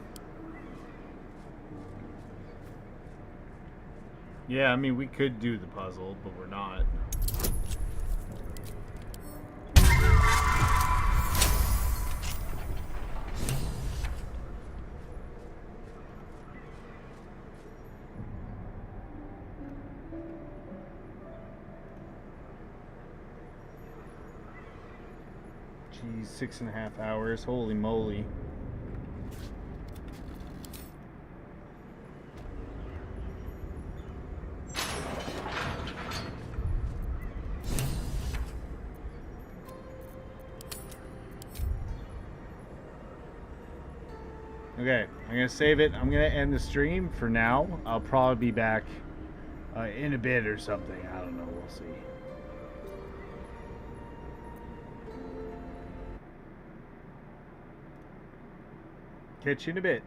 Yeah, I mean, we could do the puzzle, but we're not. Geez, 6.5 hours. Holy moly. Okay, I'm gonna save it. I'm gonna end the stream for now. I'll probably be back in a bit or something. I don't know. We'll see. Catch you in a bit.